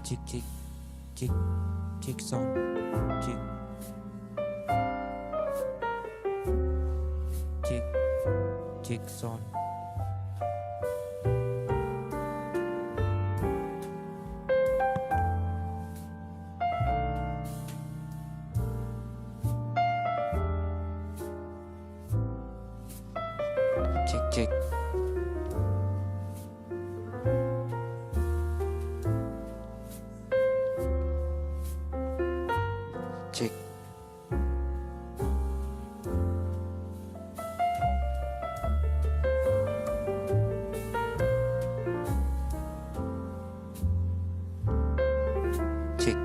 Cek cek cek cek sound cek cek cek sound cek cek cek cek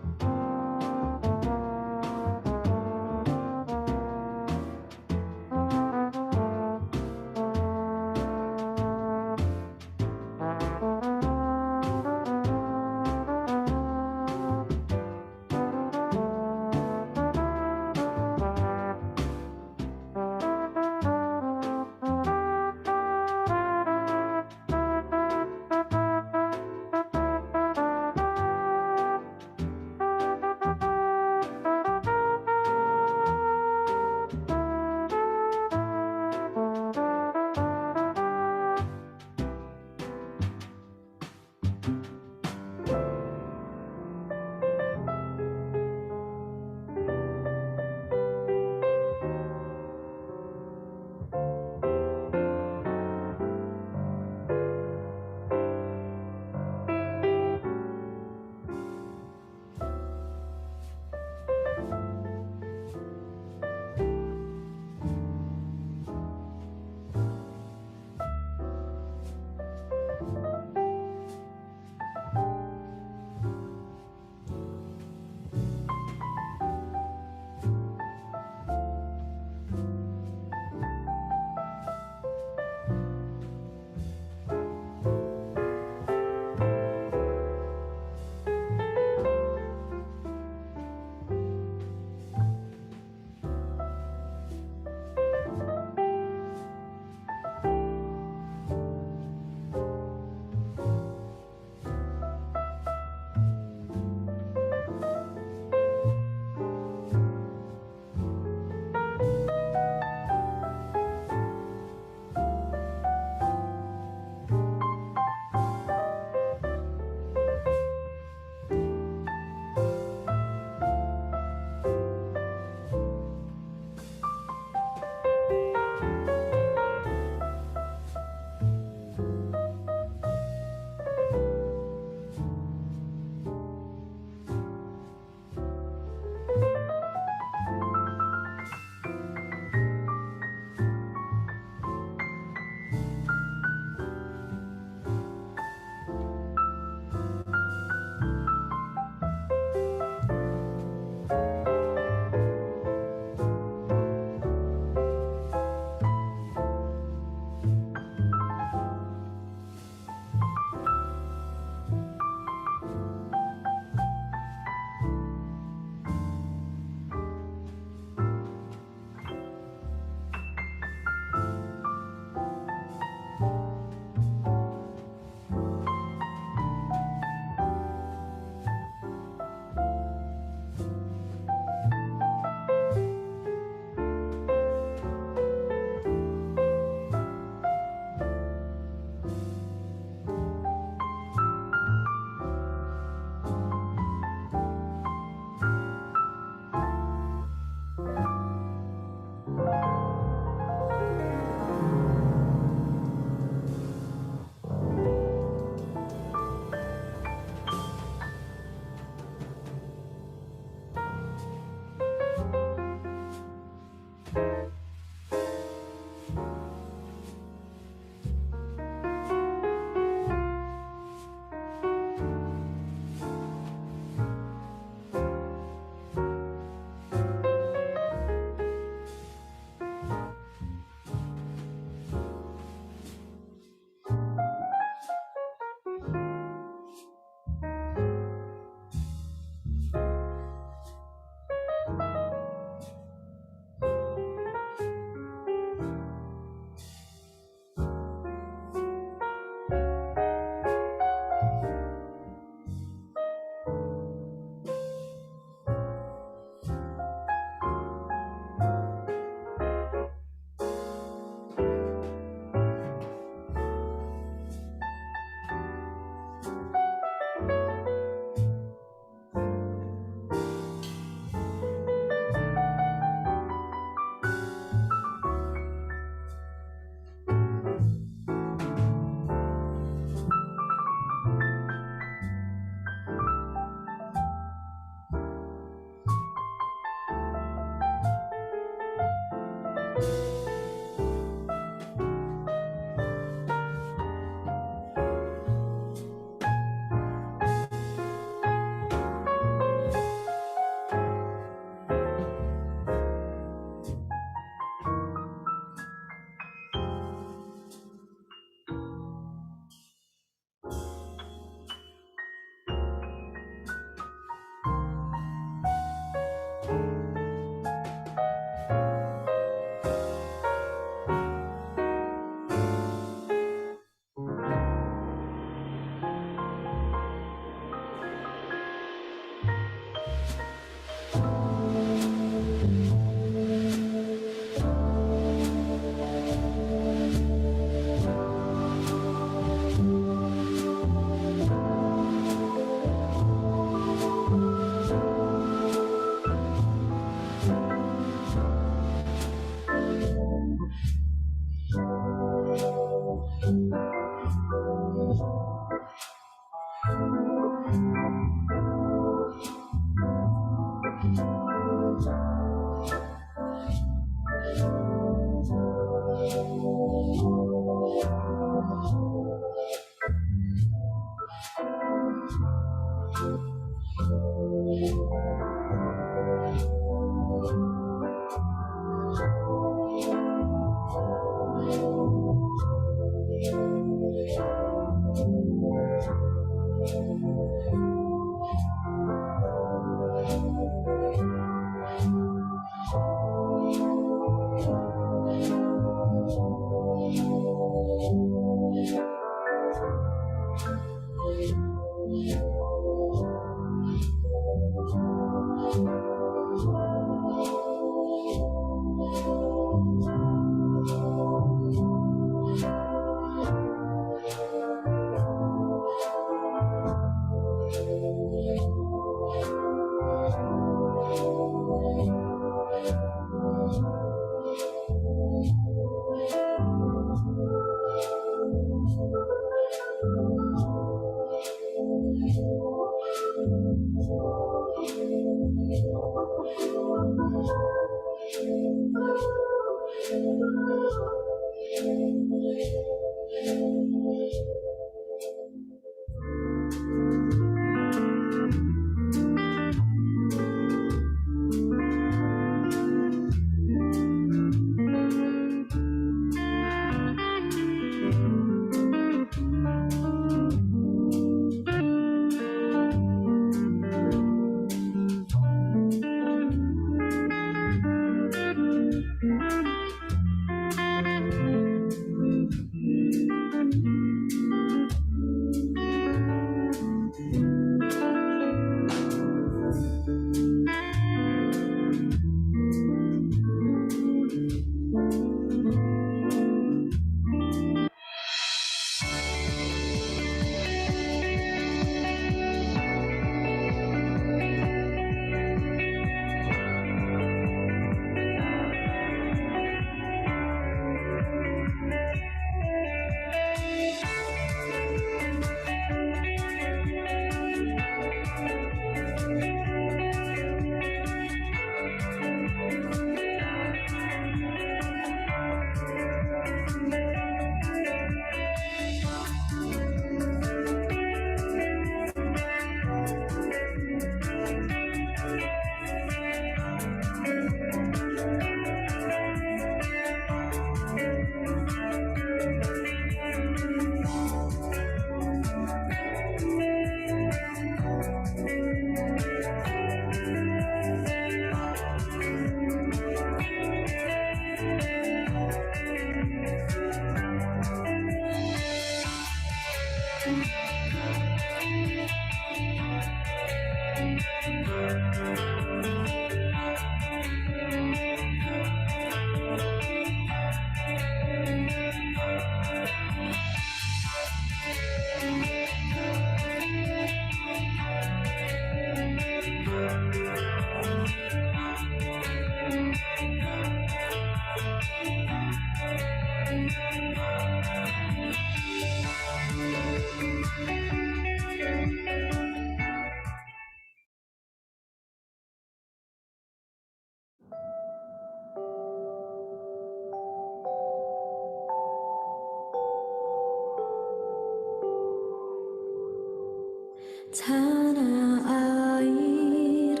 Tanah air,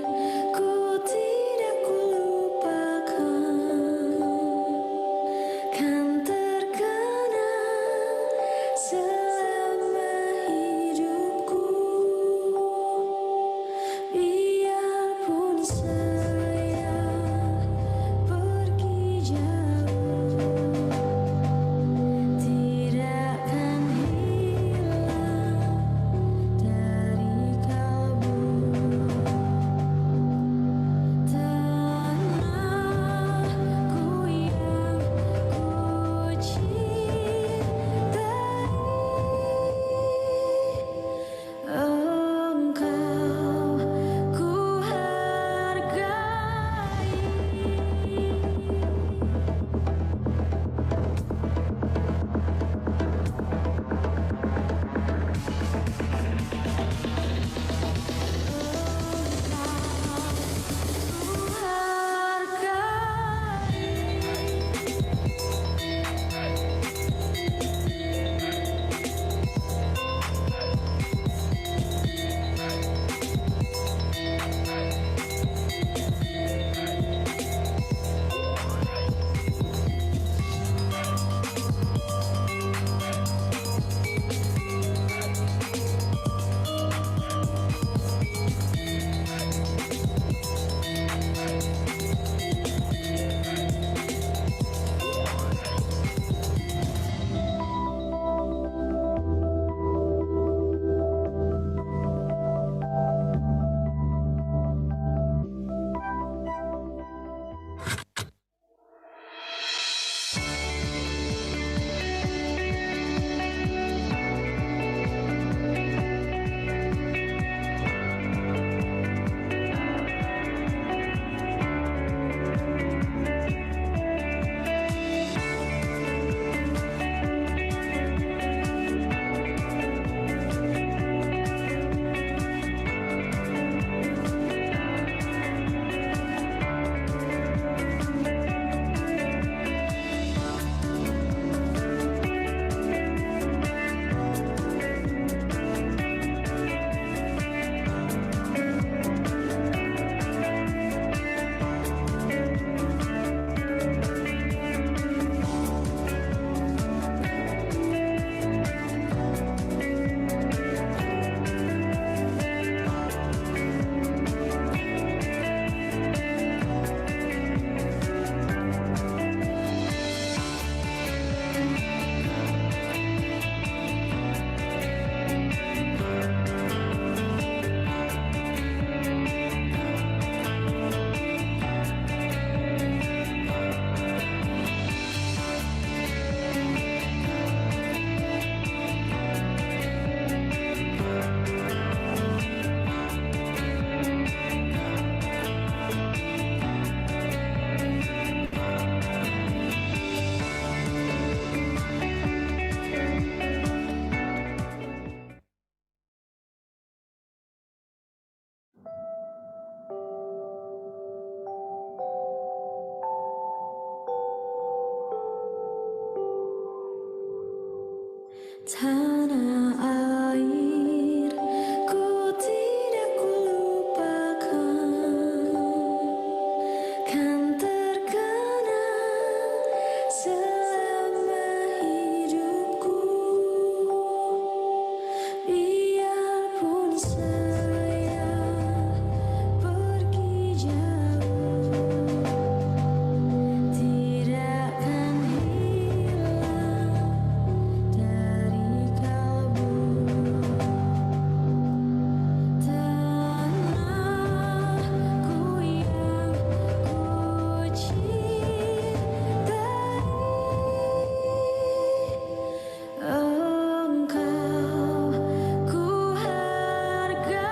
ku tidak kulupakan, kan terkenang selama hidupku. Biarpun saya pergi jauh, tidak akan hilang dari Tanah air ku tidak kulupakan, kan terkenang selama hidupku. Biarpun saya pergi jauh, tidak akan hilang dari kalbu. Tanahku yang ku cintai, engkau ku hargai.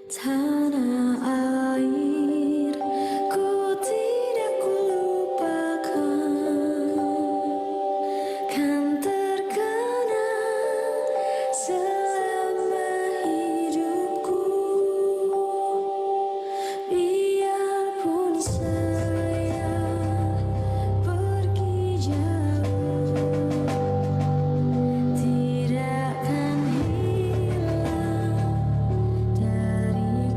Tanah air ku tidak kulupakan, kan terkenang selama hidupku. Biarpun saya pergi jauh, tidak akan hilang dari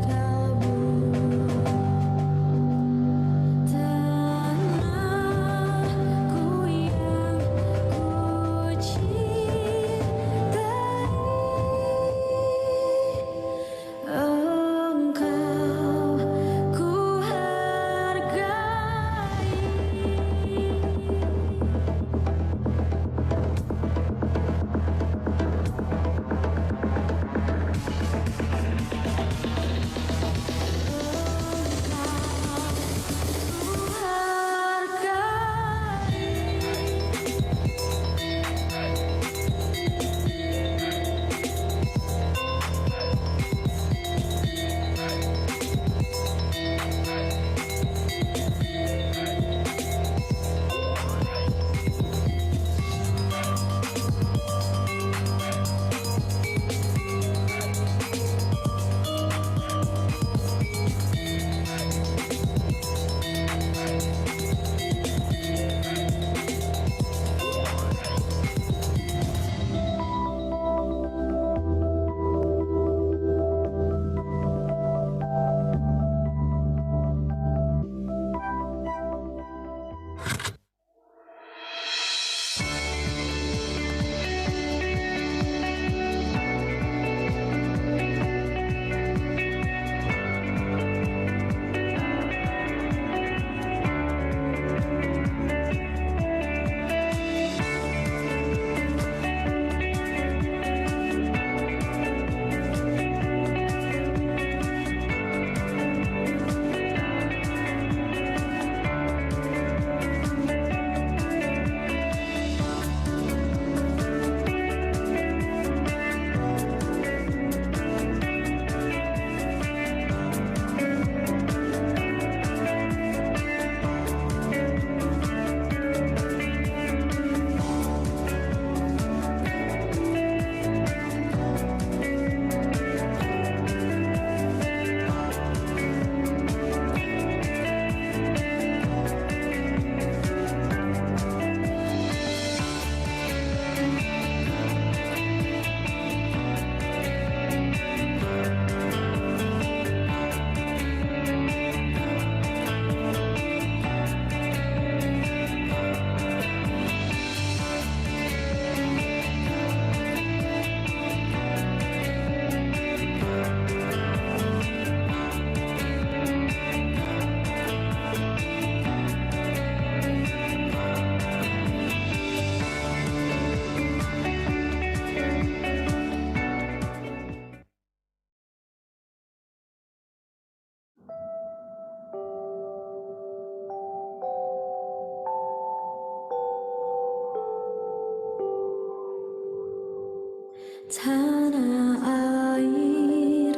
Tanah air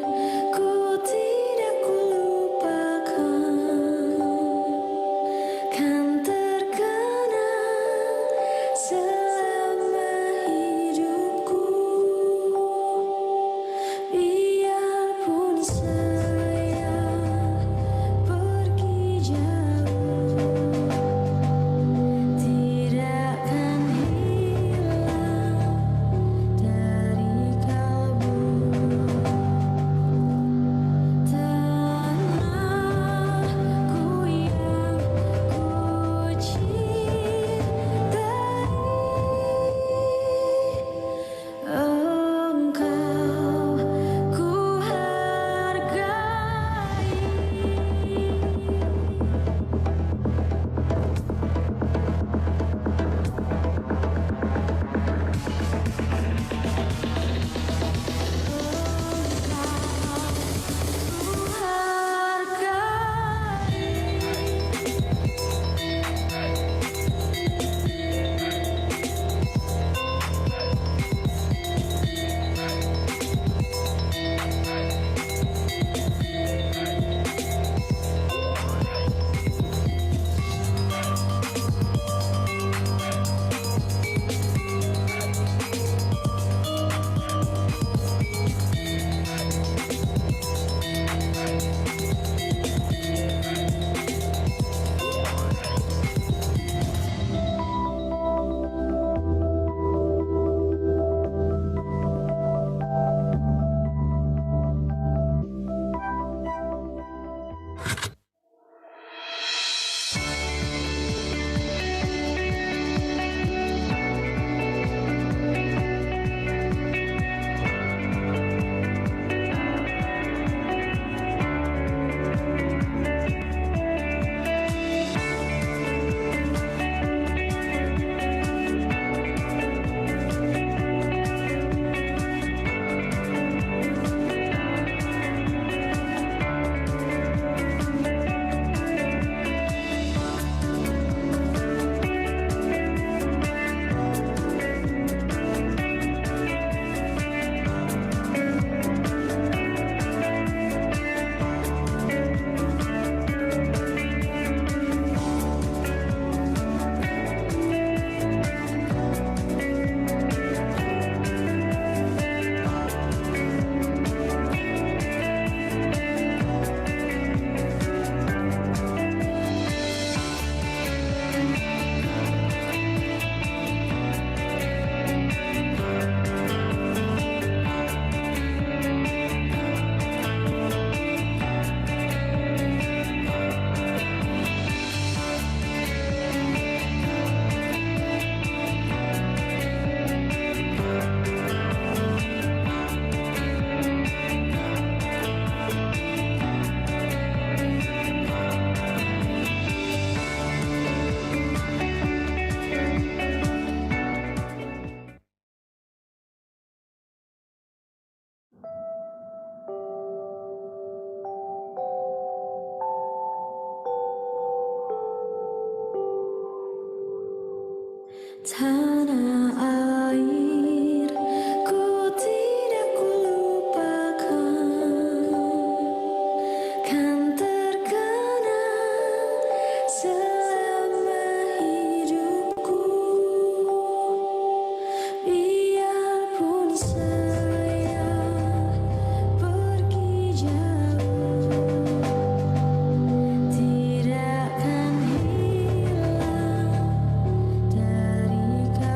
ku tidak kulupakan, kan terkenang selama hidupku. Biarpun saya pergi jauh, tidak akan hilang dari kalbu. Tanahku yang ku cintai, engkau ku hargai. Tanah air ku tidak kulupakan, kan terkenang selama hidupku. Biarpun saya pergi jauh, tidak akan hilang dari kalbu.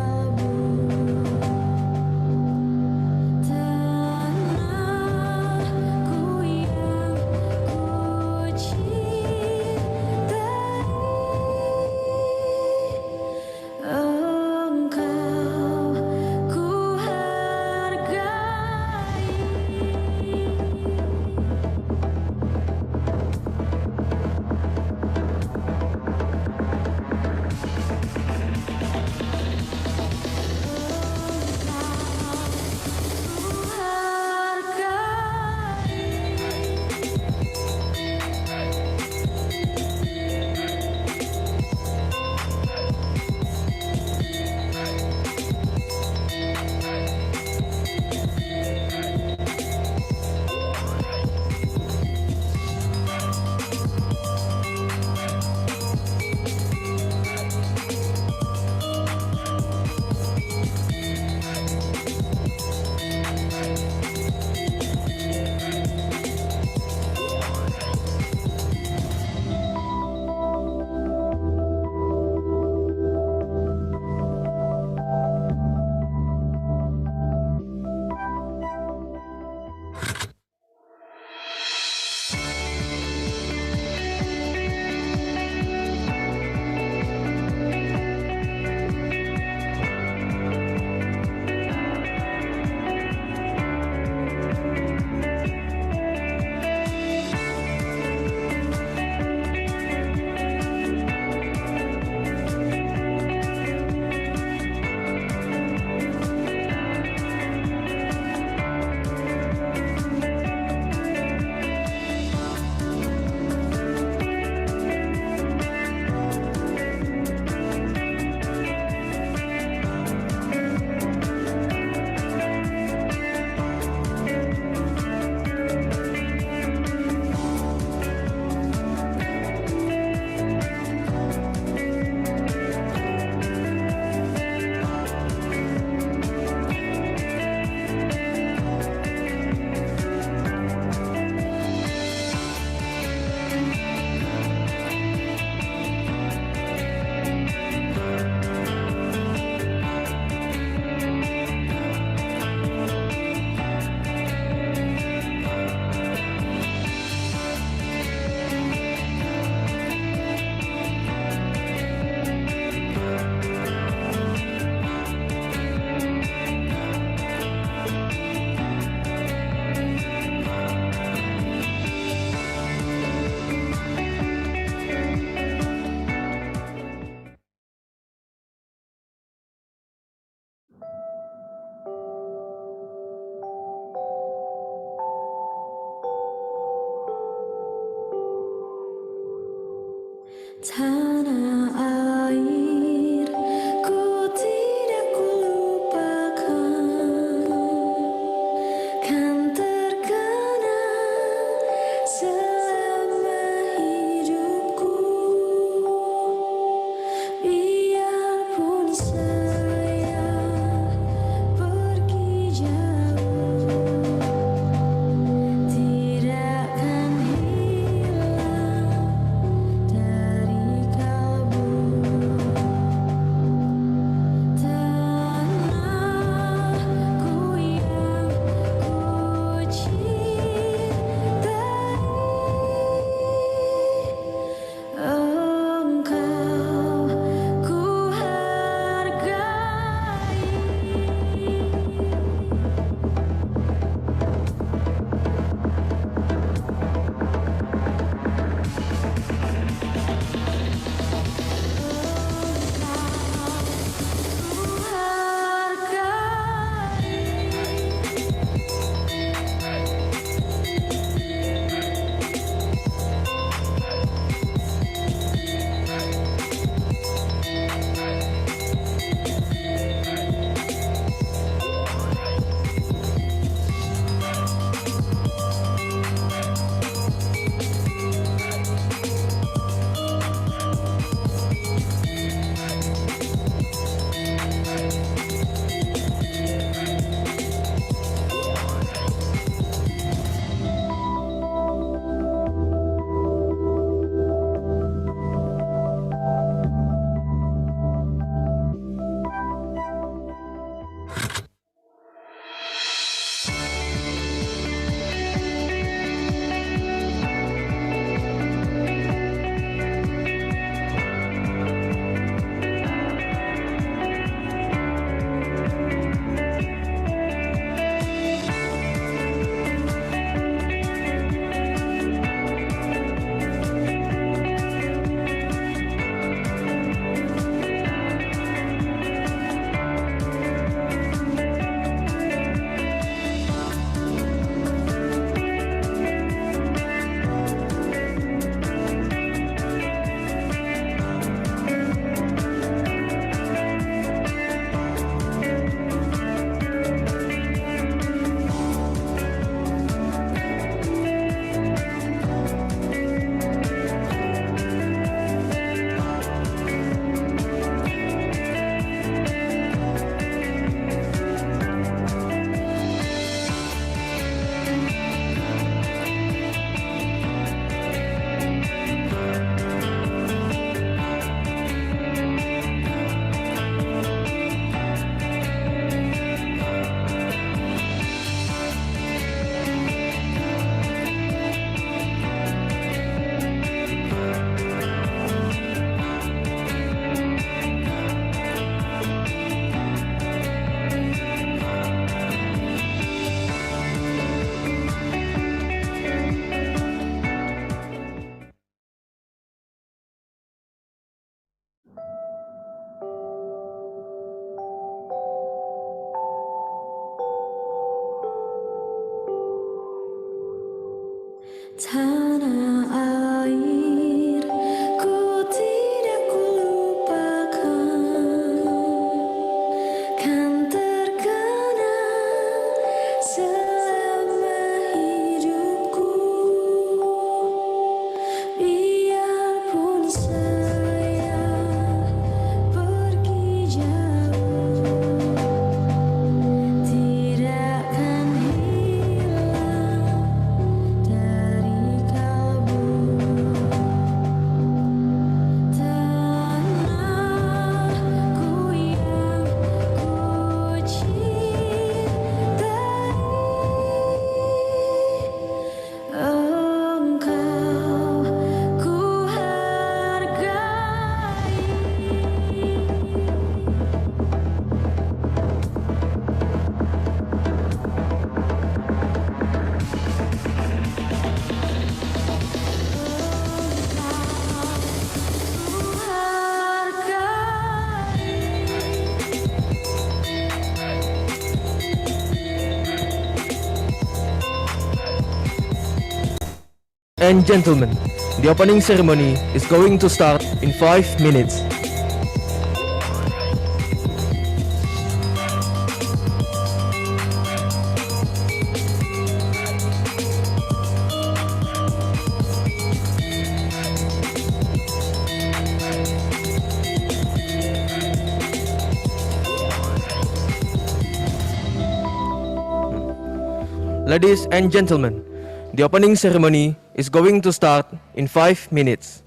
tanah air ku tidak kulupakan, kan terkenang selama hidupku. Biarpun saya pergi jauh, tidak akan hilang dari kalbu. Tanahku yang ku cintai, engkau ku hargai. Tanah air ku tidak kulupakan, kan terkenang selama hidupku. Biarpun saya pergi jauh, tidak akan hilang dari kalbu. Tanahku yang ku cintai, engkau ku hargai. And gentlemen, The opening ceremony is going to start in 5 minutes. Ladies and gentlemen, the opening ceremony is going to start in 5 minutes.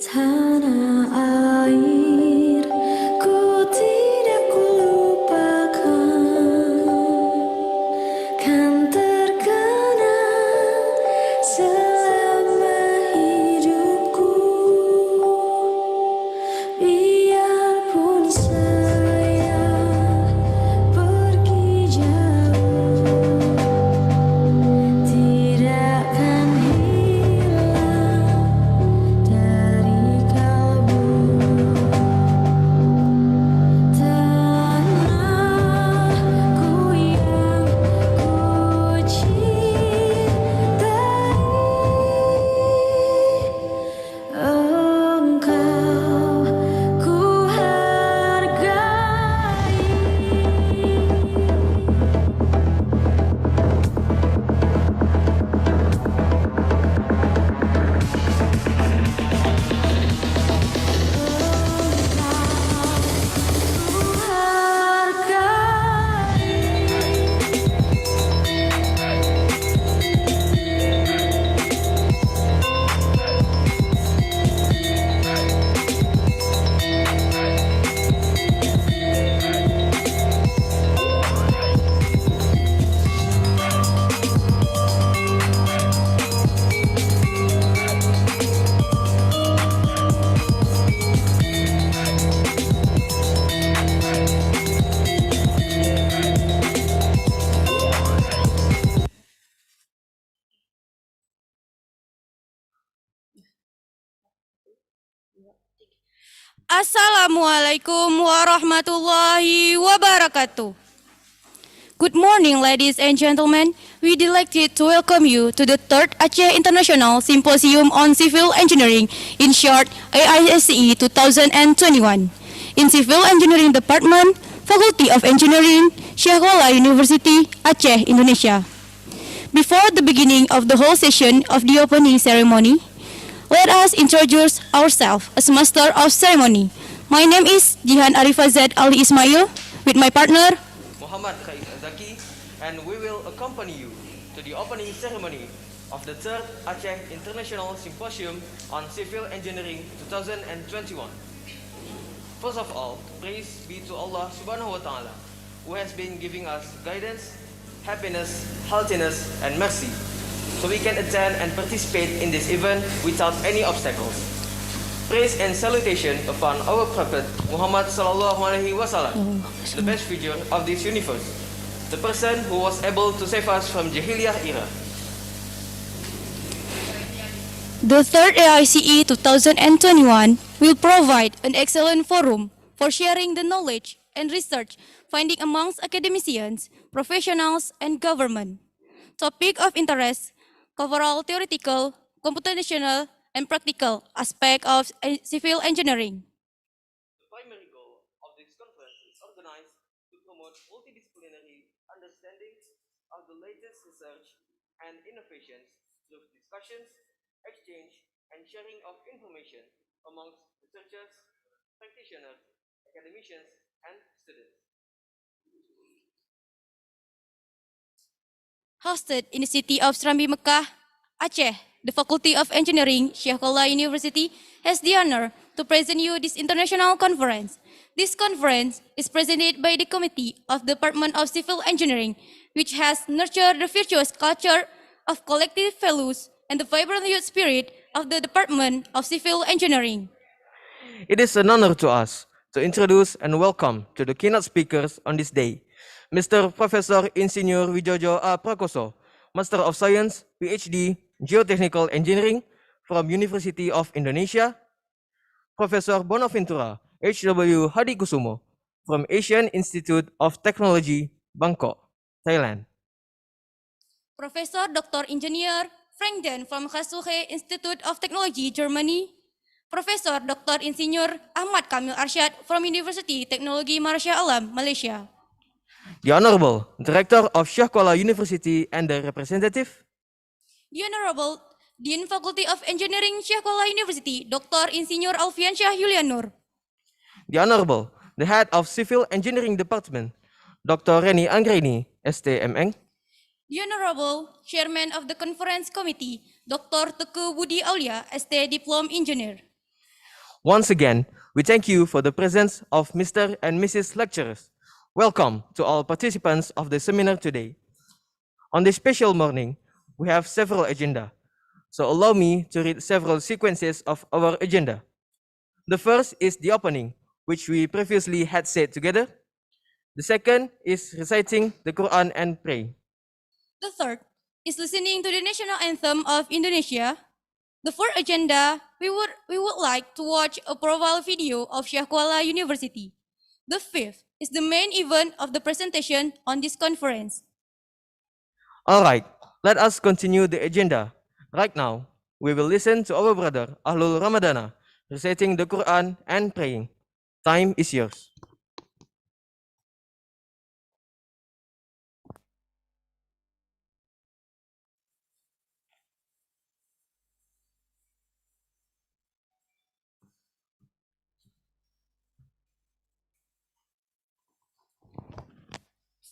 Tanah air ku tidak kulupakan, kan terkenang selama hidupku. Biarpun saya pergi jauh, tidak akan hilang dari kalbu. Tanahku yang ku cintai, engkau ku hargai. Assalamualaikum warahmatullahi wabarakatuh. Good morning, ladies and gentlemen. We delighted to welcome you to the 3rd Aceh International Symposium on Civil Engineering, in short AISCE 2021. In Civil Engineering Department, Faculty of Engineering, Syekhullah University, Aceh, Indonesia. Before the beginning of the whole session of the opening ceremony, let us introduce ourselves as Master of Ceremony. My name is Jihan Arifazad Ali Ismail with my partner Muhammad Khais Azaki, and we will accompany you to the opening ceremony of the 3rd Aceh International Symposium on Civil Engineering 2021. First of all, praise be to Allah Subhanahu wa Ta'ala, who has been giving us guidance, happiness, healthiness, and mercy, so we can attend and participate in this event without any obstacles. Praise and salutation upon our Prophet Muhammad sallallahu alaihi wasallam, the best figure of this universe, the person who was able to save us from Jahiliyah era. The third AICE 2021 will provide an excellent forum for sharing the knowledge and research finding amongst academicians, professionals, and government. Topic of interest cover all theoretical, computational, and practical aspects of civil engineering. The primary goal of this conference is organized to promote multidisciplinary understanding of the latest research and innovations through discussions, exchange, and sharing of information amongst researchers, practitioners, academicians, and students. Hosted in the city of Serambi, Mekah, Aceh, the Faculty of Engineering, Syekh Khalid University has the honor to present you this international conference. This conference is presented by the Committee of the Department of Civil Engineering, which has nurtured the virtuous culture of collective values and the vibrant youth spirit of the Department of Civil Engineering. It is an honor to us to introduce and welcome to the keynote speakers on this day, Mr. Professor Insinyur Wijojo A. Prakoso, Master of Science, PhD, Geotechnical Engineering from University of Indonesia, Professor Bonaventura H.W. Hadikusumo from Asian Institute of Technology, Bangkok, Thailand, Professor Dr. Engineer Frank Den from Karlsruhe Institute of Technology, Germany. Professor Dr. Insinyur Ahmad Kamil Arsyad from University Teknologi Malaysia Alam, Malaysia. the Honorable Director of Syekh Kuala University and the representative, The Honorable Dean Faculty of Engineering Syekh Kuala University, Dr. Insinyur Alfian Syah Yulianur. the Honorable the Head of Civil Engineering Department, Dr. Reni Anggreni, STMN, The Honorable Chairman of the Conference Committee, Dr. Teguh Budi Aulia, ST Diplom Engineer. Once again, we thank you for the presence of Mr. and Mrs. lecturers. Welcome to all participants of the seminar today. On this special morning, we have several agenda. So allow me to read several sequences of our agenda. The first is the opening, which we previously had said together. The second is reciting the Quran and praying. The third is listening to the national anthem of Indonesia. The fourth agenda, we would like to watch a profile video of Syekh Kuala University. The fifth is the main event of the presentation on this conference. All right, let us continue the agenda. Right now, we will listen to our brother Ahlul Ramadana reciting the Quran and praying. Time is yours.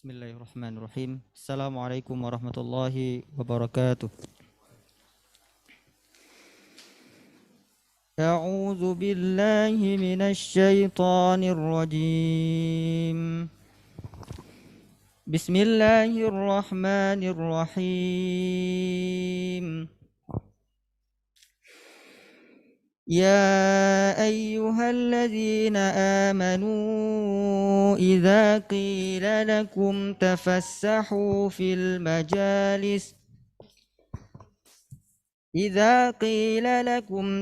Bismillahirrahmanirrahim. Assalamualaikum warahmatullahi wabarakatuh. A'udzu billahi minasy syaithanir rajim. Bismillahirrahmanirrahim. يا أيها الذين آمنوا إذا قيل لكم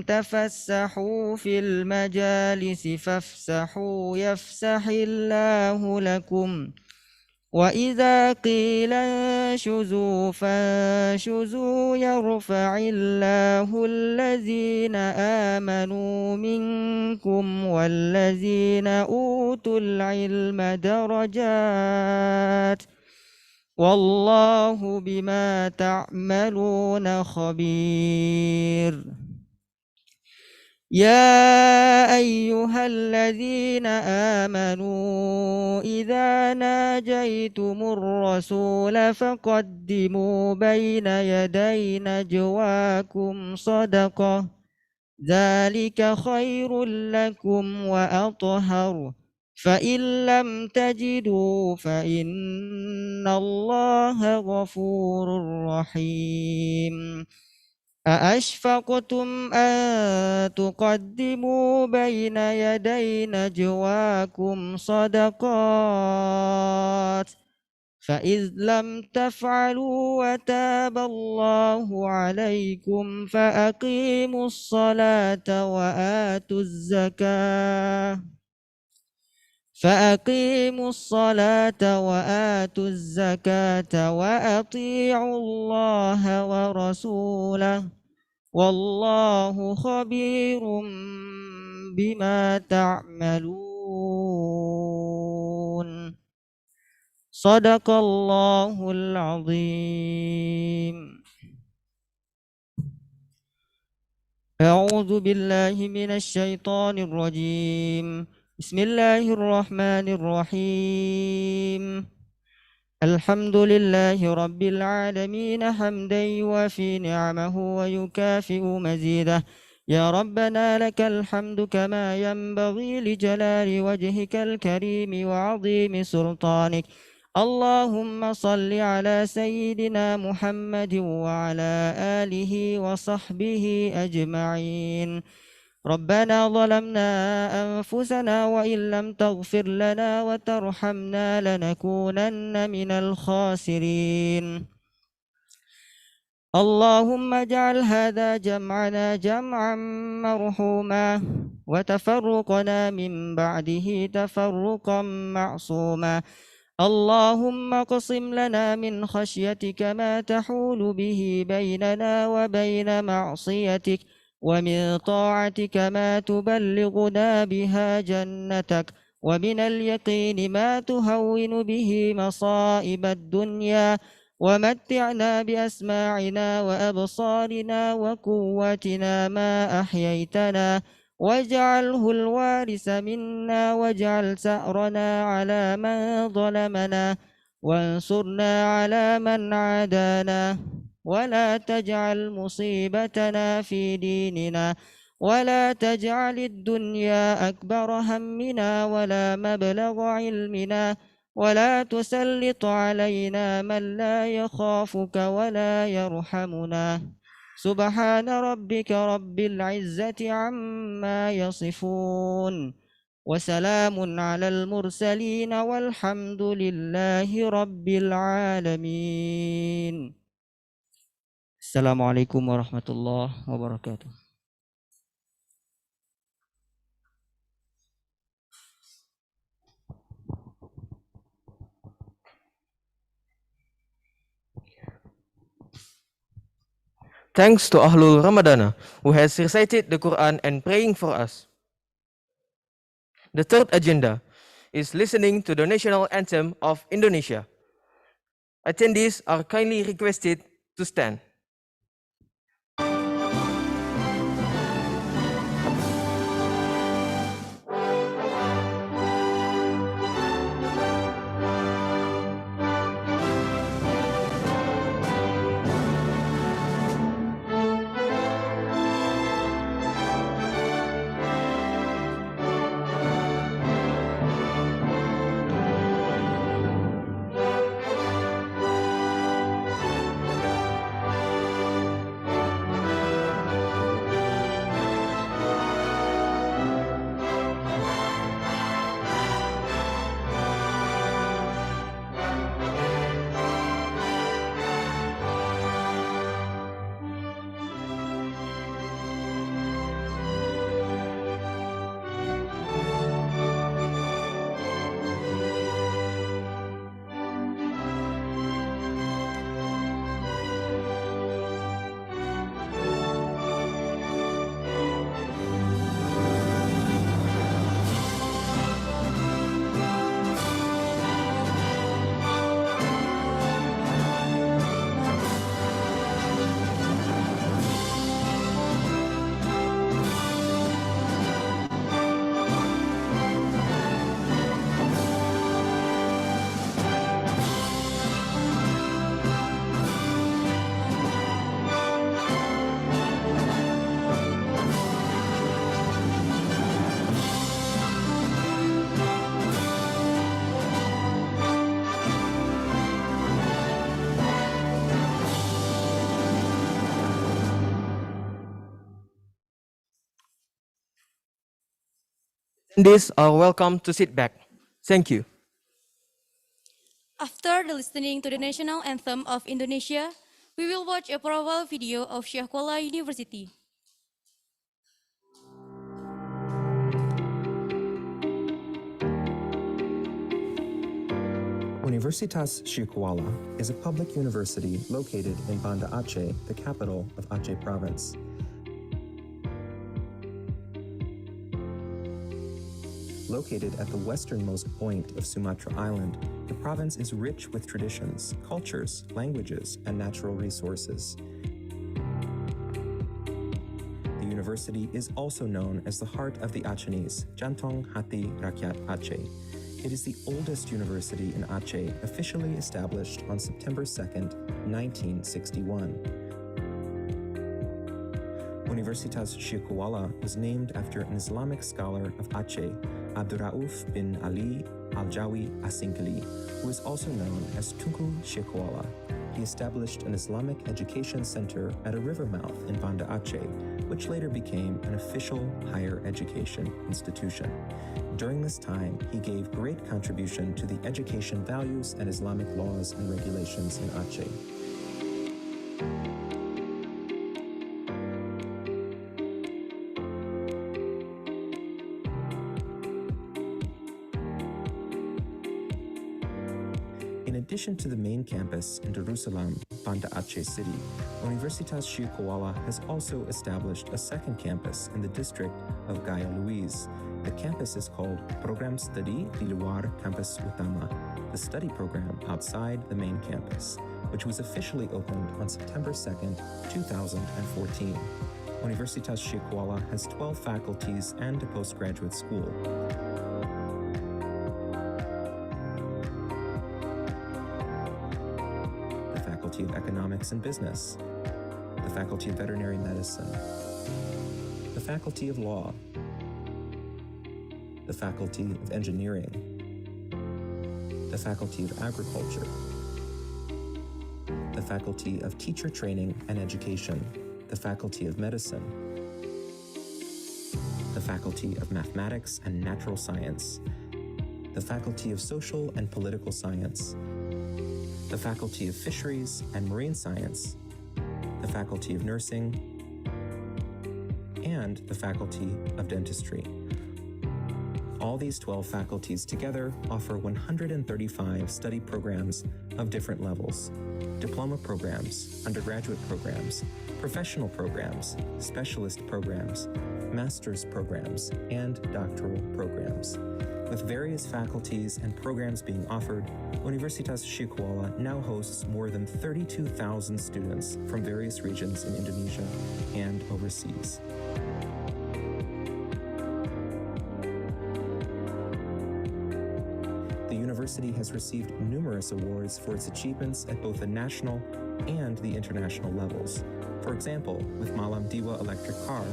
تفسحوا في المجالس فافسحوا يفسح الله لكم وإذا قيل انشزوا فانشزوا يرفع الله الذين آمنوا منكم والذين أوتوا العلم درجات والله بما تعملون خبير يا أيها الذين آمنوا إذا ناجيتم الرسول فقدموا بين يدي نجواكم صدقة ذلك خير لكم وأطهر فإن لم تجدوا فإن الله غفور رحيم أأشفقتم أن تقدموا بين يدي نجواكم صدقات فإذ لم تفعلوا وتاب الله عليكم فأقيموا الصلاة وآتوا الزكاة وأطيعوا الله ورسوله والله خبير بما تعملون صدق الله العظيم أعوذ بالله من الشيطان الرجيم بسم الله الرحمن الرحيم الحمد لله رب العالمين حمدا يوافي نعمه ويكافئ مزيده يا ربنا لك الحمد كما ينبغي لجلال وجهك الكريم وعظيم سلطانك اللهم صل على سيدنا محمد وعلى آله وصحبه أجمعين ربنا ظلمنا أنفسنا وإن لم تغفر لنا وترحمنا لنكونن من الخاسرين اللهم اجعل هذا جمعنا جمعا مرحوما وتفرقنا من بعده تفرقا معصوما اللهم اقسم لنا من خشيتك ما تحول به بيننا وبين معصيتك ومن طاعتك ما تبلغنا بها جنتك ومن اليقين ما تهون به مصائب الدنيا ومتعنا بأسماعنا وأبصارنا وقوتنا ما أحييتنا واجعله الوارث منا واجعل ثأرنا على من ظلمنا وانصرنا على من عادانا ولا تجعل مصيبتنا في ديننا ولا تجعل الدنيا أكبر همنا ولا مبلغ علمنا ولا تسلط علينا من لا يخافك ولا يرحمنا سبحان ربك رب العزة عما يصفون وسلام على المرسلين والحمد لله رب العالمين السلام عليكم ورحمة الله وبركاته. Thanks to Ahlul Ramadana, who has recited the Quran and praying for us. The third agenda is listening to the national anthem of Indonesia. Attendees are kindly requested to stand. Attendees are welcome to sit back. Thank you. After listening to the national anthem of Indonesia, we will watch a profile video of Syekh Kuala University. Universitas Syekh Kuala is a public university located in Banda Aceh, the capital of Aceh Province. Located at the westernmost point of Sumatra Island, the province is rich with traditions, cultures, languages, and natural resources. The university is also known as the heart of the Acehnese, Jantong Hati Rakyat Aceh. It is the oldest university in Aceh, officially established on September 2nd, 1961. Universitas Syekh Kuala was named after an Islamic scholar of Aceh, Abdurrauf bin Ali Al-Jawi Asingkali, who is also known as Tunku Syekh Kuala. He established an Islamic education center at a river mouth in Banda Aceh, which later became an official higher education institution. During this time, he gave great contribution to the education values and Islamic laws and regulations in Aceh. In addition to the main campus in Darussalam, Banda Aceh City, Universitas Syekh Kuala has also established a second campus in the district of Gaya Luiz. The campus is called Program Studi di Luar Kampus Utama, the study program outside the main campus, which was officially opened on September 2nd, 2014. Universitas Syekh Kuala has 12 faculties and a postgraduate school. The Faculty of Economics and Business, the Faculty of Veterinary Medicine, the Faculty of Law, the Faculty of Engineering, the Faculty of Agriculture, the Faculty of Teacher Training and Education, the Faculty of Medicine, the Faculty of Mathematics and Natural Science, the Faculty of Social and Political Science, the Faculty of Fisheries and Marine Science, the Faculty of Nursing, and the Faculty of Dentistry. All these 12 faculties together offer 135 study programs of different levels: diploma programs, undergraduate programs, professional programs, specialist programs, master's programs, and doctoral programs. With various faculties and programs being offered, Universitas Syekh Kuala now hosts more than 32,000 students from various regions in Indonesia and overseas. The university has received numerous awards for its achievements at both the national and the international levels. For example, with Malam Diwa Electric Car,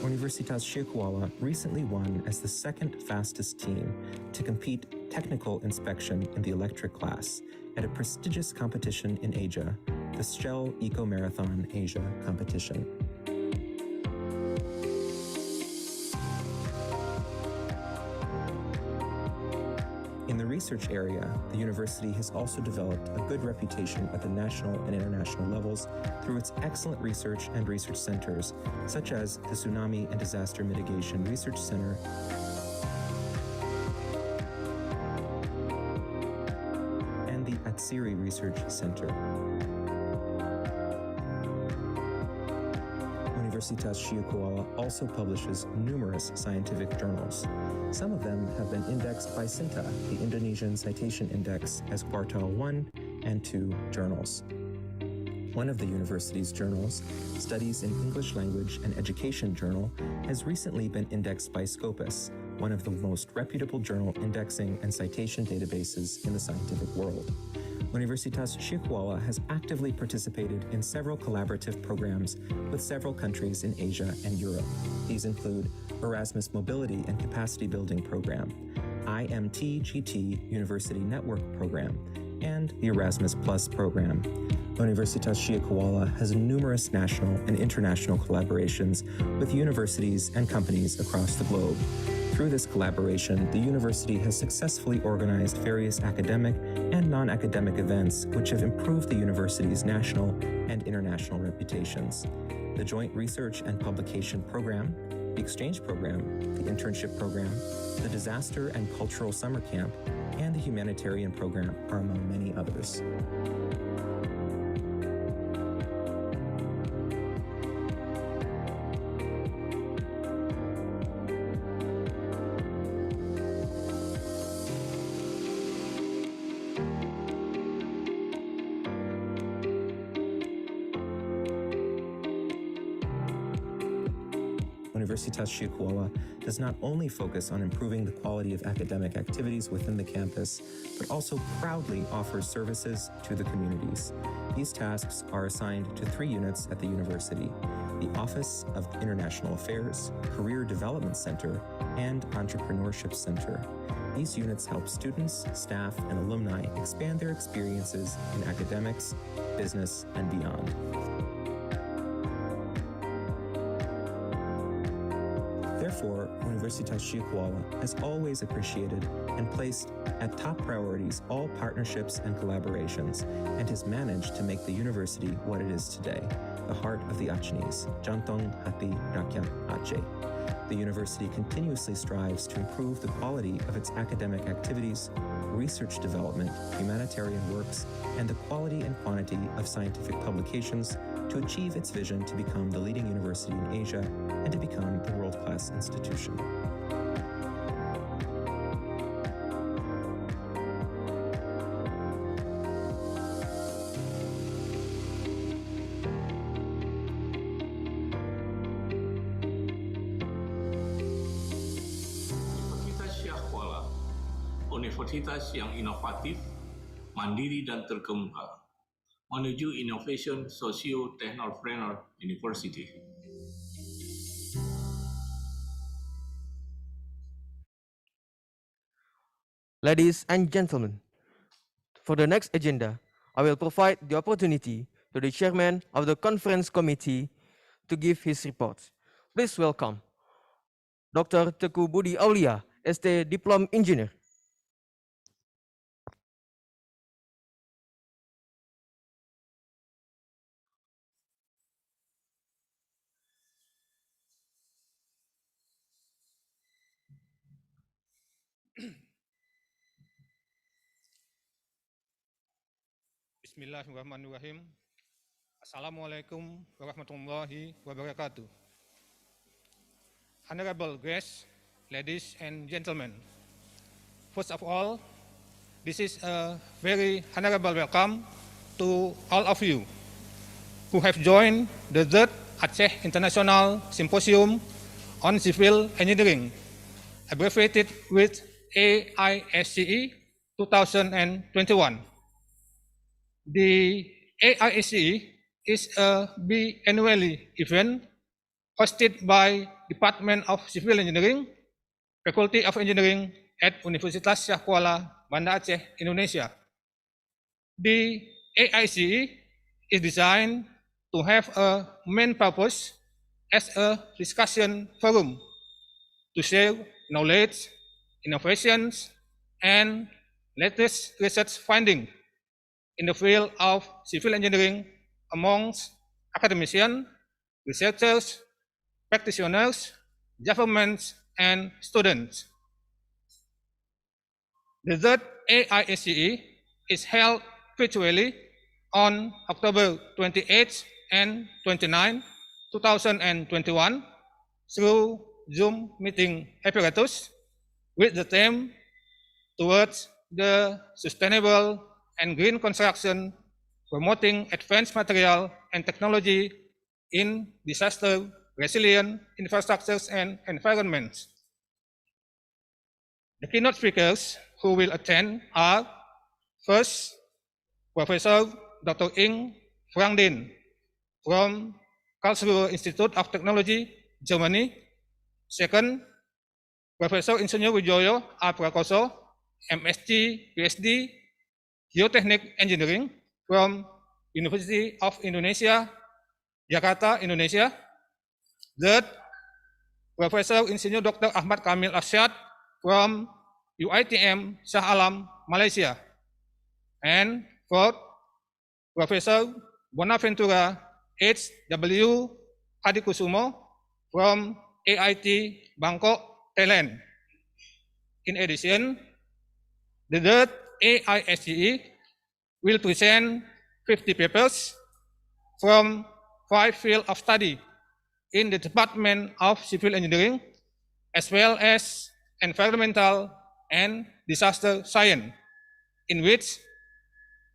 Universitas Syekh Kuala recently won as the second fastest team to compete technical inspection in the electric class at a prestigious competition in Asia, the Shell Eco Marathon Asia competition. In the research area, the university has also developed a good reputation at the national and international levels through its excellent research and research centers, such as the Tsunami and Disaster Mitigation Research Center and the AISCE-3 Research Center. Universitas Syekh Kuala also publishes numerous scientific journals. Some of them have been indexed by CINTA, the Indonesian Citation Index, as Quartile 1 and 2 journals. One of the university's journals, Studies in English Language and Education Journal, has recently been indexed by Scopus, one of the most reputable journal indexing and citation databases in the scientific world. Universitas Syekh Kuala has actively participated in several collaborative programs with several countries in Asia and Europe. These include Erasmus Mobility and Capacity Building Program, IMT-GT University Network Program, and the Erasmus Plus Program. Universitas Syekh Kuala has numerous national and international collaborations with universities and companies across the globe. Through this collaboration, the university has successfully organized various academic and non-academic events which have improved the university's national and international reputations. The Joint Research and Publication Program, the Exchange Program, the Internship Program, the Disaster and Cultural Summer Camp, and the Humanitarian Program are among many others. Universitas Syekh Kuala does not only focus on improving the quality of academic activities within the campus, but also proudly offers services to the communities. These tasks are assigned to 3 units at the university: the Office of International Affairs, Career Development Center, and Entrepreneurship Center. These units help students, staff, and alumni expand their experiences in academics, business, and beyond. Therefore, Universitas Syekh Kuala has always appreciated and placed at top priorities all partnerships and collaborations, and has managed to make the university what it is today, the heart of the Acehnese, Jantung Hati Rakyat Aceh. The university continuously strives to improve the quality of its academic activities, research development, humanitarian works, and the quality and quantity of scientific publications to achieve its vision to become the leading university in Asia and to become a world-class institution. Universitas Syekh Kuala, universitas yang inovatif, mandiri dan terkemuka, menuju Innovation Socio-Technopreneur University. Ladies and gentlemen, for the next agenda, I will provide the opportunity to the chairman of the conference committee to give his report. Please welcome Dr. Teku Budi Aulia, ST Diplom Engineer. Bismillahirrahmanirrahim. Assalamualaikum warahmatullahi wabarakatuh. Honorable guests, ladies and gentlemen. First of all, this is a very honorable welcome to all of you who have joined the 3rd Aceh International Symposium on Civil Engineering, abbreviated with AISCE 2021. The AISCE is a biannual event hosted by Department of Civil Engineering, Faculty of Engineering at Universitas Syekh Kuala, Banda Aceh, Indonesia. The AISCE is designed to have a main purpose as a discussion forum to share knowledge, innovations, and latest research findings in the field of civil engineering amongst academicians, researchers, practitioners, governments, and students. The 3rd AISCE is held virtually on October 28 and 29, 2021 through Zoom meeting apparatus with the theme towards the sustainable and green construction, promoting advanced material and technology in disaster resilient infrastructures and environments. The keynote speakers who will attend are: first, Professor Dr. Ing Frangdin from Karlsruhe Institute of Technology, Germany. Second, Professor Insinyur Wijoyo A. Prakoso, MSc, PhD, Geotechnic Engineering from University of Indonesia, Jakarta, Indonesia. Third, Professor Insinyur Dr. Ahmad Kamil Arsyad from UITM Shah Alam, Malaysia. And fourth, Professor Bonaventura H.W. Hadikusumo from AIT Bangkok, Thailand. In addition, the third AISCE will present 50 papers from 5 fields of study in the Department of Civil Engineering, as well as environmental and disaster science, in which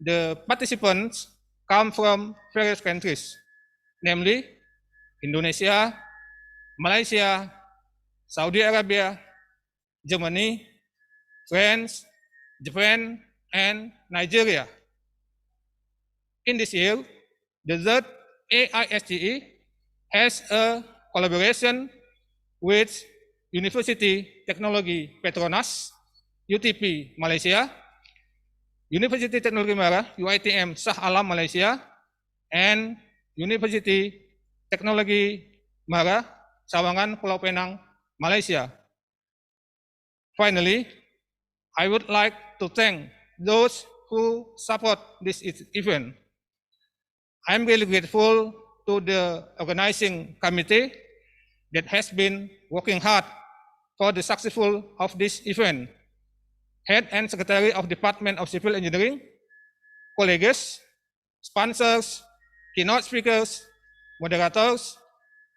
the participants come from various countries, namely Indonesia, Malaysia, Saudi Arabia, Germany, France, Japan, and Nigeria. In this year, the third AISCE has a collaboration with University Technology Petronas, UTP Malaysia, University Technology Mara, UITM Shah Alam Malaysia, and University Technology Mara, Sawangan, Pulau Penang, Malaysia. Finally, I would like to thank those who support this event. I'm really grateful to the organizing committee that has been working hard for the successful of this event. Head and Secretary of Department of Civil Engineering, colleagues, sponsors, keynote speakers, moderators,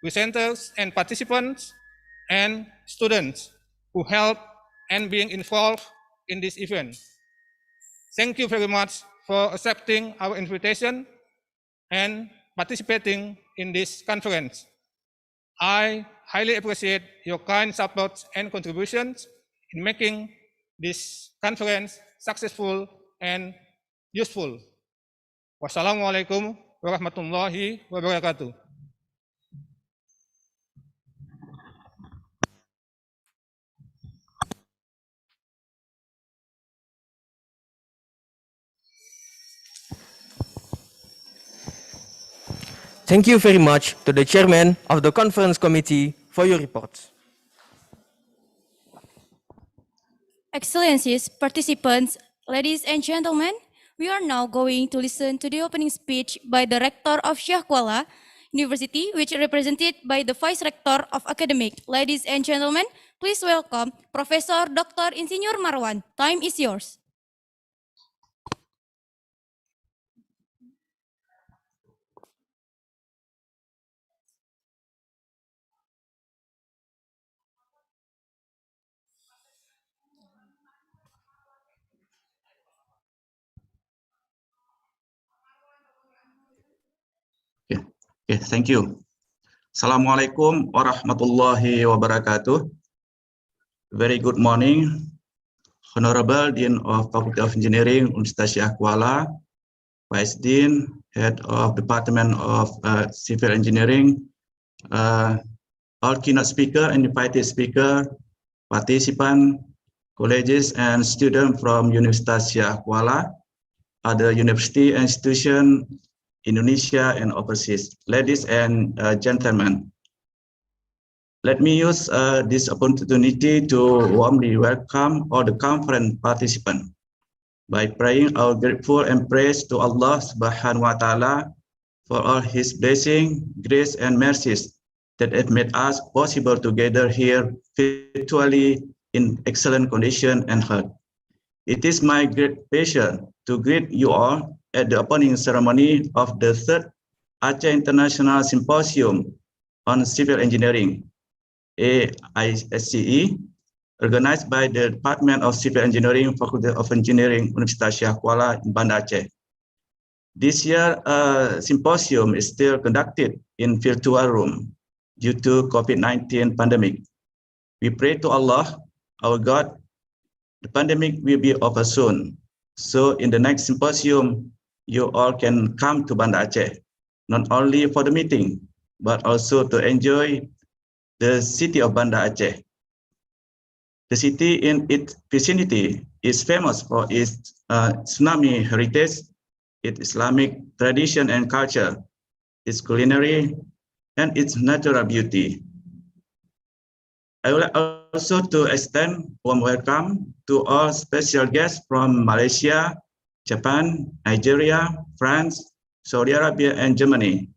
presenters, and participants, and students who helped and being involved in this event. Thank you very much for accepting our invitation and participating in this conference. I highly appreciate your kind support and contributions in making this conference successful and useful. Wassalamualaikum warahmatullahi wabarakatuh. Thank you very much to the chairman of the conference committee for your reports. Excellencies, participants, ladies and gentlemen, we are now going to listen to the opening speech by the Rector of Shah Kuala University, which is represented by the Vice Rector of Academic. Ladies and gentlemen, please welcome Professor Dr. Insinyur Marwan. Time is yours. Okay, thank you. Assalamualaikum warahmatullahi wabarakatuh. Very good morning, Honorable Dean of Faculty of Engineering, Universitas Shah Kuala, Vice Dean, Head of Department of Civil Engineering, all keynote speaker and invited speaker, participant, colleges and students from Universitas Shah Kuala, other university and institution, Indonesia and overseas. Ladies and gentlemen, let me use this opportunity to warmly welcome all the conference participants by praying our grateful and praise to Allah Subhanahu wa Ta'ala for all His blessing, grace and mercies that have made us possible to gather here virtually in excellent condition and health. It is my great pleasure to greet you all at the opening ceremony of the third Aceh International Symposium on Civil Engineering, AISCE, organized by the Department of Civil Engineering, Faculty of Engineering, Universitas Shah Kuala in Banda Aceh. This year, symposium is still conducted in virtual room due to COVID-19 pandemic. We pray to Allah, our God, the pandemic will be over soon. So in the next symposium, you all can come to Banda Aceh, not only for the meeting, but also to enjoy the city of Banda Aceh. The city in its vicinity is famous for its tsunami heritage, its Islamic tradition and culture, its culinary, and its natural beauty. I would like also to extend warm welcome to all special guests from Malaysia, Japan, Nigeria, France, Saudi Arabia, and Germany.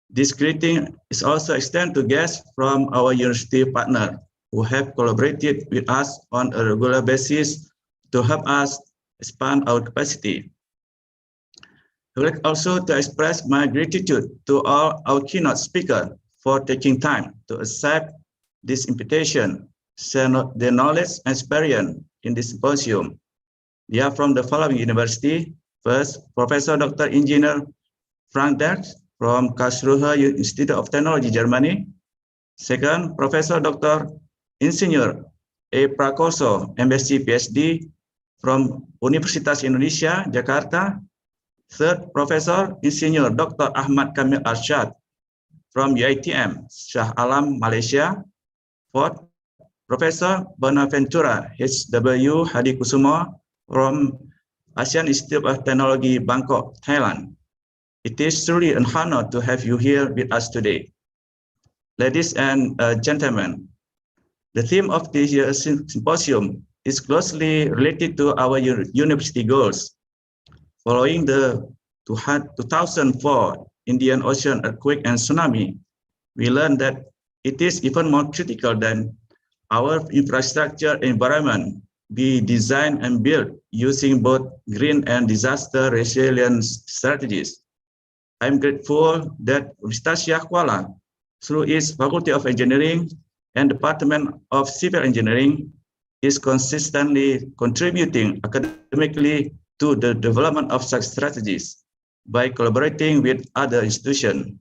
This greeting is also extended to guests from our university partner who have collaborated with us on a regular basis to help us expand our capacity. I would like also to express my gratitude to all our keynote speakers for taking time to accept this invitation, share their knowledge and experience in this symposium. They are from the following university. First, Professor Dr. Engineer Frank Derks from Karlsruhe Institute of Technology, Germany. Second, Professor Dr. Insinyur A. Prakoso, MSc PhD from Universitas Indonesia, Jakarta. Third, Professor Insinyur Dr. Ahmad Kamil Arsyad from UiTM, Shah Alam, Malaysia. Fourth, Professor Bonaventura H.W. Hadikusumo from Asian Institute of Technology, Bangkok, Thailand. It is truly an honor to have you here with us today. Ladies and gentlemen, the theme of this year's symposium is closely related to our university goals. Following the 2004 Indian Ocean earthquake and tsunami, we learned that it is even more critical than our infrastructure environment be designed and built using both green and disaster resilience strategies. I'm grateful that Universitas Syah Kuala, through its Faculty of Engineering and Department of Civil Engineering, is consistently contributing academically to the development of such strategies by collaborating with other institutions.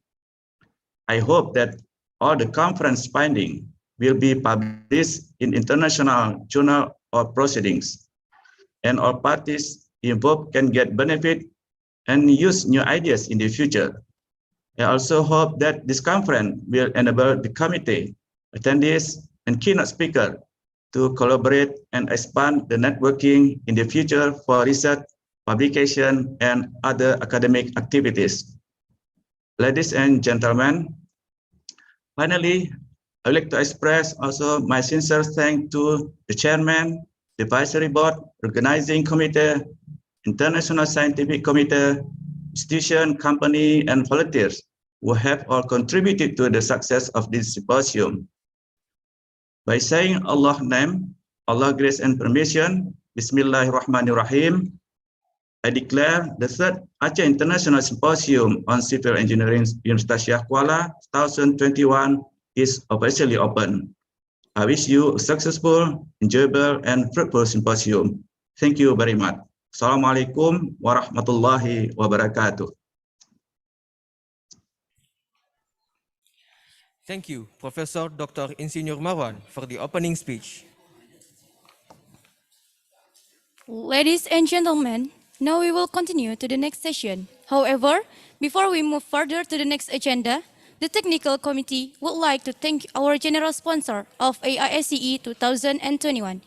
I hope that all the conference findings will be published in international journal or proceedings, and all parties involved can get benefit and use new ideas in the future. I also hope that this conference will enable the committee, attendees, and keynote speakers to collaborate and expand the networking in the future for research, publication, and other academic activities. Ladies and gentlemen, finally, I would like to express also my sincere thanks to the chairman, the advisory board, organizing committee, international scientific committee, institution, company, and volunteers who have all contributed to the success of this symposium. By saying Allah's name, Allah's grace and permission, Bismillahirrahmanirrahim, I declare the third Aceh International Symposium on Civil Engineering Universitas Syah Kuala 2021 is officially open. I wish you a successful, enjoyable, and fruitful symposium. Thank you very much. Assalamualaikum warahmatullahi wabarakatuh. Thank you, Professor Dr. Insinyur Marwan, for the opening speech. Ladies and gentlemen, now we will continue to the next session. However, before we move further to the next agenda, the technical committee would like to thank our general sponsor of AISCE 2021,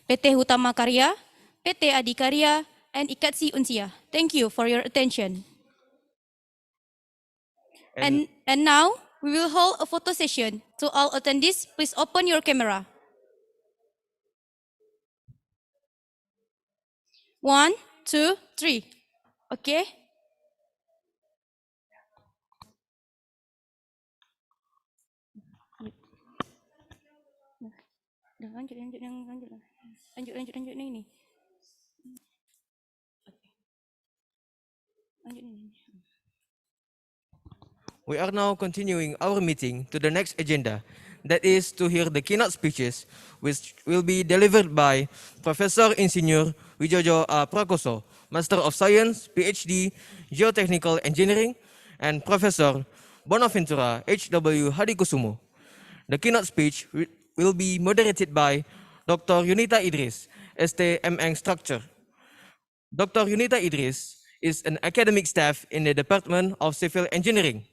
PT Hutama Karya, PT Adikarya, and Ikatsi Unsia. Thank you for your attention. And now, we will hold a photo session. To all attendees, please open your camera. 1, 2, 3. Okay? Lanjut ini. We are now continuing our meeting to the next agenda, that is to hear the keynote speeches, which will be delivered by Professor Insinyur Wijojo A. Prakoso, Master of Science, PhD, Geotechnical Engineering, and Professor Bonaventura H.W. Hadikusumo. The keynote speech will be moderated by Dr. Yunita Idris, STMN Structure. Dr. Yunita Idris is an academic staff in the Department of Civil Engineering,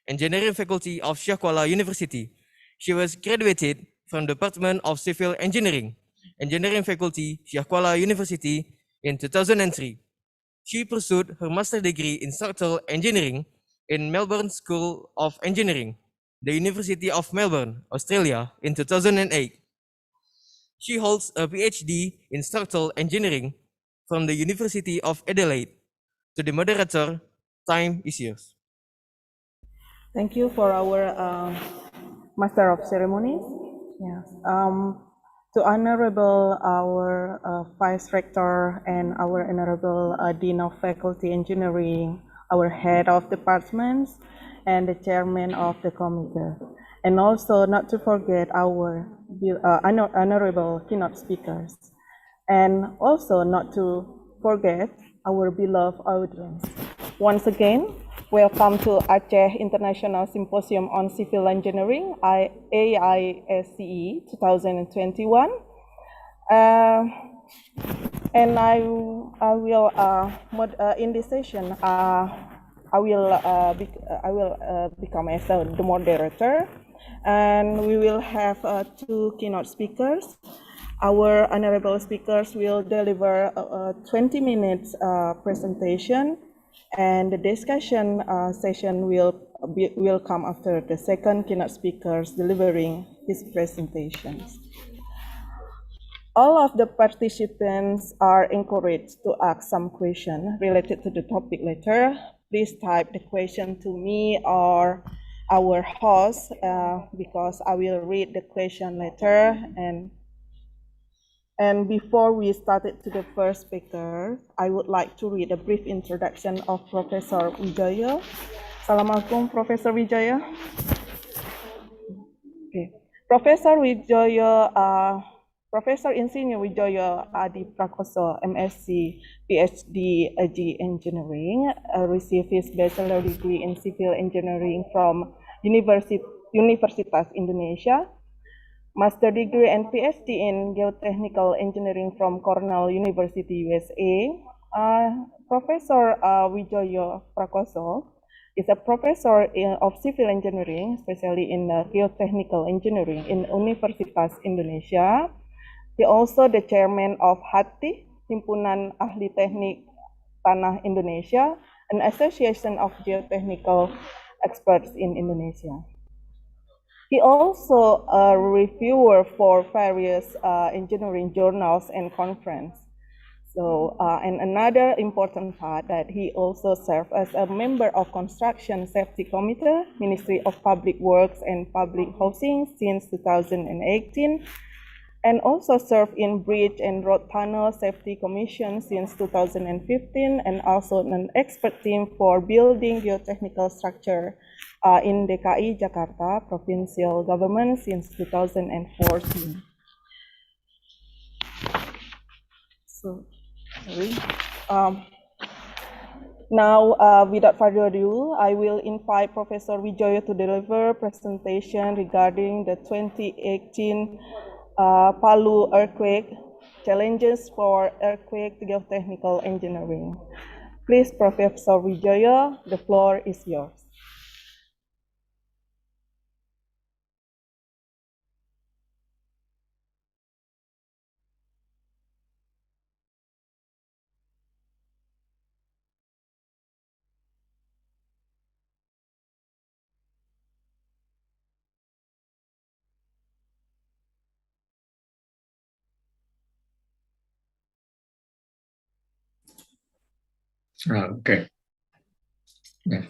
Engineering Faculty of Syah Kuala University. She was graduated from the Department of Civil Engineering, Engineering Faculty, Syah Kuala University in 2003. She pursued her master's degree in structural engineering in Melbourne School of Engineering. the University of Melbourne, Australia in 2008. She holds a PhD in structural engineering from the University of Adelaide. To the moderator, time is yours. Thank you for our Master of Ceremonies. Yes. To Honorable our Vice Rector and our Honorable Dean of Faculty Engineering, our Head of Departments, and the Chairman of the Committee. And also not to forget our Honorable Keynote Speakers. And also not to forget our beloved audience. Once again, welcome to Aceh International Symposium on Civil Engineering, AISCE 2021. And I will in this session I will become as the moderator, and we will have two keynote speakers. Our honorable speakers will deliver a 20 minutes presentation, and the discussion session will come after the second keynote speakers delivering his presentations. All of the participants are encouraged to ask some question related to the topic later. Please type the question to me or our host because I will read the question later. And before we started to the first speaker, I would like to read a brief introduction of Professor Wijaya. Assalamualaikum, Professor Wijaya. Okay. Professor Wijaya, Professor Insinyur Wijaya Adi Prakoso, MSc, PhD, AG Engineering, received his bachelor degree in civil engineering from Universitas Indonesia, master degree and PhD in geotechnical engineering from Cornell University, USA. Professor Wijaya Prakoso is a professor of civil engineering, especially in geotechnical engineering in Universitas Indonesia. He also the chairman of HATI, Himpunan Ahli Teknik Tanah Indonesia, an association of geotechnical experts in Indonesia. He also a reviewer for various engineering journals and conference. So, and another important part that he also served as a member of Construction Safety Committee, Ministry of Public Works and Public Housing since 2018, and also served in Bridge and Road Tunnel Safety Commission since 2015, and also an expert team for building geotechnical structure in DKI Jakarta provincial government since 2014. So, sorry. Now, without further ado, I will invite Professor Wijaya to deliver presentation regarding the 2018 Palu earthquake, challenges for earthquake geotechnical engineering. Please, Professor Wijaya, the floor is yours. Okay. Yeah.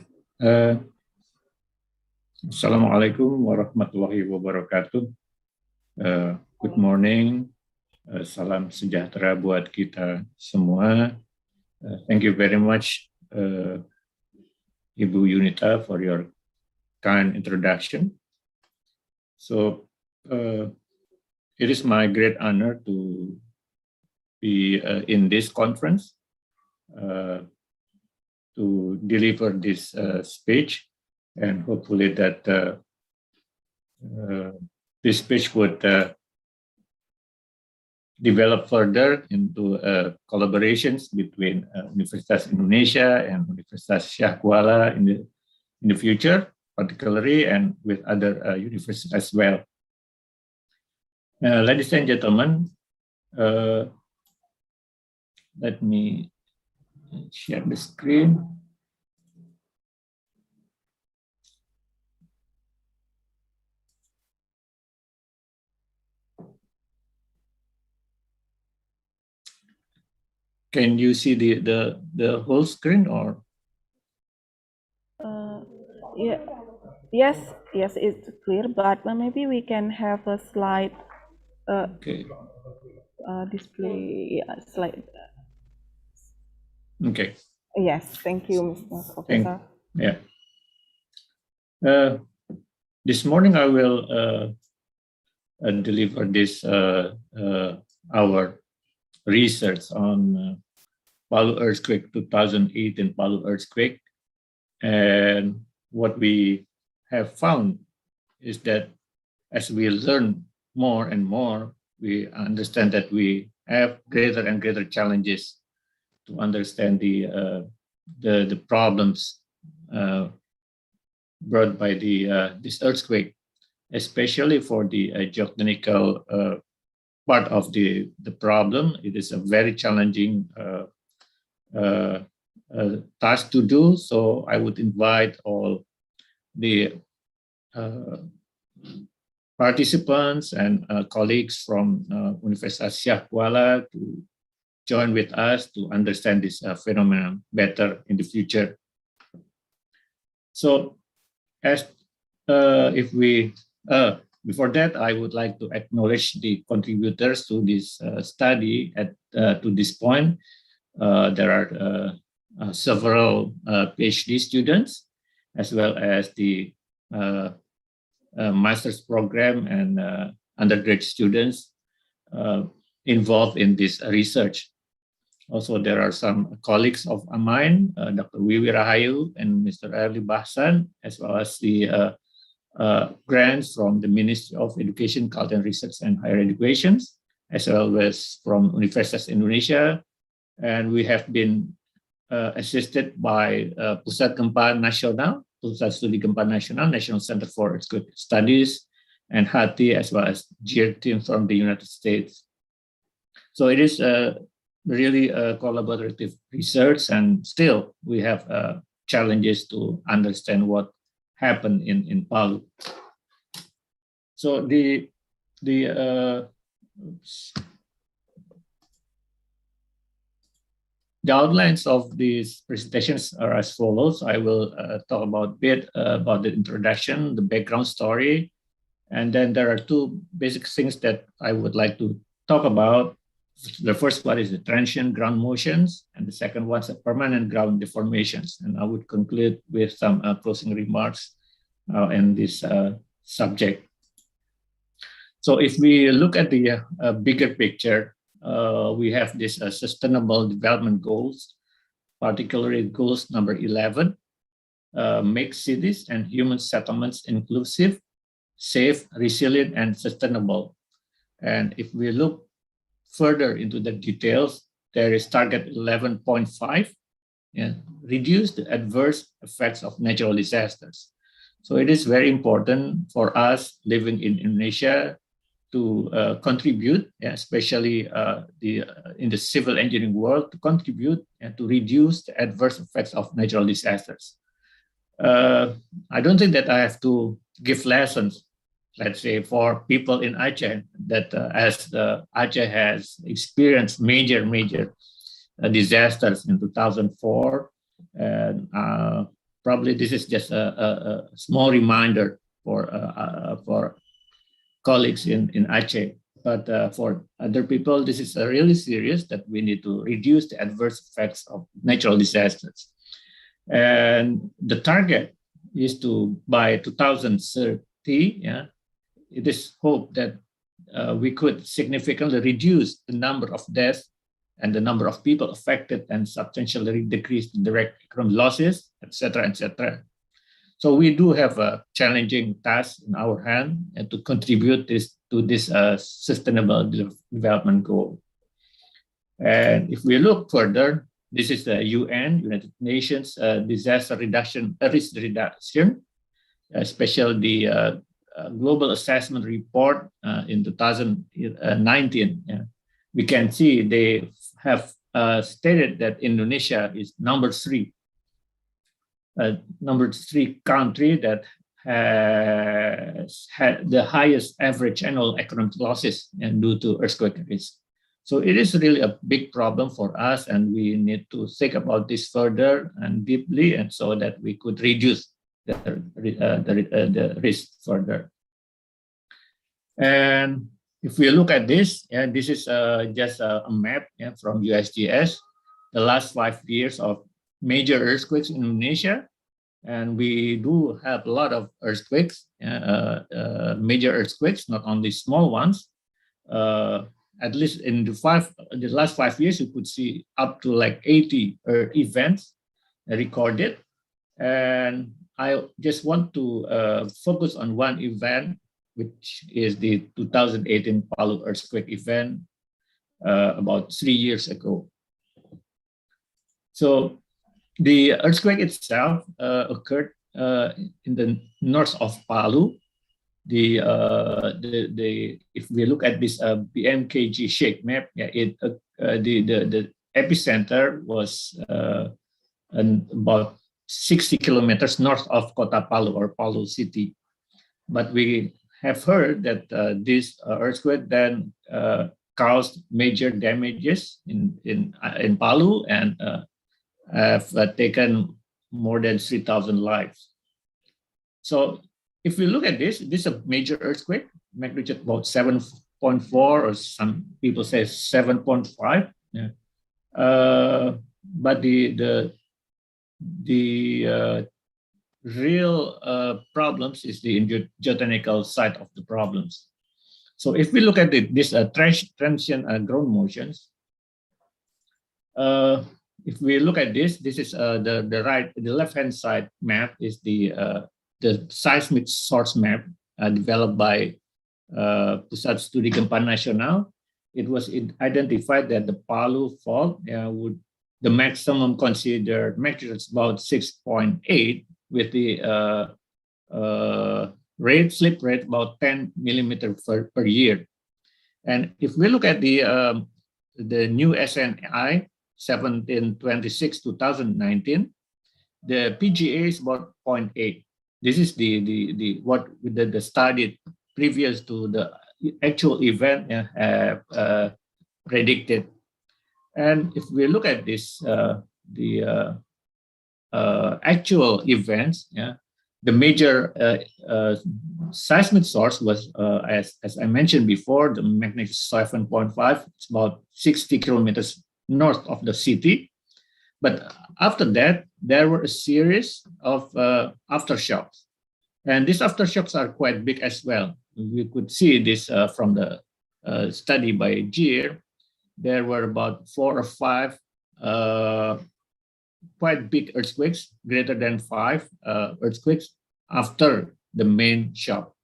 Assalamualaikum warahmatullahi wabarakatuh. Good morning. Salam sejahtera buat kita semua. Thank you very much, Ibu Yunita, for your kind introduction. So, it is my great honor to be in this conference. To deliver this speech, and hopefully that this speech would develop further into collaborations between Universitas Indonesia and Universitas Syah Kuala in the future, particularly, and with other universities as well. Ladies and gentlemen, let me share the screen. Can you see the whole screen or? Yeah, yes, it's clear, but maybe we can have a slide Okay. display, yeah, slide. Okay. Yes, thank you, Mr. Professor. Yeah. This morning I will deliver this our research on Palu earthquake 2008 and Palu earthquake, and what we have found is that as we learn more and more, we understand that we have greater and greater challenges to understand the problems brought by this earthquake, especially for the geotechnical part of the problem. It is a very challenging task to do. So I would invite all the participants and colleagues from Universitas Syah Kuala to join with us to understand this phenomenon better in the future. So as if we before that, I would like to acknowledge the contributors to this study to this point. There are several PhD students, as well as the master's program and undergraduate students involved in this research. Also, there are some colleagues of mine, Dr. Wiwi Rahayu and Mr. Ali Bahsan, as well as the grants from the Ministry of Education, Culture and Research and Higher Education, as well as from Universitas Indonesia. And we have been assisted by Pusat Gempa Nasional, Pusat Studi Gempa Nasional, National Center for Earthquake Studies, and HATI, as well as GEAR team from the United States. So it is really a collaborative research, and still we have challenges to understand what happened in Palu. So the outlines of these presentations are as follows. I will talk about a bit about the introduction, the background story, and then there are two basic things that I would like to talk about. The first one is the transient ground motions, and the second one is the permanent ground deformations. And I would conclude with some closing remarks in this subject. So if we look at the bigger picture, we have this sustainable development goals, particularly goals number 11, make cities and human settlements inclusive, safe, resilient, and sustainable. And if we look further into the details, there is target 11.5, reduce the adverse effects of natural disasters. So it is very important for us living in Indonesia to contribute, especially in the civil engineering world, to contribute and to reduce the adverse effects of natural disasters. I don't think that I have to give lessons, let's say, for people in Aceh, that as Aceh has experienced major disasters in 2004, and probably this is just a small reminder for colleagues in Aceh. But for other people, this is really serious, that we need to reduce the adverse effects of natural disasters. And the target is to, by 2030, it is hoped that we could significantly reduce the number of deaths and the number of people affected, and substantially decrease the direct economic losses, etc., etc. So we do have a challenging task in our hand, and to contribute to this sustainable development goal. And if we look further, this is the UN, United Nations Disaster Reduction, Risk Reduction, especially the Global Assessment Report in 2019. We can see they have stated that Indonesia is number three country that has had the highest average annual economic losses and due to earthquake risk. So it is really a big problem for us, and we need to think about this further and deeply, and so that we could reduce the risk further. And if we look at this, this is just a map from USGS, the last 5 years of major earthquakes in Indonesia. And we do have a lot of earthquakes, major earthquakes, not only small ones. At least in the last 5 years, you could see up to like 80 events recorded. And I just want to focus on one event, which is the 2018 Palu earthquake event about 3 years ago. So the earthquake itself occurred in the north of Palu. If we look at this BMKG shake map, the epicenter was about 60 kilometers north of Kota Palu or Palu city. But we have heard that this earthquake then caused major damages in Palu and have taken more than 3,000 lives. So if we look at this is a major earthquake, magnitude about 7.4, or some people say 7.5. Yeah. But the real problems is the geotechnical side of the problems. So if we look at this transient ground motions, if we look at this is the left-hand side map is the seismic source map developed by Pusat Studi Gempa Nasional. It was identified that the Palu fault the maximum considered magnitude is about 6.8, with the slip rate about 10 millimeter per year. And if we look at the new SNI 1726-2019, the PGA is about 0.8. This is the study previous to the actual event predicted. And if we look at this, actual events, the major seismic source was, as I mentioned before, the magnitude 7.5. It's about 60 kilometers north of the city. But after that, there were a series of aftershocks. And these aftershocks are quite big as well. We could see this from the study by GIR. There were about 4 or 5 quite big earthquakes, greater than 5 earthquakes after the main shock.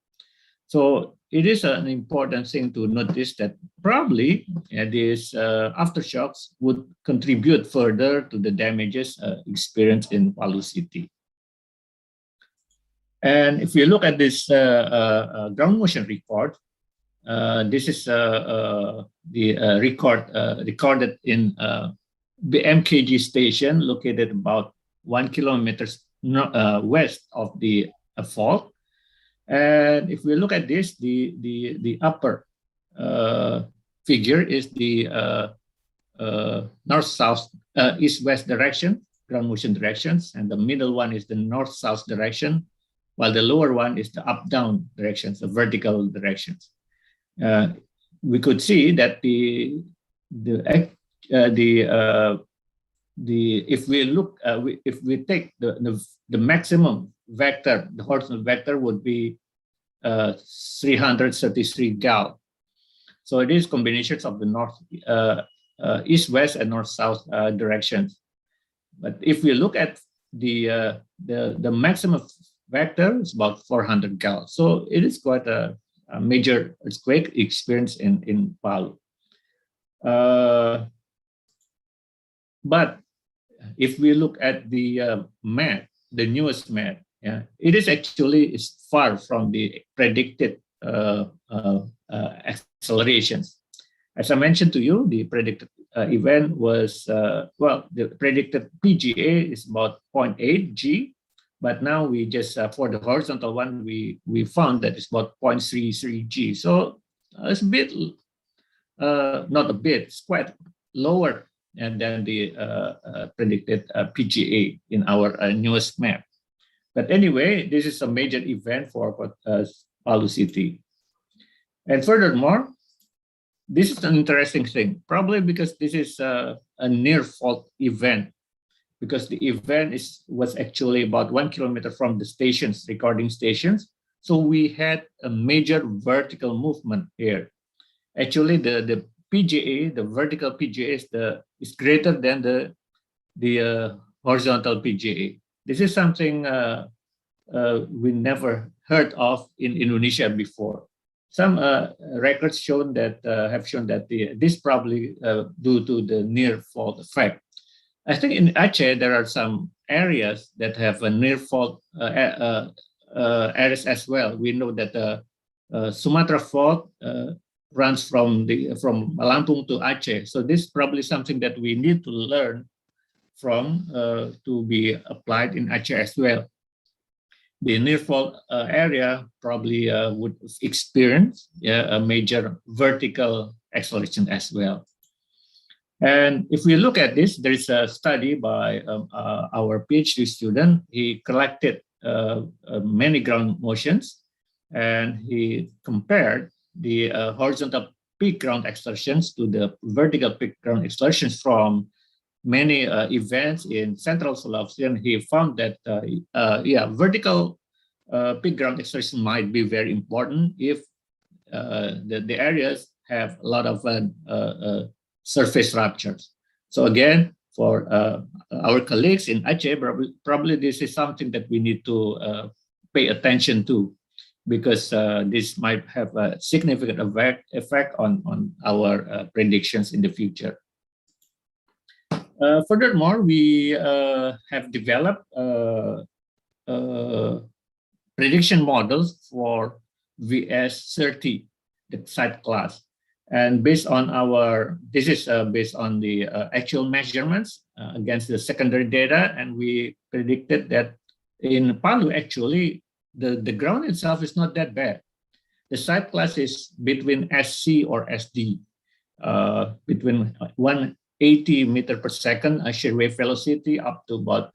So it is an important thing to notice that probably these aftershocks would contribute further to the damages experienced in Palu city. And if you look at this ground motion report, this is the recorded in BMKG station located about 1 kilometer west of the fault. And if we look at this, the upper figure is the north-south, east-west direction, ground motion directions, and the middle one is the north-south direction, while the lower one is the up-down directions, the vertical directions. We could see that if we take the maximum vector, the horizontal vector would be 333 gal. So it is combinations of the north, east-west and north-south directions. But if we look at the maximum vector, it's about 400 gal. So it is quite a major earthquake experience in Palu. But if we look at the map, the newest map, it is actually far from the predicted accelerations. As I mentioned to you, the predicted event was, the predicted PGA is about 0.8 G, but now we just, for the horizontal one, we found that it's about 0.33 G. So it's a bit not a bit, it's quite lower than the predicted PGA in our newest map. But anyway, this is a major event for Palu City. And furthermore, this is an interesting thing, probably because this is a near fault event, because the event was actually about 1 kilometer from the stations, recording stations. So we had a major vertical movement here. Actually, the PGA, the vertical PGA is greater than the horizontal PGA. This is something we never heard of in Indonesia before. Some records have shown that this probably due to the near fault effect. I think in Aceh there are some areas that have a near fault areas as well. We know that the Sumatra fault runs from Lampung to Aceh. So this is probably something that we need to learn from to be applied in Aceh as well. The near fault area probably would experience a major vertical acceleration as well. And if we look at this, there is a study by our PhD student. He collected many ground motions, and he compared the horizontal peak ground exertions to the vertical peak ground exertions from many events in Central Sulawesi. And he found that vertical peak ground exertion might be very important if the areas have a lot of surface ruptures. So again, for our colleagues in Aceh, probably this is something that we need to pay attention to, because this might have a significant effect on our predictions in the future. Furthermore, we have developed prediction models for VS30, the site class. And based on this is based on the actual measurements against the secondary data, and we predicted that in Palu, actually, the ground itself is not that bad. The site class is between SC or SD, between 180 meter per second shear wave velocity up to about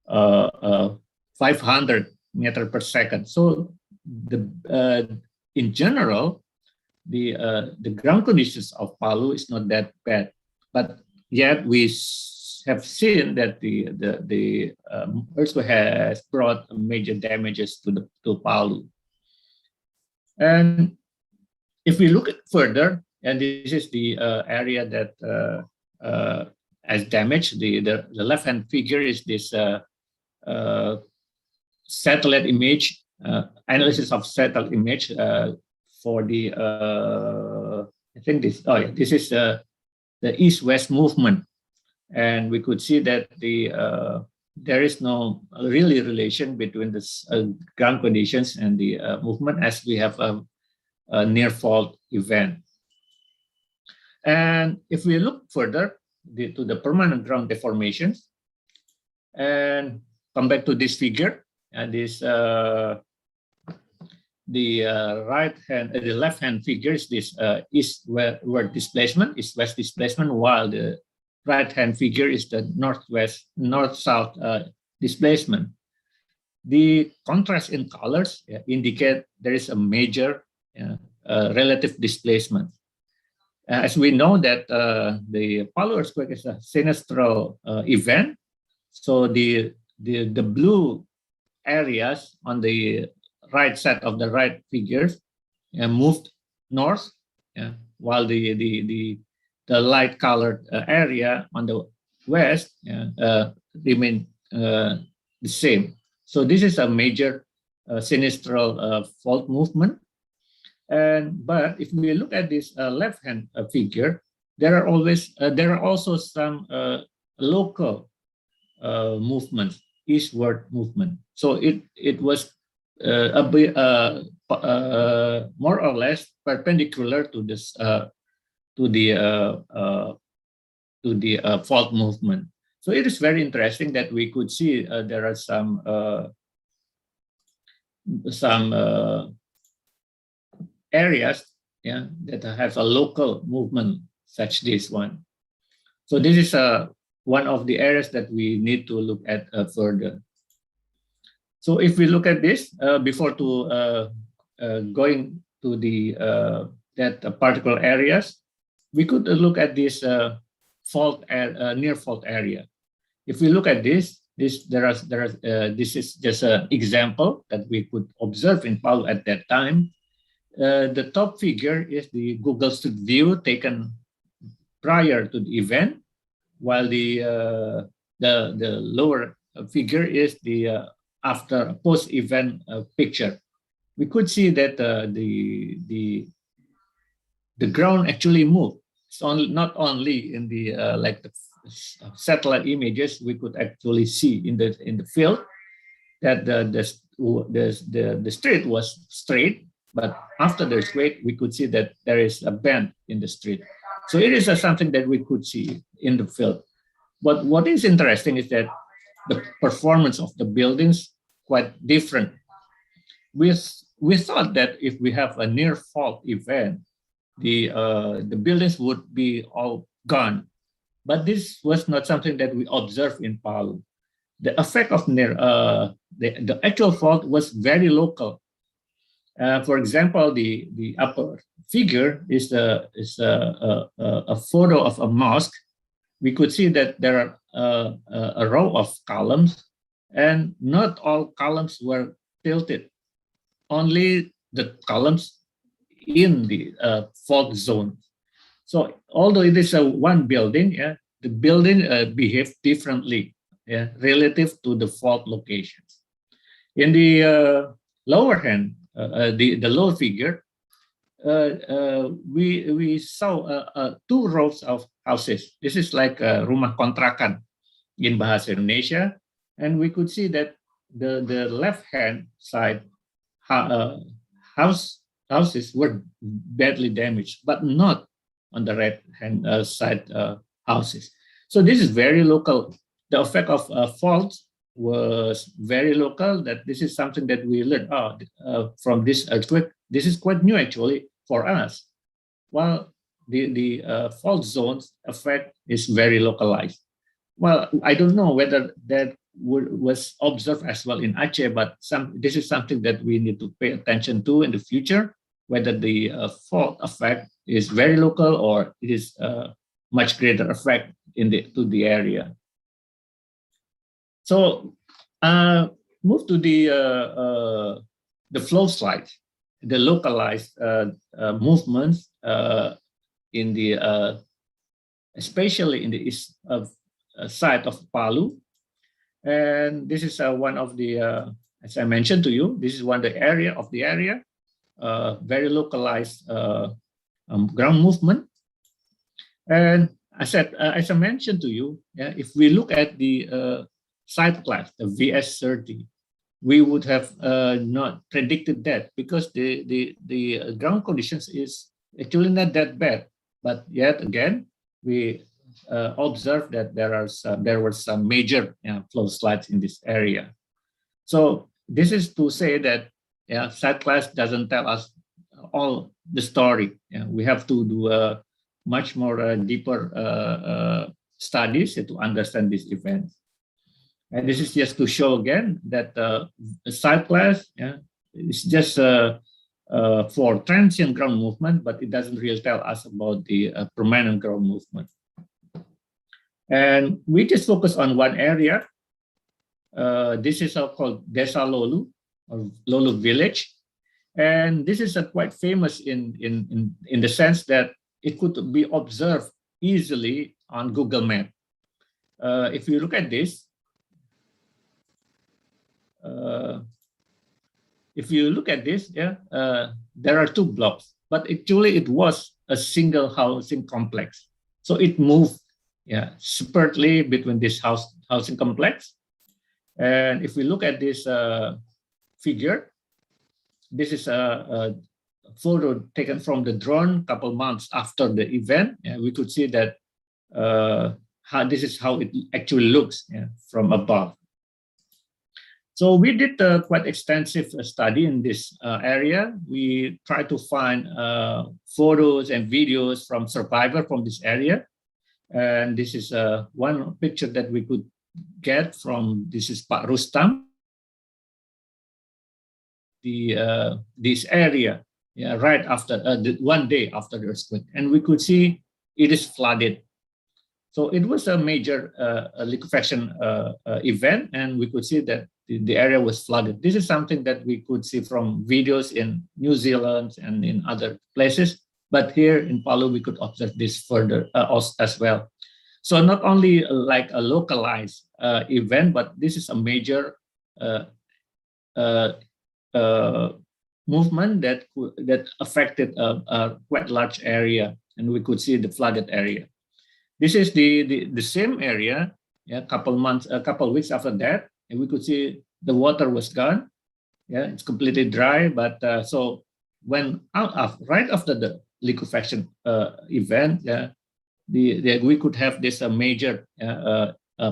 500 meter per second. So in general, the ground conditions of Palu is not that bad, but yet we have seen that the earthquake has brought major damages to Palu. And if we look at further, and this is the area that has damaged, the left-hand figure is this satellite image, analysis of satellite image for the I think this is the east-west movement, and we could see that there is no really relation between the ground conditions and the movement, as we have a near fault event. And if we look further to the permanent ground deformations, and come back to this figure, and this the left-hand figure is this eastward displacement, east-west displacement, while the right-hand figure is the north-south displacement. The contrast in colors indicate there is a major relative displacement. As we know that the Palu earthquake is a sinistral event, so the blue areas on the right side of the right figures moved north, while the light colored area on the west remained the same. So this is a major sinistral fault movement. But if we look at this left-hand figure, there are also some local movements, eastward movement. So it was a bit more or less perpendicular to this to the fault movement. So it is very interesting that we could see there are some areas yeah, that have a local movement such this one. So this is one of the areas that we need to look at further. So if we look at this before to going to the that particular areas, we could look at this near fault area. If we look at this is just an example that we could observe in Palu at that time. The top figure is the Google Street View taken prior to the event, while the lower figure is the after post-event picture. We could see that the ground actually moved. It's not only in the like the satellite images, we could actually see in the field that the street was straight, but after the straight, we could see that there is a bend in the street. So it is something that we could see in the field. But what is interesting is that the performance of the buildings quite different. We thought that if we have a near fault event, the buildings would be all gone. But this was not something that we observed in Palu. The effect of the actual fault was very local. For example, the upper figure is a photo of a mosque. We could see that there are a row of columns, and not all columns were tilted. Only the columns in the fault zone. So although it is one building, yeah, the building behaved differently, yeah, relative to the fault locations. In the lower hand, the lower figure, we saw two rows of houses. This is like rumah kontrakan in Bahasa Indonesia, and we could see that the left hand side houses were badly damaged, but not on the right hand side houses. So this is very local. The effect of faults was very local. That this is something that we learned from this earthquake. This is quite new actually for us. While the fault zones effect is very localized. Well, I don't know whether that was observed as well in Aceh, but this is something that we need to pay attention to in the future, whether the fault effect is very local or it is much greater effect to the area. So move to the flow slide, the localized movements in the especially in the east side of Palu. And this is one of the, as I mentioned to you, this is one of the area, very localized ground movement. And as I mentioned to you, yeah, if we look at the site class, the VS30, we would have not predicted that because the ground conditions is actually not that bad. But yet again, we observed that there were some major flow slides in this area. So this is to say that site class doesn't tell us all the story. We have to do a much more deeper studies to understand these events. And this is just to show again that the site class is just for transient ground movement, but it doesn't really tell us about the permanent ground movement. And we just focus on one area. This is called Desa Lolu, or Lolu village. And this is quite famous in the sense that it could be observed easily on Google Maps. If you look at this, there are two blocks, but actually it was a single housing complex. So it moved separately between this housing complex. And if we look at this figure, this is a photo taken from the drone a couple months after the event. We could see that this is how it actually looks from above. So we did a quite extensive study in this area. We tried to find photos and videos from survivors from this area. And this is one picture that we could get from, this is Pak Rustam, this area, yeah, right after, one day after the earthquake. And we could see it is flooded. So it was a major liquefaction event, and we could see that the area was flooded. This is something that we could see from videos in New Zealand and in other places, but here in Palu, we could observe this further as well. So not only like a localized event, but this is a major movement that affected a quite large area, and we could see the flooded area. This is the same area, yeah, a couple weeks after that, and we could see the water was gone. Yeah, it's completely dry. But so when right after the liquefaction event, yeah, we could have this major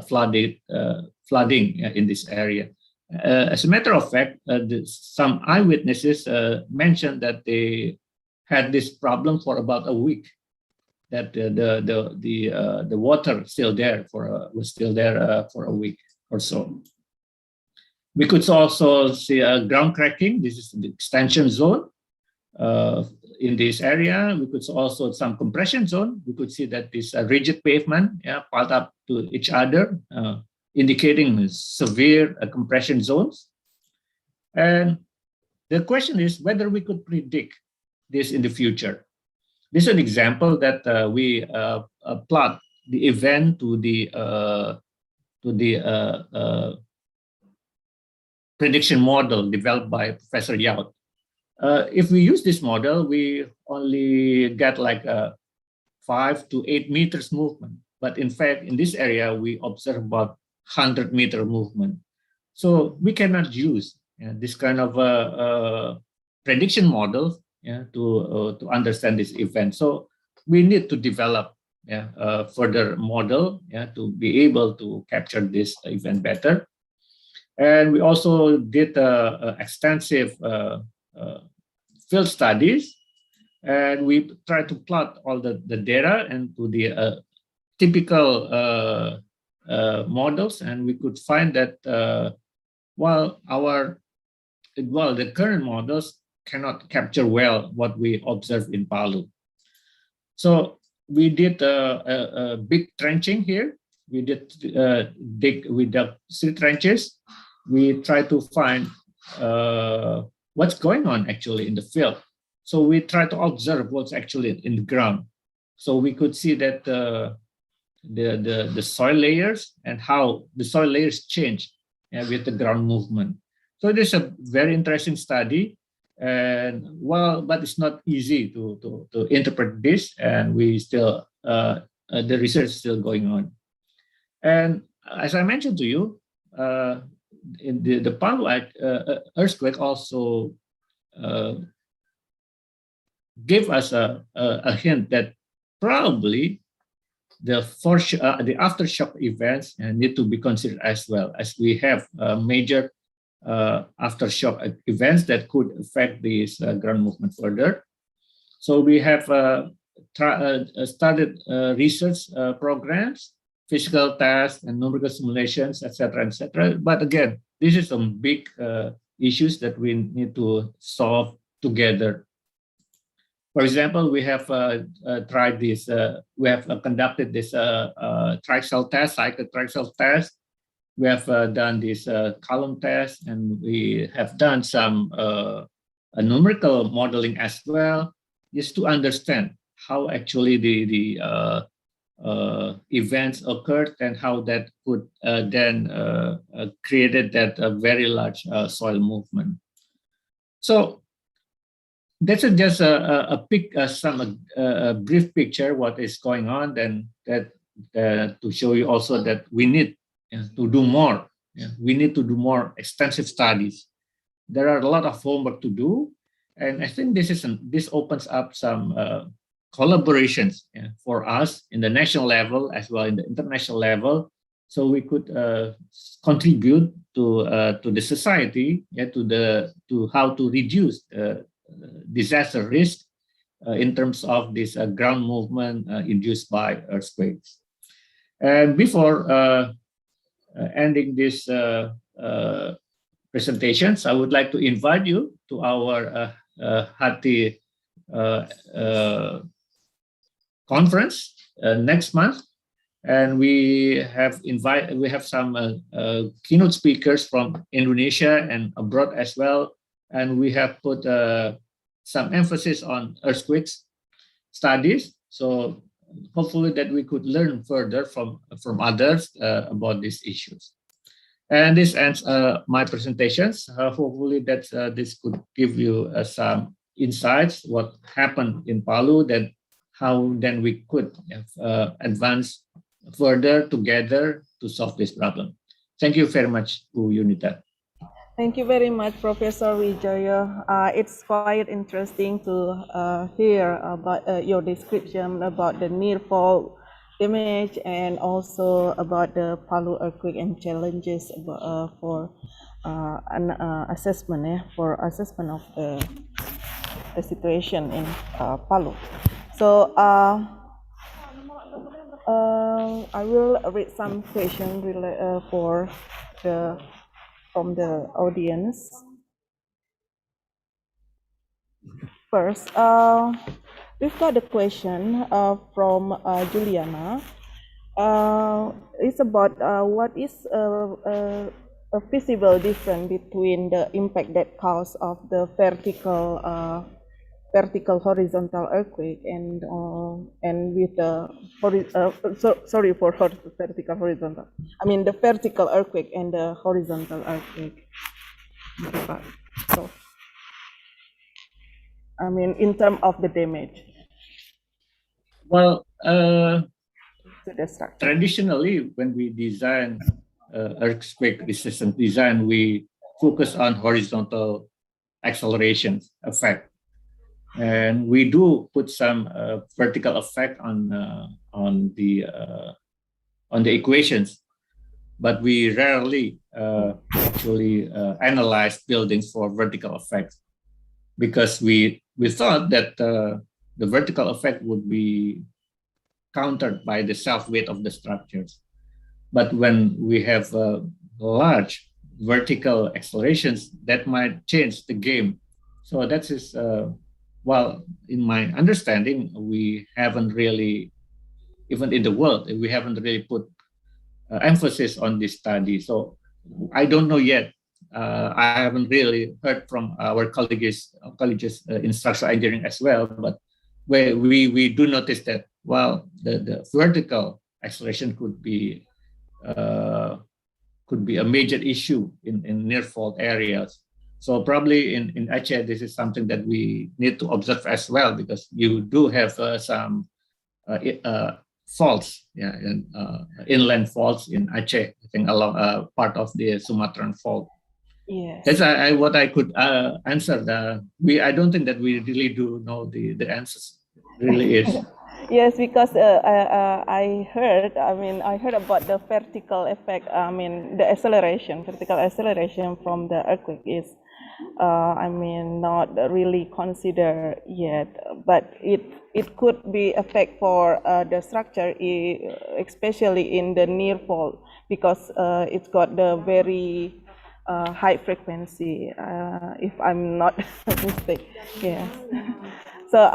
flooding in this area. As a matter of fact, some eyewitnesses mentioned that they had this problem for about a week. That the water still there was still there for a week or so. We could also see a ground cracking. This is the extension zone in this area. We could also some compression zone. We could see that this rigid pavement, yeah, piled up to each other, indicating severe compression zones. And the question is whether we could predict this in the future. This is an example that we plot the event to the prediction model developed by Professor Yaut. If we use this model, we only get like a 5 to 8 meters movement. But in fact, in this area, we observe about 100-meter movement. So we cannot use this kind of prediction model, yeah, to understand this event. So we need to develop, yeah, a further model, yeah, to be able to capture this event better. And we also did extensive field studies, and we tried to plot all the data into the typical models, and we could find that while the current models cannot capture well what we observed in Palu. So we did a big trenching here. We did we dug 3 trenches. We tried to find what's going on actually in the field. So we tried to observe what's actually in the ground. So we could see that the soil layers and how the soil layers change with the ground movement. So this is a very interesting study. And well, but it's not easy to interpret this, and we still the research is still going on. And as I mentioned to you, in the Palu earthquake also gave us a hint that probably the aftershock events need to be considered as well, as we have major aftershock events that could affect this ground movement further. So we have started research programs, physical tests, and numerical simulations, etc., etc. But again, this is some big issues that we need to solve together. For example, we have tried this. We have conducted this triaxial test, cycle triaxial test. We have done this column test, and we have done some numerical modeling as well, just to understand how actually the events occurred and how that could then created that very large soil movement. So that's just a brief picture what is going on. Then that to show you also that we need to do more. We need to do more extensive studies. There are a lot of homework to do, and I think this opens up some collaborations for us in the national level as well in the international level so we could contribute to the society, to how to reduce disaster risk in terms of this ground movement induced by earthquakes. And before ending this presentations, I would like to invite you to our Hati conference next month, and we have some keynote speakers from Indonesia and abroad as well, and we have put some emphasis on earthquakes studies. So hopefully that we could learn further from others about these issues. And this ends my presentations. Hopefully that this could give you some insights what happened in Palu, that how then we could advance further together to solve this problem. Thank you very much, Bu Yunita. Thank you very much, Professor Wijoyo. It's quite interesting to hear about your description about the near fault damage and also about the Palu earthquake and challenges for an assessment for assessment of the situation in Palu. So I will read some questions from the audience. First, we've got a question from Juliana. It's about what is a visible difference between the impact that cause of the vertical horizontal earthquake and with the sorry for vertical horizontal. I mean the vertical earthquake and the horizontal earthquake. So I mean in terms of the damage. Well, traditionally when we design earthquake resistant design, we focus on horizontal acceleration effect. And we do put some vertical effect on the equations, but we rarely actually analyze buildings for vertical effects, because we thought that the vertical effect would be countered by the self-weight of the structures. But when we have large vertical accelerations, that might change the game. So that is well, in my understanding, we haven't really, even in the world, we haven't really put emphasis on this study. So I don't know yet. I haven't really heard from our colleagues in structural engineering as well, but we do notice that, well, the vertical acceleration could be a major issue in near fault areas. So probably in Aceh, this is something that we need to observe as well, because you do have some faults, inland faults in Aceh, I think along part of the Sumatran fault. Yes. That's what I could answer. I don't think that we really do know the answers. It really is. Yes, because I heard about the vertical effect. I mean, the vertical acceleration from the earthquake is, not really considered yet. But it could be effect for the structure, especially in the near fault, because it's got the very high frequency. If I'm not mistaken, yes. So.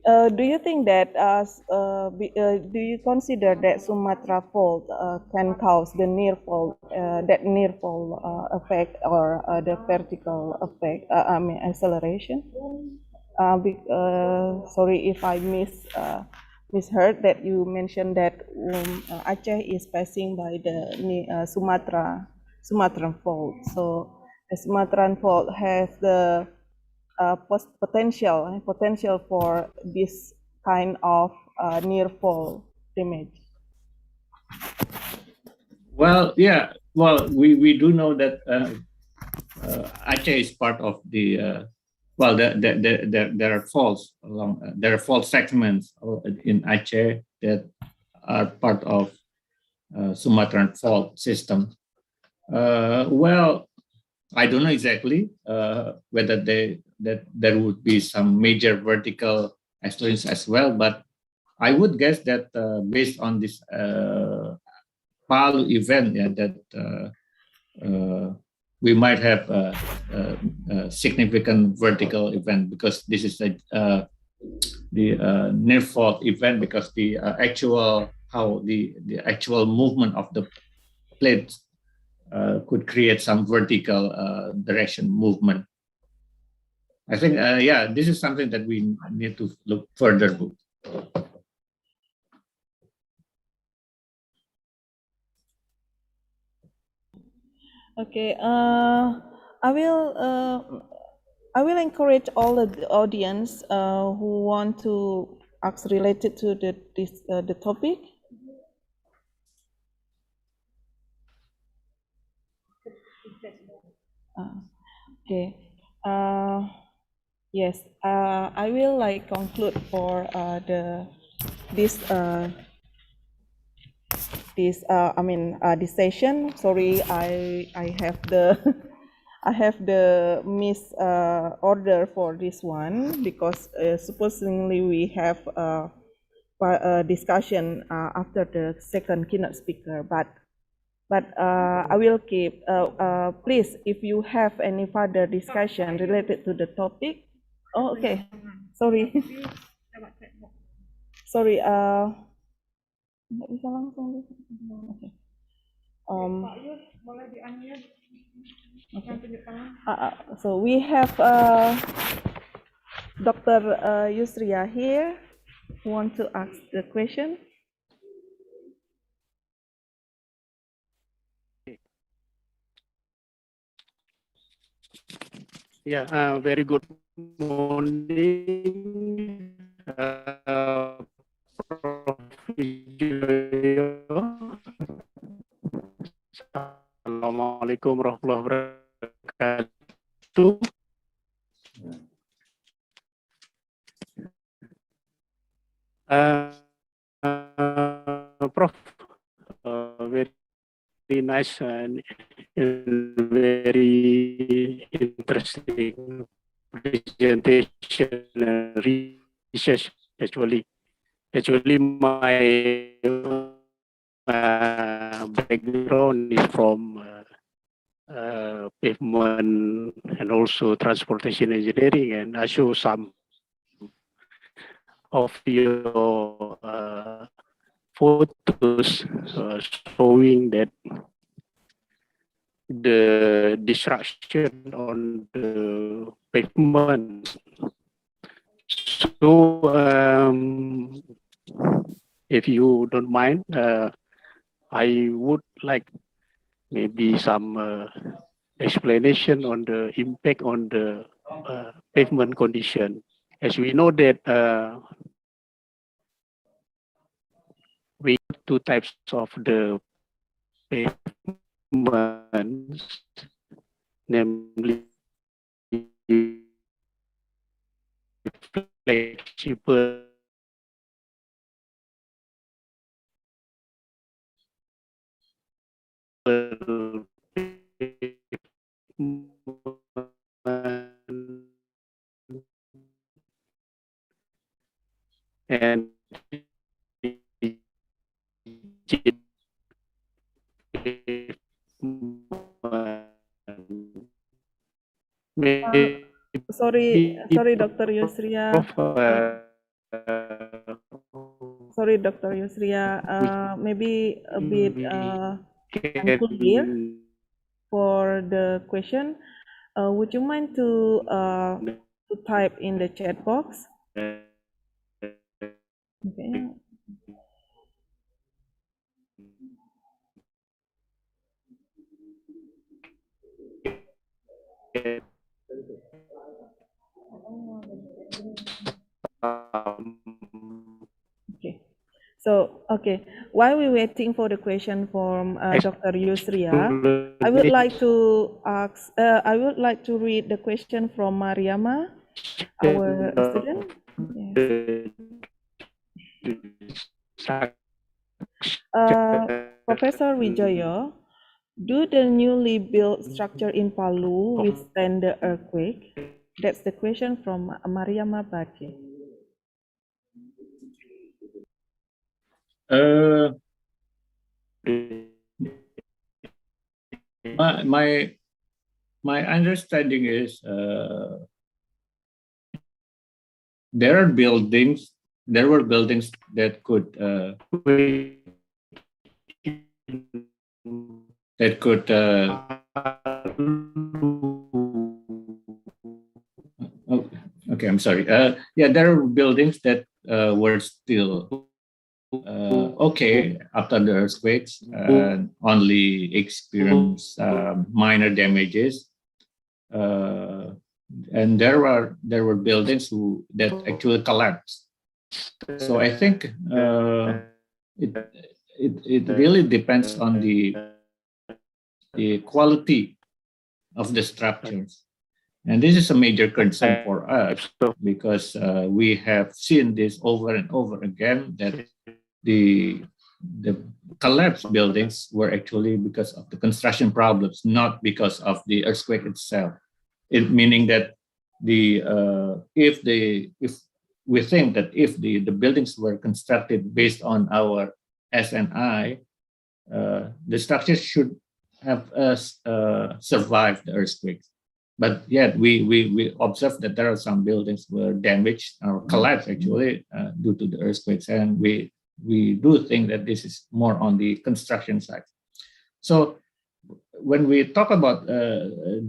Do you think that, do you consider that Sumatra fault can cause the near fault, effect or the vertical effect, acceleration? Sorry if I misheard that you mentioned that Aceh is passing by the Sumatran fault. So the Sumatran fault has the potential for this kind of near fall damage. Well, yeah. Well, we do know that Aceh is part of the there are faults along there are fault segments in Aceh that are part of Sumatran fault system. Well, I don't know exactly whether there would be some major vertical explosions as well, but I would guess that based on this Palu event, yeah, that we might have a significant vertical event, because this is the near fault event, because the actual movement of the plate could create some vertical direction movement. I think, yeah, this is something that we need to look further. Okay. I will encourage all of the audience who want to ask related to the topic. Okay. Yes. I will conclude for this session. Sorry, I have the I have the miss order for this one, because supposedly we have a discussion after the second keynote speaker, but I will keep. Please, if you have any further discussion related to the topic. Oh, okay. Sorry. Sorry. Nggak bisa langsung. Okay. So we have Dr. Yusria here who want to ask the question. Yeah, very good morning, Prof. Joyo. Assalamualaikum warahmatullahi wabarakatuh. Prof, very nice and very interesting presentation and research. Actually my background is from pavement and also transportation engineering, and I show some of your photos showing that the disruption on the pavement. So if you don't mind, I would like maybe some explanation on the impact on the pavement condition. As we know that we have two types of the pavements, namely flexible and Sorry, Dr. Yusria. Sorry, Dr. Yusria. Maybe a bit unclear for the question. Would you mind to type in the chat box? Okay. Okay. So, okay, while we're waiting for the question from Dr. Yusria, I would like to ask. I would like to read the question from Mariama, our student. Yes. Professor Wijoyo, do the newly built structure in Palu withstand the earthquake? That's the question from Mariama Baki. My understanding is there were buildings that could okay, I'm sorry. Yeah, there are buildings that were still okay after the earthquakes and only experienced minor damages. And there were buildings that actually collapsed. So I think it really depends on the quality of the structures. And this is a major concern for us because we have seen this over and over again, that the collapsed buildings were actually because of the construction problems, not because of the earthquake itself. Meaning that if we think that if the buildings were constructed based on our SNI, the structures should have survived the earthquakes. But yet we observed that there are some buildings were damaged or collapsed actually due to the earthquakes, and we do think that this is more on the construction side. So when we talk about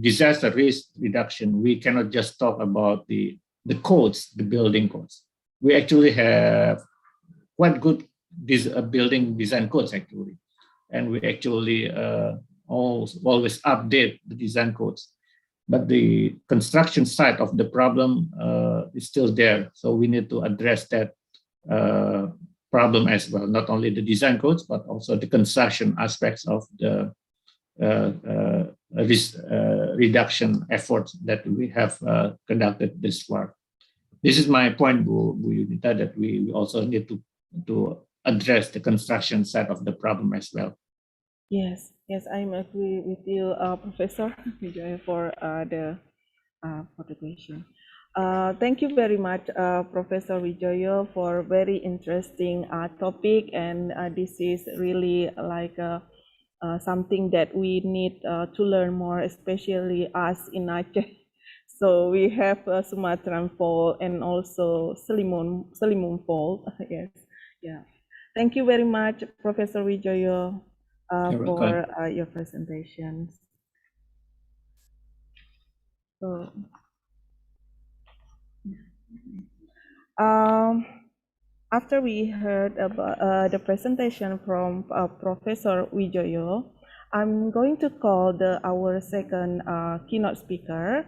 disaster risk reduction, we cannot just talk about the codes, the building codes. We actually have quite good building design codes actually, and we actually always update the design codes. But the construction side of the problem is still there. So we need to address that problem as well, not only the design codes, but also the construction aspects of the risk reduction efforts that we have conducted this far. This is my point, Bu Yunita, that we also need to address the construction side of the problem as well. Yes, I agree with you, Professor Wijoyo, for the question. Thank you very much, Professor Wijoyo, for very interesting topic, and this is really like something that we need to learn more, especially us in Aceh. So we have Sumatran Fault and also Selimun Fault. Yes, yeah. Thank you very much, Professor Wijoyo, for your presentations. So, after we heard about the presentation from Professor Wijoyo, I'm going to call our second keynote speaker.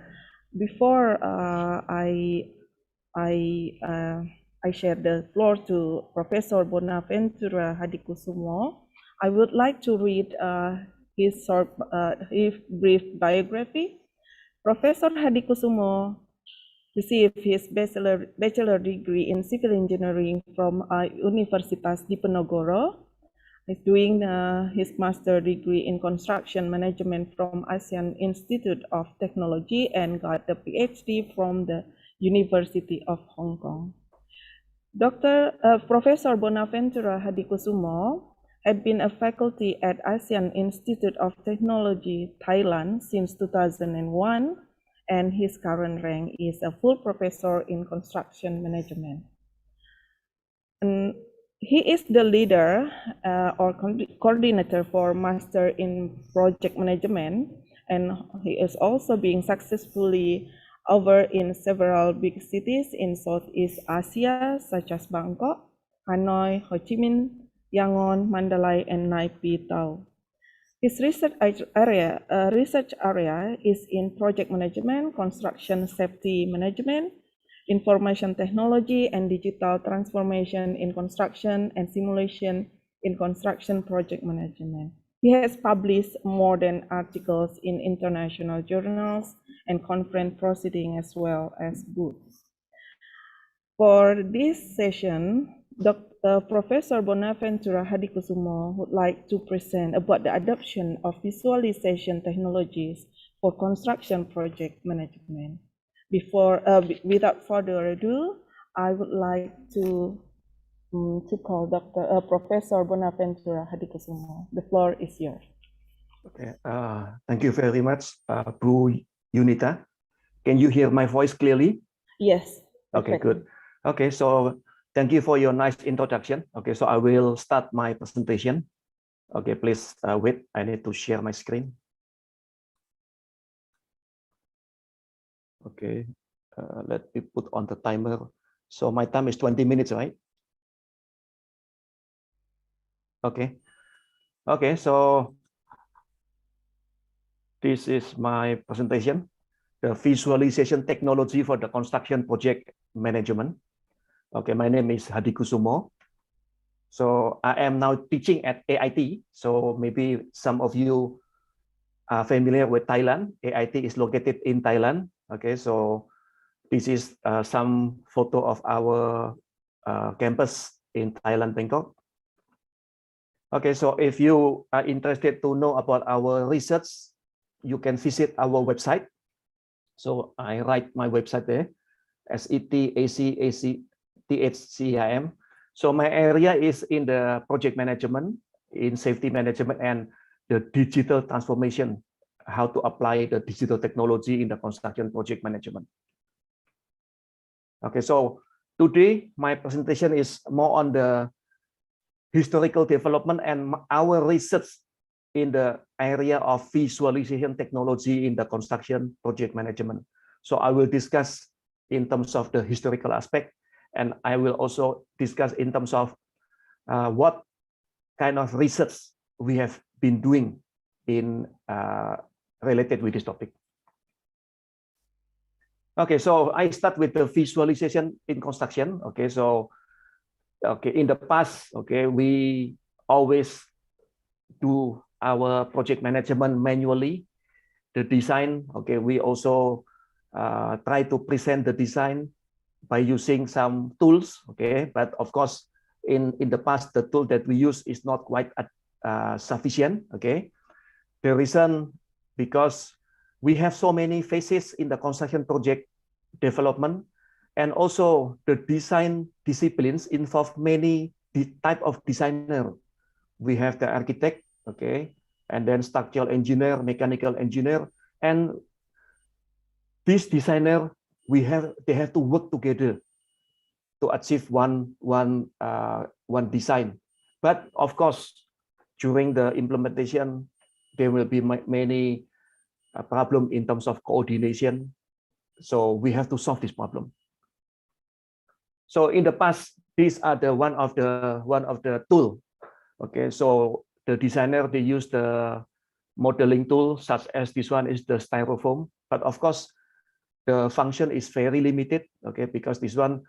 Before I share the floor to Professor Bonaventura Hadikusumo, I would like to read his brief biography. Professor Hadikusumo received his bachelor degree in civil engineering from Universitas Diponegoro. He's doing his master degree in construction management from ASEAN Institute of Technology and got the PhD from the University of Hong Kong. Professor Bonaventura Hadikusumo had been a faculty at ASEAN Institute of Technology, Thailand since 2001, and his current rank is a full professor in construction management. And he is the leader or coordinator for Master in Project Management, and he is also being successfully over in several big cities in Southeast Asia, such as Bangkok, Hanoi, Ho Chi Minh, Yangon, Mandalay, and Nai Pi Tau. His research area is in project management, construction safety management, information technology, and digital transformation in construction and simulation in construction project management. He has published more than articles in international journals and conference proceedings as well as books. For this session, Professor Bonaventura Hadikusumo would like to present about the adoption of visualization technologies for construction project management. Without further ado, I would like to call Professor Bonaventura Hadikusumo. The floor is yours. Okay, thank you very much, Bu Yunita. Can you hear my voice clearly? Yes. Okay, good. Okay, so thank you for your nice introduction. Okay, so I will start my presentation. Okay, please wait. I need to share my screen. Okay, let me put on the timer. So my time is 20 minutes, right? Okay. Okay, so this is my presentation, the visualization technology for the construction project management. Okay, my name is Hadikusumo. So I am now teaching at AIT. So maybe some of you are familiar with Thailand. AIT is located in Thailand. Okay, so this is some photo of our campus in Thailand, Bangkok. Okay, so if you are interested to know about our research, you can visit our website. So I write my website there, SETACACTHCIM. So my area is in the project management, in safety management, and the digital transformation, how to apply the digital technology in the construction project management. Okay, so today my presentation is more on the historical development and our research in the area of visualization technology in the construction project management. So I will discuss in terms of the historical aspect, and I will also discuss in terms of what kind of research we have been doing in related with this topic. Okay, so I start with the visualization in construction. Okay, so in the past, we always do our project management manually. The design, we also try to present the design by using some tools, but of course, in the past, the tool that we use is not quite sufficient, The reason, because we have so many phases in the construction project development, and also the design disciplines involve many type of designer. We have the architect, and then structural engineer, mechanical engineer, and this designer, they have to work together to achieve one design. But of course, during the implementation, there will be many problems in terms of coordination. So we have to solve this problem. So in the past, these are the one of the tool. So the designer, they use the modeling tool, such as this one is the styrofoam. But of course, the function is very limited, because this one,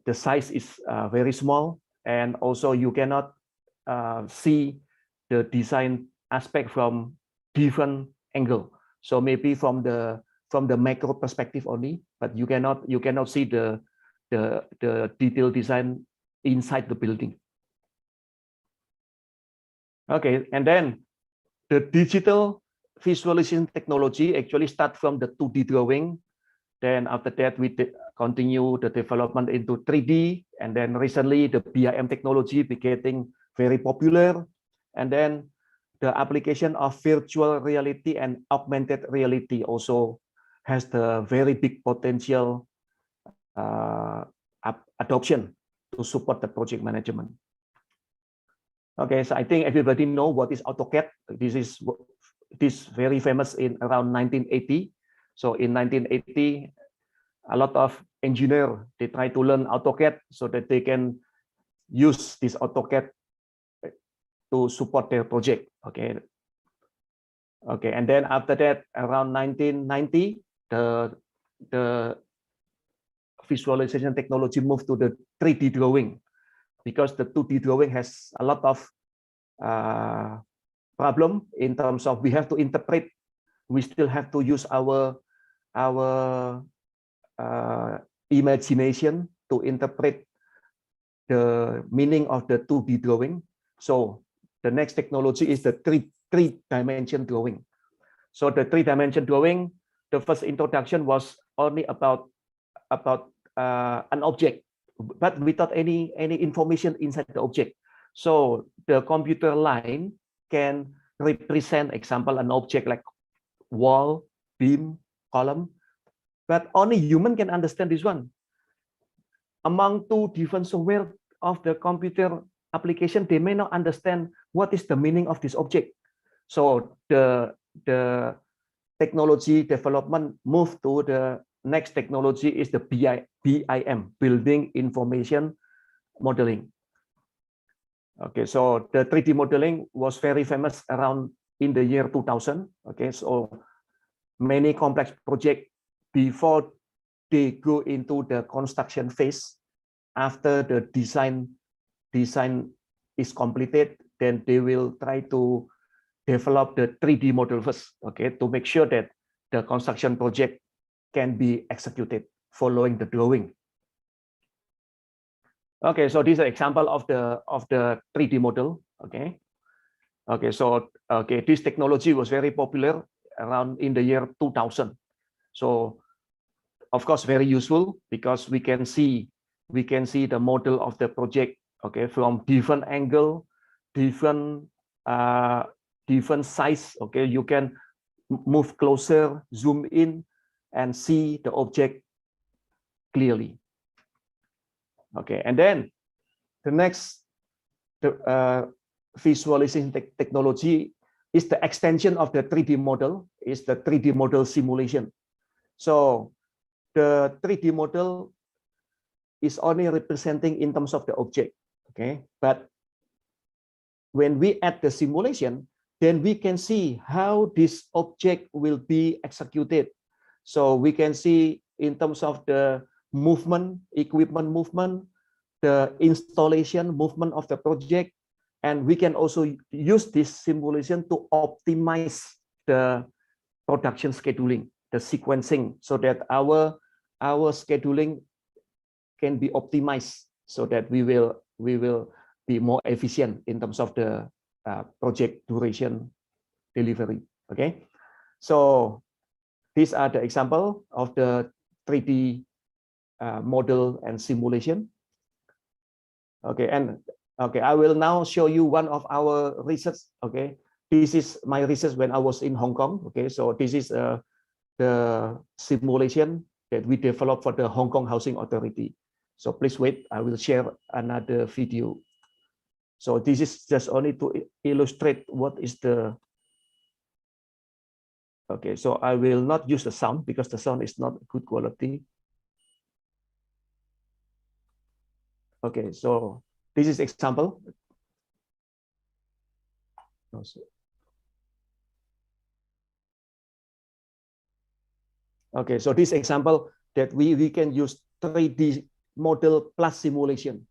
the size is very small, and also you cannot see the design aspect from different angle. So maybe from the macro perspective only, but you cannot see the detailed design inside the building. Okay, and then the digital visualization technology actually start from the 2D drawing. Then after that, we continue the development into 3D. And then recently, the BIM technology became very popular. And then the application of virtual reality and augmented reality also has the very big potential adoption to support the project management. Okay, so I think everybody know what is AutoCAD. This is very famous in around 1980. So in 1980, a lot of engineers, they try to learn AutoCAD so that they can use this AutoCAD to support their project. Okay, and then after that, around 1990, the visualization technology moved to the 3D drawing, because the 2D drawing has a lot of problem in terms of we have to interpret. We still have to use our imagination to interpret the meaning of the 2D drawing. So the next technology is the three-dimension drawing. So the three-dimension drawing, the first introduction was only about an object, but without any information inside the object. So the computer line can represent, example, an object like wall, beam, column, but only human can understand this one. Among two different software of the computer application, they may not understand what is the meaning of this object. So the technology development moved to the next technology is the BIM, Building Information Modeling. Okay, so the 3D modeling was very famous around in the year 2000. Okay, so many complex projects before they go into the construction phase, after the design is completed, then they will try to develop the 3D model first, okay, to make sure that the construction project can be executed following the drawing. Okay, so this is an example of the 3D model. Okay, so this technology was very popular around in the year 2000. So of course very useful because we can see the model of the project, okay, from different angle, different size. Okay, you can move closer, zoom in, and see the object clearly. Okay, and then the next visualization technology is the extension of the 3D model, is the 3D model simulation. So the 3D model is only representing in terms of the object, okay, but when we add the simulation, then we can see how this object will be executed. So we can see in terms of the movement, equipment movement, the installation movement of the project, and we can also use this simulation to optimize the production scheduling, the sequencing, so that our scheduling can be optimized, so that we will be more efficient in terms of the project duration delivery. Okay, so these are the example of the 3D model and simulation. Okay, and okay, I will now show you one of our research. Okay, this is my research when I was in Hong Kong. Okay, so this is the simulation that we developed for the Hong Kong Housing Authority. So please wait, I will share another video. So this is just only to illustrate what is the. Okay, so I will not use the sound because the sound is not good quality. Okay, so this is example. Okay, so this example that we can use 3D model plus simulation.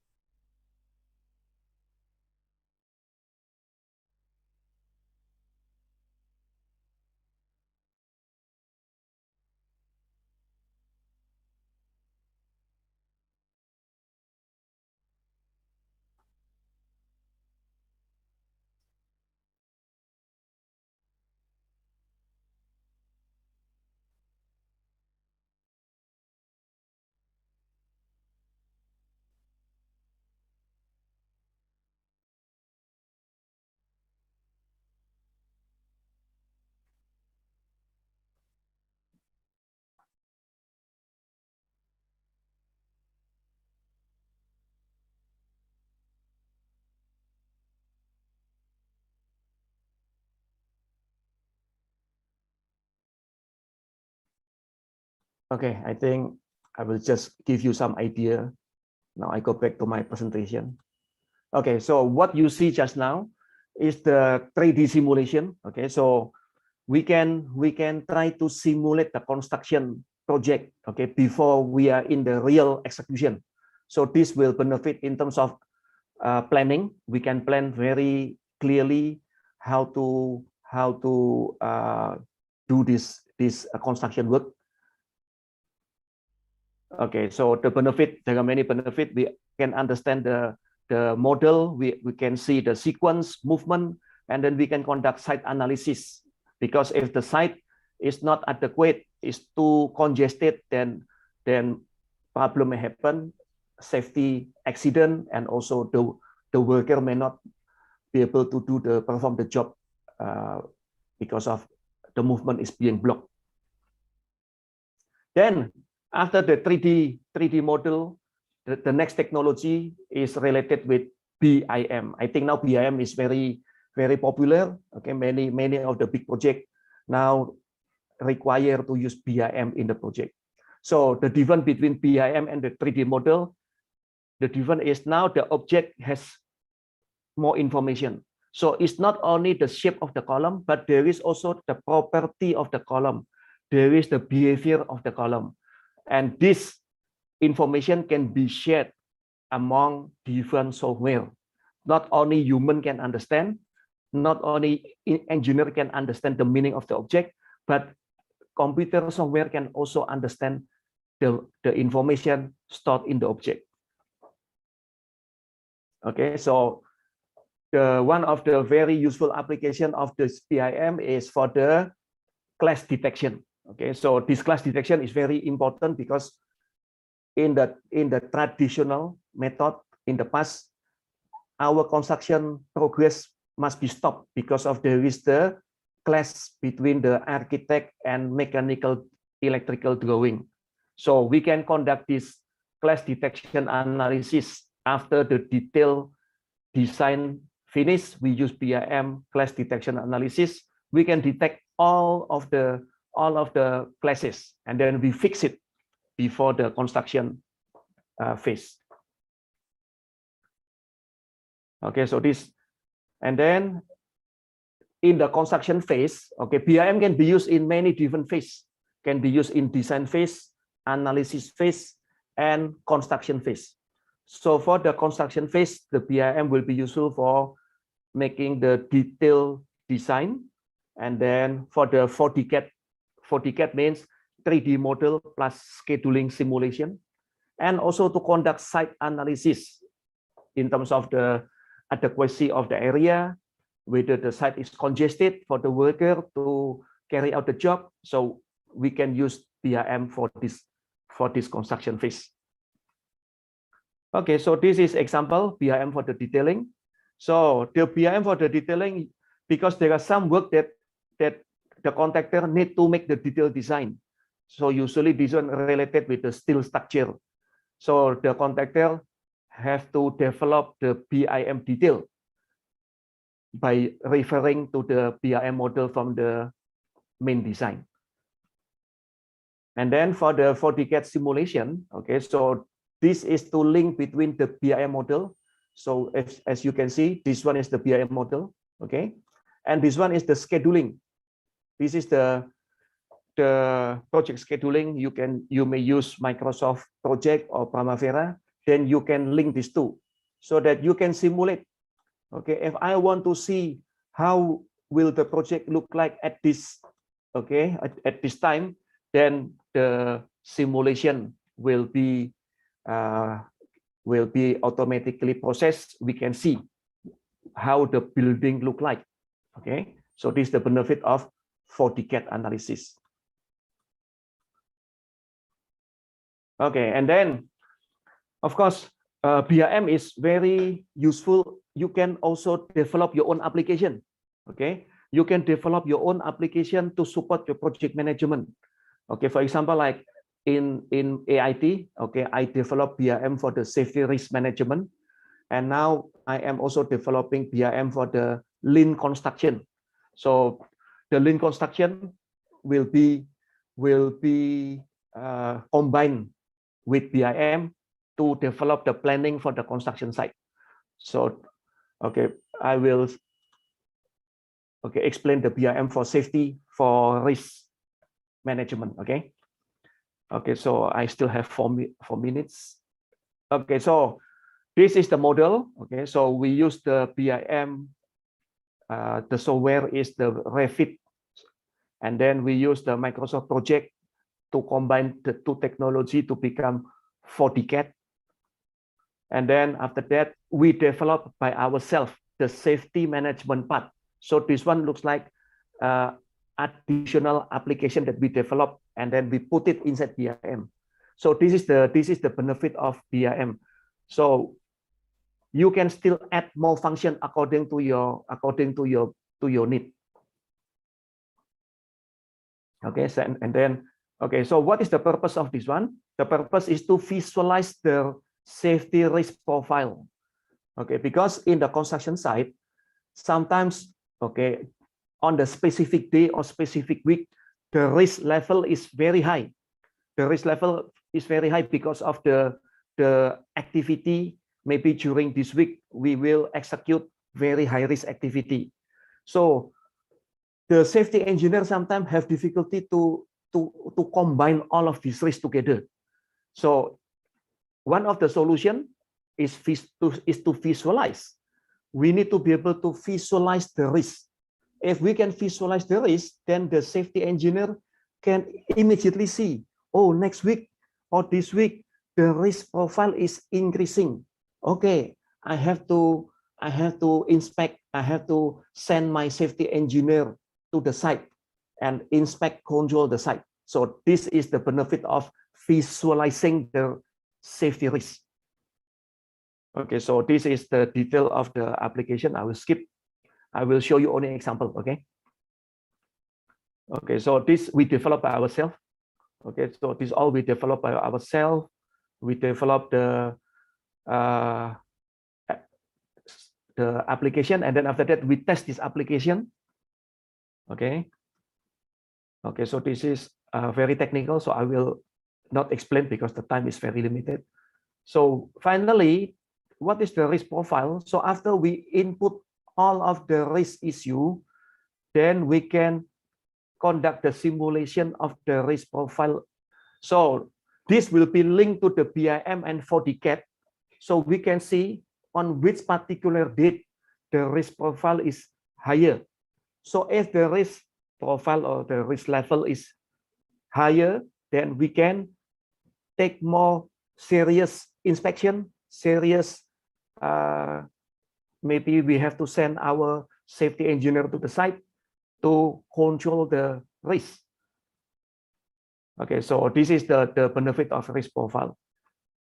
Okay, I think I will just give you some idea. Now I go back to my presentation. Okay, so what you see just now is the 3D simulation. Okay, so we can try to simulate the construction project, okay, before we are in the real execution. So this will benefit in terms of planning. We can plan very clearly how to do this construction work. Okay, so the benefit, there are many benefits. We can understand the model, we can see the sequence, movement, and then we can conduct site analysis. Because if the site is not adequate, is too congested, then problem may happen, safety accident, and also the worker may not be able to perform the job because of the movement is being blocked. Then after the 3D model, the next technology is related with BIM. I think now BIM is very popular. Okay, many of the big projects now require to use BIM in the project. So the difference between BIM and the 3D model, the difference is now the object has more information. So it's not only the shape of the column, but there is also the property of the column. There is the behavior of the column. And this information can be shared among different software. Not only human can understand, not only engineer can understand the meaning of the object, but computer software can also understand the information stored in the object. Okay, so one of the very useful application of this BIM is for the clash detection. Okay, so this clash detection is very important because in the traditional method in the past, our construction progress must be stopped because of there is the clash between the architect and mechanical electrical drawing. So we can conduct this clash detection analysis after the detailed design finish. We use BIM clash detection analysis. We can detect all of the clashes, and then we fix it before the construction phase. Okay, so this, and then in the construction phase, okay, BIM can be used in many different phases. Can be used in design phase, analysis phase, and construction phase. So for the construction phase, the BIM will be useful for making the detailed design. And then for the 40CAD means 3D model plus scheduling simulation, and also to conduct site analysis in terms of the adequacy of the area, whether the site is congested for the worker to carry out the job. So we can use BIM for this construction phase. Okay, so this is example BIM for the detailing. So the BIM for the detailing, because there are some work that the contractor need to make the detailed design. So usually this one related with the steel structure. So the contractor have to develop the BIM detail by referring to the BIM model from the main design. And then for the 40CAD simulation, okay, so this is to link between the BIM model. So as you can see, this one is the BIM model, okay, and this one is the scheduling. This is the project scheduling. You may use Microsoft Project or Primavera. Then you can link these two so that you can simulate. Okay, if I want to see how will the project look like at this, okay, at this time, then the simulation will be automatically processed. We can see how the building look like. Okay, so this is the benefit of 40CAD analysis. Okay, and then of course BIM is very useful. You can also develop your own application. Okay, you can develop your own application to support your project management. Okay, for example, like in AIT, okay, I developed BIM for the safety risk management, and now I am also developing BIM for the lean construction. So the lean construction will be combined with BIM to develop the planning for the construction site. So, okay, I will explain the BIM for safety for risk management. Okay. Okay, so I still have 4 minutes. Okay, so this is the model. Okay, so we use the BIM. The software is the Revit, and then we use the Microsoft Project to combine the two technology to become 4D CAD. And then after that, we develop by ourselves the safety management part. So this one looks like additional application that we develop, and then we put it inside BIM. So this is the benefit of BIM. So you can still add more function according to your need. Okay, so, and then okay, so what is the purpose of this one? The purpose is to visualize the safety risk profile. Okay, because in the construction site, sometimes, okay, on the specific day or specific week, the risk level is very high. The risk level is very high because of the activity. Maybe during this week, we will execute very high risk activity. So the safety engineer sometimes have difficulty to combine all of these risks together. So one of the solution is to visualize. We need to be able to visualize the risk. If we can visualize the risk, then the safety engineer can immediately see, oh, next week or this week, the risk profile is increasing. Okay, I have to inspect, I have to send my safety engineer to the site and inspect, control the site. So this is the benefit of visualizing the safety risk. Okay, so this is the detail of the application. I will skip. I will show you only example. Okay. Okay, so this we develop by ourselves. Okay, so this all we develop by ourselves. We develop the application, and then after that we test this application. Okay. Okay, so this is very technical, so I will not explain because the time is very limited. So finally, what is the risk profile? So after we input all of the risk issue, then we can conduct the simulation of the risk profile. So this will be linked to the BIM and 4D CAD. So we can see on which particular date the risk profile is higher. So if the risk profile or the risk level is higher, then we can take more serious inspection, serious, maybe we have to send our safety engineer to the site to control the risk. Okay, so this is the benefit of risk profile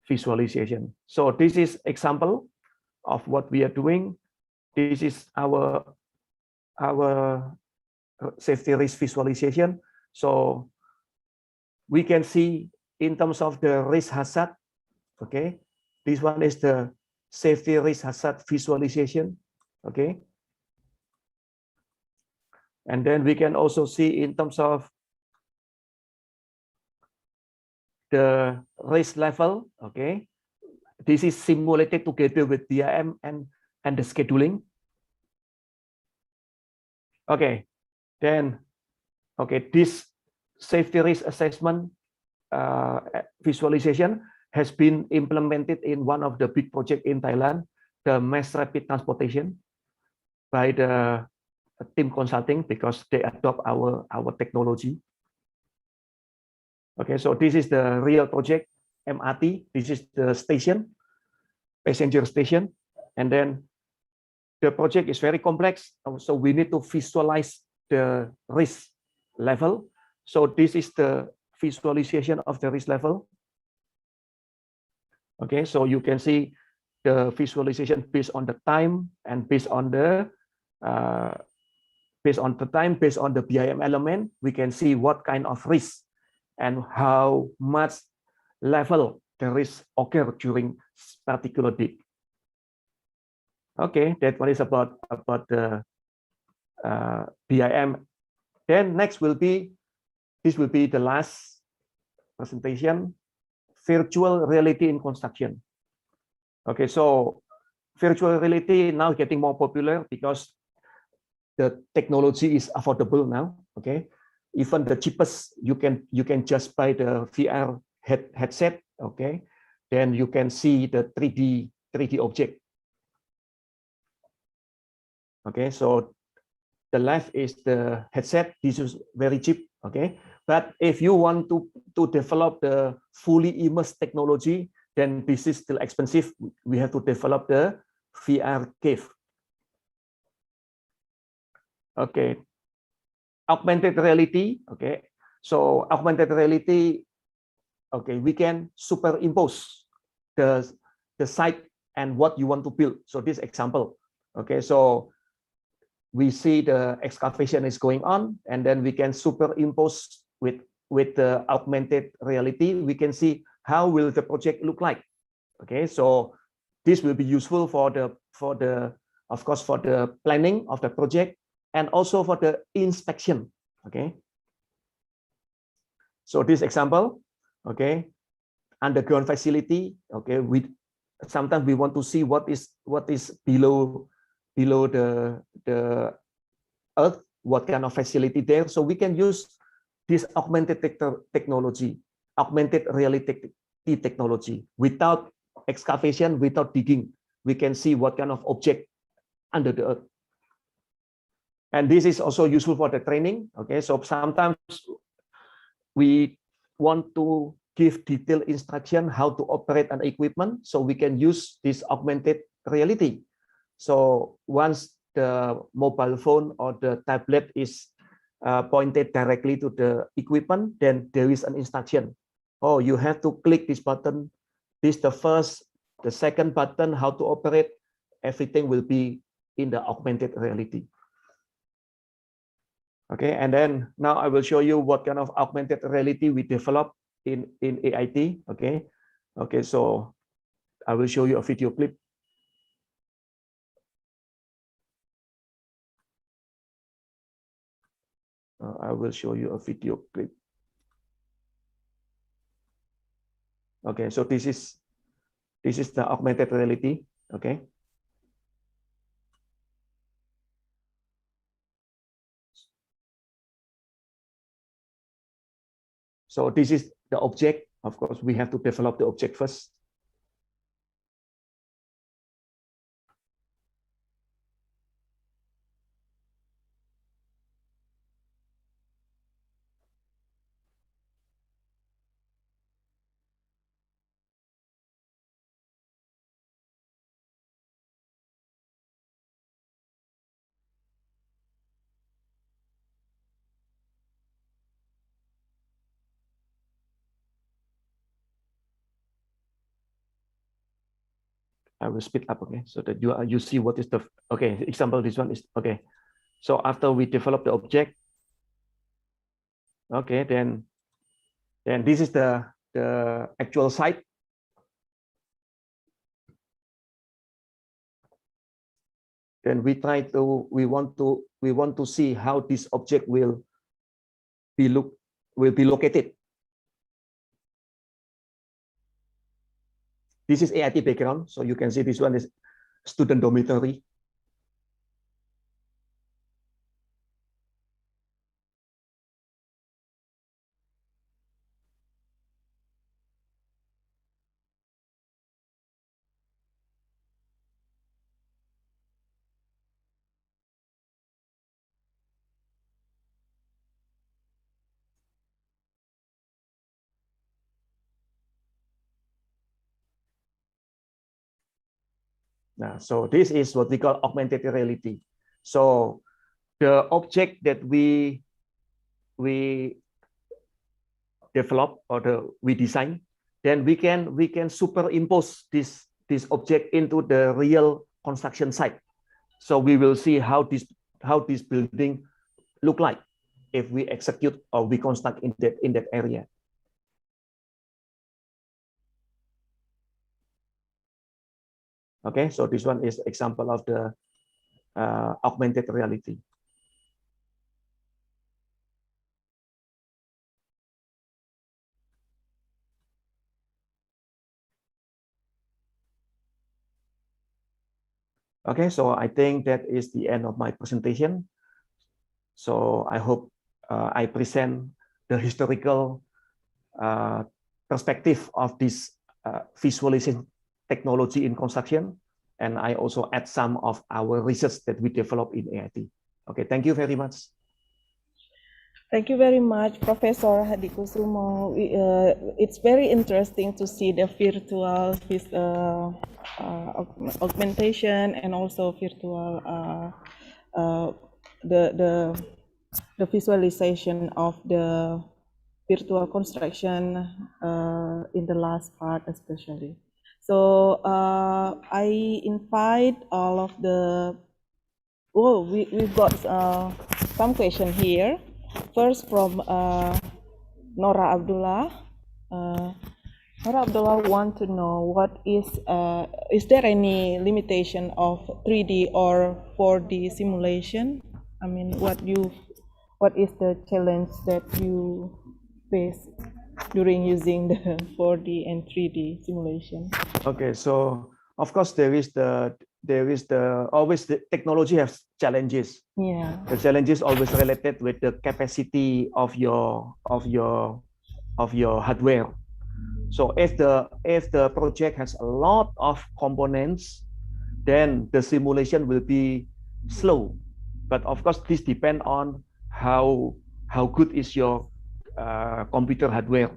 visualization. So this is example of what we are doing. This is our safety risk visualization. So we can see in terms of the risk hazard. Okay, this one is the safety risk hazard visualization. Okay, and then we can also see in terms of the risk level. Okay, this is simulated together with BIM and the scheduling. Okay, then okay, this safety risk assessment visualization has been implemented in one of the big projects in Thailand, the mass rapid transportation, by the team consulting, because they adopt our technology. Okay, so this is the real project, MRT. This is the station, passenger station, and then the project is very complex. So we need to visualize the risk level. So this is the visualization of the risk level. Okay, so you can see the visualization based on the time and based on the time, based on the BIM element, we can see what kind of risk and how much level the risk occur during particular date. Okay, that one is about the BIM. Then next will be, this will be the last presentation, virtual reality in construction. Okay, so virtual reality now getting more popular because the technology is affordable now. Okay, even the cheapest, you can just buy the VR headset. Okay, then you can see the 3D object. Okay, so the left is the headset. This is very cheap. Okay, but if you want to to develop the fully immersed technology, then this is still expensive. We have to develop the VR cave. Okay, augmented reality. Okay, so augmented reality. Okay, we can superimpose the site and what you want to build. So this example. Okay, so we see the excavation is going on, and then we can superimpose with the augmented reality. We can see how will the project look like. Okay, so this will be useful for the of course for the planning of the project and also for the inspection. Okay, so this example, okay, underground facility. Okay, sometimes we want to see what is below the earth, what kind of facility there. So we can use this augmented technology, augmented reality technology. Without excavation, without digging, we can see what kind of object under the earth. And this is also useful for the training. Okay, so sometimes we want to give detailed instruction how to operate an equipment, so we can use this augmented reality. So once the mobile phone or the tablet is pointed directly to the equipment, then there is an instruction. Oh, you have to click this button. This the first, the second button, how to operate. Everything will be in the augmented reality. Okay, and then now I will show you what kind of augmented reality we develop in AIT. Okay, okay, so I will show you a video clip. I will show you a video clip. Okay, so this is the augmented reality. Okay. So this is the object. Of course, we have to develop the object first. I will speed up, okay, so that you see what is the, okay, example, this one is, okay. So after we develop the object, okay, then this is the actual site. Then we want to see how this object will be located. This is AIT background, so you can see this one is student dormitory. Now, so this is what we call augmented reality. So the object that we develop or we design, then we can superimpose this object into the real construction site. So we will see how this building look like if we execute or we construct in that area. Okay, so this one is example of the augmented reality. Okay, so I think that is the end of my presentation. So I hope I present the historical perspective of this visualization technology in construction, and I also add some of our research that we develop in AIT. Okay, thank you very much. Thank you very much, Professor Hadi Kusumo. It's very interesting to see the virtual augmentation and also virtual the visualization of the virtual construction in the last part especially. So I invite all of the, we've got some question here. First from Nora Abdullah. Nora Abdullah want to know what is there any limitation of 3D or 4D simulation? I mean, what is the challenge that you face during using the 4D and 3D simulation? Okay, so of course always the technology has challenges. Yeah. The challenge is always related with the capacity of your hardware. So if the project has a lot of components, then the simulation will be slow. But of course, this depends on how good is your computer hardware.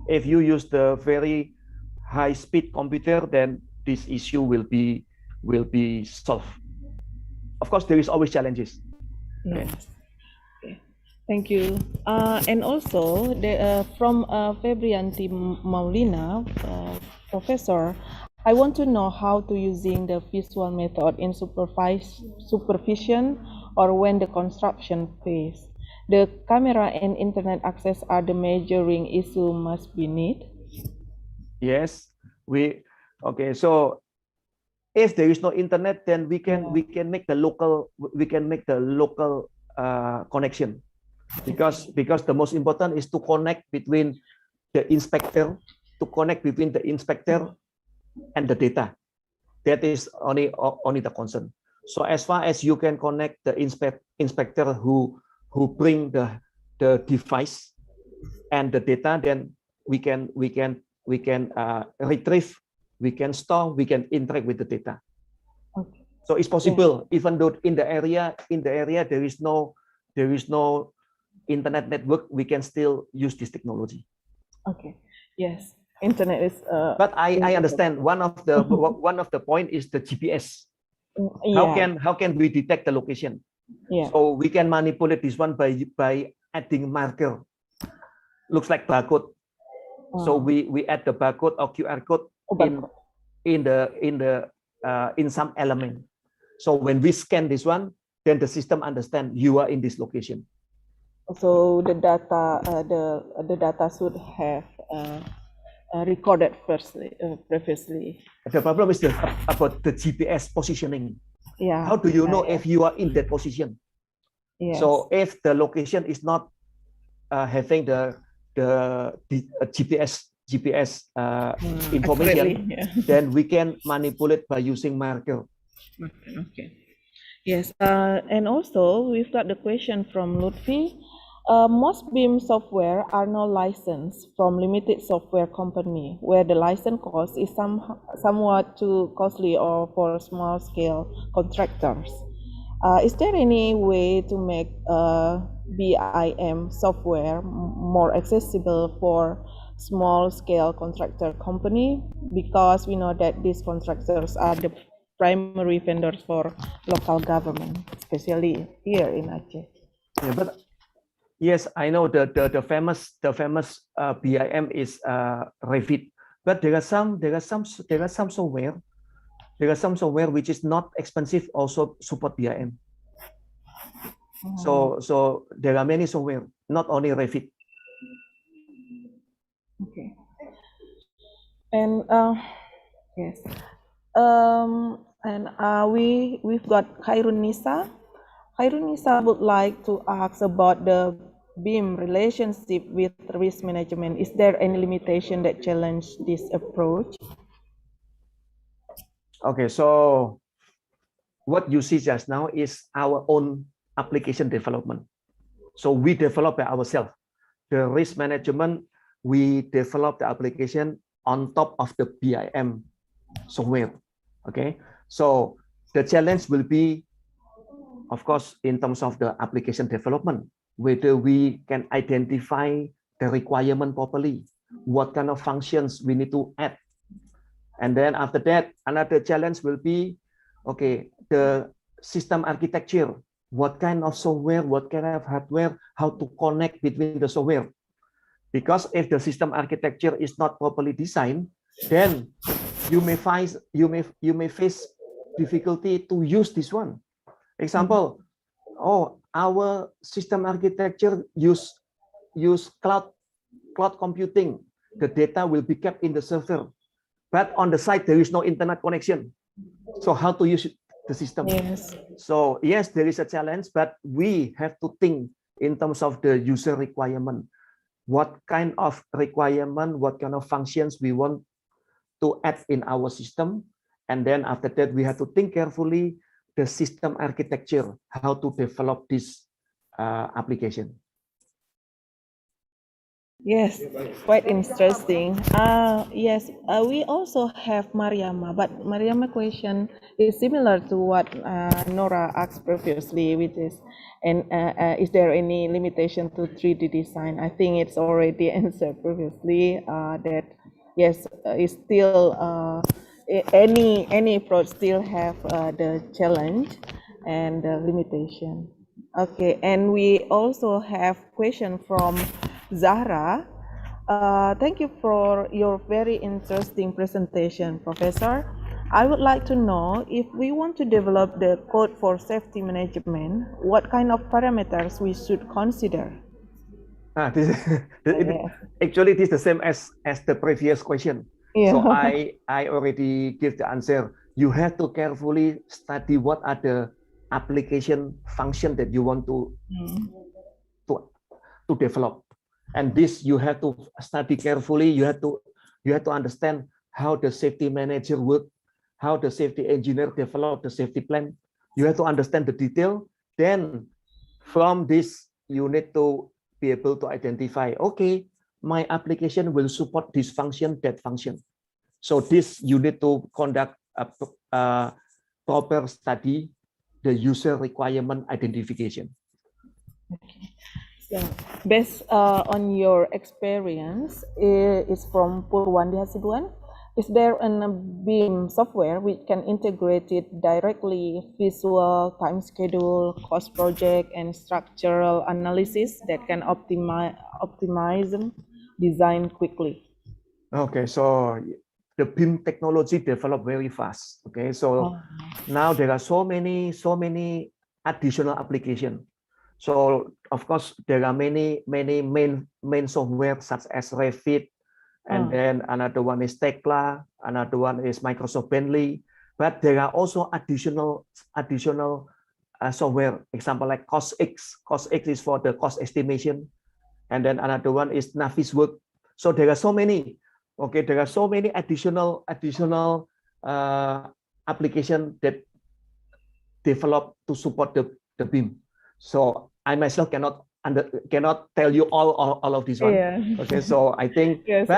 If you use the very high-speed computer, then this issue will be solved. Of course, there is always challenges. Okay. Thank you. And also, from Febrianti Maulina, Professor, I want to know how to using the visual method in supervision or when the construction phase. The camera and internet access are the measuring issue must be need. Yes, okay. So if there is no internet, then we can make the local connection, because the most important is to connect between the inspector and the data. That is only the concern. So as far as you can connect the inspector who bring the device and the data, then we can retrieve, we can store, we can interact with the data. Okay. So it's possible, even though in the area there is no internet network, we can still use this technology. Okay. Yes. Internet is. But I understand one of the point is the GPS. Yeah. How can we detect the location? Yeah. So we can manipulate this one by adding marker. Looks like barcode. So we add the barcode or QR code in some element. So when we scan this one, then the system understand you are in this location. So the data should have recorded previously. The problem is about the GPS positioning. Yeah. How do you know if you are in that position? Yes. So if the location is not having the GPS information, then we can manipulate by using marker. Okay. Yes. And also we've got the question from Lutfi. Most BIM software are not licensed from limited software company, where the license cost is somewhat too costly or for small scale contractors. Is there any way to make BIM software more accessible for small scale contractor company? Because we know that these contractors are the primary vendors for local government, especially here in Aceh. Yeah, but yes, I know the famous BIM is Revit, but there are some software which is not expensive also support BIM. So there are many software, not only Revit. Okay. And yes. And we've got Khairun Nisa. Khairun Nisa would like to ask about the BIM relationship with risk management. Is there any limitation that challenge this approach? Okay, so what you see just now is our own application development. So we develop by ourselves. The risk management, we develop the application on top of the BIM software. Okay, so the challenge will be, of course, in terms of the application development, whether we can identify the requirement properly, what kind of functions we need to add. And then after that, another challenge will be, okay, the system architecture, what kind of software, what kind of hardware, how to connect between the software. Because if the system architecture is not properly designed, then you may face difficulty to use this one. Example, our system architecture use cloud computing. The data will be kept in the server, but on the site there is no internet connection. So how to use the system? Yes. So yes, there is a challenge, but we have to think in terms of the user requirement. What kind of requirement, what kind of functions we want to add in our system. And then after that, we have to think carefully the system architecture, how to develop this application. Yes, quite interesting. Yes, we also have Mariama, but Mariama's question is similar to what Nora asked previously, which is, is there any limitation to 3D design? I think it's already answered previously that yes, it's still any approach still have the challenge and the limitation. Okay, and we also have question from Zahra. Thank you for your very interesting presentation, Professor. I would like to know if we want to develop the code for safety management, what kind of parameters we should consider? Actually, this is the same as the previous question. Yeah. So I already give the answer. You have to carefully study what are the application function that you want to develop. And this you have to study carefully. You have to understand how the safety manager work, how the safety engineer develop the safety plan. You have to understand the detail. Then from this, you need to be able to identify, okay, my application will support this function, that function. So this you need to conduct a proper study, the user requirement identification. Okay. So, based on your experience, is from Purwandi Hasibuan. Is there a BIM software which can integrate it directly visual, time schedule, cost project, and structural analysis that can optimize design quickly? Okay, so the BIM technology developed very fast. Okay, so now there are so many additional applications. So of course there are many main software such as Revit, and then another one is Tekla, another one is Microsoft Bentley. But there are also additional software. Example like COSX. COSX is for the cost estimation, and then another one is Navisworks. So there are so many. Okay, there are so many additional application that develop to support the BIM. So I myself cannot tell you all of this one. Yeah. Okay, so I think, yes,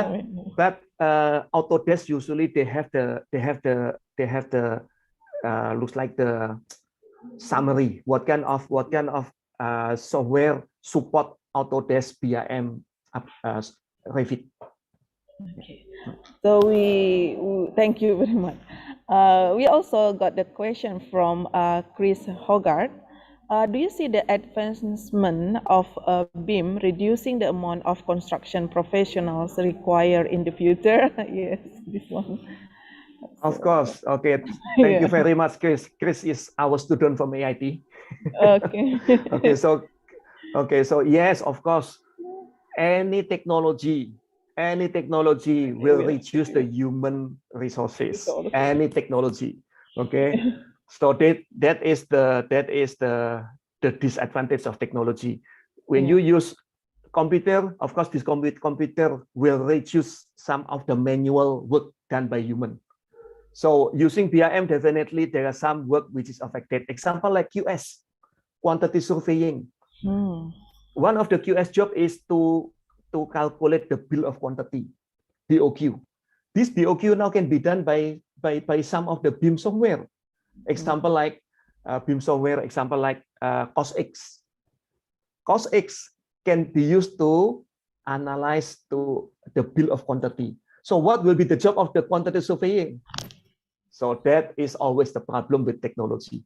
but Autodesk usually they have the looks like the summary. What kind of software support Autodesk BIM Revit. Okay. So we thank you very much. We also got the question from Chris Hogarth. Do you see the advancement of BIM reducing the amount of construction professionals required in the future? Yes, this one. Of course. Okay. Thank you very much, Chris. Chris is our student from AIT. Okay. Okay. So yes, of course, any technology will reduce the human resources. Any technology. Okay. So that is the disadvantage of technology. When you use computer, of course, this computer will reduce some of the manual work done by human. So using BIM, definitely there are some work which is affected. Example like QS, quantity surveying. One of the QS job is to calculate the bill of quantity, BOQ. This BOQ now can be done by some of the BIM software. Example like BIM software, example like COSX. cos X can be used to analyze to the bill of quantity. So what will be the job of the quantity surveying? So that is always the problem with technology.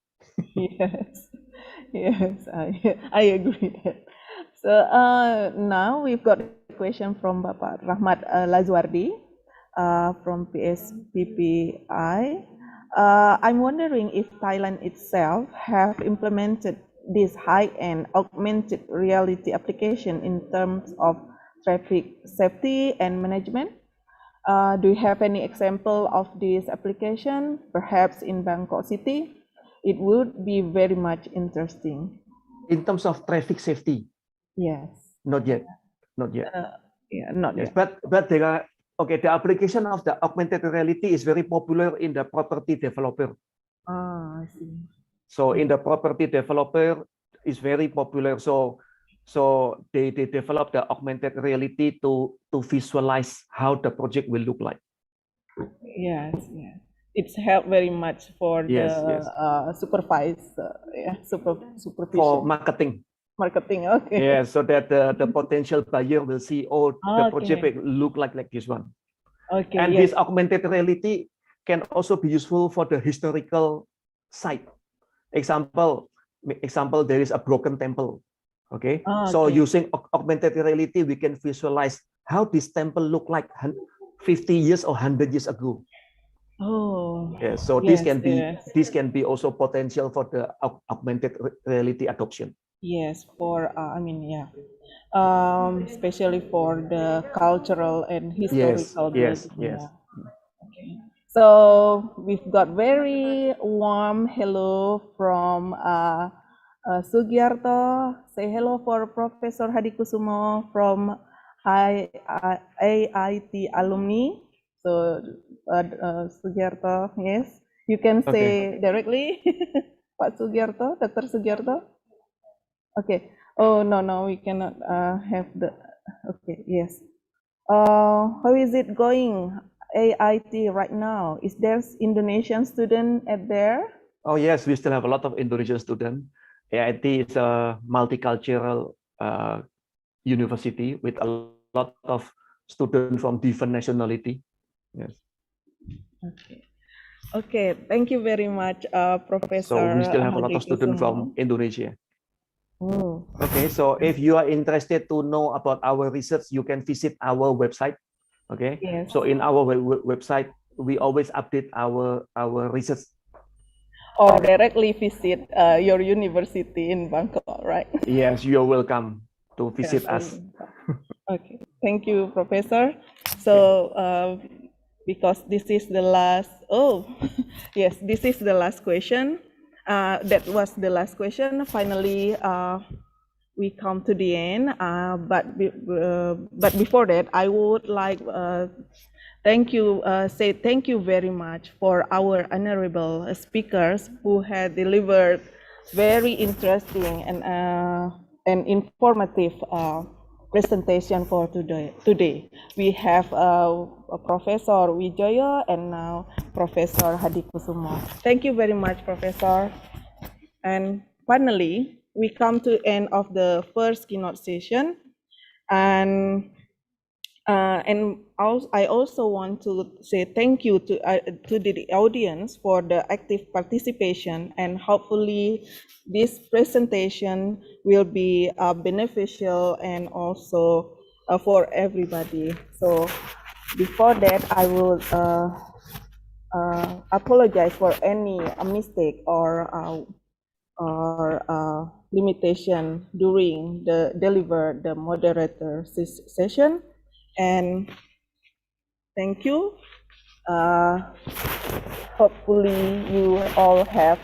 Yes, yes, I agree. So now we've got a question from Bapak Rahmat Lazwardi from PSPPI. I'm wondering if Thailand itself have implemented this high-end augmented reality application in terms of traffic safety and management. Do you have any example of this application, perhaps in Bangkok City? It would be very much interesting. In terms of traffic safety? Yes. Not yet. Not yet. Yeah, not yes, yet. But there are, okay, the application of the augmented reality is very popular in the property developer. Ah, I see. So in the property developer is very popular. So they develop the augmented reality to visualize how the project will look like. Yes, yes. It's helped very much for Yes, the yes. supervision. For marketing. Marketing, okay. Yeah, so that the potential buyer will see, oh, the project Okay. will look like this one. Okay, And yes. this augmented reality can also be useful for the historical site. Example, there is a broken temple. Okay, so Okay. using augmented reality, we can visualize how this temple looked like 50 years or 100 years ago. Oh, yeah, so yes, this can be also potential for the augmented reality adoption. Yes, for I mean, yeah, especially for the cultural and historical Yes. building. Yeah. Okay. So we've got very warm hello from Sugiarto. Say hello for Professor Hadi Kusumo from AIT alumni. So Sugiarto, yes, you can say directly, Pak Sugiarto, Dr. Sugiarto. Okay. Oh, no, we cannot have the, okay, yes. How is it going, AIT right now? Is there Indonesian student at there? Oh, yes, we still have a lot of Indonesian students. AIT is a multicultural university with a lot of students from different nationality. Yes. Okay. Okay, thank you very much, Professor. So we still have a lot Hadi of students from Kusumo. Indonesia. Oh. Okay, so if you are interested to know about our research, you can visit our website. Okay, Yes. so in our website, we always update our research. Or directly visit your university in Bangkok, right? Yes, you're welcome to visit Yes, us. Okay, thank you, Professor. So, because this is the last, oh, yes, this is the last question. That was the last question. Finally, we come to the end. But before that, I would like say thank you very much for our honorable speakers who had delivered very interesting and informative presentation for today. We have Professor Wijoyo and now Professor Hadi Kusumo. Thank you very much, Professor. And finally, we come to the end of the first keynote session. And I also want to say thank you to the audience for the active participation, and hopefully this presentation will be beneficial and also for everybody. So before that, I will apologize for any mistake or limitation during the moderator session. And thank you. Hopefully you all have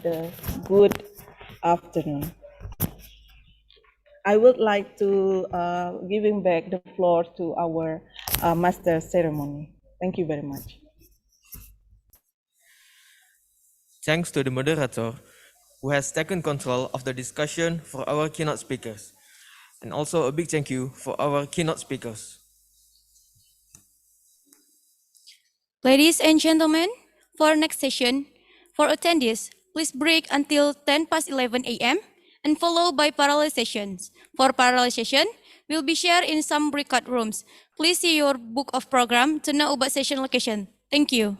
the good afternoon. I would like to giving back the floor to our master ceremony. Thank you very much. Thanks to the moderator who has taken control of the discussion for our keynote speakers. And also a big thank you for our keynote speakers. Ladies and gentlemen, for our next session, for attendees, please break until 10 past 11 a.m. and followed by parallel sessions. For parallel session, will be shared in some breakout rooms. Please see your book of program to know about session location. Thank you.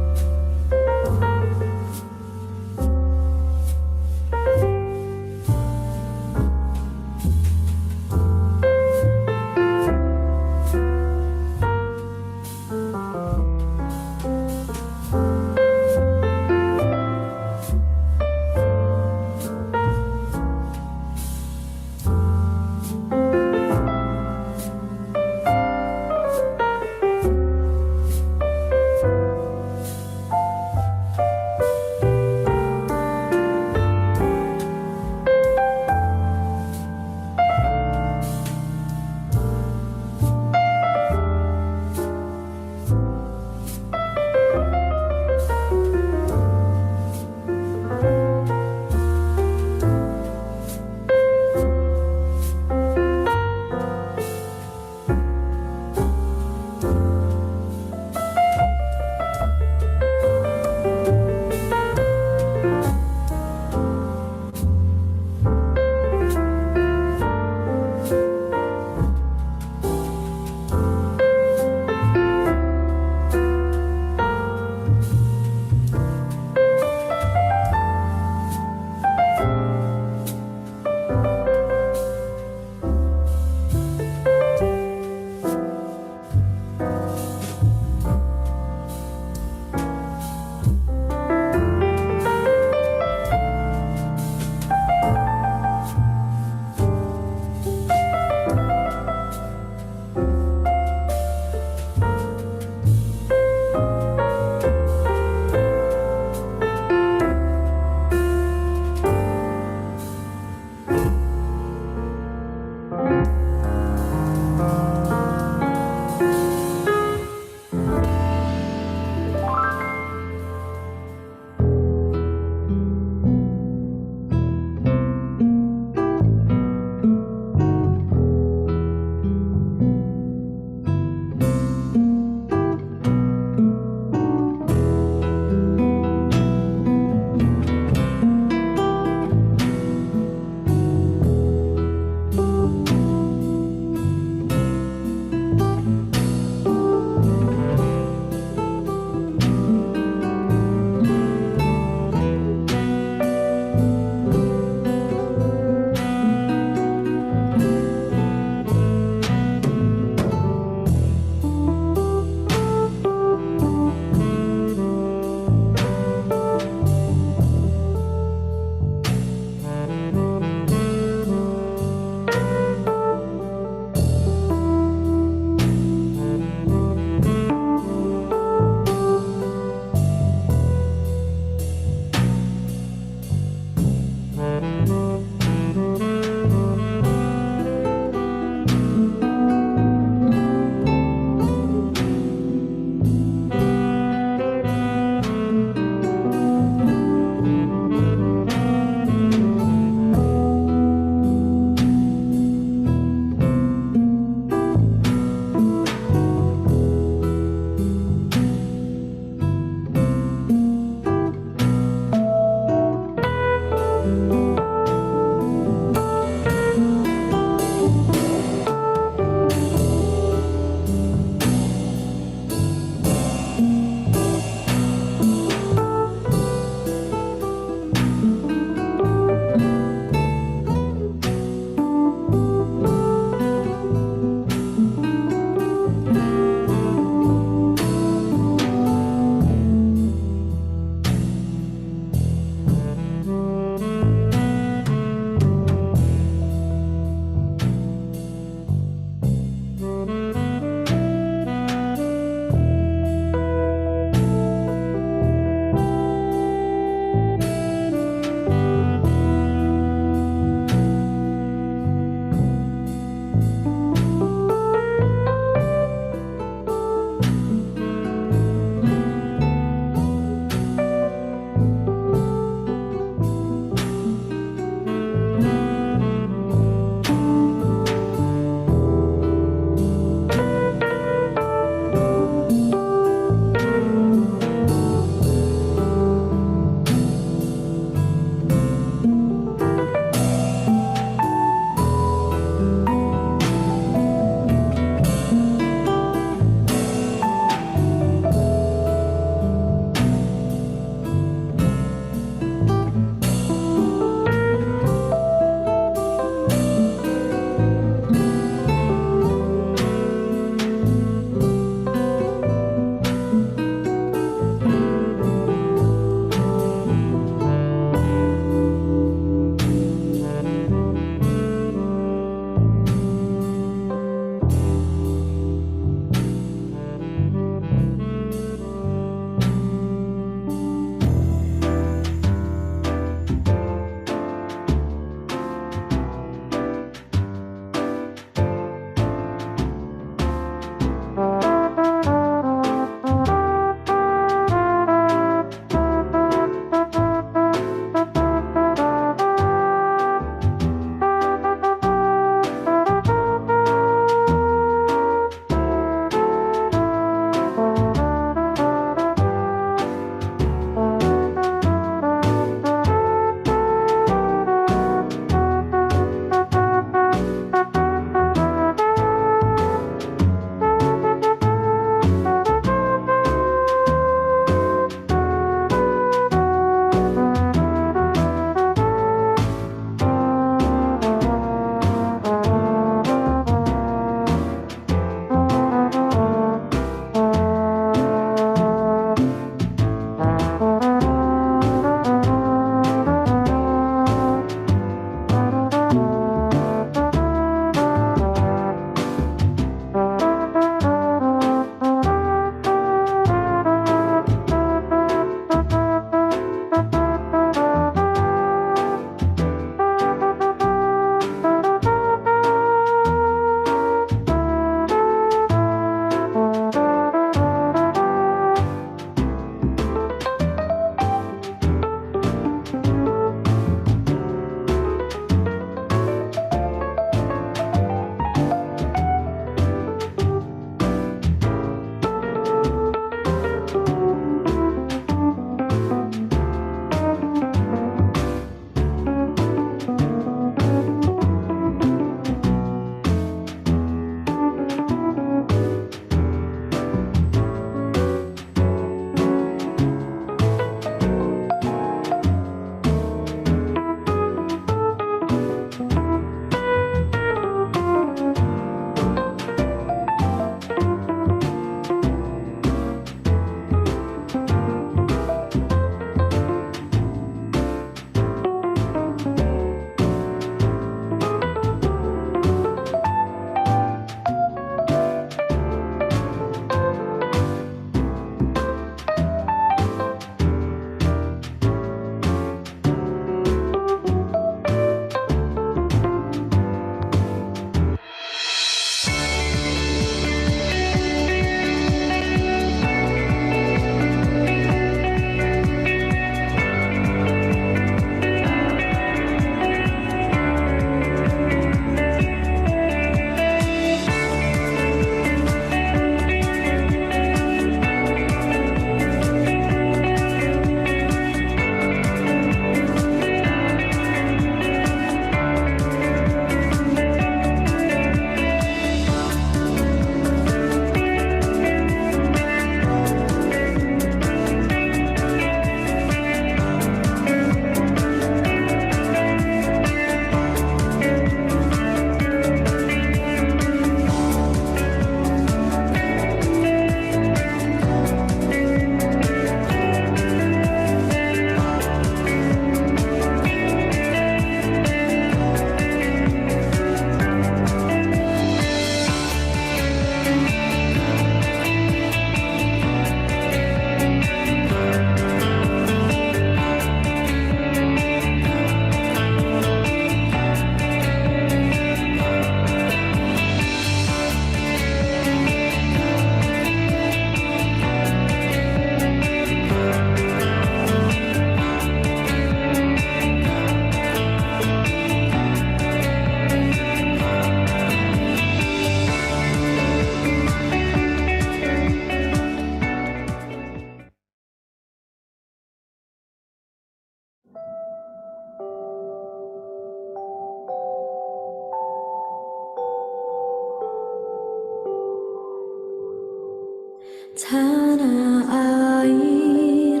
tanah air,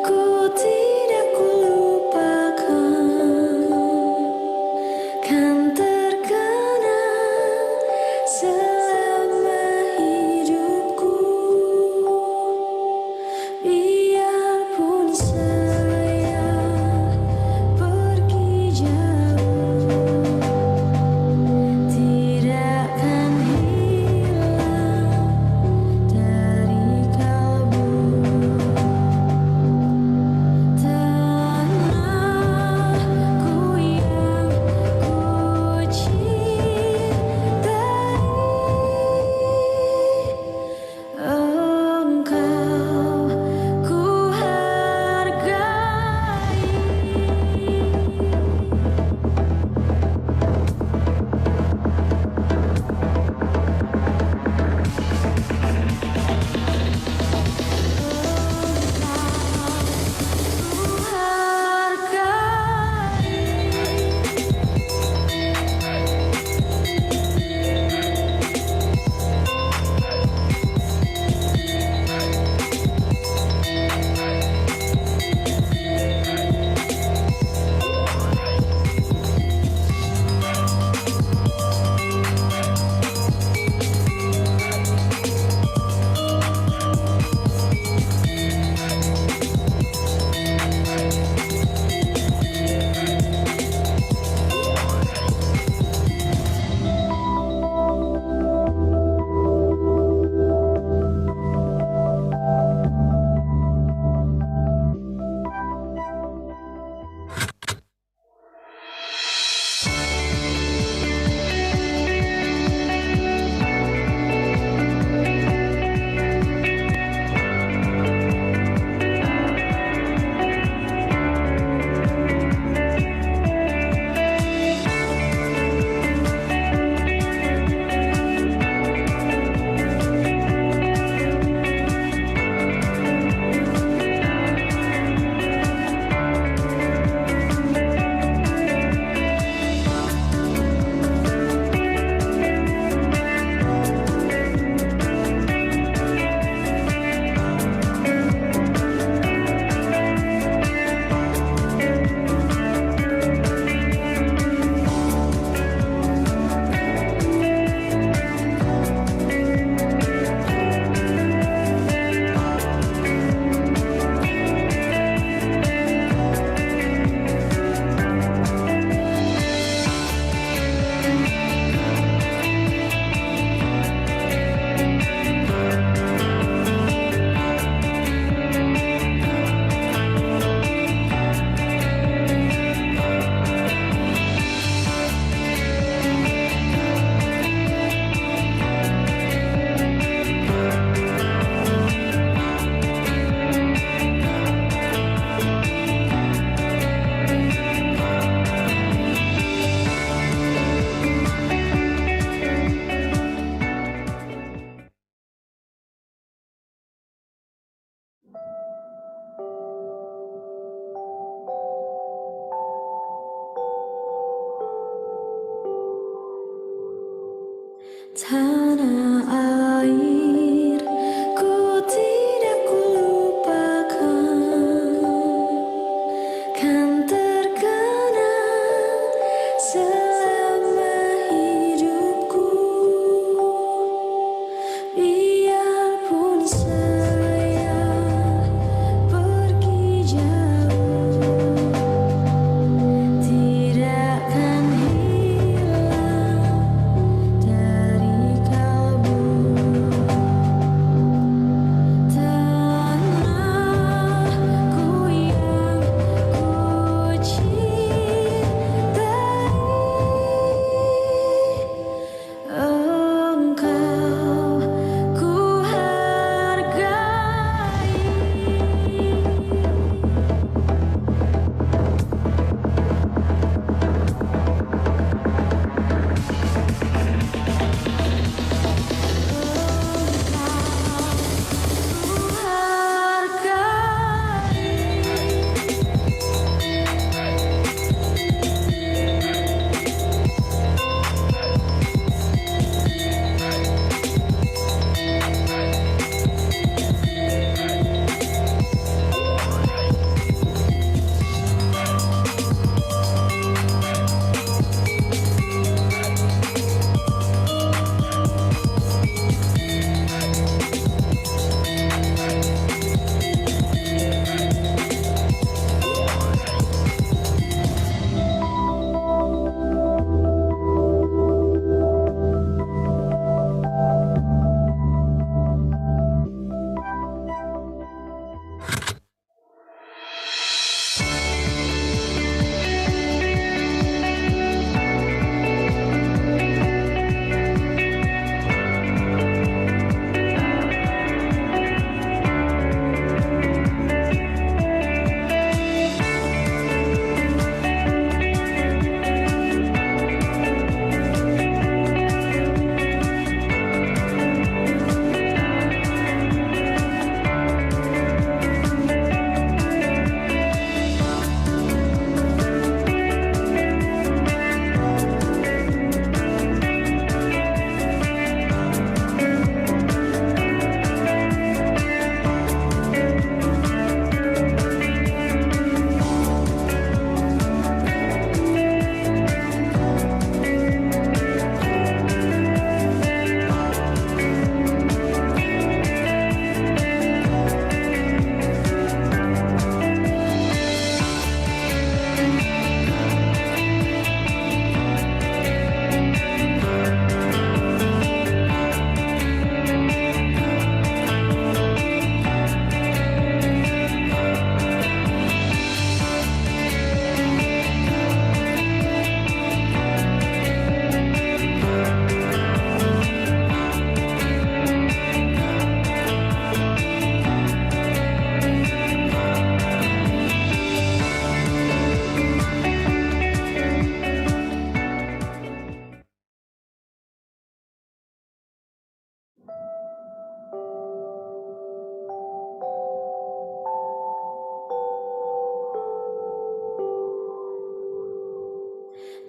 ku tidak kulupakan, kan terkenang selama hidupku. Biarpun saya pergi jauh, tidak akan hilang dari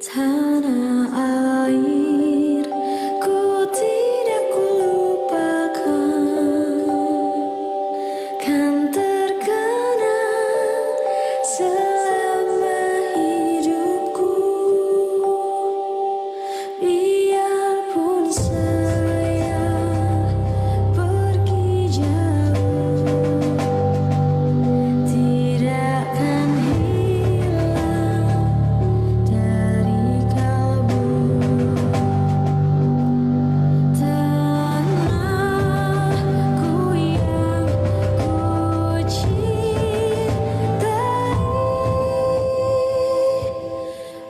Tanah air ku tidak kulupakan, kan terkenang selama hidupku. Biarpun saya pergi jauh, tidak akan hilang dari kalbu. Tanahku yang ku cintai,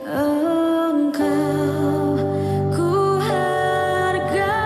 engkau ku hargai.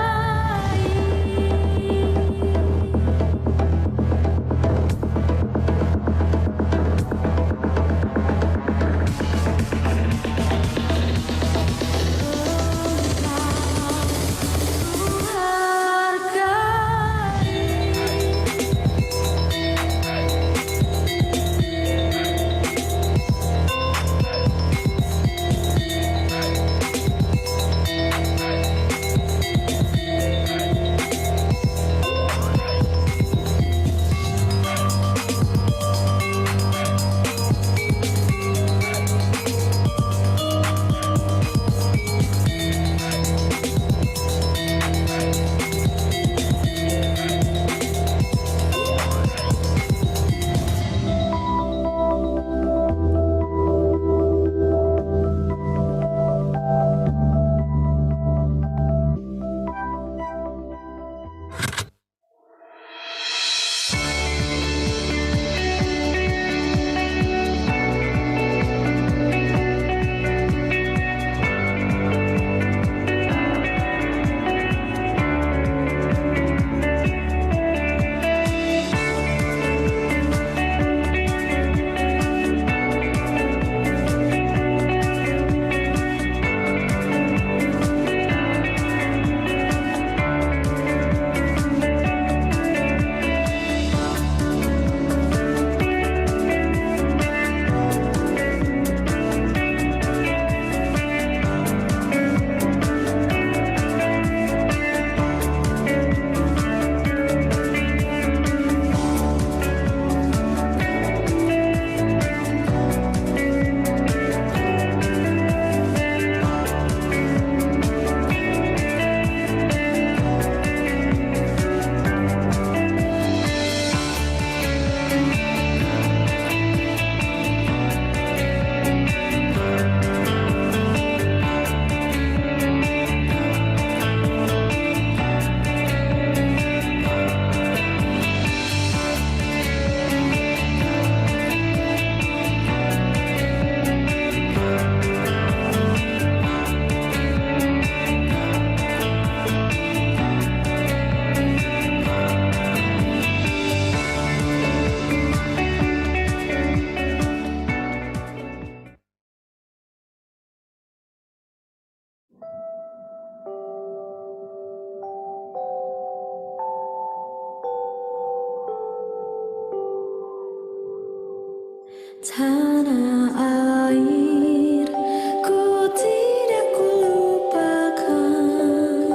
Tanah air ku tidak kulupakan,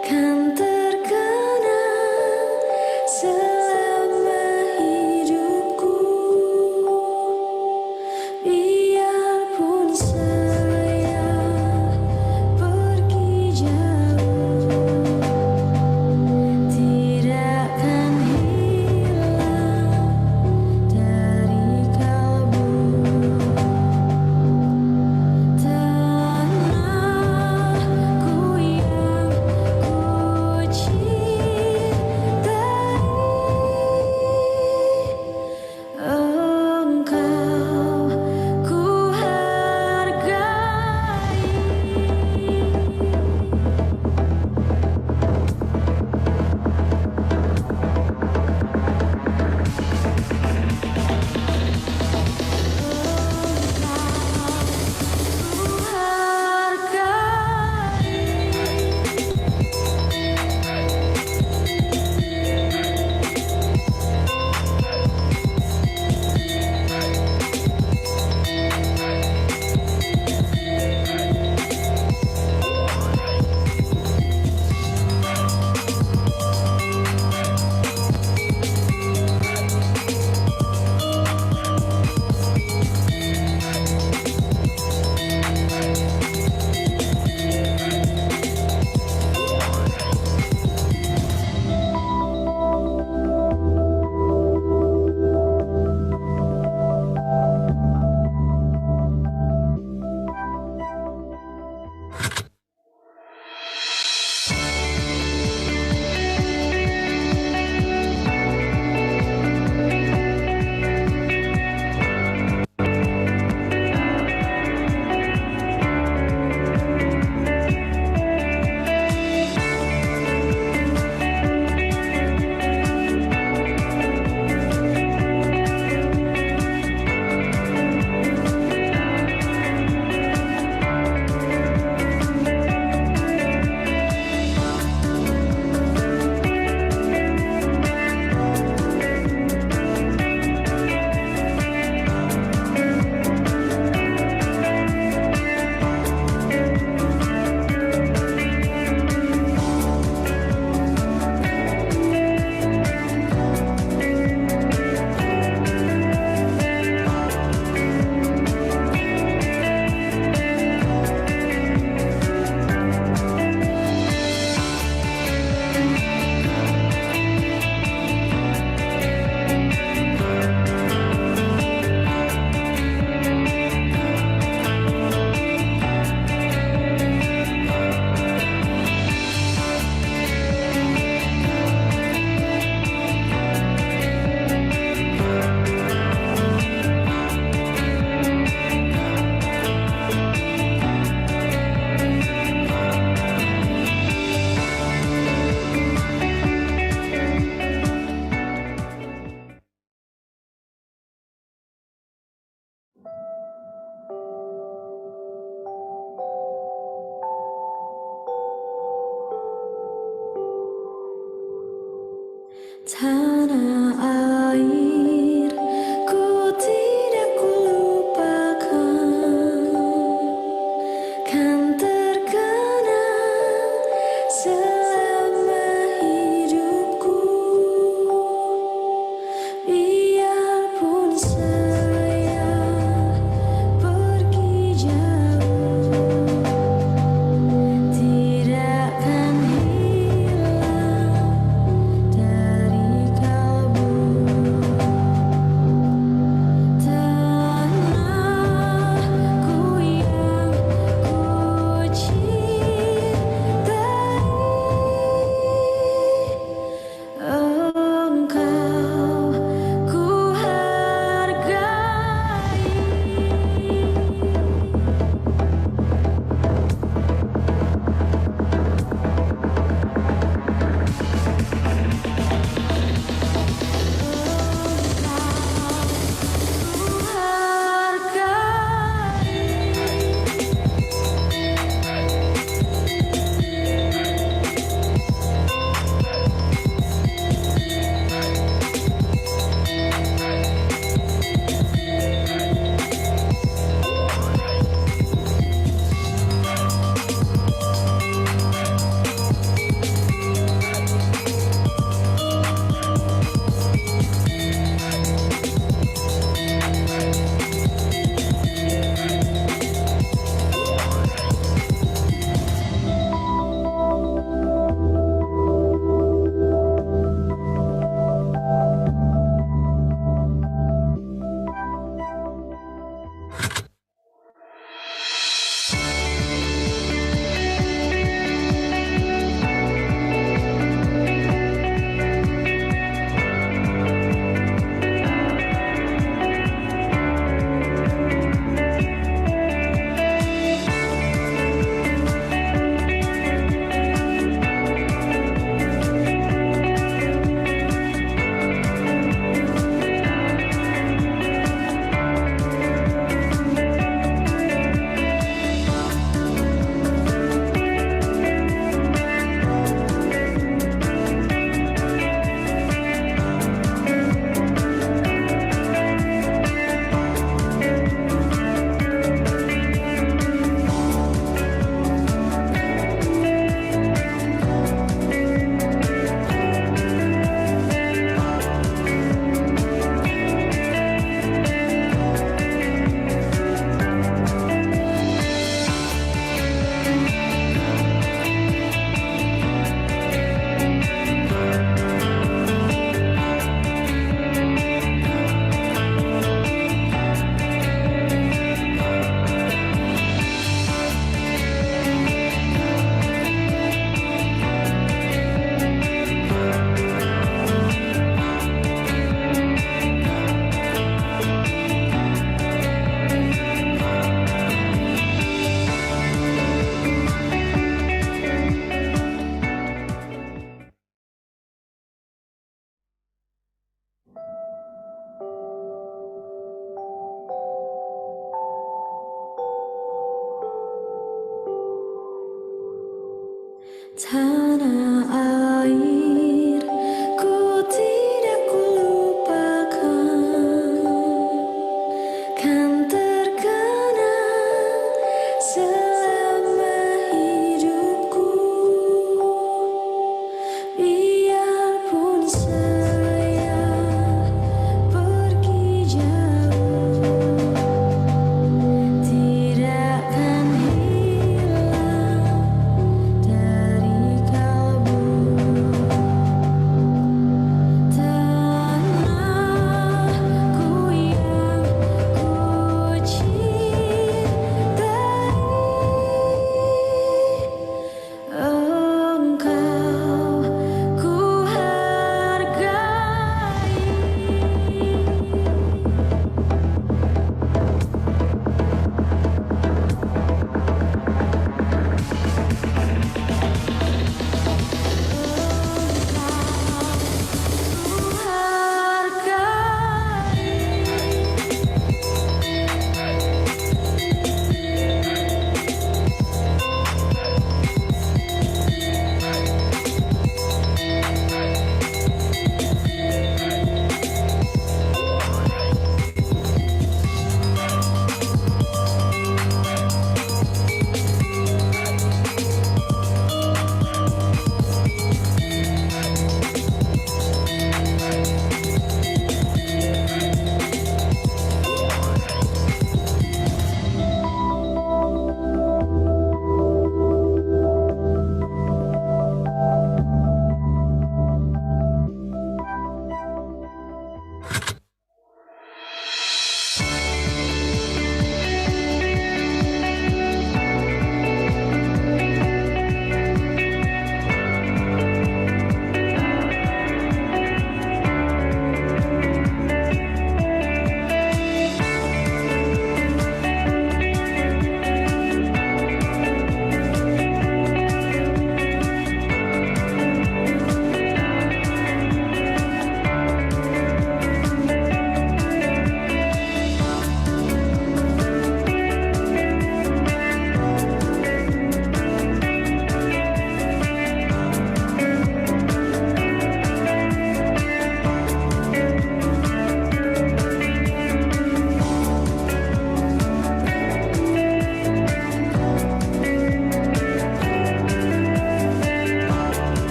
kan terkenang selama hidupku. Biarpun saya pergi jauh, tidak akan hilang dari kalbu.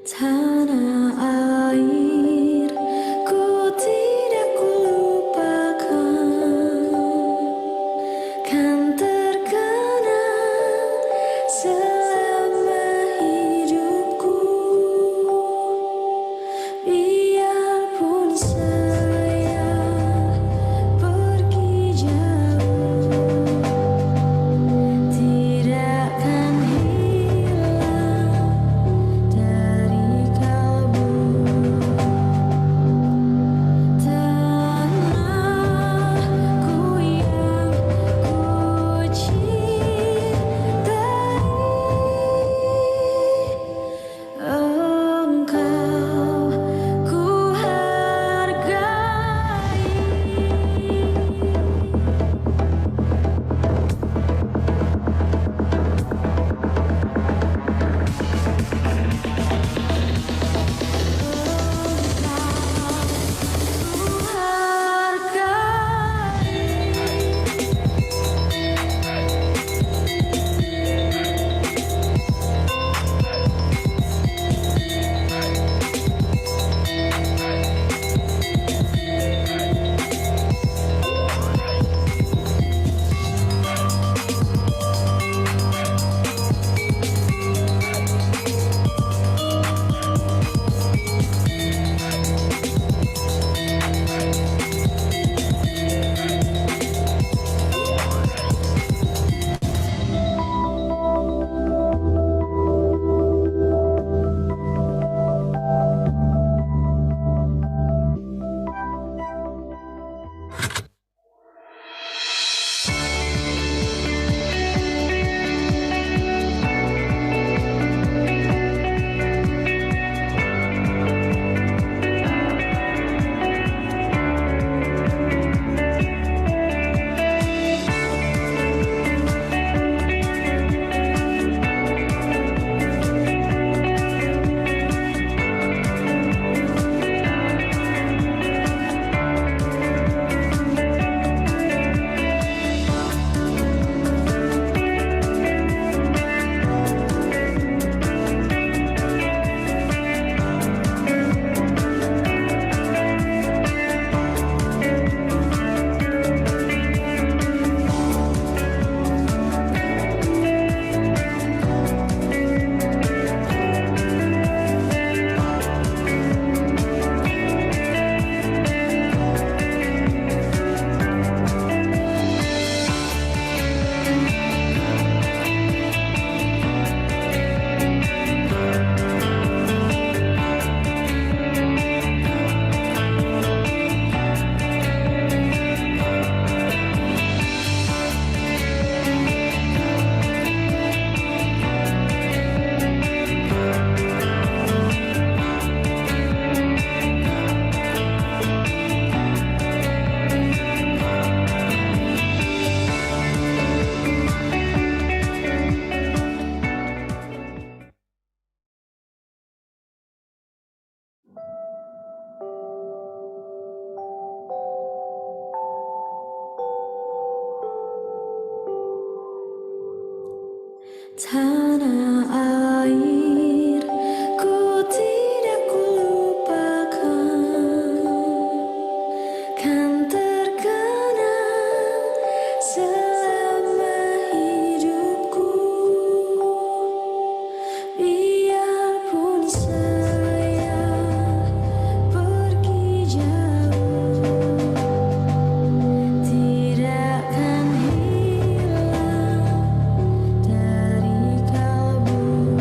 Tanah air ku tidak kulupakan, kan terkenang selama hidupku. Biarpun saya pergi jauh, tidak akan hilang dari kalbu. Tanahku yang ku cintai, engkau ku hargai. Tanah air ku tidak kulupakan, kan terkenang selama hidupku. Biarpun saya pergi jauh, tidak akan hilang dari kalbu.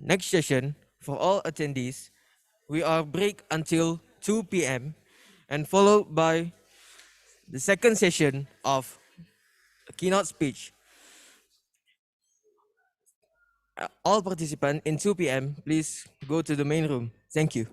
next session for all attendees, we are break until 2 p.m. and followed by the second session of a keynote speech. All participants in 2 p.m., please go to the main room. Thank you.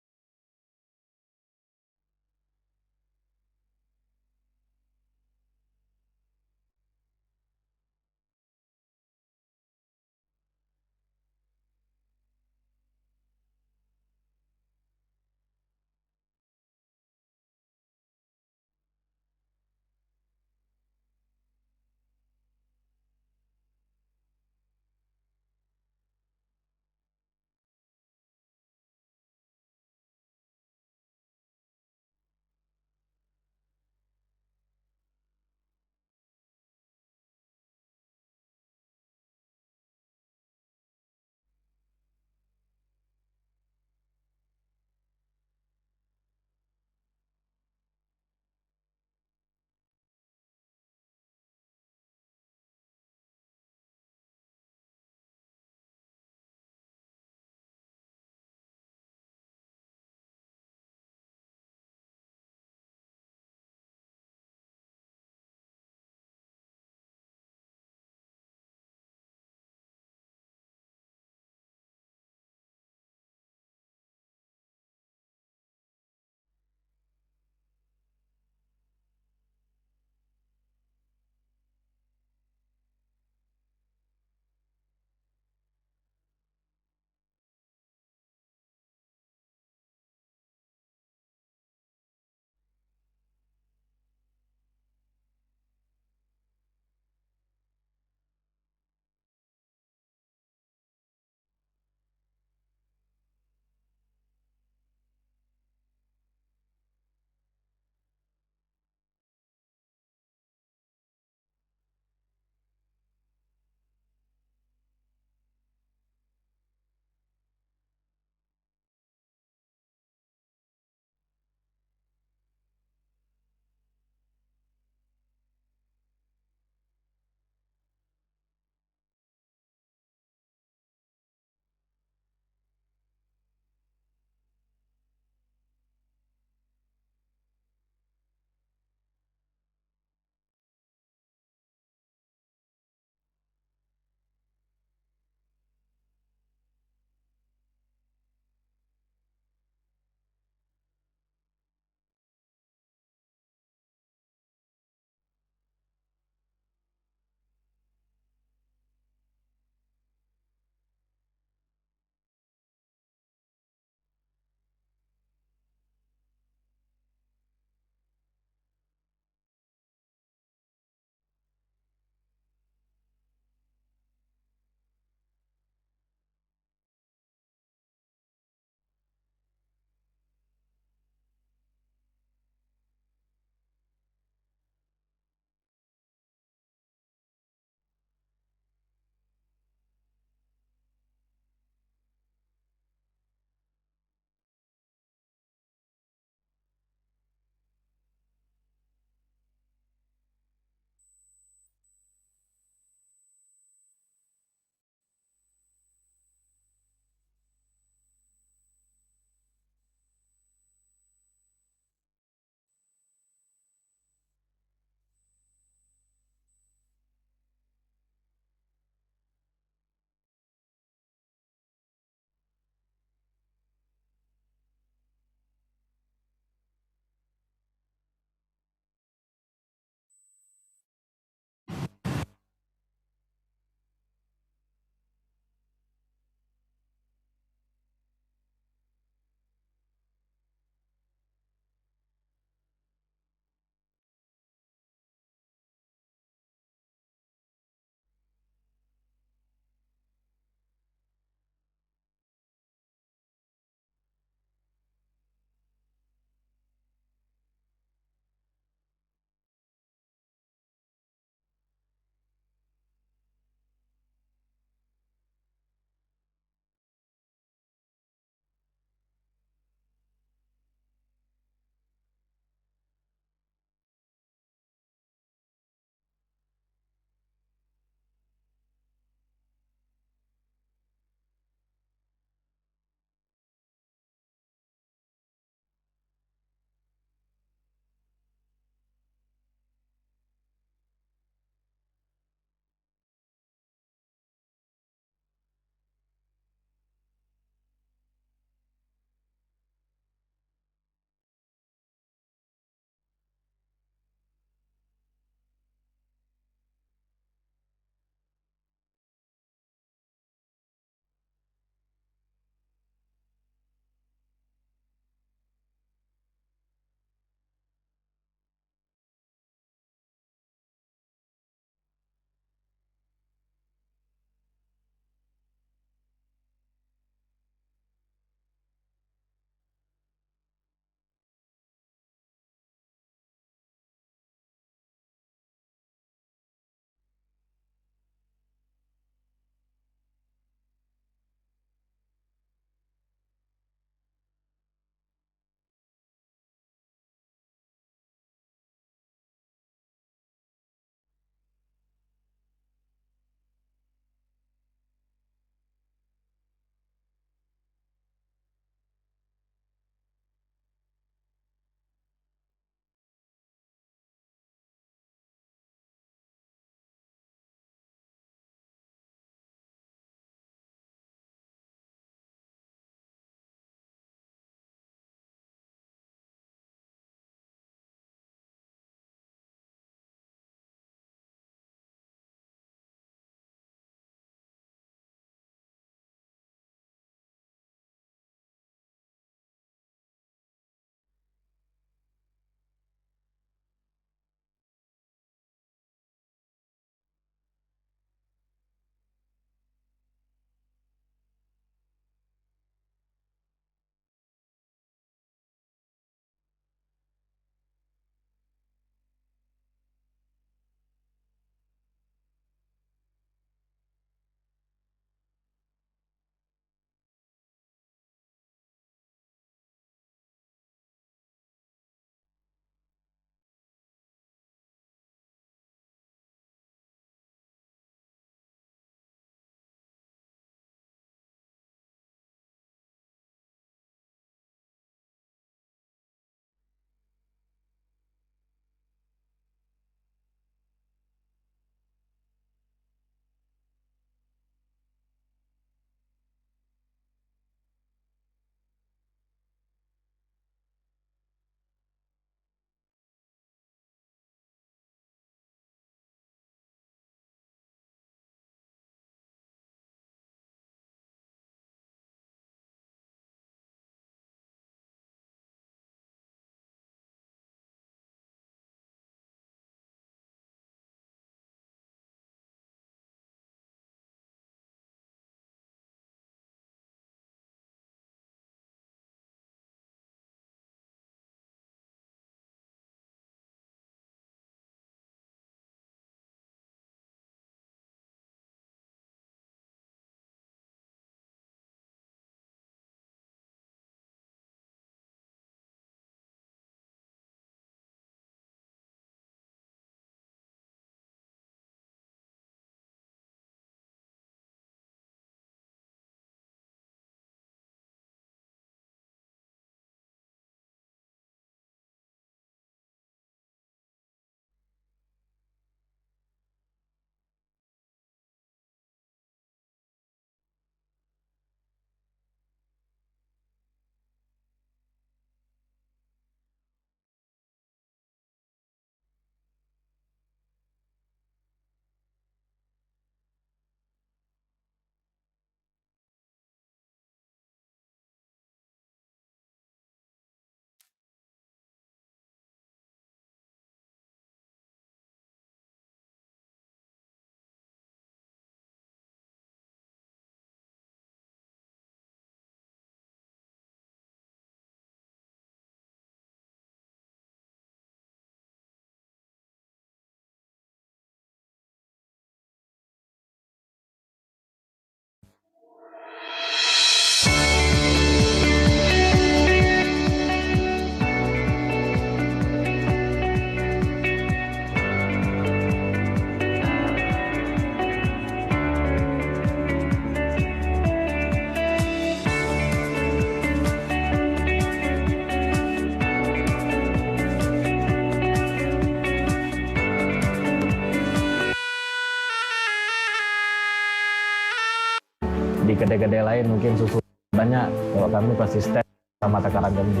di kedai-kedai lain mungkin susu banyak, kalau kami konsisten sama takaran kami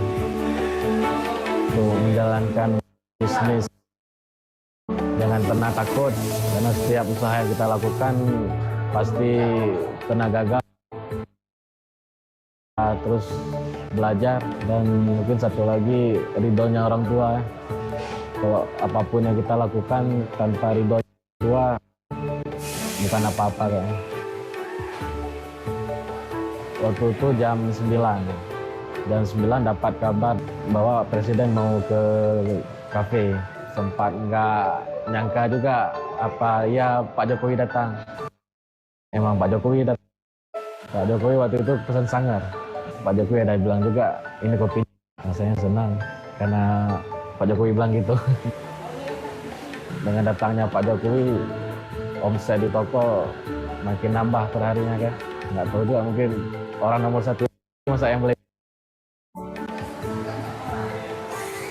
untuk menjalankan bisnis jangan pernah takut, karena setiap usaha yang kita lakukan pasti pernah gagal. Terus belajar, dan mungkin satu lagi ridhonya orang tua. Kalau apapun yang kita lakukan tanpa ridho orang tua bukan apa-apa kayaknya. Waktu itu jam 9 dapat kabar bahwa presiden mau ke kafe. Sempat nggak nyangka juga apa ya Pak Jokowi datang. Emang Pak Jokowi datang. Pak Jokowi waktu itu pesan sangar. Pak Jokowi ada bilang juga ini kopi. Rasanya senang karena Pak Jokowi bilang gitu. Dengan datangnya Pak Jokowi, omset di toko makin nambah perharinya kan. Nggak tahu juga, mungkin orang nomor satu masa yang beli.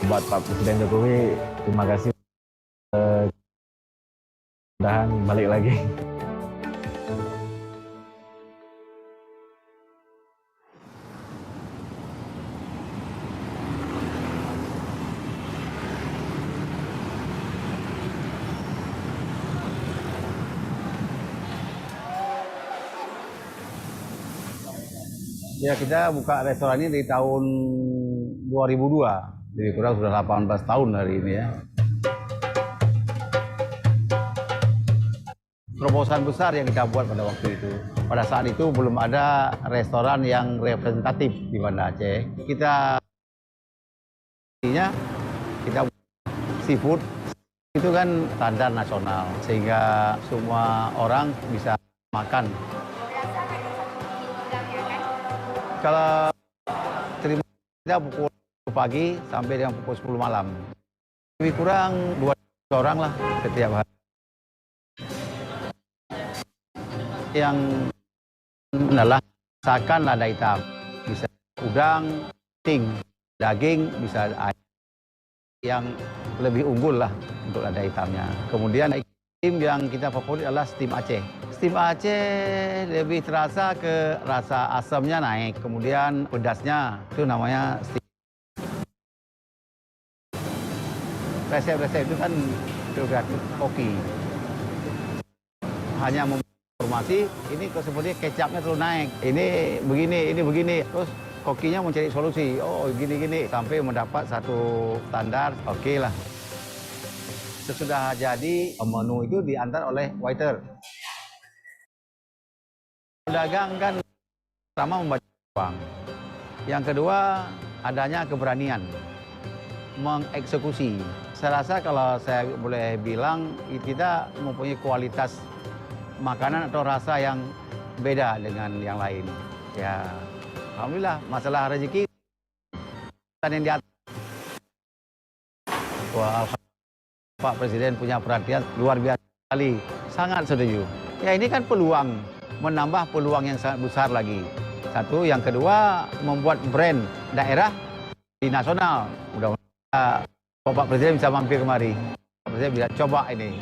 Buat Pak Presiden Jokowi, terima kasih. Mudah-mudahan balik lagi. Ya, kita buka restoran ini di tahun 2002, jadi kurang sudah 18 tahun hari ini ya. Terobosan besar yang kita buat pada waktu itu. Pada saat itu belum ada restoran yang representatif di Banda Aceh. Kita seafood itu kan standar nasional, sehingga semua orang bisa makan. Kalau terima kita pukul pagi sampai dengan pukul 10 malam. Lebih kurang 2 orang lah setiap hari. Yang adalah masakan lada hitam. Bisa udang, ting, daging, bisa ayam. Yang lebih unggul lah untuk lada hitamnya. Kemudian steam yang kita favorit adalah steam Aceh. Steam Aceh lebih terasa ke rasa asamnya naik, kemudian pedasnya itu namanya steam. Resep-resep itu kan prerogatif koki. Hanya informasi, ini kok sepertinya kecapnya terlalu naik. Ini begini. Terus kokinya mencari solusi. Oh, gini-gini sampai mendapat satu standar. Oke lah. Sesudah jadi menu itu diantar oleh waiter. Pedagang kan pertama membaca uang. Yang kedua, adanya keberanian mengeksekusi. Saya rasa kalau saya boleh bilang, kita mempunyai kualitas makanan atau rasa yang beda dengan yang lain. Ya, alhamdulillah, masalah rezeki yang di atas. Wah, Pak Presiden punya perhatian luar biasa sekali. Sangat setuju. Ya, ini kan peluang, menambah peluang yang sangat besar lagi. Satu, yang kedua, membuat brand daerah di nasional. Mudah-mudahan Bapak Presiden bisa mampir kemari. Bapak Presiden bisa coba ini.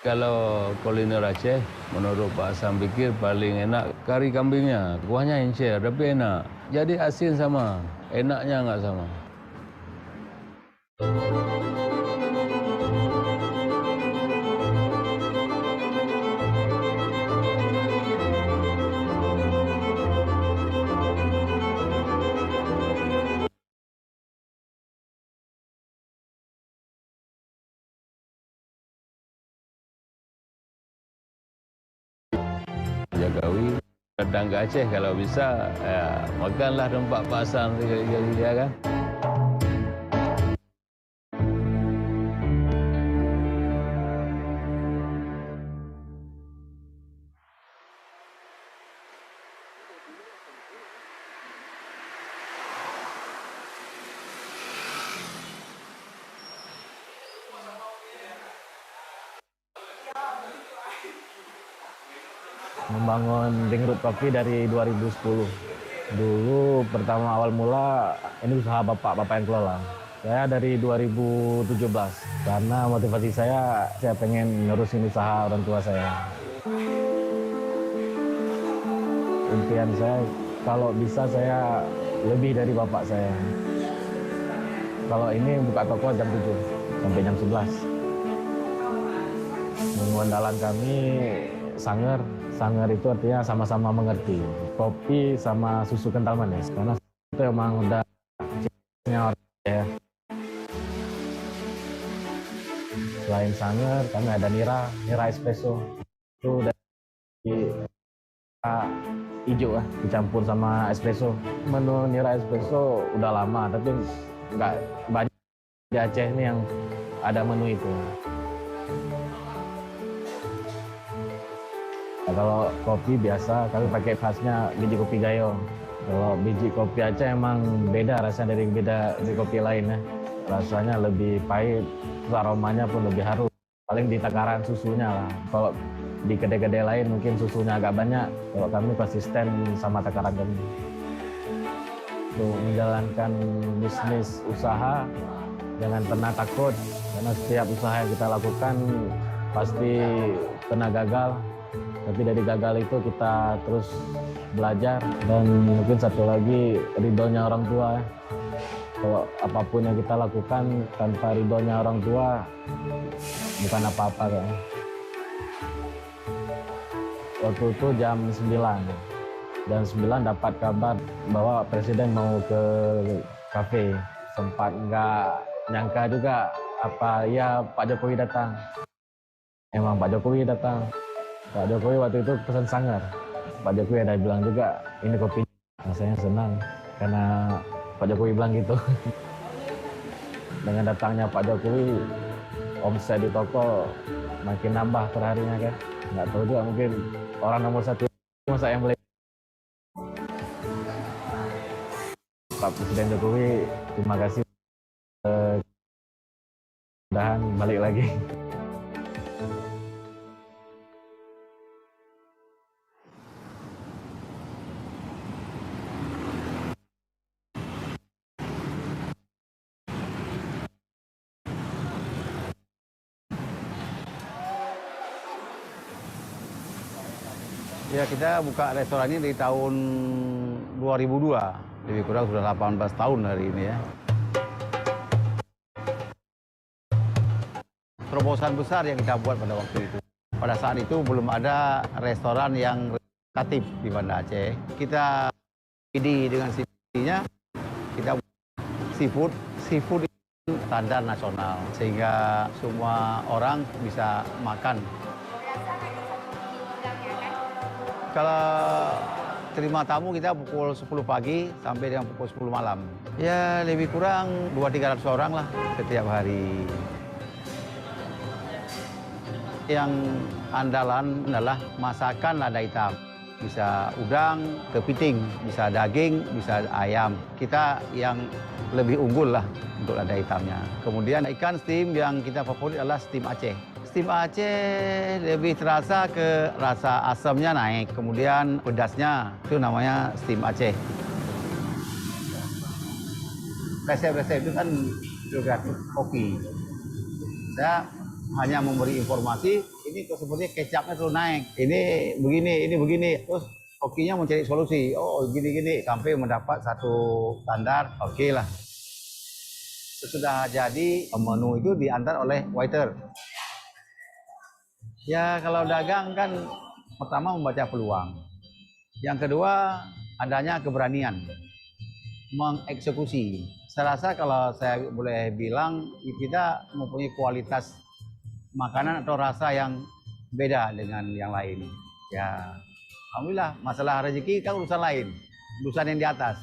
Kalau kuliner Aceh, menurut Pak Sam pikir paling enak kari kambingnya. Kuahnya encer, tapi enak. Jadi asin sama, enaknya nggak sama. Jagawi datang ke Aceh kalau bisa ya, makanlah tempat Pak Sam ya kan. Membangun Ring Road Coffee dari 2010. Dulu pertama awal mula ini usaha bapak yang kelola. Saya dari 2017 karena motivasi saya pengen nerusin usaha orang tua saya. Impian saya kalau bisa saya lebih dari bapak saya. Kalau ini buka toko jam 7 sampai jam 11. Andalan kami sanger. Sanger itu artinya sama-sama mengerti. Kopi sama susu kental manis. Karena itu emang udah cirinya orang ya. Selain sanger, kami ada nira espresso. Itu dari hijau dicampur sama espresso. Menu nira espresso udah lama, tapi nggak banyak di Aceh ini yang ada menu itu. Nah, kalau kopi biasa, kami pakai khasnya biji kopi gayo. Kalau biji kopi Aceh emang beda rasanya dari kopi lain ya. Rasanya lebih pahit, aromanya pun lebih harum. Paling di takaran susunya lah. Kalau di kedai-kedai lain mungkin susunya agak banyak. Kalau kami konsisten sama takaran kami. Untuk menjalankan bisnis usaha, jangan pernah takut. Karena setiap usaha yang kita lakukan pasti pernah gagal. Tapi dari gagal itu kita terus belajar, dan mungkin satu lagi ridhonya orang tua. Kalau apapun yang kita lakukan tanpa ridhonya orang tua bukan apa-apa kan. Waktu itu jam 9 dapat kabar bahwa presiden mau ke kafe. Sempat nggak nyangka juga Pak Jokowi datang. Emang Pak Jokowi datang. Pak Jokowi waktu itu pesan sangar. Pak Jokowi ada bilang juga, ini kopi. Rasanya senang karena Pak Jokowi bilang gitu. Dengan datangnya Pak Jokowi, omset di toko makin nambah perharinya kan. Nggak tahu juga, mungkin orang nomor satu masa yang beli. Pak Presiden Jokowi, terima kasih. Mudah-mudahan balik lagi. Ya, kita buka restoran ini dari tahun 2002. Lebih kurang sudah 18 tahun hari ini ya. Terobosan besar yang kita buat pada waktu itu. Pada saat itu belum ada restoran yang representatif di Banda Aceh. Kita ini dengan sisinya, kita seafood itu standar nasional. Sehingga semua orang bisa makan. Kalau terima tamu kita pukul 10 pagi sampai dengan pukul 10 malam. Ya lebih kurang 200-300 orang lah setiap hari. Yang andalan adalah masakan lada hitam. Bisa udang, kepiting, bisa daging, bisa ayam. Kita yang lebih unggul lah untuk lada hitamnya. Kemudian ikan steam yang kita favorit adalah steam Aceh. Steam Aceh lebih terasa ke rasa asamnya naik, kemudian pedasnya itu namanya steam Aceh. Resep-resep itu kan juga kopi. Saya hanya memberi informasi, ini kok sepertinya kecapnya terus naik. Ini begini. Terus hokinya mencari solusi. Oh, gini-gini sampai mendapat satu standar. Oke lah. Sesudah jadi menu itu diantar oleh waiter. Ya kalau dagang kan pertama membaca peluang. Yang kedua adanya keberanian mengeksekusi. Saya rasa kalau saya boleh bilang kita mempunyai kualitas makanan atau rasa yang beda dengan yang lain. Ya, alhamdulillah masalah rezeki kan urusan lain, urusan yang di atas.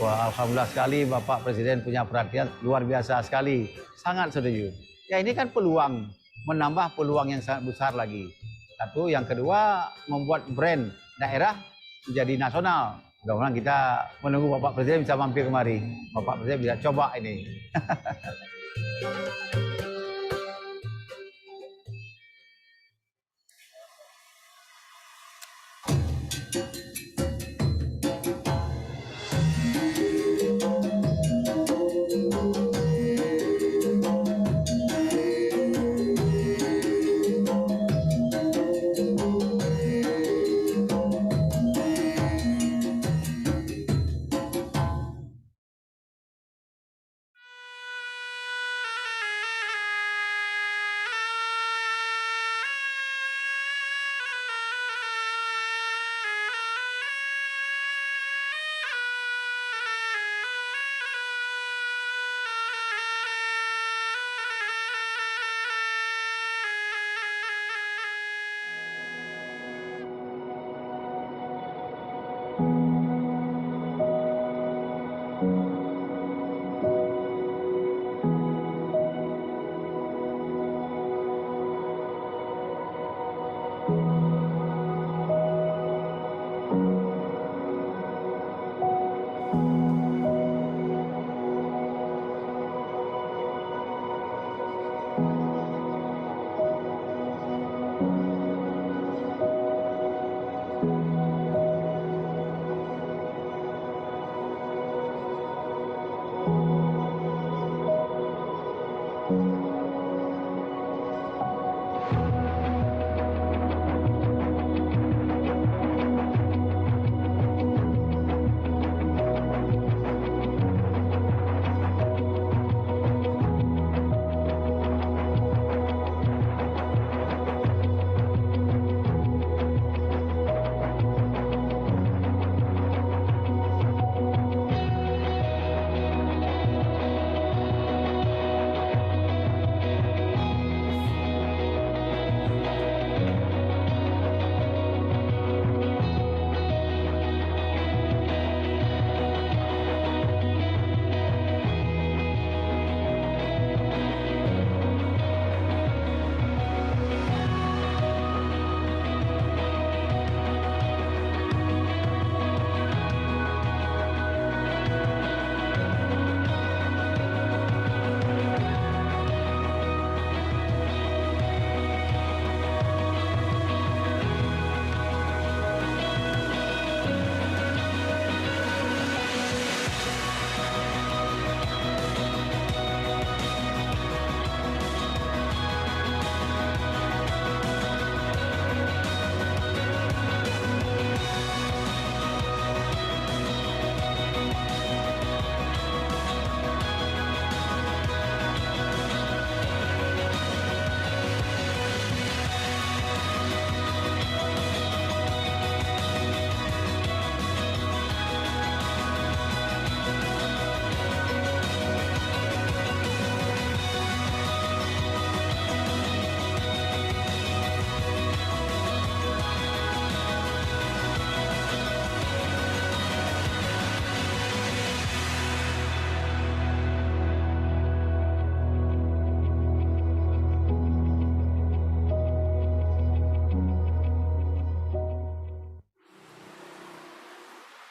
Wah, alhamdulillah sekali Bapak Presiden punya perhatian luar biasa sekali, sangat setuju. Ya ini kan peluang, menambah peluang yang sangat besar lagi. Satu, yang kedua membuat brand daerah menjadi nasional. Mudah-mudahan kita menunggu Bapak Presiden bisa mampir kemari. Bapak Presiden bisa coba ini.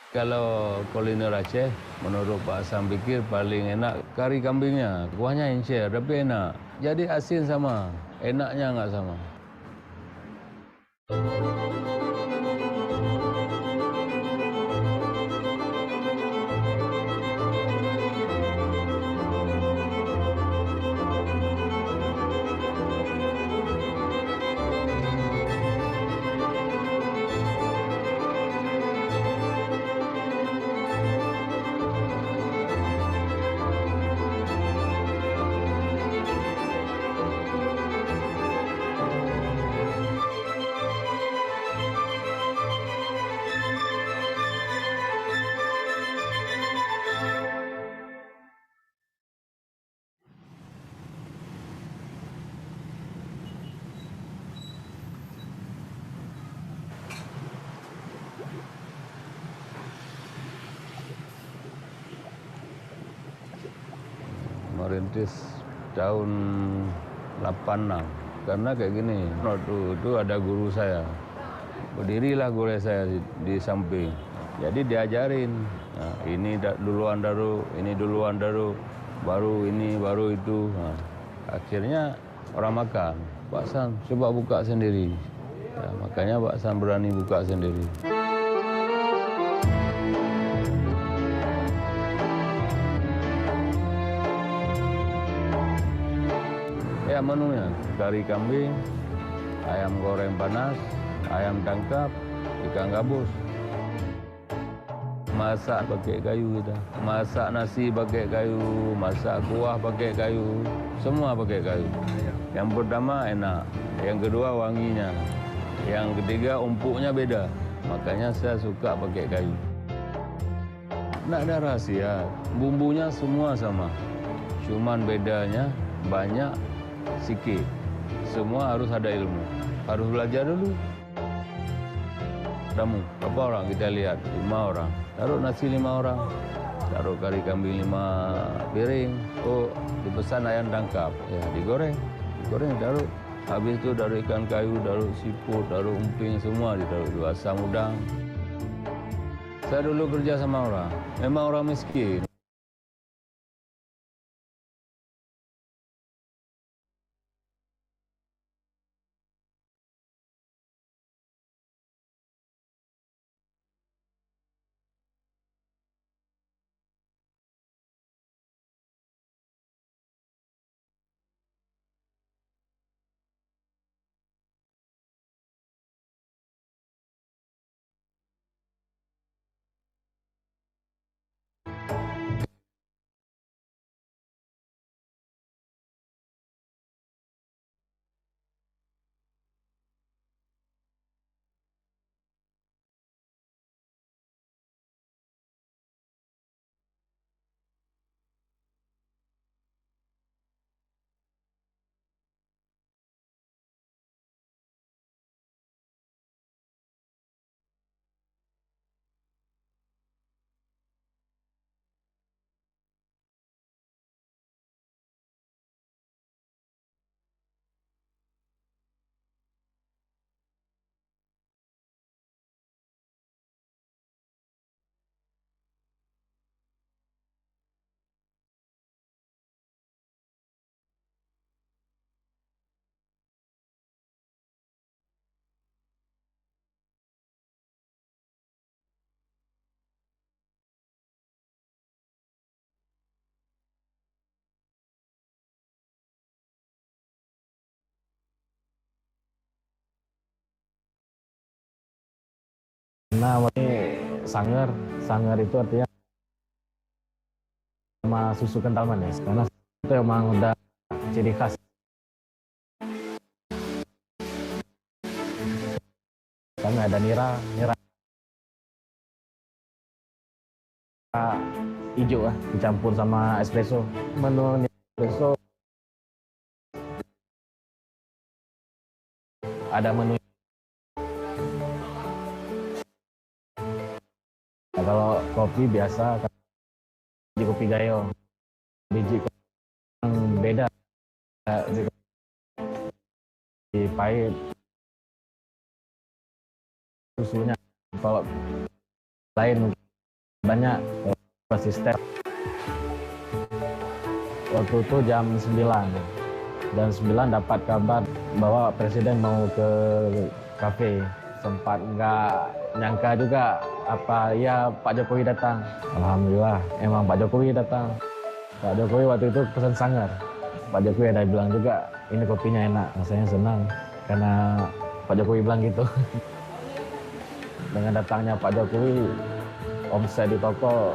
Kalau kuliner Aceh, menurut Pak Sam pikir paling enak kari kambingnya. Kuahnya encer, tapi enak. Jadi asin sama, enaknya nggak sama. merintis tahun 86. Karena kayak gini, waktu itu ada guru saya. Berdirilah guru saya di samping. Jadi diajarin, nah, ini duluan daru, ini duluan daru, baru ini, baru itu. Nah, akhirnya orang makan. Pak San, coba buka sendiri. Ya, makanya Pak San berani buka sendiri. Ya menunya, kari kambing, ayam goreng panas, ayam tangkap, ikan gabus. Masak pakai kayu kita, masak nasi pakai kayu, masak kuah pakai kayu, semua pakai kayu. Yang pertama enak, yang kedua wanginya, yang ketiga empuknya beda, makanya saya suka pakai kayu. Nggak ada rahasia, bumbunya semua sama, cuman bedanya banyak sikit. Semua harus ada ilmu, harus belajar dulu. Tamu, berapa orang kita lihat? 5 orang. Taruh nasi 5 orang. Taruh kari kambing 5 piring. Oh, dipesan ayam tangkap. Ya, digoreng. Digoreng, taruh. Habis itu taruh ikan kayu, taruh siput, taruh umping, semua ditaruh. Asam udang. Saya dulu kerja sama orang. Memang orang miskin. Nah, ini sangar. Sangar itu artinya sama susu kental manis. Karena itu emang udah ciri khas. Karena ada nira hijau dicampur sama espresso. Menu espresso ada menu. Nah, kalau kopi biasa di kopi gayo, biji yang beda di pahit susunya. Kalau lain banyak konsisten. Waktu itu jam 9 dapat kabar bahwa presiden mau ke kafe. Sempat nggak nyangka juga apa ya Pak Jokowi datang. Alhamdulillah emang Pak Jokowi datang. Pak Jokowi waktu itu pesan sangar. Pak Jokowi ada bilang juga ini kopinya enak. Rasanya senang karena Pak Jokowi bilang gitu. Dengan datangnya Pak Jokowi, omset di toko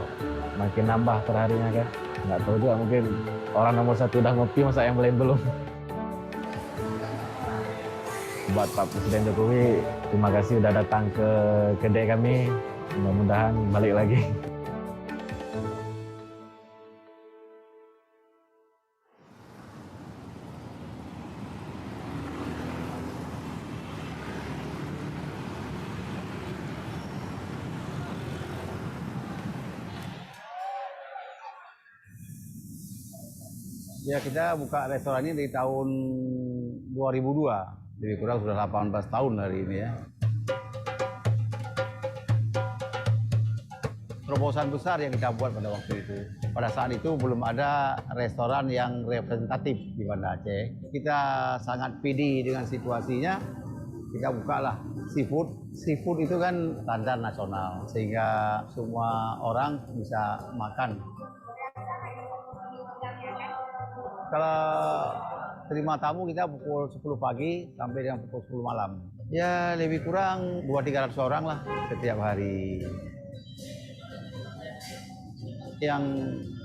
makin nambah perharinya kan. Nggak tahu juga mungkin orang nomor 1 udah ngopi, masa yang lain belum. Buat Pak Presiden Jokowi, terima kasih udah datang ke kedai kami. Mudah-mudahan balik lagi. Ya, kita buka restoran ini di tahun 2002. Lebih kurang sudah 18 tahun hari ini ya. Terobosan besar yang kita buat pada waktu itu. Pada saat itu belum ada restoran yang representatif di Banda Aceh. Kita sangat pede dengan situasinya. Kita bukalah seafood. Seafood itu kan standar nasional, sehingga semua orang bisa makan. Kalau terima tamu kita pukul 10 pagi sampai dengan pukul 10 malam. Ya lebih kurang 200-300 orang lah setiap hari. Yang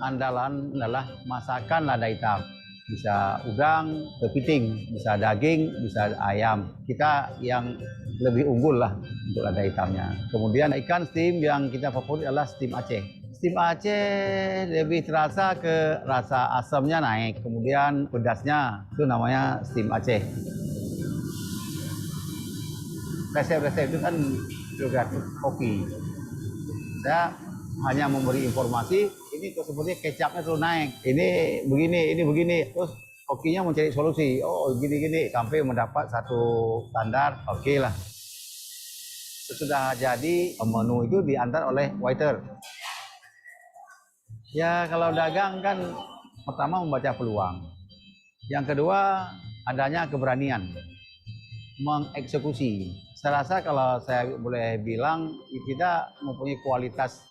andalan adalah masakan lada hitam. Bisa udang, kepiting, bisa daging, bisa ayam. Kita yang lebih unggul lah untuk lada hitamnya. Kemudian ikan steam yang kita favorit adalah steam Aceh. Steam Aceh lebih terasa ke rasa asamnya naik. Kemudian pedasnya itu namanya steam Aceh. Resep-resep itu kan juga kopi. Saya hanya memberi informasi, ini kok sepertinya kecapnya terus naik, ini begini, terus kokinya mencari solusi, oh gini-gini, sampai mendapat satu standar, oke lah. Sesudah jadi, menu itu diantar oleh waiter. Ya kalau dagang kan, pertama membaca peluang. Yang kedua, adanya keberanian, mengeksekusi. Saya rasa kalau saya boleh bilang, kita mempunyai kualitas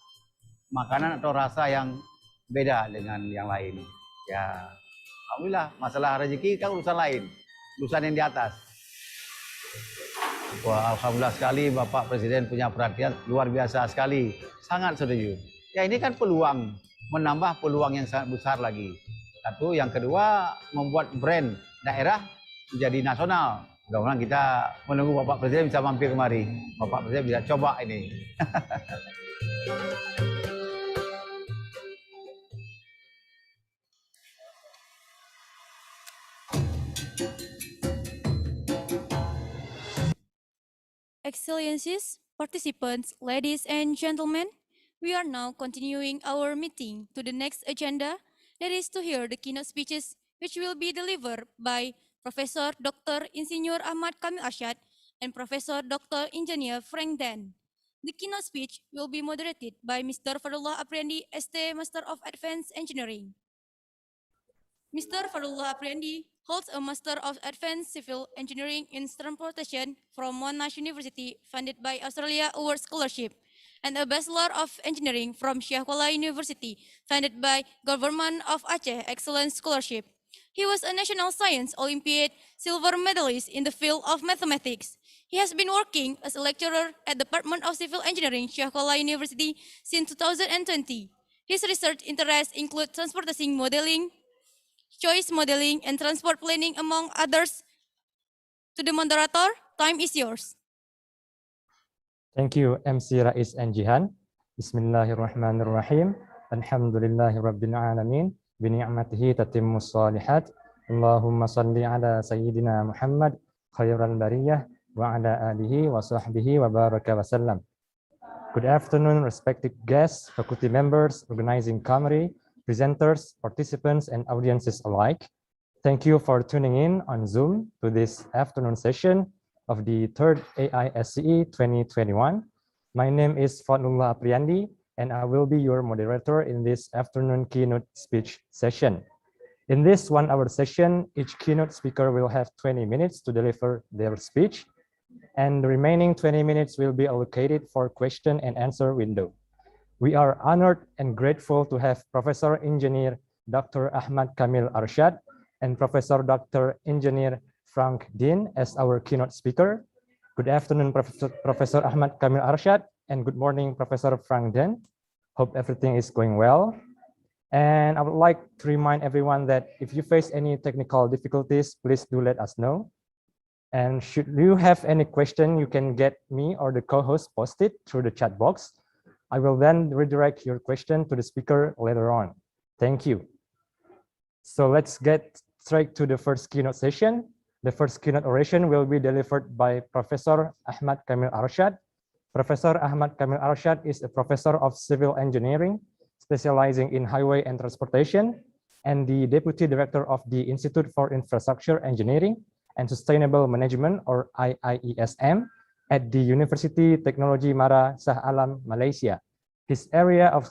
makanan atau rasa yang beda dengan yang lain. Ya, alhamdulillah, masalah rezeki kan urusan lain, urusan yang di atas. Wah, alhamdulillah sekali Bapak Presiden punya perhatian luar biasa sekali, sangat setuju. Ya ini kan peluang, menambah peluang yang sangat besar lagi. Satu, yang kedua membuat brand daerah menjadi nasional. Mudah-mudahan kita menunggu Bapak Presiden bisa mampir kemari. Bapak Presiden bisa coba ini. Excellencies, participants, ladies and gentlemen, we are now continuing our meeting to the next agenda, that is to hear the keynote speeches which will be delivered by Professor Dr. Insinyur Ahmad Kamil Arsyad and Professor Dr. Engineer Frank Dan. The keynote speech will be moderated by Mr. Fadullah Apriandi, ST Master of Advanced Engineering. Mr. Fadullah Apriandi holds a Master of Advanced Civil Engineering in Transportation from Monash University, funded by Australia Award Scholarship, and a Bachelor of Engineering from Syekh Kuala University, funded by Government of Aceh Excellence Scholarship. He was a National Science Olympiad silver medalist in the field of mathematics. He has been working as a lecturer at the Department of Civil Engineering, Syekh Kuala University since 2020. His research interests include transportation modeling, choice modeling, and transport planning, among others. To the moderator, time is yours. Thank you, MC Rais and Jihan. Bismillahirrahmanirrahim. Alhamdulillahi Rabbil Alamin. Bini'amatihi tatimmus salihat. Allahumma salli ala Sayyidina Muhammad khairal bariyah wa ala alihi wa sahbihi wa baraka wa sallam. Good afternoon, respected guests, faculty members, organizing committee, presenters, participants, and audiences alike. Thank you for tuning in on Zoom to this afternoon session of the third AISCE 2021. My name is Fadullah Apriandi, and I will be your moderator in this afternoon keynote speech session. In this 1-hour session, each keynote speaker will have 20 minutes to deliver their speech, and the remaining 20 minutes will be allocated for question and answer window. We are honored and grateful to have Professor Engineer Dr. Ahmad Kamil Arsyad and Professor Dr. Engineer Frank Din as our keynote speaker. Good afternoon, Professor Ahmad Kamil Arsyad, and good morning, Professor Frank Din. Hope everything is going well. And I would like to remind everyone that if you face any technical difficulties, please do let us know. And should you have any question, you can get me or the co-host posted through the chat box. I will then redirect your question to the speaker later on. Thank you. So let's get straight to the first keynote session. The first keynote oration will be delivered by Professor Ahmad Kamil Arsyad. Professor Ahmad Kamil Arsyad is a professor of civil engineering, specializing in highway and transportation, and the Deputy Director of the Institute for Infrastructure Engineering and Sustainable Management, or IIESM, at the University Technology Mara Shah Alam, Malaysia. His area of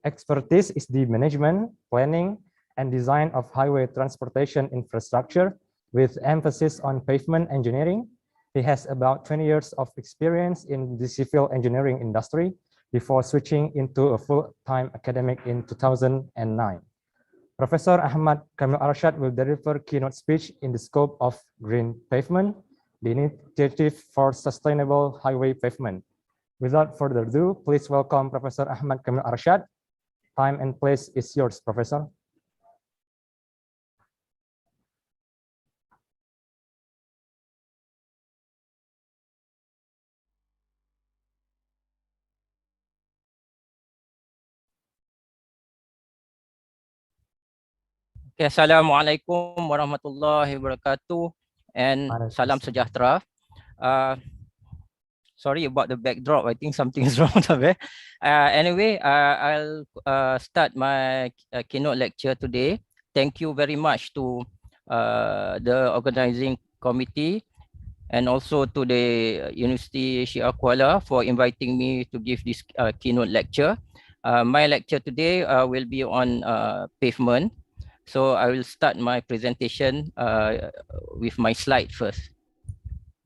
expertise is the management, planning, and design of highway transportation infrastructure, with emphasis on pavement engineering. He has about 20 years of experience in the civil engineering industry before switching into a full-time academic in 2009. Professor Ahmad Kamil Arshad will deliver keynote speech in the scope of green pavement, the initiative for sustainable highway pavement. Without further ado, please welcome Professor Ahmad Kamil Arshad. Time and place is yours, Professor. Okay, Assalamualaikum warahmatullahi wabarakatuh and salam sejahtera. Sorry about the backdrop. I think something is wrong there. Anyway, I'll start my keynote lecture today. Thank you very much to the organizing committee and also to the University Shia Kuala for inviting me to give this keynote lecture. My lecture today will be on pavement. So I will start my presentation with my slide first.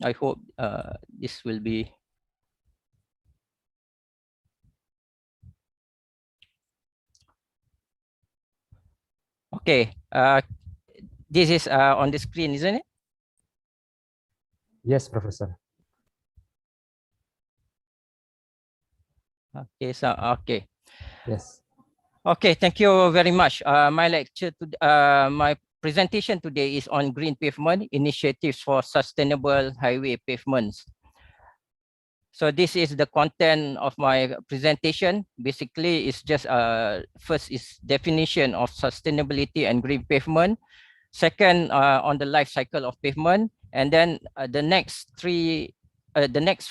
I hope this will be. Okay, this is on the screen, isn't it? Yes, Professor. Okay, so okay. Yes. Okay, thank you very much. My presentation today is on green pavement initiatives for sustainable highway pavements. So this is the content of my presentation. Basically, it's just first is definition of sustainability and green pavement. Second, on the life cycle of pavement, and then the next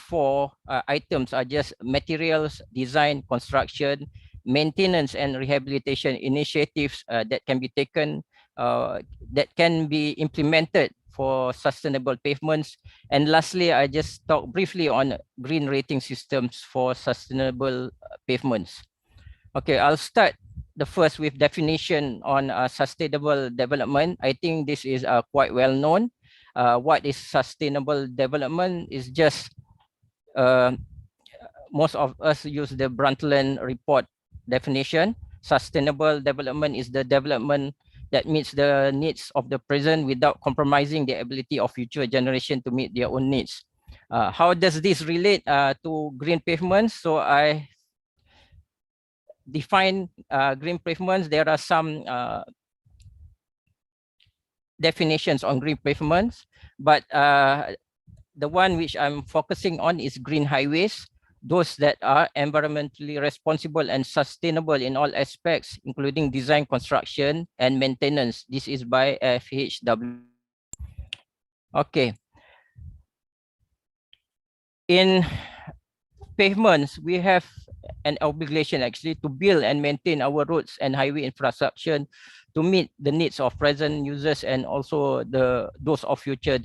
four items are just materials, design, construction, maintenance and rehabilitation initiatives that can be taken, that can be implemented for sustainable pavements. And lastly, I just talk briefly on green rating systems for sustainable pavements. Okay, I'll start the first with definition on sustainable development. I think this is quite well known. What is sustainable development is just most of us use the Brundtland report definition. Sustainable development is the development that meets the needs of the present without compromising the ability of future generation to meet their own needs. How does this relate to green pavements? So I define green pavements. There are some definitions on green pavements, but the one which I'm focusing on is green highways, those that are environmentally responsible and sustainable in all aspects, including design, construction, and maintenance. This is by FHW. Okay. In pavements, we have an obligation actually to build and maintain our roads and highway infrastructure to meet the needs of present users and also those of future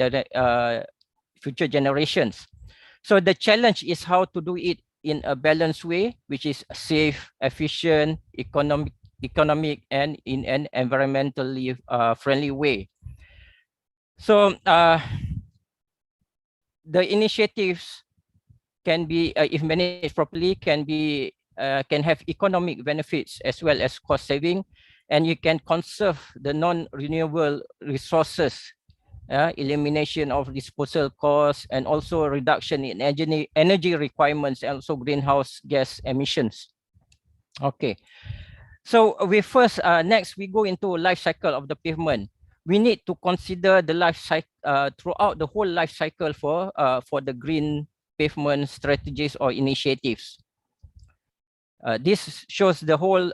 generations. So the challenge is how to do it in a balanced way, which is safe, efficient, economic, and in an environmentally friendly way. So the initiatives can be, if managed properly, can have economic benefits as well as cost saving, and you can conserve the non-renewable resources, elimination of disposal costs, and also reduction in energy requirements, and also greenhouse gas emissions. Okay, so we first, next we go into life cycle of the pavement. We need to consider the life cycle throughout the whole life cycle for the green pavement strategies or initiatives. This shows the whole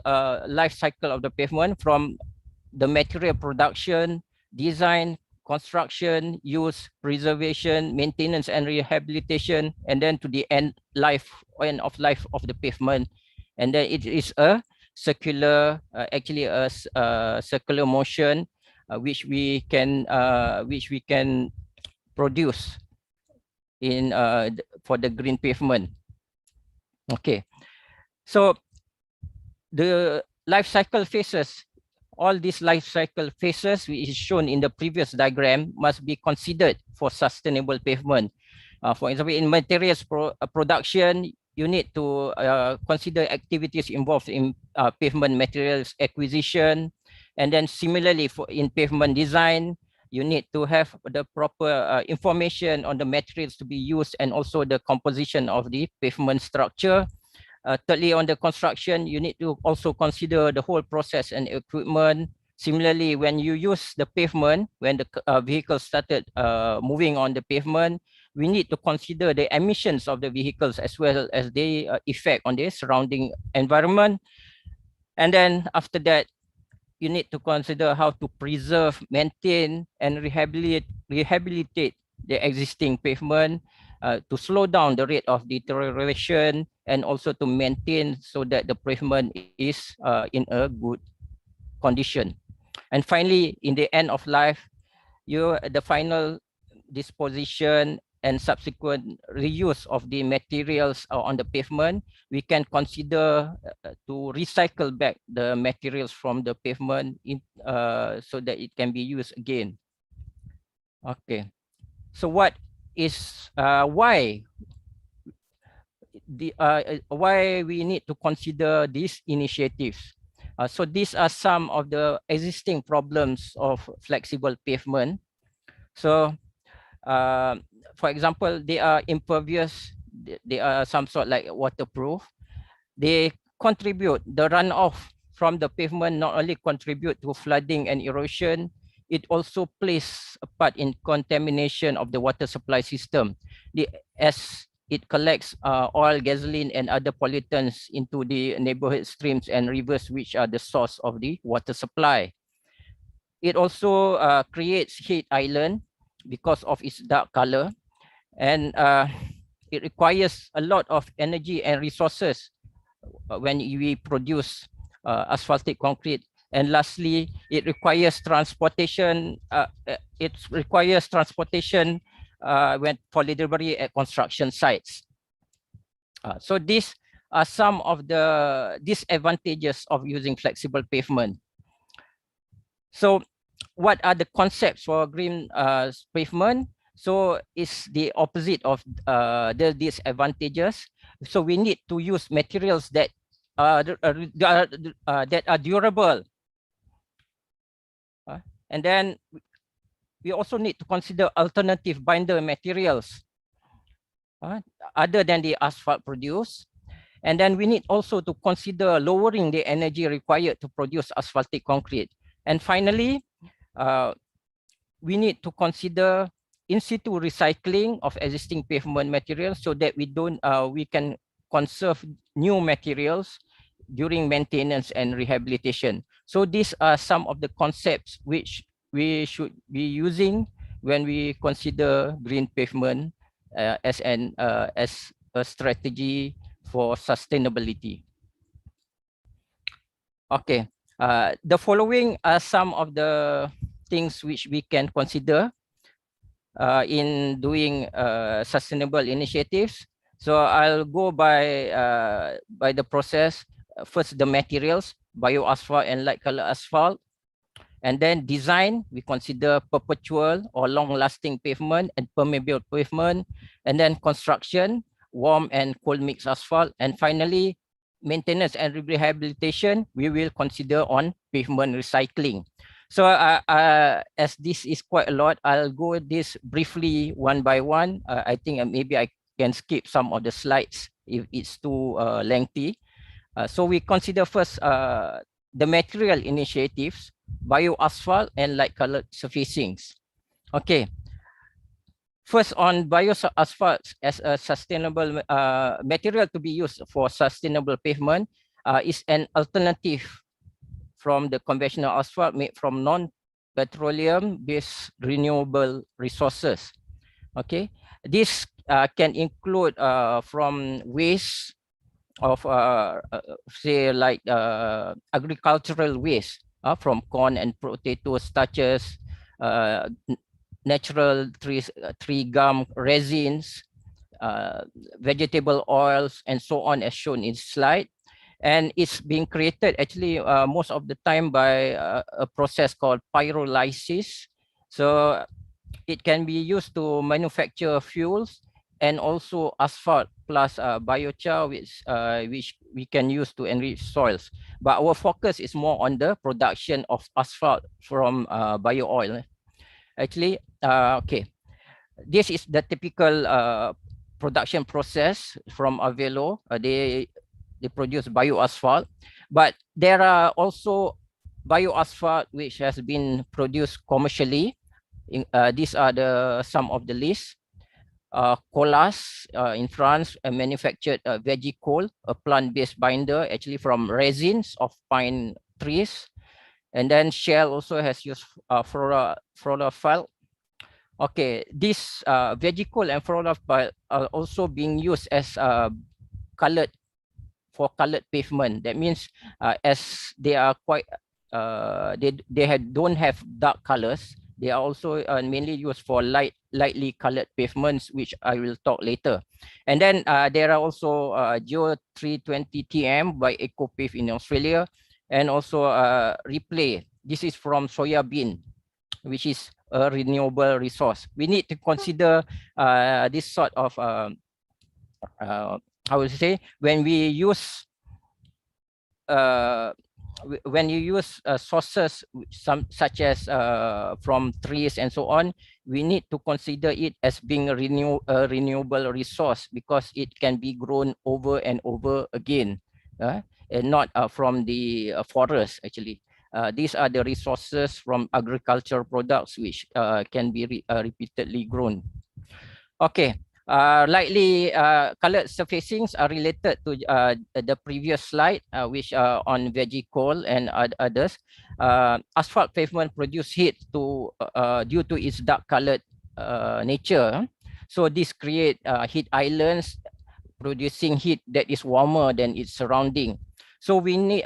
life cycle of the pavement, from the material production, design, construction, use, preservation, maintenance and rehabilitation, and then to the end of life of the pavement. And then it is a circular, actually a circular motion, which we can produce in for the green pavement. Okay, so the life cycle phases, all these life cycle phases which is shown in the previous diagram must be considered for sustainable pavement. For example, in materials production, you need to consider activities involved in pavement materials acquisition, and then similarly for in pavement design, you need to have the proper information on the materials to be used and also the composition of the pavement structure. Thirdly, on the construction, you need to also consider the whole process and equipment. Similarly, when you use the pavement, when the vehicle started moving on the pavement, we need to consider the emissions of the vehicles as well as the effect on the surrounding environment. And then after that, you need to consider how to preserve, maintain, and rehabilitate the existing pavement to slow down the rate of deterioration and also to maintain so that the pavement is in a good condition. And finally, in the end of life, the final disposition and subsequent reuse of the materials on the pavement, we can consider to recycle back the materials from the pavement so that it can be used again. Okay, so what is why we need to consider these initiatives? So these are some of the existing problems of flexible pavement. So for example, they are impervious, they are some sort like waterproof. They contribute, the runoff from the pavement not only contribute to flooding and erosion, it also plays a part in contamination of the water supply system. As it collects oil, gasoline, and other pollutants into the neighborhood streams and rivers, which are the source of the water supply. It also creates heat island because of its dark color, and it requires a lot of energy and resources when we produce asphaltic concrete. And lastly, it requires transportation. When for delivery at construction sites. So these are some of the disadvantages of using flexible pavement. So what are the concepts for green pavement? So it's the opposite of the disadvantages. So we need to use materials that are durable. And then we also need to consider alternative binder materials other than the asphalt produced. And then we need also to consider lowering the energy required to produce asphaltic concrete. And finally, we need to consider in situ recycling of existing pavement materials so that we can conserve new materials during maintenance and rehabilitation. So these are some of the concepts which we should be using when we consider green pavement as a strategy for sustainability. Okay, the following are some of the things which we can consider in doing sustainable initiatives. So I'll go by the process. First, the materials, bio-asphalt and light color asphalt. And then design, we consider perpetual or long-lasting pavement and permeable pavement. And then construction, warm and cold mix asphalt. And finally, maintenance and rehabilitation, we will consider on pavement recycling. So as this is quite a lot, I'll go this briefly one by one. I think maybe I can skip some of the slides if it's too lengthy. So we consider first the material initiatives, bio-asphalt and light colored surfacings. Okay. First, on bio-asphalt as a sustainable material to be used for sustainable pavement is an alternative from the conventional asphalt made from non-petroleum based renewable resources. Okay, this can include from waste say like agricultural waste from corn and potato starches, natural tree gum resins, vegetable oils, and so on, as shown in slide. And it's being created actually most of the time by a process called pyrolysis. So it can be used to manufacture fuels and also asphalt plus biochar, which we can use to enrich soils. But our focus is more on the production of asphalt from bio oil. Actually, okay, this is the typical production process from Avelo. They produce bioasphalt, but there are also bioasphalt which has been produced commercially. These are some of the list. Colas in France manufactured veggie coal, a plant-based binder actually from resins of pine trees. And then Shell also has used fluorophile. Okay, this veggie coal and fluorophile are also being used as colored pavement. That means as they are quite don't have dark colors, they are also mainly used for lightly colored pavements, which I will talk later. And then there are also Geo 320 TM by EcoPave in Australia, and also Replay. This is from soya bean, which is a renewable resource. We need to consider this sort of how would you say, when we use when you use sources such as from trees and so on, we need to consider it as being a renewable resource, because it can be grown over and over again, and not from the forest actually. These are the resources from agricultural products which can be repeatedly grown. Okay. Lightly colored surfacings are related to the previous slide, which are on veggie coal and others. Asphalt pavement produce heat due to its dark colored nature. So this create heat islands, producing heat that is warmer than its surrounding. So we need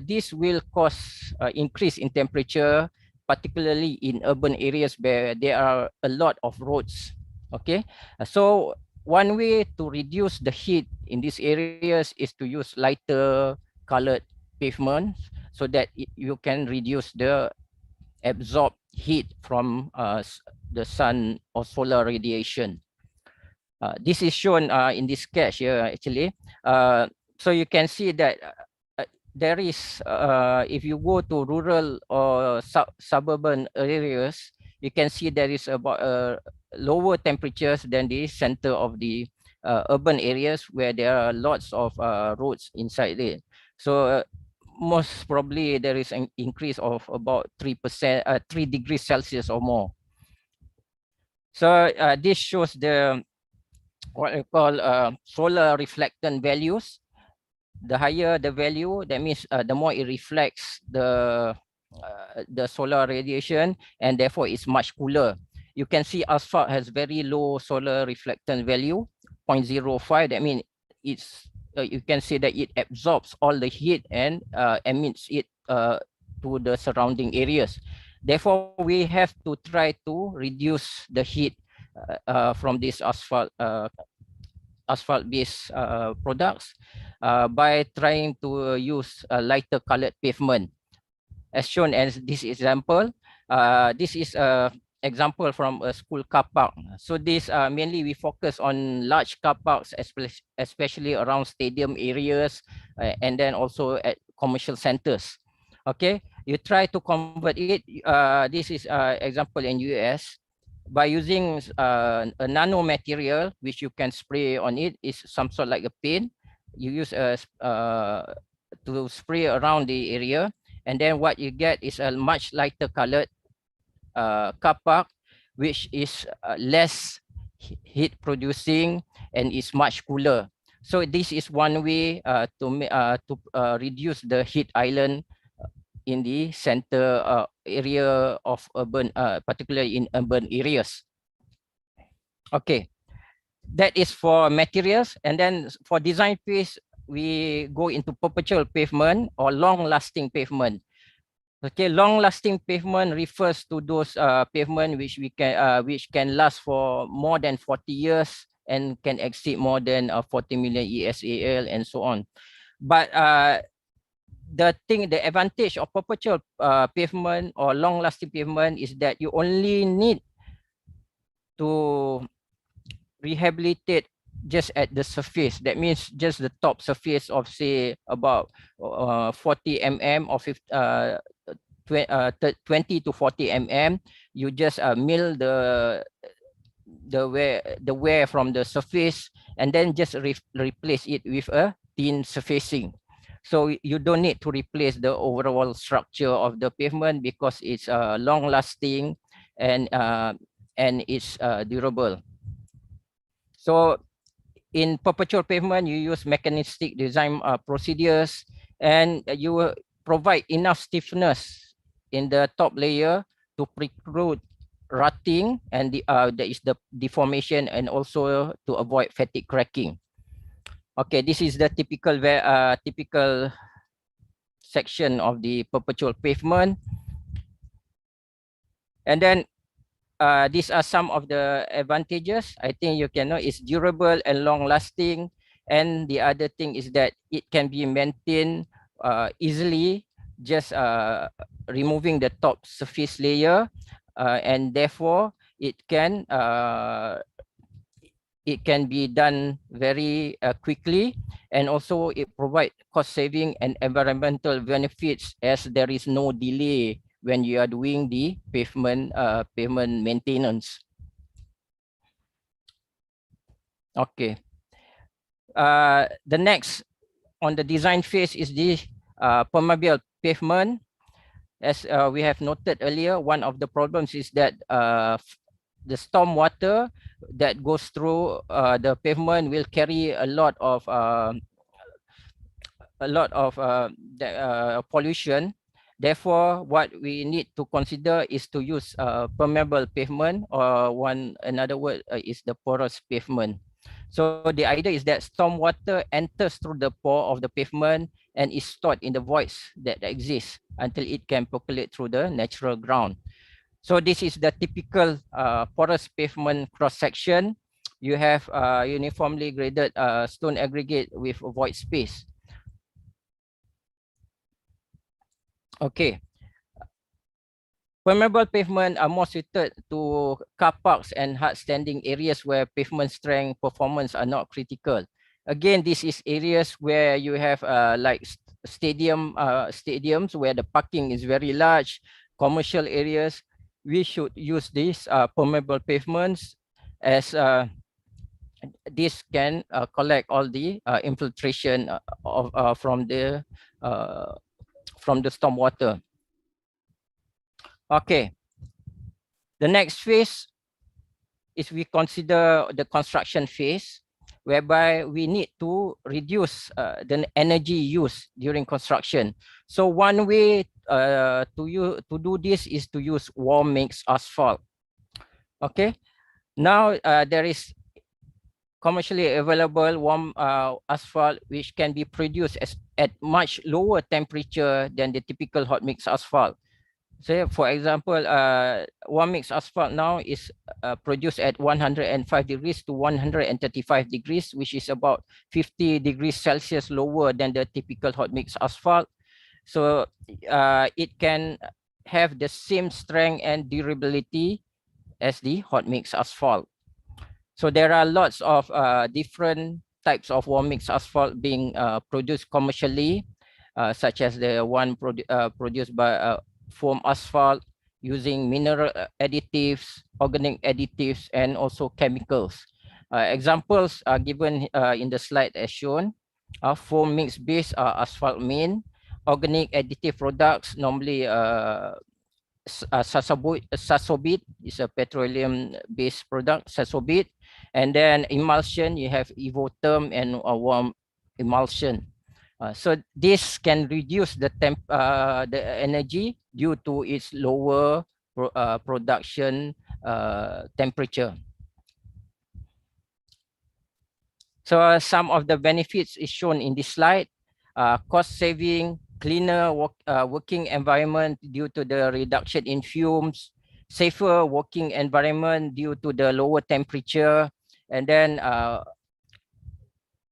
this will cause increase in temperature, particularly in urban areas where there are a lot of roads. Okay, so one way to reduce the heat in these areas is to use lighter colored pavements, so that you can reduce the absorbed heat from the sun or solar radiation. This is shown in this sketch here actually. So you can see that there is, if you go to rural or suburban areas, you can see there is about lower temperatures than the center of the urban areas, where there are lots of roads inside it. So most probably there is an increase of about 3%, 3 degrees Celsius or more. So this shows the what we call solar reflectant values. The higher the value, that means the more it reflects the solar radiation, and therefore it's much cooler. You can see asphalt has very low solar reflectance value, 0.05. That means it's you can see that it absorbs all the heat and emits it to the surrounding areas. Therefore, we have to try to reduce the heat from this asphalt-based products by trying to use a lighter colored pavement. As shown as this example, this is a example from a school car park. So this mainly we focus on large car parks, especially around stadium areas, and then also at commercial centers. Okay, you try to convert it. This is example in US. By using a nano material which you can spray on it, is some sort like a paint. You use to spray around the area, and then what you get is a much lighter colored car park, which is less heat producing and is much cooler. So this is one way to reduce the heat island in the center area of urban, particularly in urban areas. Okay, that is for materials. And then for design phase, we go into perpetual pavement or long-lasting pavement. Okay, long-lasting pavement refers to those pavement which can last for more than 40 years and can exceed more than 40 million ESAL and so on. But the advantage of perpetual pavement or long-lasting pavement is that you only need to rehabilitate just at the surface. That means just the top surface of, say, about 40 mm or 20 to 40 mm. You just mill the wear from the surface and then just replace it with a thin surfacing. So you don't need to replace the overall structure of the pavement because it's long lasting and it's durable. So in perpetual pavement, you use mechanistic design procedures, and you provide enough stiffness in the top layer to preclude rutting, and there is the deformation, and also to avoid fatigue cracking. Okay, this is the typical section of the perpetual pavement. And then these are some of the advantages. I think you can know it's durable and long lasting. And the other thing is that it can be maintained easily, just removing the top surface layer, and therefore it can be done very quickly, and also it provides cost saving and environmental benefits, as there is no delay when you are doing the pavement maintenance. Okay. The next on the design phase is the permeable pavement. As we have noted earlier, one of the problems is that the storm water that goes through the pavement will carry a lot of pollution. Therefore, what we need to consider is to use permeable pavement, or another word is the porous pavement. So the idea is that storm water enters through the pore of the pavement and is stored in the voids that exist until it can percolate through the natural ground. So this is the typical porous pavement cross section. You have uniformly graded stone aggregate with void space. Okay. Permeable pavement are more suited to car parks and hard standing areas where pavement strength performance are not critical. Again, this is areas where you have like stadiums where the parking is very large, commercial areas. We should use these permeable pavements, as this can collect all the infiltration from the storm water. Okay. The next phase is we consider the construction phase, whereby we need to reduce the energy use during construction. So one way to do this is to use warm mix asphalt. Okay. Now there is commercially available warm asphalt which can be produced at much lower temperature than the typical hot mix asphalt. So for example, warm mix asphalt now is produced at 105 degrees to 135 degrees, which is about 50 degrees Celsius lower than the typical hot mix asphalt. So it can have the same strength and durability as the hot mix asphalt. So there are lots of different types of warm mix asphalt being produced commercially, such as the one produced by foam asphalt using mineral additives, organic additives, and also chemicals. Examples are given in the slide as shown. Foam mix based asphalt main, organic additive products, normally sasobit is a petroleum based product, sasobit. And then emulsion, you have evotherm and warm emulsion. So this can reduce the energy due to its lower production temperature. So some of the benefits is shown in this slide. Cost saving, cleaner working environment due to the reduction in fumes, safer working environment due to the lower temperature, and then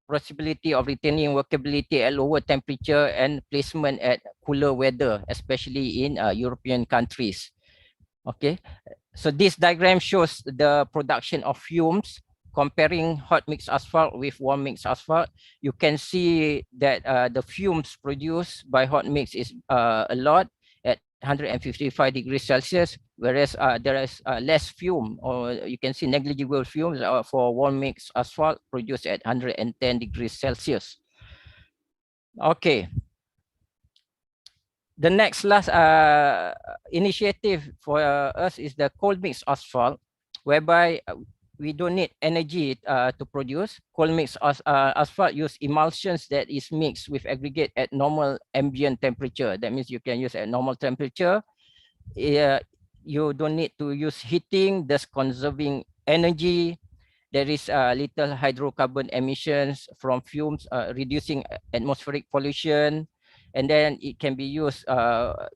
possibility of retaining workability at lower temperature and placement at cooler weather, especially in European countries. Okay, so this diagram shows the production of fumes comparing hot mix asphalt with warm mix asphalt. You can see that the fumes produced by hot mix is a lot at 155 degrees Celsius, whereas there is less fume, or you can see negligible fumes for warm mix asphalt produced at 110 degrees Celsius. Okay. The next last initiative for us is the cold mix asphalt, whereby we don't need energy to produce. Cold mix asphalt use emulsions that is mixed with aggregate at normal ambient temperature. That means you can use at normal temperature. You don't need to use heating, thus conserving energy. There is little hydrocarbon emissions from fumes, reducing atmospheric pollution. And then it can be used,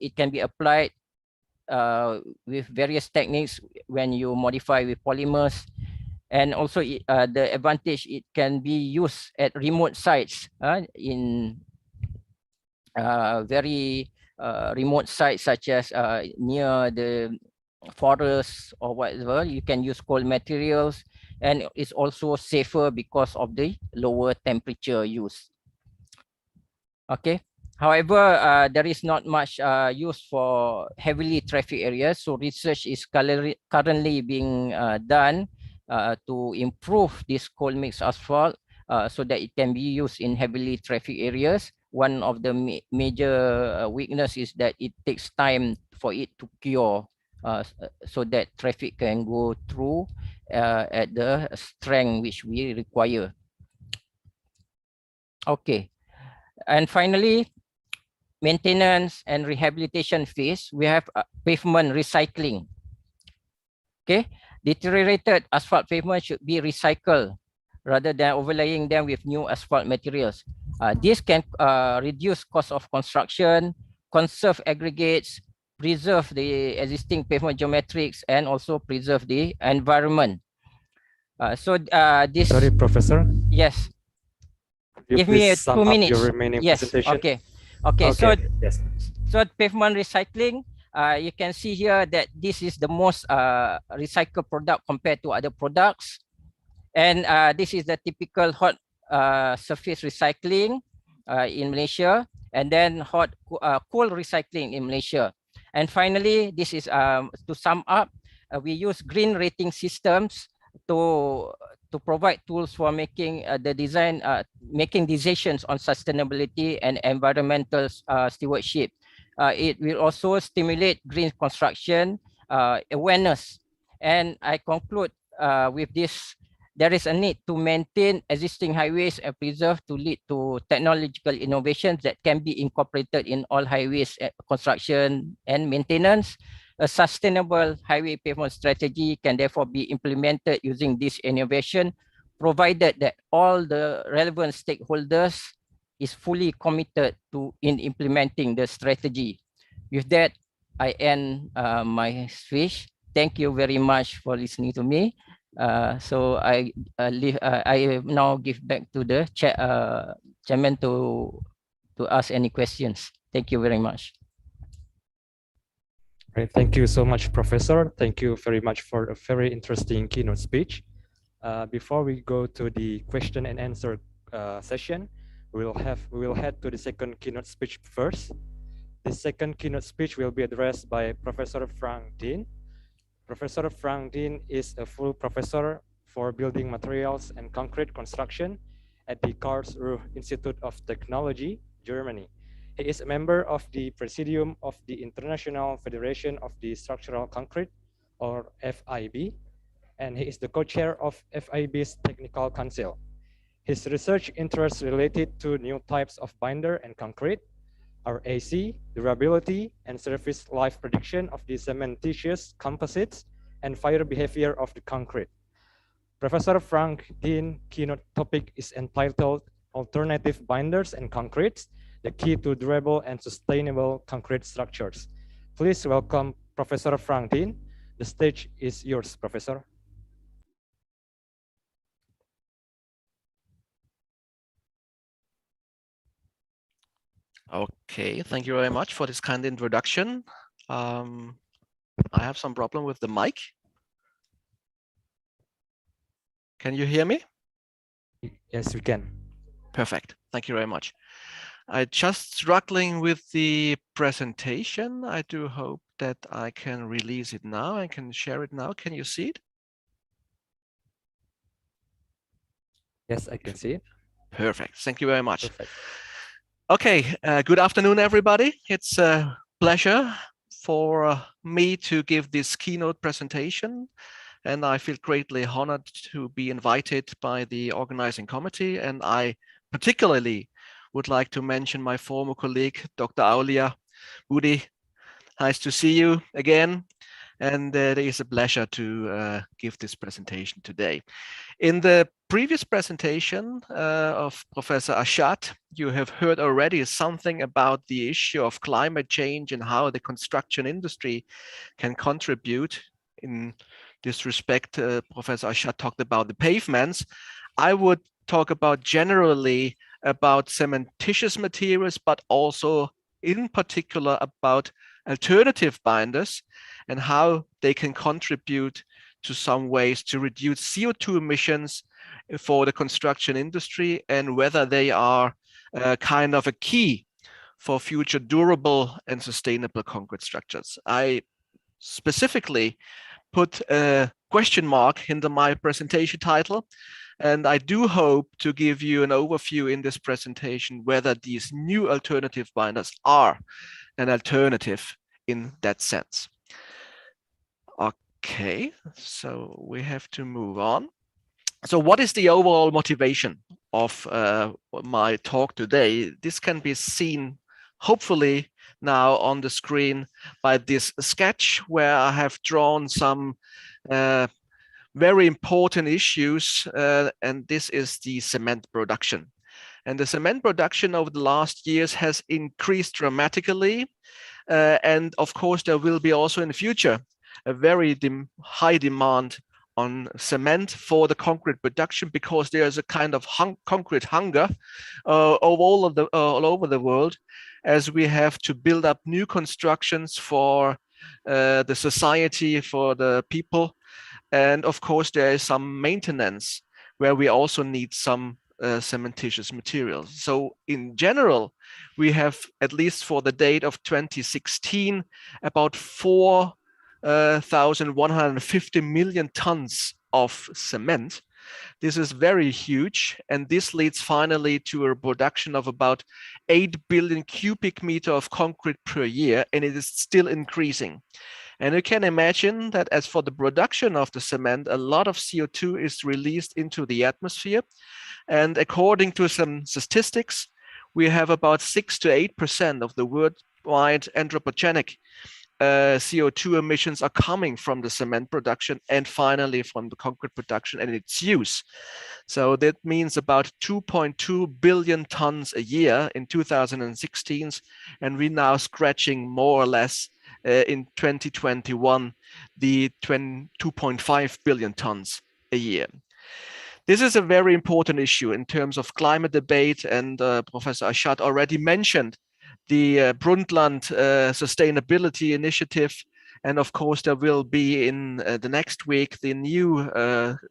it can be applied with various techniques when you modify with polymers. And also the advantage, it can be used at remote sites in very remote sites such as near the forests or whatever. You can use cold materials, and it's also safer because of the lower temperature use. Okay. However, there is not much use for heavily traffic areas. So research is currently being done to improve this cold mix asphalt so that it can be used in heavily traffic areas. One of the major weakness is that it takes time for it to cure so that traffic can go through at the strength which we require. Okay. And finally, maintenance and rehabilitation phase, we have pavement recycling. Okay, deteriorated asphalt pavement should be recycled rather than overlaying them with new asphalt materials. This can reduce cost of construction, conserve aggregates, preserve the existing pavement geometrics, and also preserve the environment. This. Sorry, Professor. Yes. Give me 2 minutes. Your remaining yes. presentation. Okay. Okay. So yes. So pavement recycling, you can see here that this is the most recycled product compared to other products. And this is the typical hot surface recycling in Malaysia, and then hot cold recycling in Malaysia. And finally, this is to sum up, we use green rating systems to provide tools for making the design, making decisions on sustainability and environmental stewardship. It will also stimulate green construction awareness. And I conclude with this: there is a need to maintain existing highways and preserve to lead to technological innovations that can be incorporated in all highways construction and maintenance. A sustainable highway pavement strategy can therefore be implemented using this innovation, provided that all the relevant stakeholders is fully committed to in implementing the strategy. With that, I end my speech. Thank you very much for listening to me. So I now give back to the chairman to ask any questions. Thank you very much. Right, thank you so much, Professor. Thank you very much for a very interesting keynote speech. Before we go to the question and answer session, we will head to the second keynote speech first. The second keynote speech will be addressed by Professor Frank Dean. Professor Frank Dean is a full professor for building materials and concrete construction at the Karlsruhe Institute of Technology, Germany. He is a member of the Presidium of the International Federation of the Structural Concrete, or FIB, and he is the co-chair of FIB's Technical Council. His research interests related to new types of binder and concrete, RAC, durability, and surface life prediction of the cementitious composites, and fire behavior of the concrete. Professor Frank Dean keynote topic is entitled Alternative Binders and Concretes, the Key to Durable and Sustainable Concrete Structures. Please welcome Professor Frank Dean. The stage is yours, Professor. Okay, thank you very much for this kind introduction. I have some problem with the mic. Can you hear me? Yes, we can. Perfect. Thank you very much. I'm just struggling with the presentation. I do hope that I can release it now. I can share it now. Can you see it? Yes, I can see it. Perfect. Thank you very much. Perfect. Okay, good afternoon, everybody. It's a pleasure for me to give this keynote presentation, and I feel greatly honored to be invited by the organizing committee. And I particularly would like to mention my former colleague, Dr. Aulia Budi. Nice to see you again. And it is a pleasure to give this presentation today. In the previous presentation of Professor Ashad, you have heard already something about the issue of climate change and how the construction industry can contribute. In this respect, Professor Ashad talked about the pavements. I would talk about generally about cementitious materials, but also in particular about alternative binders and how they can contribute to some ways to reduce CO2 emissions for the construction industry, and whether they are kind of a key for future durable and sustainable concrete structures. I specifically put a question mark into my presentation title, and I do hope to give you an overview in this presentation whether these new alternative binders are an alternative in that sense. Okay, so we have to move on. So what is the overall motivation of my talk today? This can be seen hopefully now on the screen by this sketch where I have drawn some very important issues, and this is the cement production. And the cement production over the last years has increased dramatically. And of course, there will be also in the future a very high demand on cement for the concrete production, because there's a kind of concrete hunger all over the world, as we have to build up new constructions for the society, for the people. And of course, there is some maintenance where we also need some cementitious materials. So in general, we have, at least for the date of 2016, about 4,150 million tons of cement. This is very huge, and this leads finally to a production of about 8 billion cubic meter of concrete per year, and it is still increasing. And you can imagine that as for the production of the cement, a lot of CO2 is released into the atmosphere. And according to some statistics, we have about 6 to 8% of the worldwide anthropogenic CO2 emissions are coming from the cement production, and finally from the concrete production and its use. So that means about 2.2 billion tons a year in 2016, and we're now scratching more or less in 2021 the 2.5 billion tons a year. This is a very important issue in terms of climate debate, and Professor Ashad already mentioned the Brundtland Sustainability Initiative. And of course, there will be in the next week the new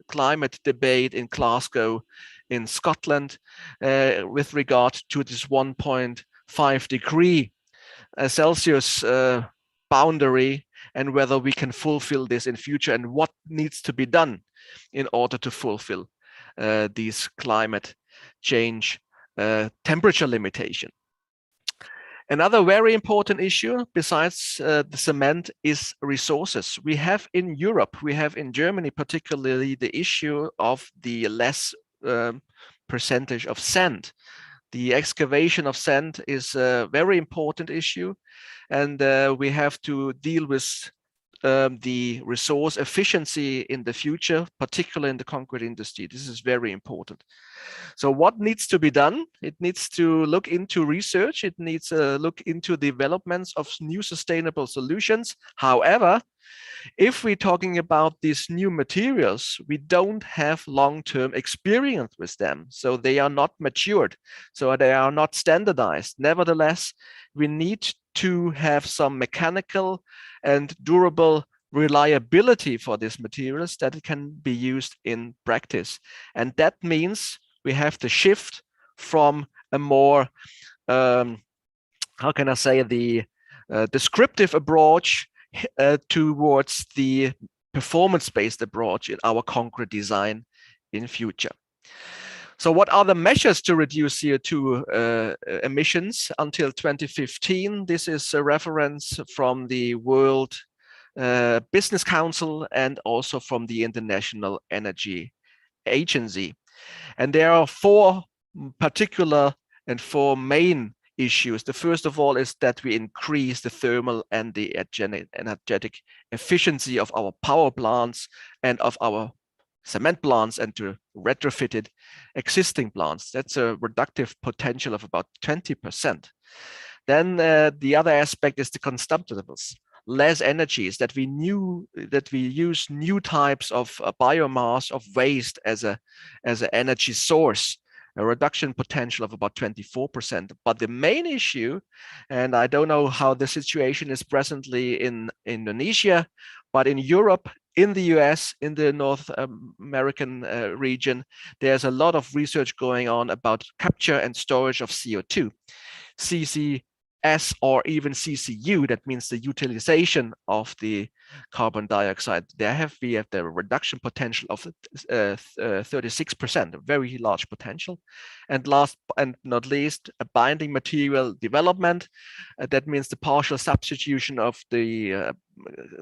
climate debate in Glasgow in Scotland with regard to this 1.5 degree Celsius boundary, and whether we can fulfill this in future, and what needs to be done in order to fulfill these climate change temperature limitation. Another very important issue besides the cement is resources. We have in Europe, we have in Germany particularly, the issue of the less percentage of sand. The excavation of sand is a very important issue, and we have to deal with the resource efficiency in the future, particularly in the concrete industry. This is very important. So what needs to be done? It needs to look into research. It needs to look into developments of new sustainable solutions. However, if we're talking about these new materials, we don't have long-term experience with them. So they are not matured. So they are not standardized. Nevertheless, we need to have some mechanical and durable reliability for these materials that it can be used in practice. And that means we have to shift from a more, how can I say, the descriptive approach towards the performance-based approach in our concrete design in future. So what are the measures to reduce CO2 emissions until 2015? This is a reference from the World Business Council and also from the International Energy Agency. And there are four particular and four main issues. The first of all is that we increase the thermal and the energetic efficiency of our power plants and of our cement plants and to retrofitted existing plants. That's a reductive potential of about 20%. Then the other aspect is the consumptibles. Less energies, that we use new types of biomass of waste as an energy source, a reduction potential of about 24%. But the main issue, and I don't know how the situation is presently in Indonesia, but in Europe, in the US, in the North American region, there's a lot of research going on about capture and storage of CO2. CCS or even CCU, that means the utilization of the carbon dioxide. We have the reduction potential of 36%, a very large potential. And last and not least, a binding material development. That means the partial substitution of the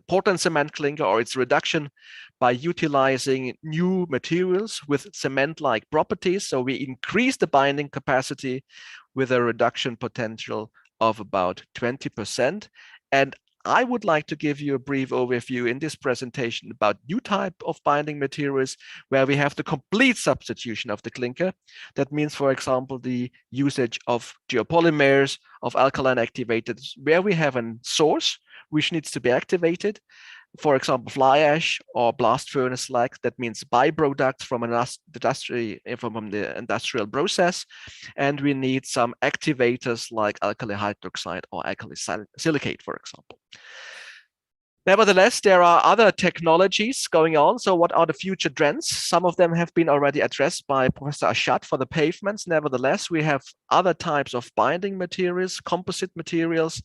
Portland cement clinker or its reduction by utilizing new materials with cement-like properties. So we increase the binding capacity with a reduction potential of about 20%. And I would like to give you a brief overview in this presentation about new type of binding materials where we have the complete substitution of the clinker. That means, for example, the usage of geopolymers, of alkaline activators, where we have a source which needs to be activated. For example, fly ash or blast furnace slag, that means byproducts from the industrial process. And we need some activators like alkali hydroxide or alkali silicate, for example. Nevertheless, there are other technologies going on. So what are the future trends? Some of them have been already addressed by Professor Ashad for the pavements. Nevertheless, we have other types of binding materials, composite materials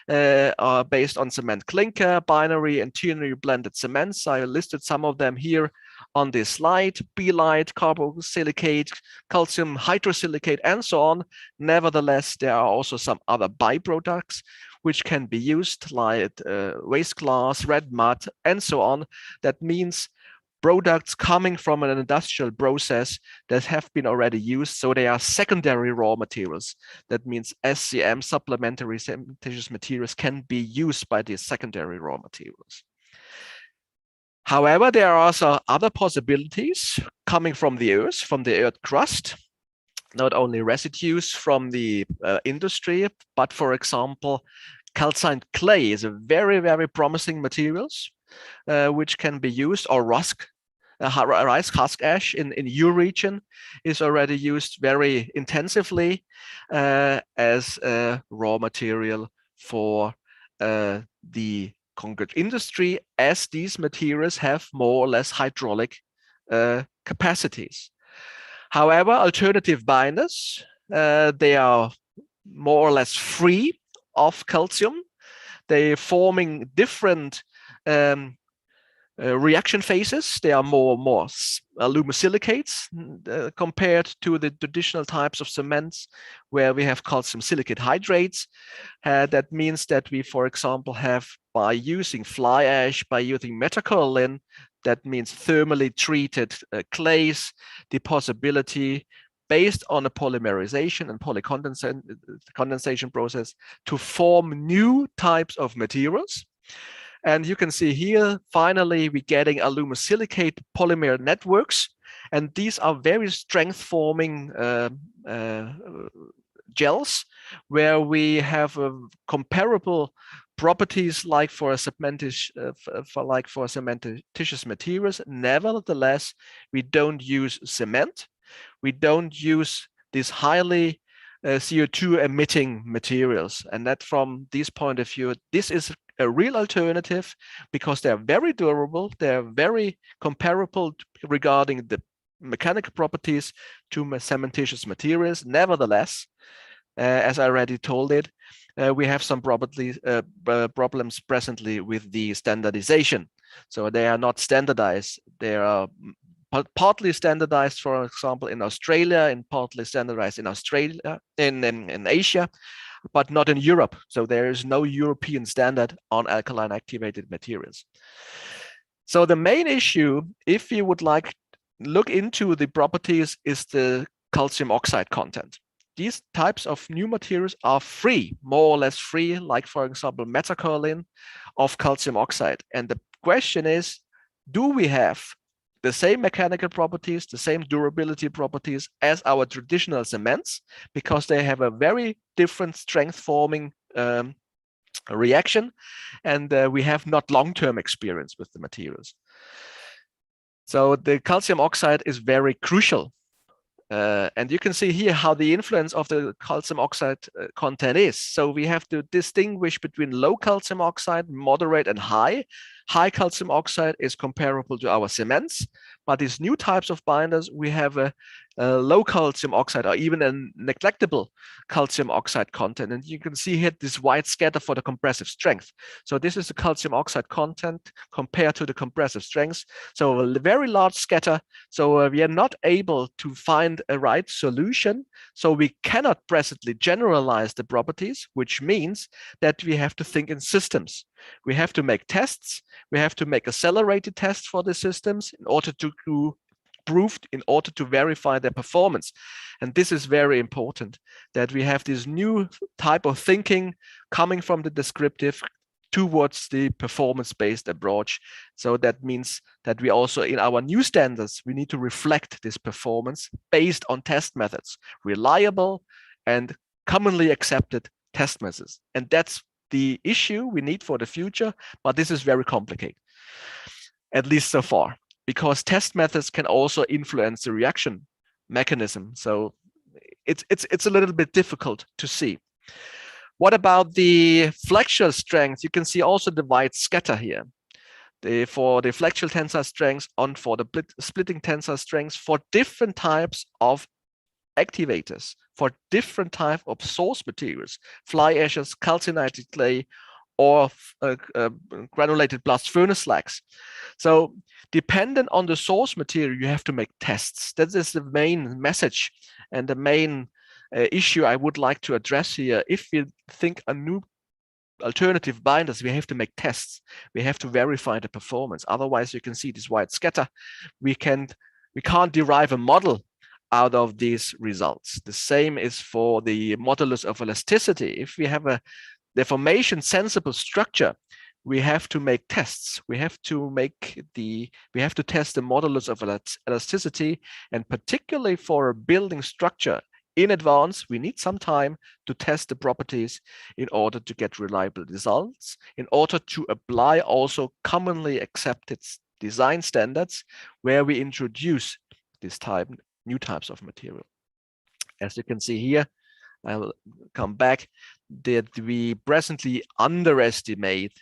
are based on cement clinker, binary and ternary blended cements. I listed some of them here on this slide: belite, carbosilicate, calcium hydrosilicate, and so on. Nevertheless, there are also some other byproducts which can be used, like waste glass, red mud, and so on. That means products coming from an industrial process that have been already used. So they are secondary raw materials. That means SCM, supplementary cementitious materials, can be used by these secondary raw materials. However, there are also other possibilities coming from the earth crust. Not only residues from the industry, but for example, calcined clay is a very, very promising materials which can be used, or rice husk ash in your region is already used very intensively as a raw material for the concrete industry, as these materials have more or less hydraulic capacities. However, alternative binders, they are more or less free of calcium. They're forming different reaction phases. They are more alumosilicates compared to the traditional types of cements where we have calcium silicate hydrates. That means that we, for example, have, by using fly ash, by using metakaolin, that means thermally treated clays, the possibility, based on a polymerization and polycondensation process, to form new types of materials. And you can see here, finally, we're getting aluminosilicate polymer networks. And these are very strength-forming gels, where we have comparable properties like for a cementitious materials. Nevertheless, we don't use cement. We don't use these highly CO2 emitting materials. And that from this point of view, this is a real alternative because they're very durable. They're very comparable regarding the mechanical properties to cementitious materials. Nevertheless, as I already told it, we have some problems presently with the standardization. So they are not standardized. They are partly standardized, for example, in Australia, and partly standardized in Australia, in Asia, but not in Europe. So there is no European standard on alkaline activated materials. So the main issue, if you would like look into the properties, is the calcium oxide content. These types of new materials are free, more or less free, like for example, metakaolin of calcium oxide. And the question is, do we have the same mechanical properties, the same durability properties as our traditional cements? Because they have a very different strength forming reaction, and we have not long-term experience with the materials. So the calcium oxide is very crucial. And you can see here how the influence of the calcium oxide content is. So we have to distinguish between low calcium oxide, moderate, and high. High calcium oxide is comparable to our cements, but these new types of binders, we have a low calcium oxide or even a neglectable calcium oxide content. And you can see here this wide scatter for the compressive strength. So this is the calcium oxide content compared to the compressive strength. So a very large scatter. So we are not able to find a right solution. So we cannot presently generalize the properties, which means that we have to think in systems. We have to make tests. We have to make accelerated tests for the systems in order to proved in order to verify their performance. And this is very important, that we have this new type of thinking coming from the descriptive towards the performance-based approach. So that means that we also, in our new standards, we need to reflect this performance based on test methods, reliable and commonly accepted test methods. And that's the issue we need for the future, but this is very complicated, at least so far, because test methods can also influence the reaction mechanism. So it's a little bit difficult to see. What about the flexural strength? You can see also the wide scatter here. For the flexural tensile strengths and for the splitting tensile strengths for different types of activators, for different type of source materials, fly ashes, calcinated clay, or granulated blast furnace slags. So dependent on the source material, you have to make tests. That is the main message and the main issue I would like to address here. If we think a new alternative binders, we have to make tests. We have to verify the performance. Otherwise, you can see this wide scatter. We can't derive a model out of these results. The same is for the modulus of elasticity. If we have a deformation sensible structure, we have to make tests. We have to test the modulus of elasticity, and particularly for a building structure in advance, we need some time to test the properties in order to get reliable results, in order to apply also commonly accepted design standards where we introduce this new types of material. As you can see here, I will come back, that we presently underestimate,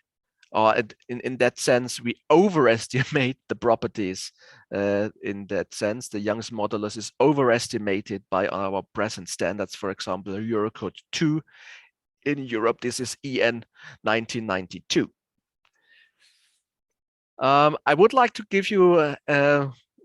or in that sense, we overestimate the properties. In that sense, the Young's modulus is overestimated by our present standards. For example, Eurocode 2 in Europe, this is EN 1992. I would like to give you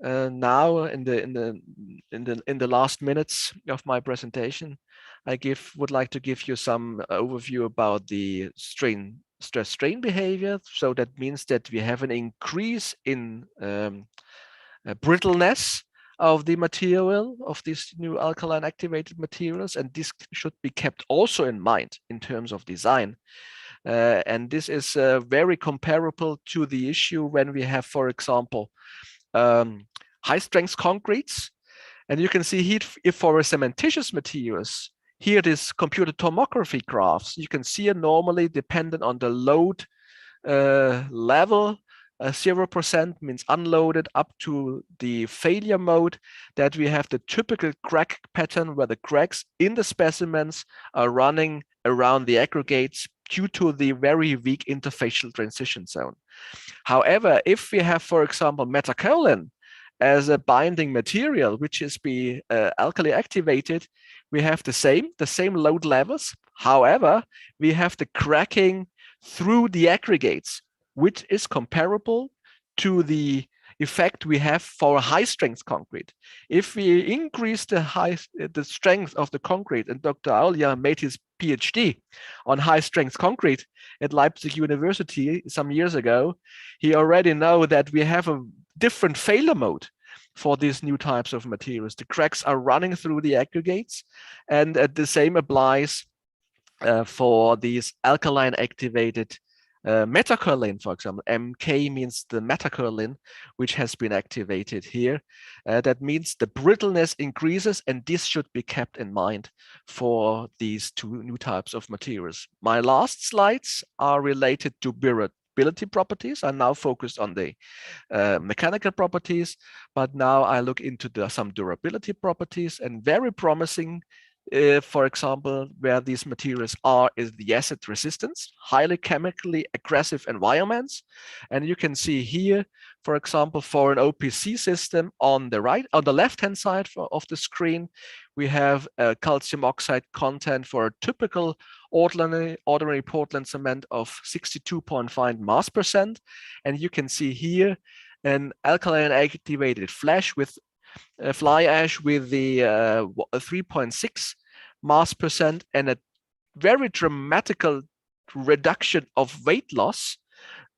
now in the last minutes of my presentation, I would like to give you some overview about the stress-strain behavior. So that means that we have an increase in brittleness of the material, of these new alkaline activated materials, and this should be kept also in mind in terms of design. And this is very comparable to the issue when we have, for example, high strength concretes. And you can see here, if for a cementitious materials, here it is computed tomography graphs. You can see it normally dependent on the load level. 0% means unloaded up to the failure mode, that we have the typical crack pattern where the cracks in the specimens are running around the aggregates due to the very weak interfacial transition zone. However, if we have, for example, metakaolin as a binding material, which is alkali activated, we have the same load levels. However, we have the cracking through the aggregates, which is comparable to the effect we have for high strength concrete. If we increase the strength of the concrete, and Dr. Aulia made his PhD on high strength concrete at Leipzig University some years ago, he already know that we have a different failure mode for these new types of materials. The cracks are running through the aggregates, and the same applies for these alkaline activated metakaolin, for example. MK means the metakaolin, which has been activated here. That means the brittleness increases, and this should be kept in mind for these two new types of materials. My last slides are related to durability properties. I'm now focused on the mechanical properties, but now I look into some durability properties, and very promising for example, where these materials are is the acid resistance, highly chemically aggressive environments. And you can see here, for example, for an OPC system on the left-hand side of the screen, we have a calcium oxide content for a typical ordinary Portland cement of 62.5 mass percent. And you can see here an alkaline activated fly ash with the 3.6 mass percent and a very dramatical reduction of weight loss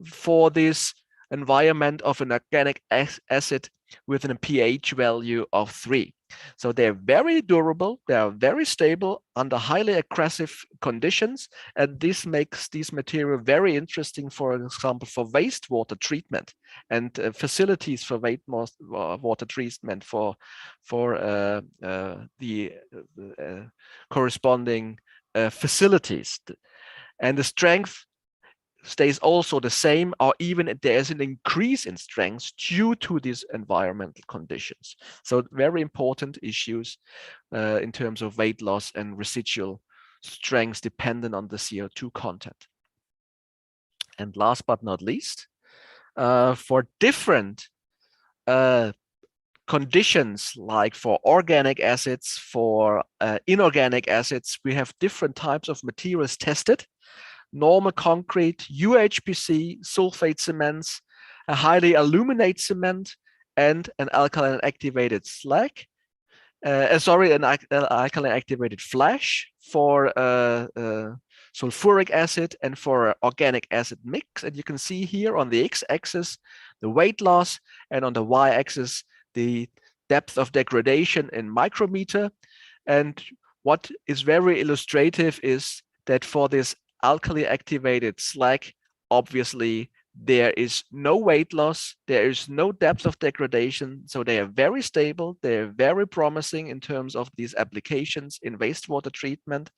for this environment of an organic acid with a pH value of 3. So they're very durable, they are very stable under highly aggressive conditions, and this makes these materials very interesting, for example, for wastewater treatment and facilities for wastewater treatment for the corresponding facilities. And the strength stays also the same, or even there's an increase in strength due to these environmental conditions. So very important issues in terms of weight loss and residual strength dependent on the CO2 content. And last but not least, for different conditions, like for organic acids, for inorganic acids, we have different types of materials tested. Normal concrete, UHPC, sulfate cements, a highly aluminate cement, and an alkaline activated slag. An alkaline activated flash for sulfuric acid and for organic acid mix. And you can see here on the x-axis the weight loss, and on the y-axis the depth of degradation in micrometer. And what is very illustrative is that for this alkali activated slag, obviously there is no weight loss, there is no depth of degradation, so they are very stable, they're very promising in terms of these applications in wastewater treatment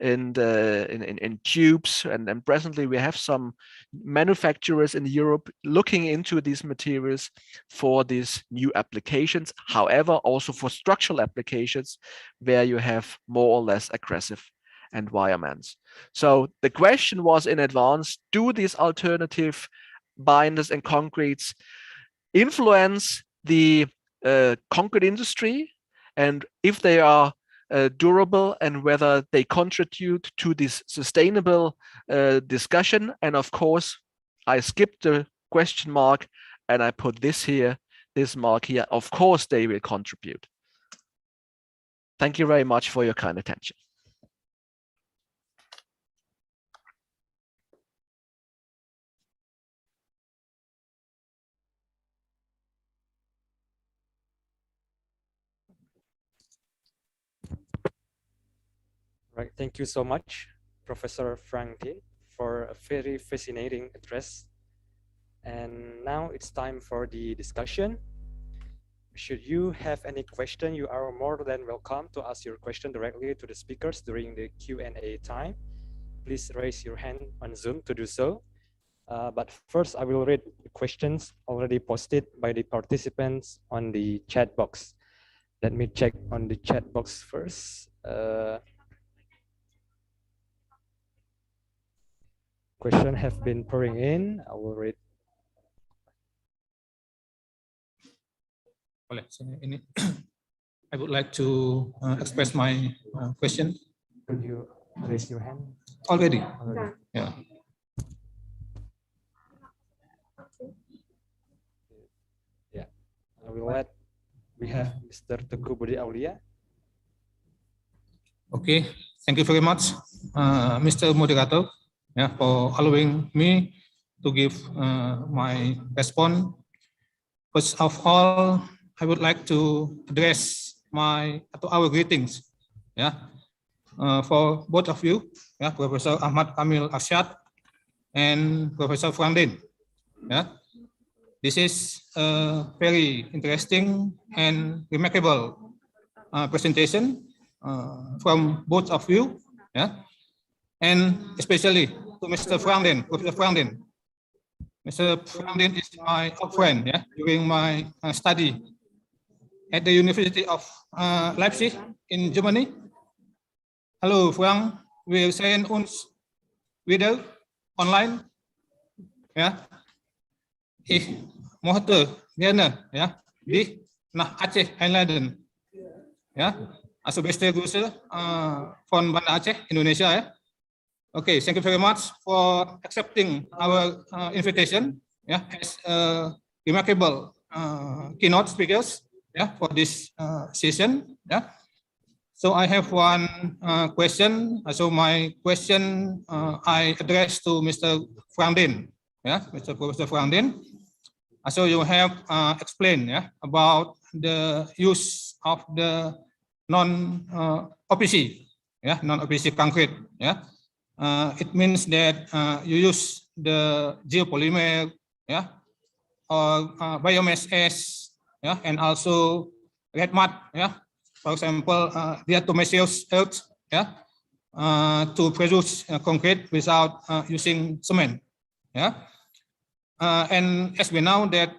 and in tubes. And presently we have some manufacturers in Europe looking into these materials for these new applications, however also for structural applications where you have more or less aggressive environments. So the question was in advance, do these alternative binders and concretes influence the concrete industry, and if they are durable, and whether they contribute to this sustainable discussion? And of course, I skipped the question mark and I put this mark here. Of course, they will contribute. Thank you very much for your kind attention. Right, thank you so much, Professor Frank Dean, for a very fascinating address. And now it's time for the discussion. Should you have any question, you are more than welcome to ask your question directly to the speakers during the Q&A time. Please raise your hand on Zoom to do so. But first, I will read the questions already posted by the participants on the chat box. Let me check on the chat box first. Questions have been pouring in. I will read. I would like to express my question. Could you raise your hand? Already? Already. Yeah. Yeah. I will let. We have Mr. Teguh Budi Aulia. Okay. Thank you very much, Mr. Moderator, for allowing me to give my response. First of all, I would like to address our greetings, for both of you, Professor Ahmad Kamil Arsyad and Professor Frandin. This is a very interesting and remarkable presentation from both of you, and especially to Mr. Frandin, Professor Frandin. Mr. Frandin is my old friend, during my study at the University of Leipzig in Germany. Hallo Frank, wir sehen uns wieder online. Ich möchte gerne nach Aceh einladen. Also beste Grüße von Banda Aceh, Indonesia. Okay, thank you very much for accepting our invitation. As remarkable keynote speakers. For this session. So I have one question. So my question I address to Mr. Frandin. Mr. Professor Frandin. So you have explained about the use of the non-OPC, non-OPC concrete. It means that you use the geopolymer, or biomass ash, and also red mud, for example, diatomaceous earth, to produce concrete without using cement. And as we know that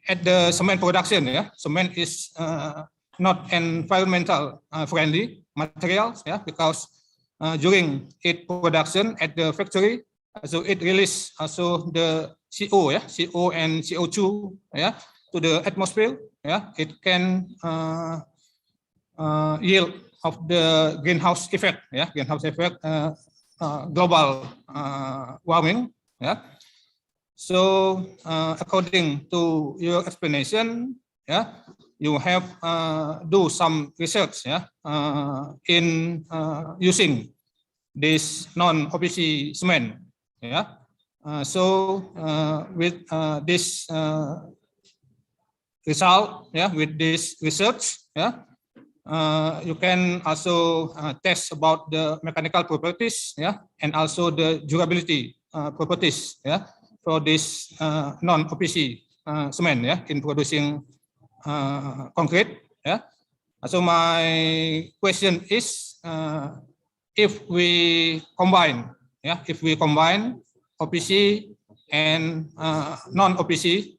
at the cement production, cement is not environmental friendly materials, because during its production at the factory, so it releases also the CO, CO and CO2, to the atmosphere. It can yield of the greenhouse effect, global warming. So according to your explanation, you have do some research, in using this non-OPC cement. So with this result, with this research, you can also test about the mechanical properties, and also the durability properties, for this non-OPC cement, in producing concrete. So my question is, if we combine, OPC and non-OPC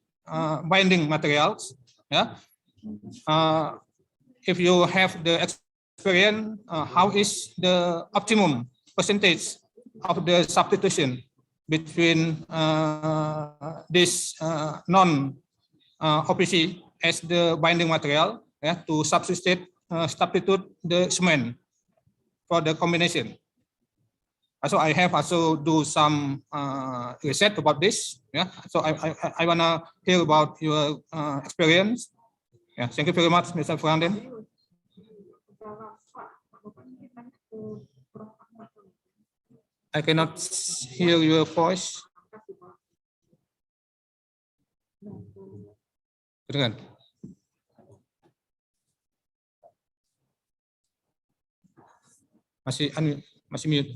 binding materials, if you have the experience, how is the optimum percentage of the substitution between this non-OPC as the binding material, to substitute the cement for the combination? So I have also do some research about this. So I wanna hear about your experience. Thank you very much, Mr. Frandin. I cannot hear your voice. Dengar. Masih mute.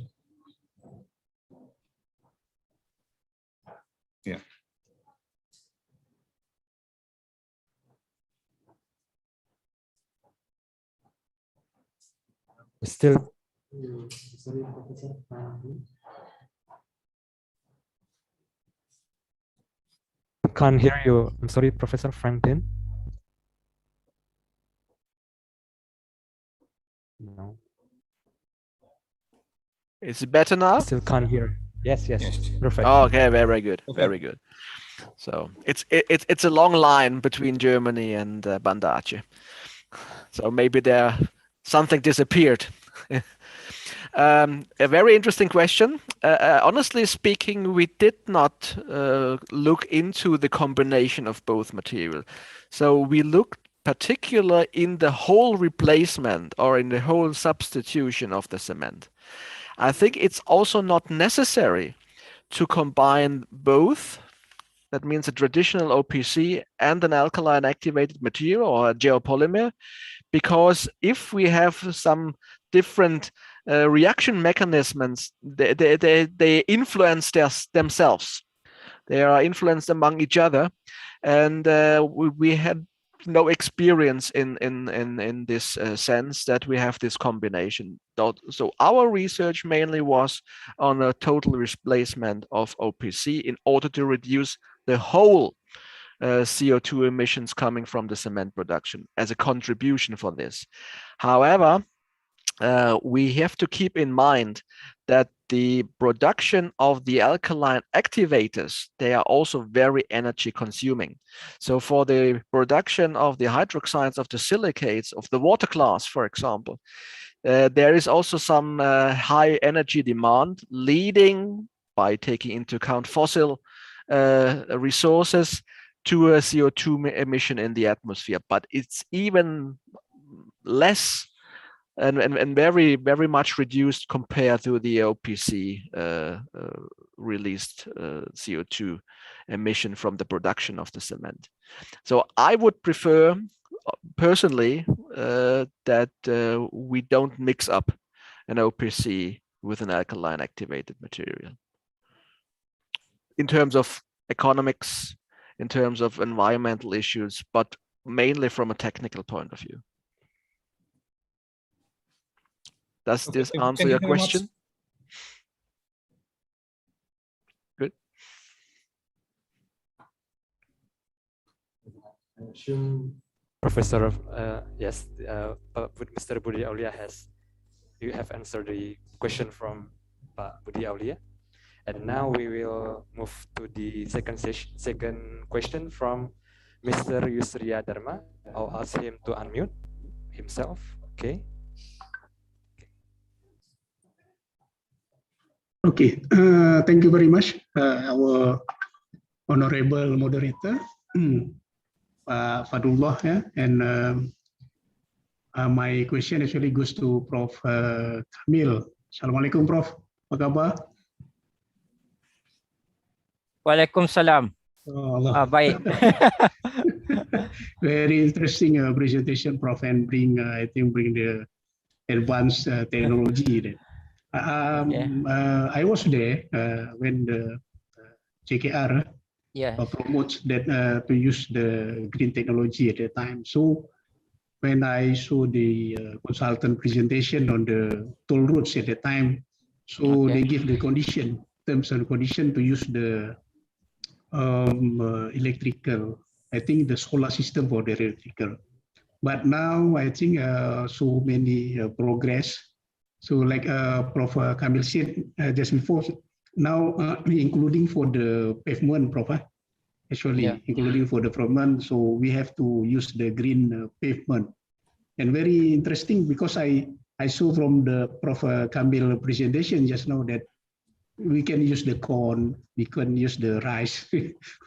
Still. Can't hear you. I'm sorry, Professor Franklin. No. Is it better now? Still can't hear. Yes, perfect. Oh, okay, very good, very good. So it's a long line between Germany and Banda Aceh. So maybe there something disappeared. A very interesting question. Honestly speaking, we did not look into the combination of both material. So we looked particular in the whole replacement or in the whole substitution of the cement. I think it's also not necessary to combine both. That means a traditional OPC and an alkaline activated material or a geopolymer, because if we have some different reaction mechanisms, they influence themselves. They are influenced among each other, and we had no experience in this sense that we have this combination. So our research mainly was on a total replacement of OPC in order to reduce the whole CO2 emissions coming from the cement production as a contribution for this. However, we have to keep in mind that the production of the alkaline activators, they are also very energy consuming. So for the production of the hydroxides, of the silicates, of the water class, for example, there is also some high energy demand, leading, by taking into account fossil resources, to a CO2 emission in the atmosphere. But it's even less and very, very much reduced compared to the OPC released CO2 emission from the production of the cement. So I would prefer, personally, that we don't mix up an OPC with an alkaline activated material. In terms of economics, in terms of environmental issues, but mainly from a technical point of view. Does this answer your question? Good. Professor, yes, Mr. Budi Aulia you have answered the question from Pak Budi Aulia. And now we will move to the second question from Mr. Yusriya Dharma. I'll ask him to unmute himself. Okay. Okay, thank you very much, our honorable moderator, Fadullah, and my question actually goes to Prof. Kamil. Assalamualaikum, Prof. Apa kabar? Waalaikumsalam. Baik. Very interesting presentation, Prof, and I think bring the advanced technology. I was there when the JKR promotes that to use the green technology at the time. So when I saw the consultant presentation on the toll roads at the time, so they give the condition, terms and condition to use the electrical, I think the solar system for the electrical. But now I think so many progress. So like Prof. Kamil said just before, now including for the pavement, Prof, actually including for the pavement, so we have to use the green pavement. And very interesting because I saw from the Prof. Kamil presentation just now that we can use the corn, we can use the rice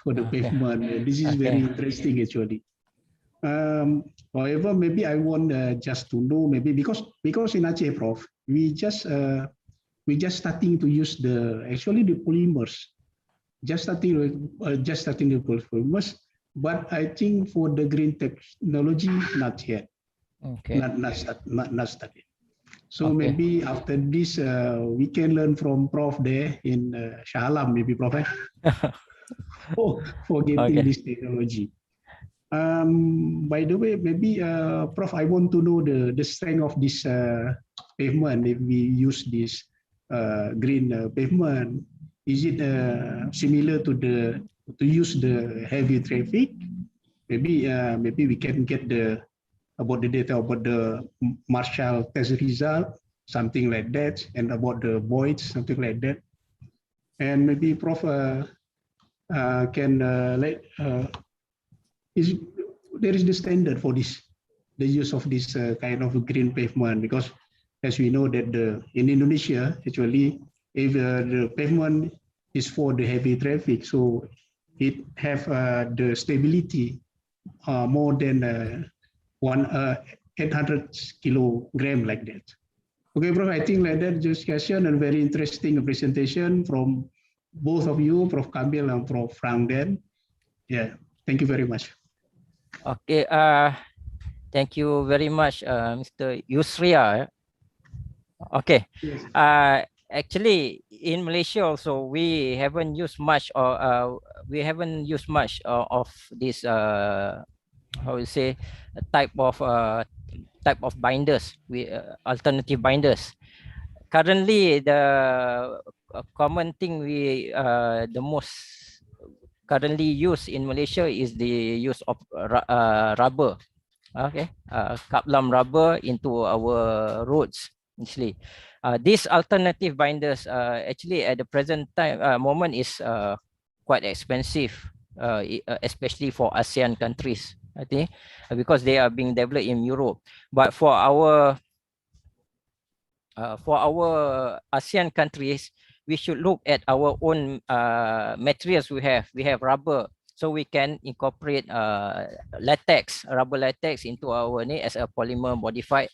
for the pavement. This is very interesting actually. However, maybe I want just to know, maybe because in Aceh, Prof, we just starting to use the polymers, just starting the polymers. But I think for the green technology, not yet. Okay. Not started. So maybe after this, we can learn from Prof there in Shah Alam, maybe Prof, for getting this technology. By the way, maybe Prof, I want to know the strength of this pavement, if we use this green pavement, is it similar to use the heavy traffic? Maybe we can get about the data about the Marshall test result, something like that, and about the voids, something like that. And maybe Prof can there is the standard for this, the use of this kind of green pavement, because as we know that in Indonesia, actually, if the pavement is for the heavy traffic, so it have the stability more than 800 kilogram like that. Okay, Prof, I think like that discussion and very interesting presentation from both of you, Prof. Kamil and Prof. Rangden. Yeah, thank you very much. Okay, thank you very much, Mr. Yusria. Okay, actually in Malaysia also we haven't used much of this how you say type of binders, alternative binders. Currently, the common thing the most currently used in Malaysia is the use of rubber. Okay, kaplam rubber into our roads. Actually, these alternative binders actually at the present moment is quite expensive, especially for ASEAN countries, I think, because they are being developed in Europe. But for our ASEAN countries, we should look at our own materials we have. We have rubber, so we can incorporate rubber latex into our as a polymer modified.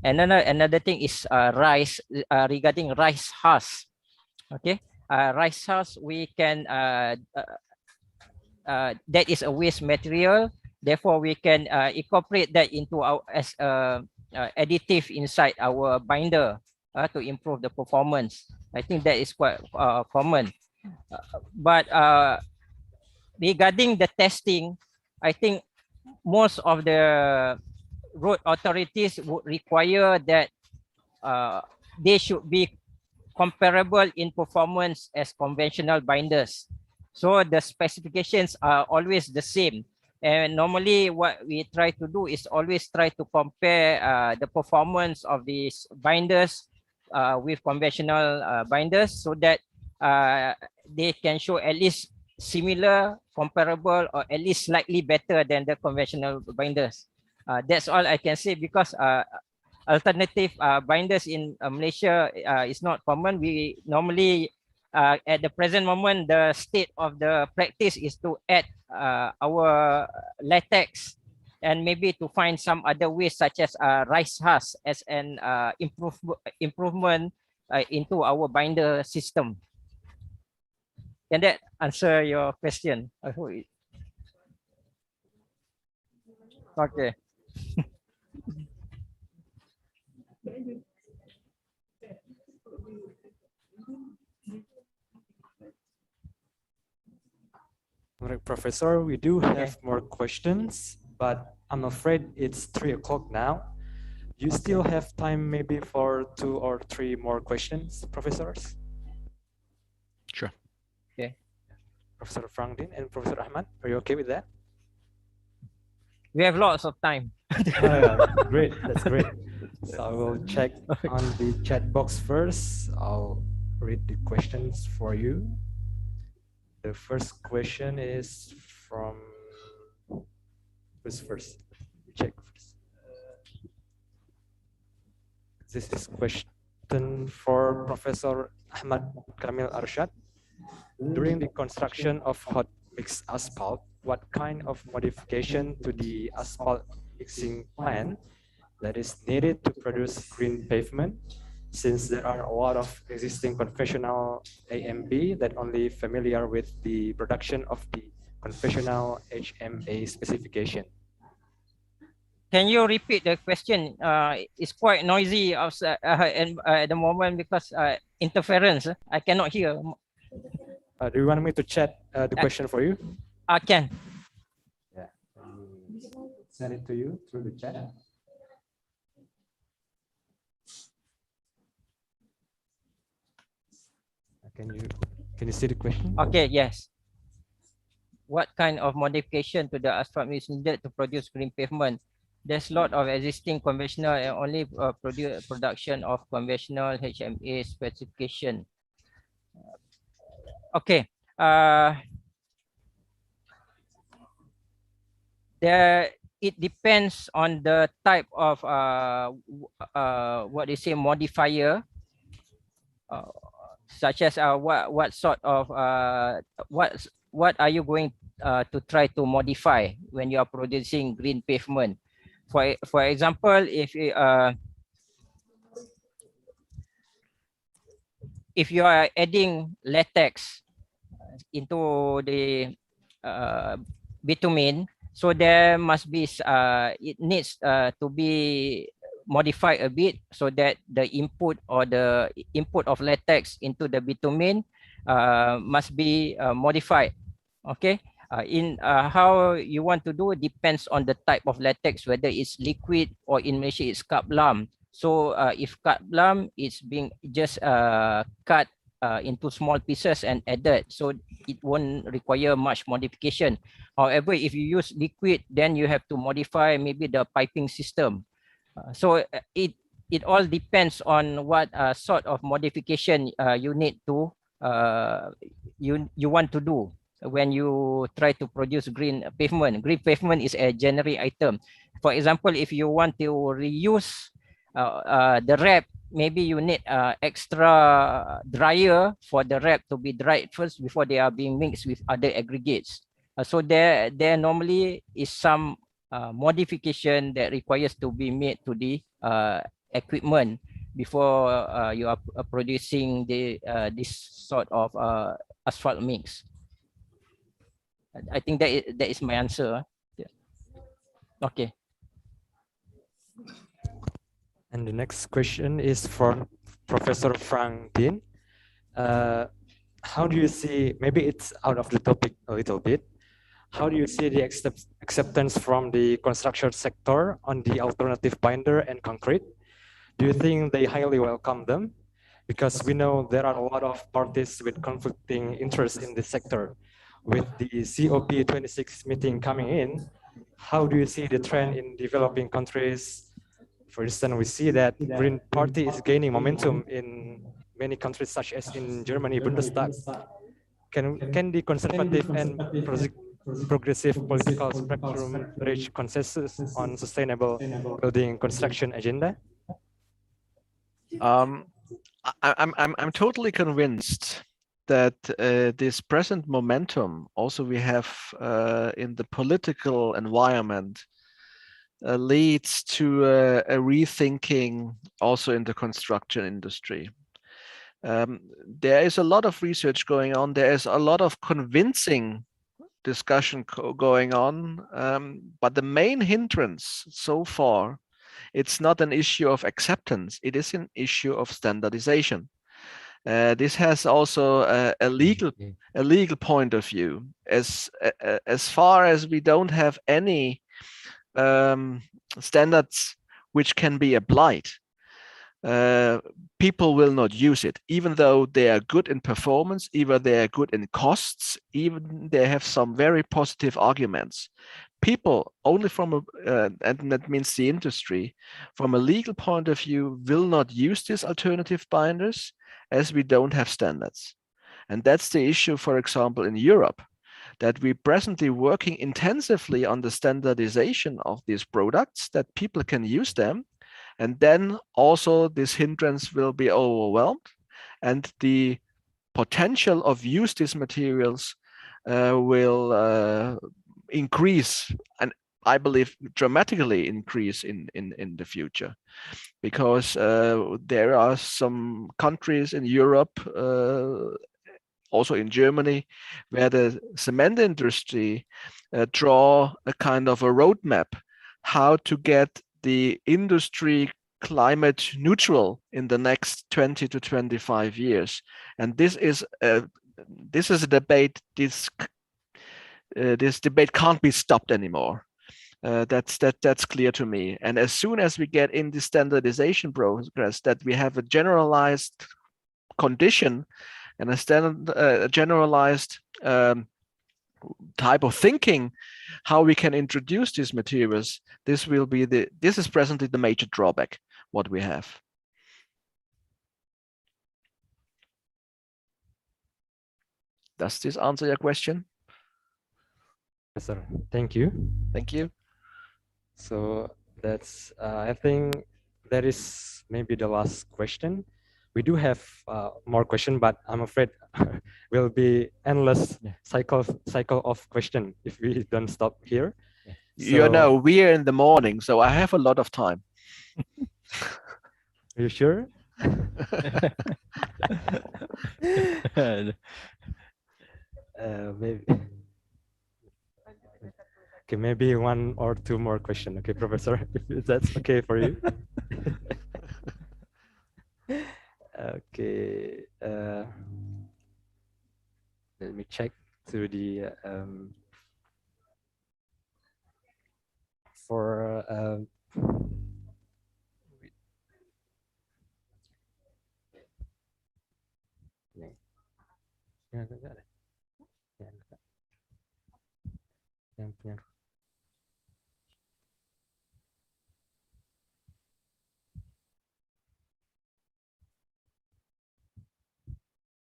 And another thing is rice, regarding rice husk. Okay, rice husk we can that is a waste material. Therefore, we can incorporate that into our as additive inside our binder to improve the performance. I think that is quite common. But regarding the testing, I think most of the road authorities would require that they should be comparable in performance as conventional binders. So the specifications are always the same. And normally what we try to do is always try to compare the performance of these binders with conventional binders, so that they can show at least similar, comparable, or at least slightly better than the conventional binders. That's all I can say, because alternative binders in Malaysia is not common. We normally, at the present moment, the state of the practice is to add our latex and maybe to find some other ways, such as rice husk as an improvement into our binder system. Can that answer your question? Okay. All right, Professor, we do have more questions, but I'm afraid it's 3 o'clock now. You still have time maybe for 2 or 3 more questions, professors? Sure. Okay. Professor Frangdin and Professor Ahmad, are you okay with that? We have lots of time. Great, that's great. So I will check on the chat box first. I'll read the questions for you. The first question is from, who's first? Check first. This is question for Professor Ahmad Kamil Arshad. During the construction of hot mix asphalt, what kind of modification to the asphalt mixing plant that is needed to produce green pavement, since there are a lot of existing conventional AMB that only familiar with the production of the conventional HMA specification? Can you repeat the question? It's quite noisy outside at the moment because interference. I cannot hear. Do you want me to chat the question for you? I can. Yeah. Send it to you through the chat. Can you see the question? Okay, yes. What kind of modification to the asphalt is needed to produce green pavement? There's a lot of existing conventional and only production of conventional HMA specification. Okay. It depends on the type of what they say modifier, such as what sort of what are you going to try to modify when you are producing green pavement? For example, if you are adding latex into the bitumen, so there must be it needs to be modified a bit so that the input of latex into the bitumen must be modified. Okay. How you want to do depends on the type of latex, whether it's liquid or in Malaysia it's cut lump. So if cut lump, it's being just cut into small pieces and added, so it won't require much modification. However, if you use liquid, then you have to modify maybe the piping system. So it all depends on what sort of modification you need to you want to do when you try to produce green pavement. Green pavement is a generic item. For example, if you want to reuse the wrap, maybe you need extra dryer for the wrap to be dried first before they are being mixed with other aggregates. So there normally is some modification that requires to be made to the equipment before you are producing this sort of asphalt mix. I think that is my answer. Yeah. Okay. And the next question is from Professor Frank Dean. How do you see, maybe it's out of the topic a little bit, how do you see the acceptance from the construction sector on the alternative binder and concrete? Do you think they highly welcome them? Because we know there are a lot of parties with conflicting interests in this sector. With the COP26 meeting coming in, how do you see the trend in developing countries? For instance, we see that Green Party is gaining momentum in many countries, such as in Germany, Bundestag. Can the conservative and progressive political spectrum reach consensus on sustainable building construction agenda? I'm totally convinced that this present momentum also we have in the political environment leads to a rethinking also in the construction industry. There is a lot of research going on. There is a lot of convincing discussion going on, but the main hindrance so far, it's not an issue of acceptance. It is an issue of standardization. This has also a legal point of view. As far as we don't have any standards which can be applied, people will not use it, even though they are good in performance, even they are good in costs, even they have some very positive arguments. People only from and that means the industry, from a legal point of view, will not use these alternative binders as we don't have standards. And that's the issue, for example, in Europe, that we're presently working intensively on the standardization of these products, that people can use them. And then also this hindrance will be overwhelmed, and the potential of use these materials will increase, and I believe dramatically increase in the future, because there are some countries in Europe, also in Germany, where the cement industry draw a kind of a roadmap how to get the industry climate neutral in the next 20 to 25 years. And this is a debate. This debate can't be stopped anymore. That's clear to me. And as soon as we get in the standardization progress, that we have a generalized condition and a generalized type of thinking how we can introduce these materials, this is presently the major drawback what we have. Does this answer your question? Yes, sir. Thank you. Thank you. So that's, I think that is maybe the last question. We do have more question, but I'm afraid will be endless cycle of question if we don't stop here. You know, we're in the morning, so I have a lot of time. Are you sure? Maybe. Okay, maybe one or two more questions. Okay, Professor, if that's okay for you. Okay. Let me check through the for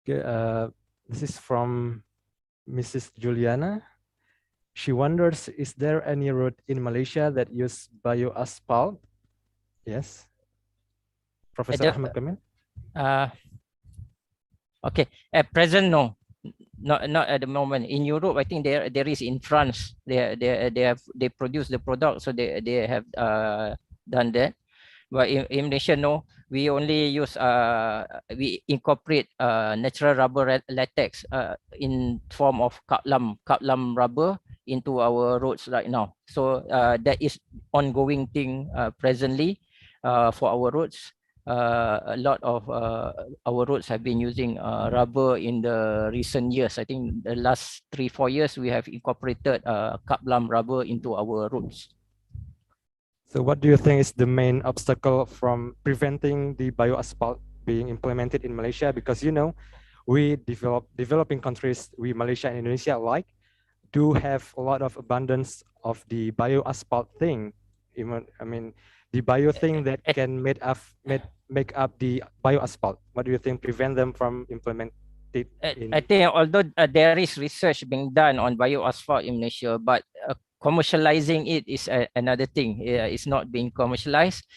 okay, this is from Mrs. Juliana. She wonders, is there any road in Malaysia that use bioasphalt? Yes. Professor Ahmad Kamil? Okay, at present, no. Not at the moment. In Europe, I think there is. In France, they produce the product, so they have done that. But in Malaysia, no. We only use we incorporate natural rubber latex in form of kaplam rubber into our roads right now. So that is ongoing thing presently for our roads. A lot of our roads have been using rubber in the recent years. I think the last 3-4 years we have incorporated kaplam rubber into our roads. So what do you think is the main obstacle from preventing the bioasphalt being implemented in Malaysia? Because you know, we developing countries, we Malaysia and Indonesia alike, do have a lot of abundance of the bioasphalt thing. Even, I mean, the bio thing that can make up the bioasphalt. What do you think prevent them from implementing it? I think although there is research being done on bioasphalt in Malaysia, but commercializing it is another thing. It's not being commercialized.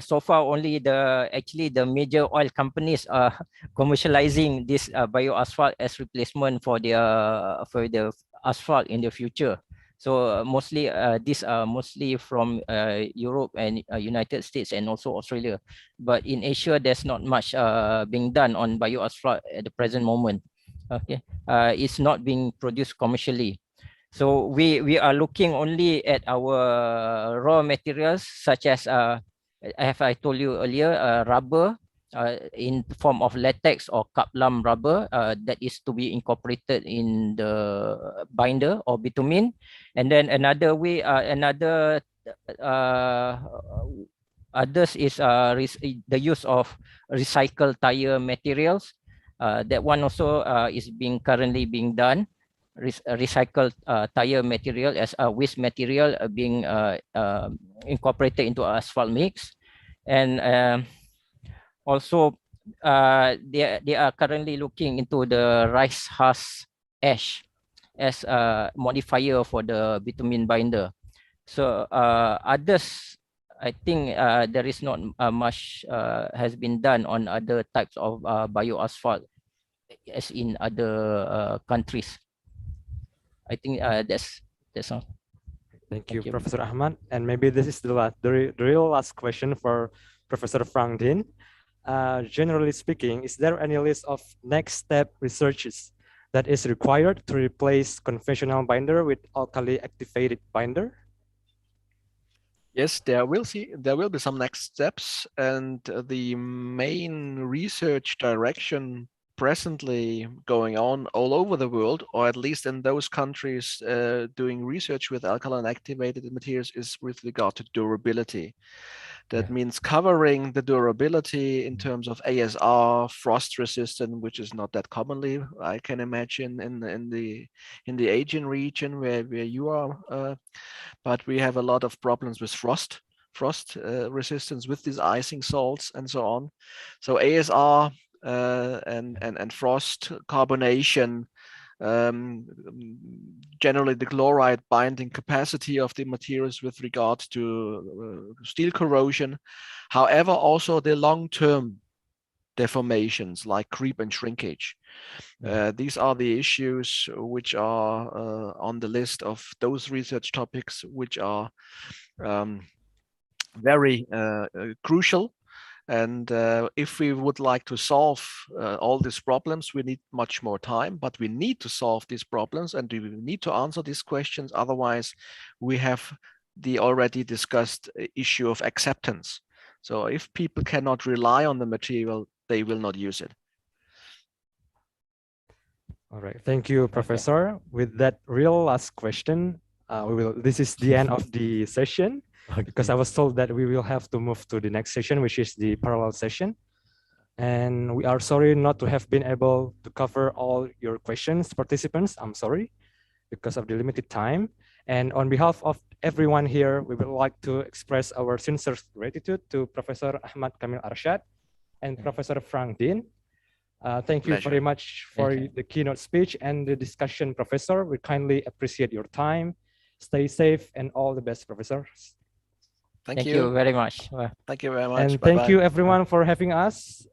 So far, only the major oil companies are commercializing this bioasphalt as replacement for the asphalt in the future. So mostly these are mostly from Europe and United States and also Australia. But in Asia, there's not much being done on bioasphalt at the present moment. Okay, it's not being produced commercially. So we are looking only at our raw materials such as I told you earlier, rubber in form of latex or kaplam rubber that is to be incorporated in the binder or bitumen. And then another way, others is the use of recycled tire materials. That one also is currently being done. Recycled tire material as a waste material being incorporated into asphalt mix. And also they are currently looking into the rice husk ash as a modifier for the bitumen binder. So others, I think there is not much has been done on other types of bioasphalt as in other countries. I think that's all. Thank you, Professor Ahmad. And maybe this is the real last question for Professor Frank Dean. Generally speaking, is there any list of next step researches that is required to replace conventional binder with alkali activated binder? Yes, there will be some next steps, and the main research direction presently going on all over the world, or at least in those countries doing research with alkaline activated materials, is with regard to durability. That means covering the durability in terms of ASR, frost resistant, which is not that commonly, I can imagine, in the Asian region where you are. But we have a lot of problems with frost resistance with these icing salts and so on. So ASR and frost carbonation, generally the chloride binding capacity of the materials with regard to steel corrosion. However, also the long-term deformations like creep and shrinkage. These are the issues which are on the list of those research topics which are very crucial. And if we would like to solve all these problems, we need much more time, but we need to solve these problems and we need to answer these questions. Otherwise, we have the already discussed issue of acceptance. So if people cannot rely on the material, they will not use it. All right, thank you, Professor. With that real last question, this is the end of the session. Because I was told that we will have to move to the next session, which is the parallel session. And we are sorry not to have been able to cover all your questions, participants. I'm sorry, because of the limited time. And on behalf of everyone here, we would like to express our sincere gratitude to Professor Ahmad Kamil Arshad and Professor Frank Dean. Thank you very much for the keynote speech and the discussion, Professor. We kindly appreciate your time. Stay safe and all the best, professors. Thank you very much. Thank you very much. And thank you everyone for having us.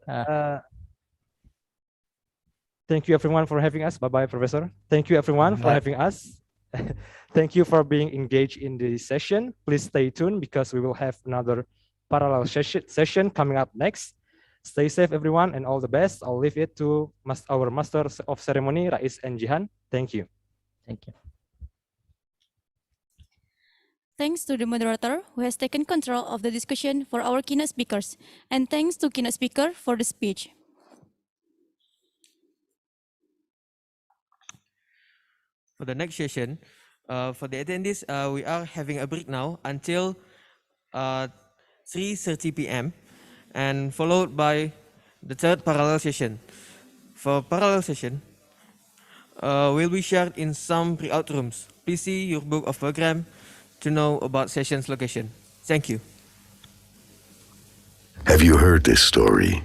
Thank you everyone for having us. Bye-bye, Professor. Thank you everyone for having us. Thank you for being engaged in the session. Please stay tuned because we will have another parallel session coming up next. Stay safe everyone and all the best. I'll leave it to our Master of Ceremony, Rais and Jihan. Thank you. Thank you. Thanks to the moderator who has taken control of the discussion for our keynote speakers. And thanks to keynote speaker for the speech. For the next session, for the attendees, we are having a break now until 3:30 p.m. and followed by the third parallel session. For parallel session, will be shared in some pre-out rooms. Please see your book of program to know about session's location. Thank you. Have you heard this story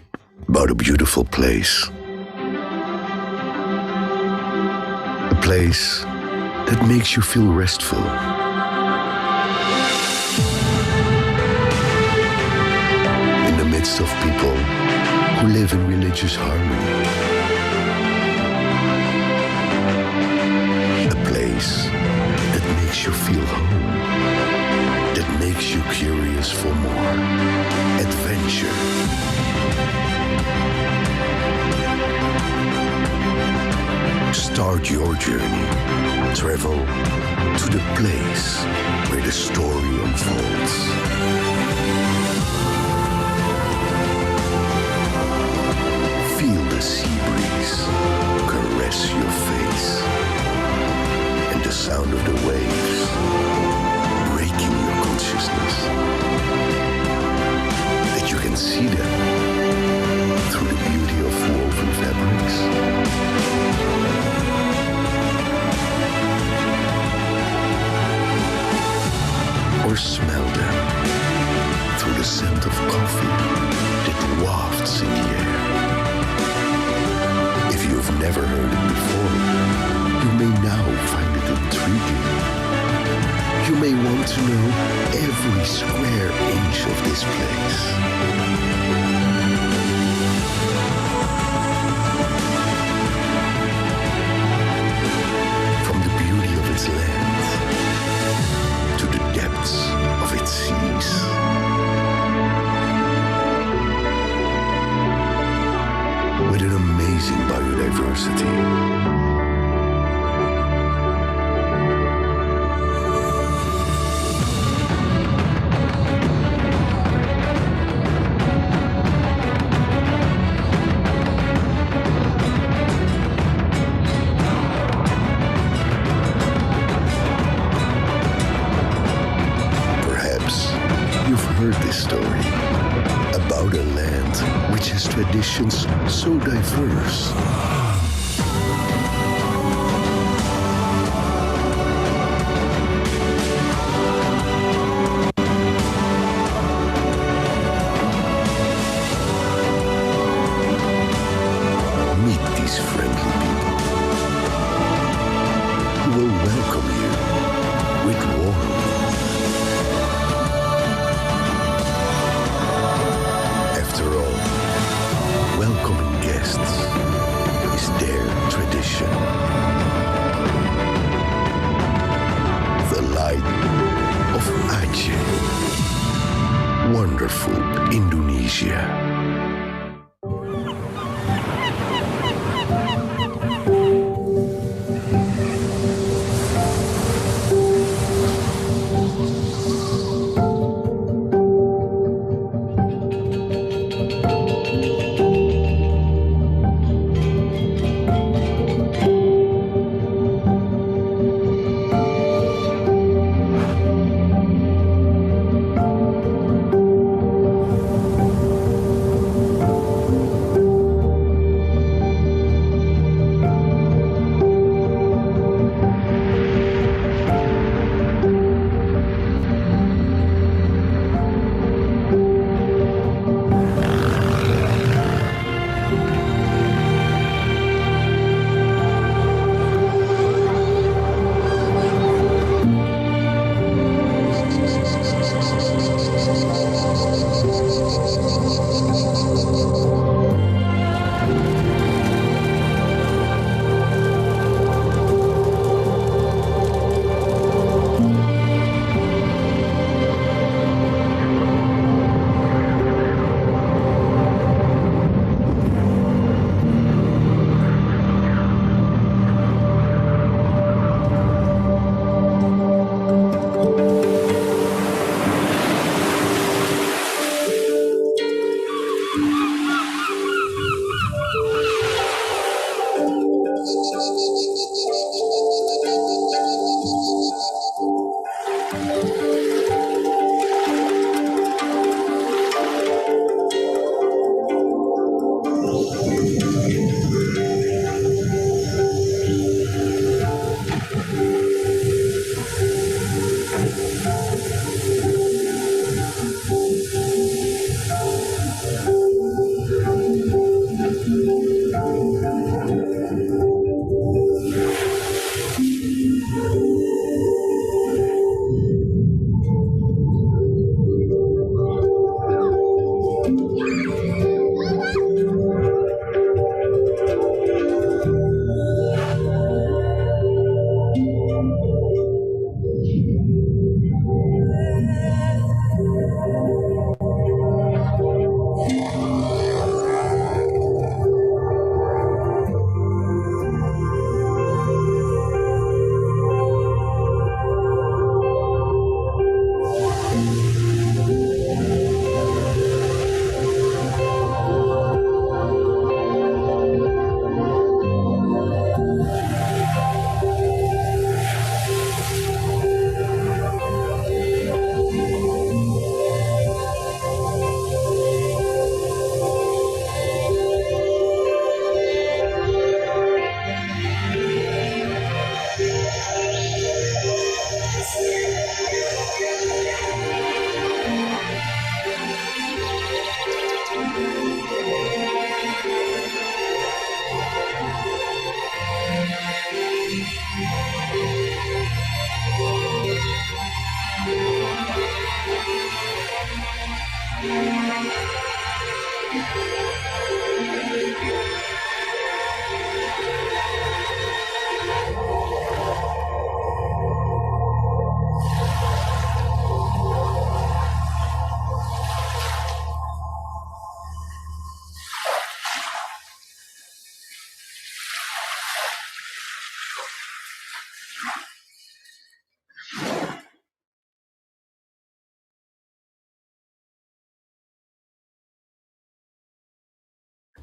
about a beautiful place? A place that makes you feel restful. In the midst of people who live in religious harmony. A place that makes you feel home. That makes you curious for more adventure. Start your journey. Travel to the place where the story unfolds. Feel the sea breeze caress your face and the sound of the waves breaking your consciousness. That you can see them through the beauty of woven fabrics. Or smell them through the scent of coffee that wafts in the air. If you've never heard it before, you may now find it intriguing. You may want to know every square inch of this place. From the beauty of its land to the depths of its seas. With an amazing biodiversity. Perhaps you've heard this story traditions so diverse. Meet these friendly people who will welcome you with warmth. After all, welcoming guests is their tradition. The light of Aceh. Wonderful Indonesia.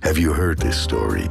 Have you heard this story?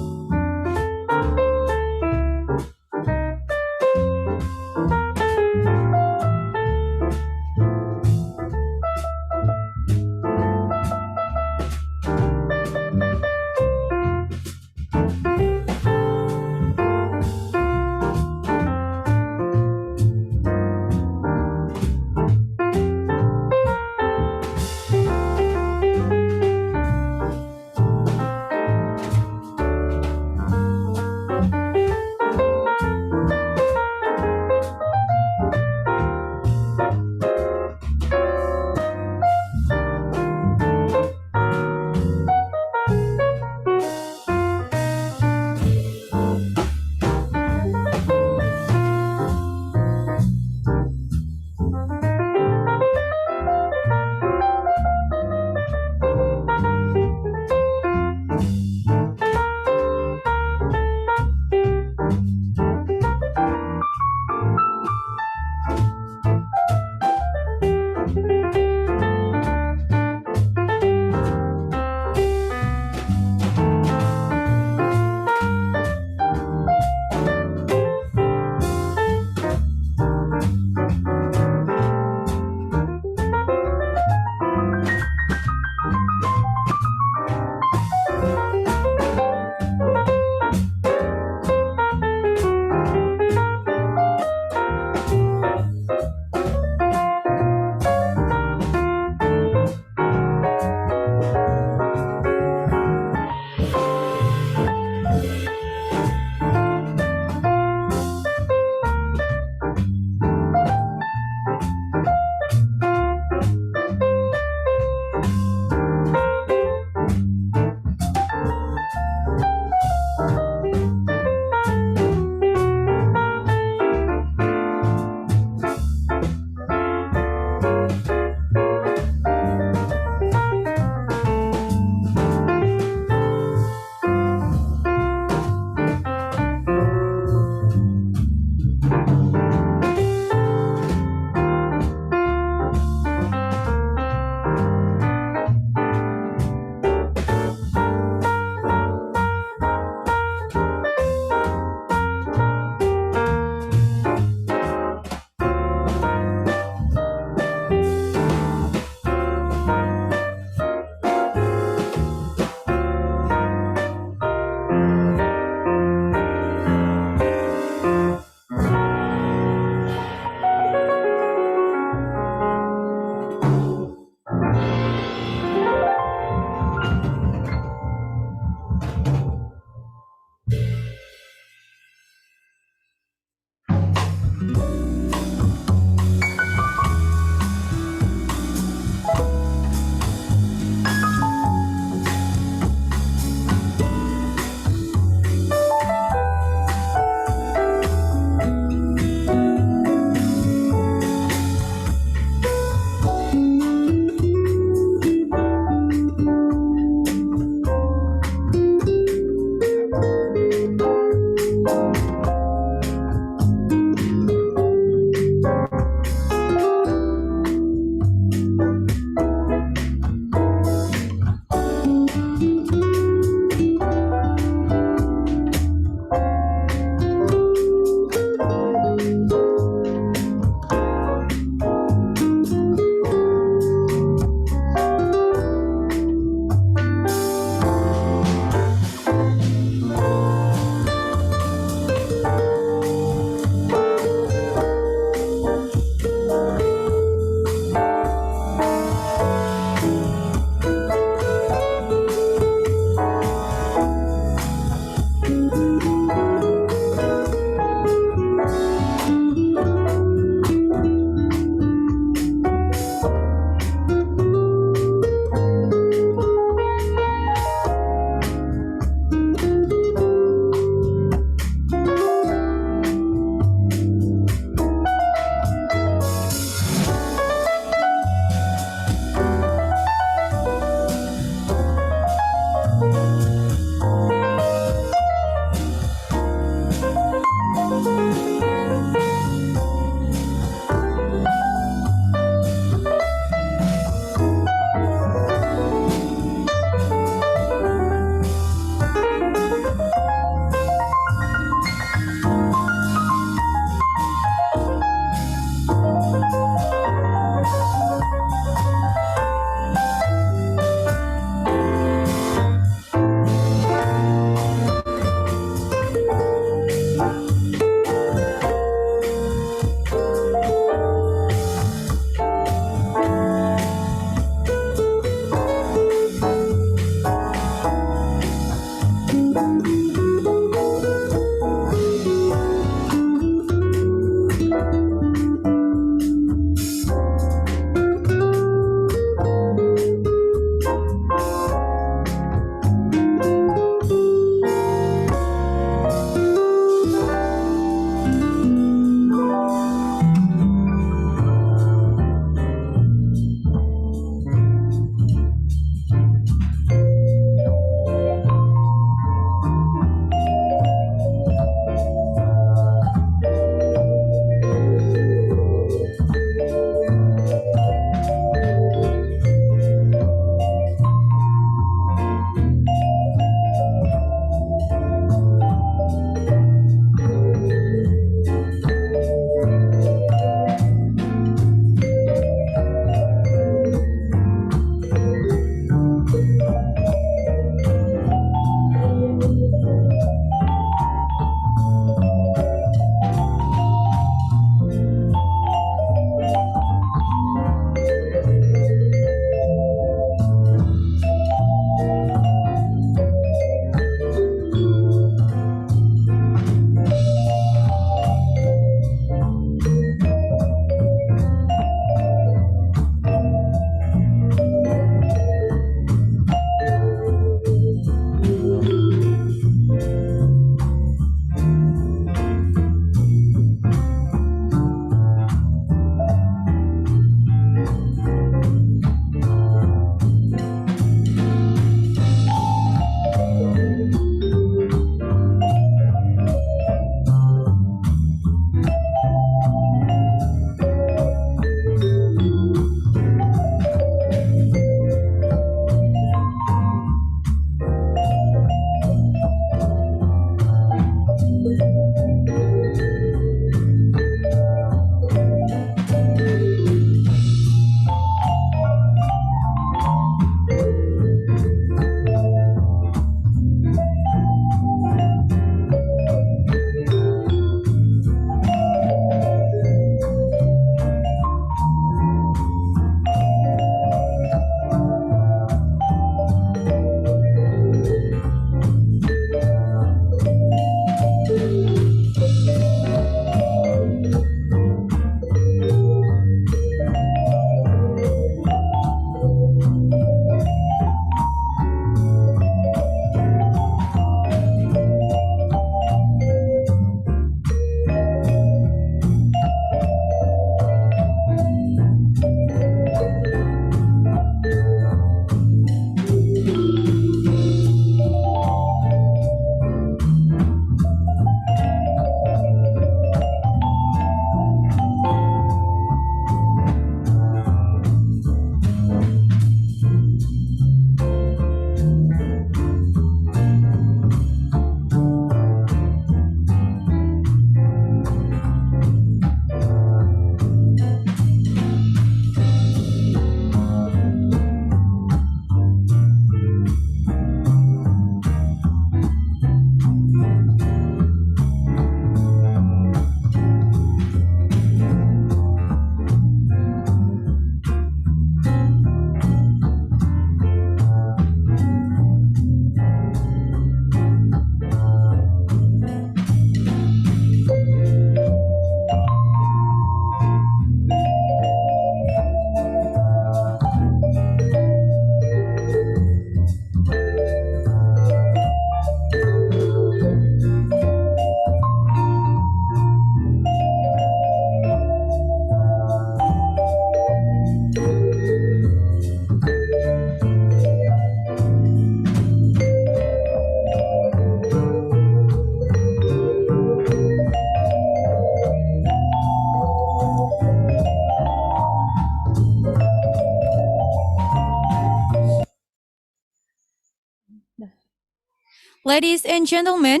Ladies and gentlemen,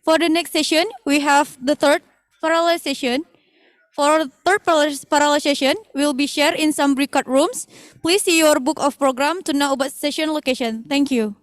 for the next session, we have the third parallel session. For third parallel session, will be shared in some breakout rooms. Please see your book of program to know about session location. Thank you.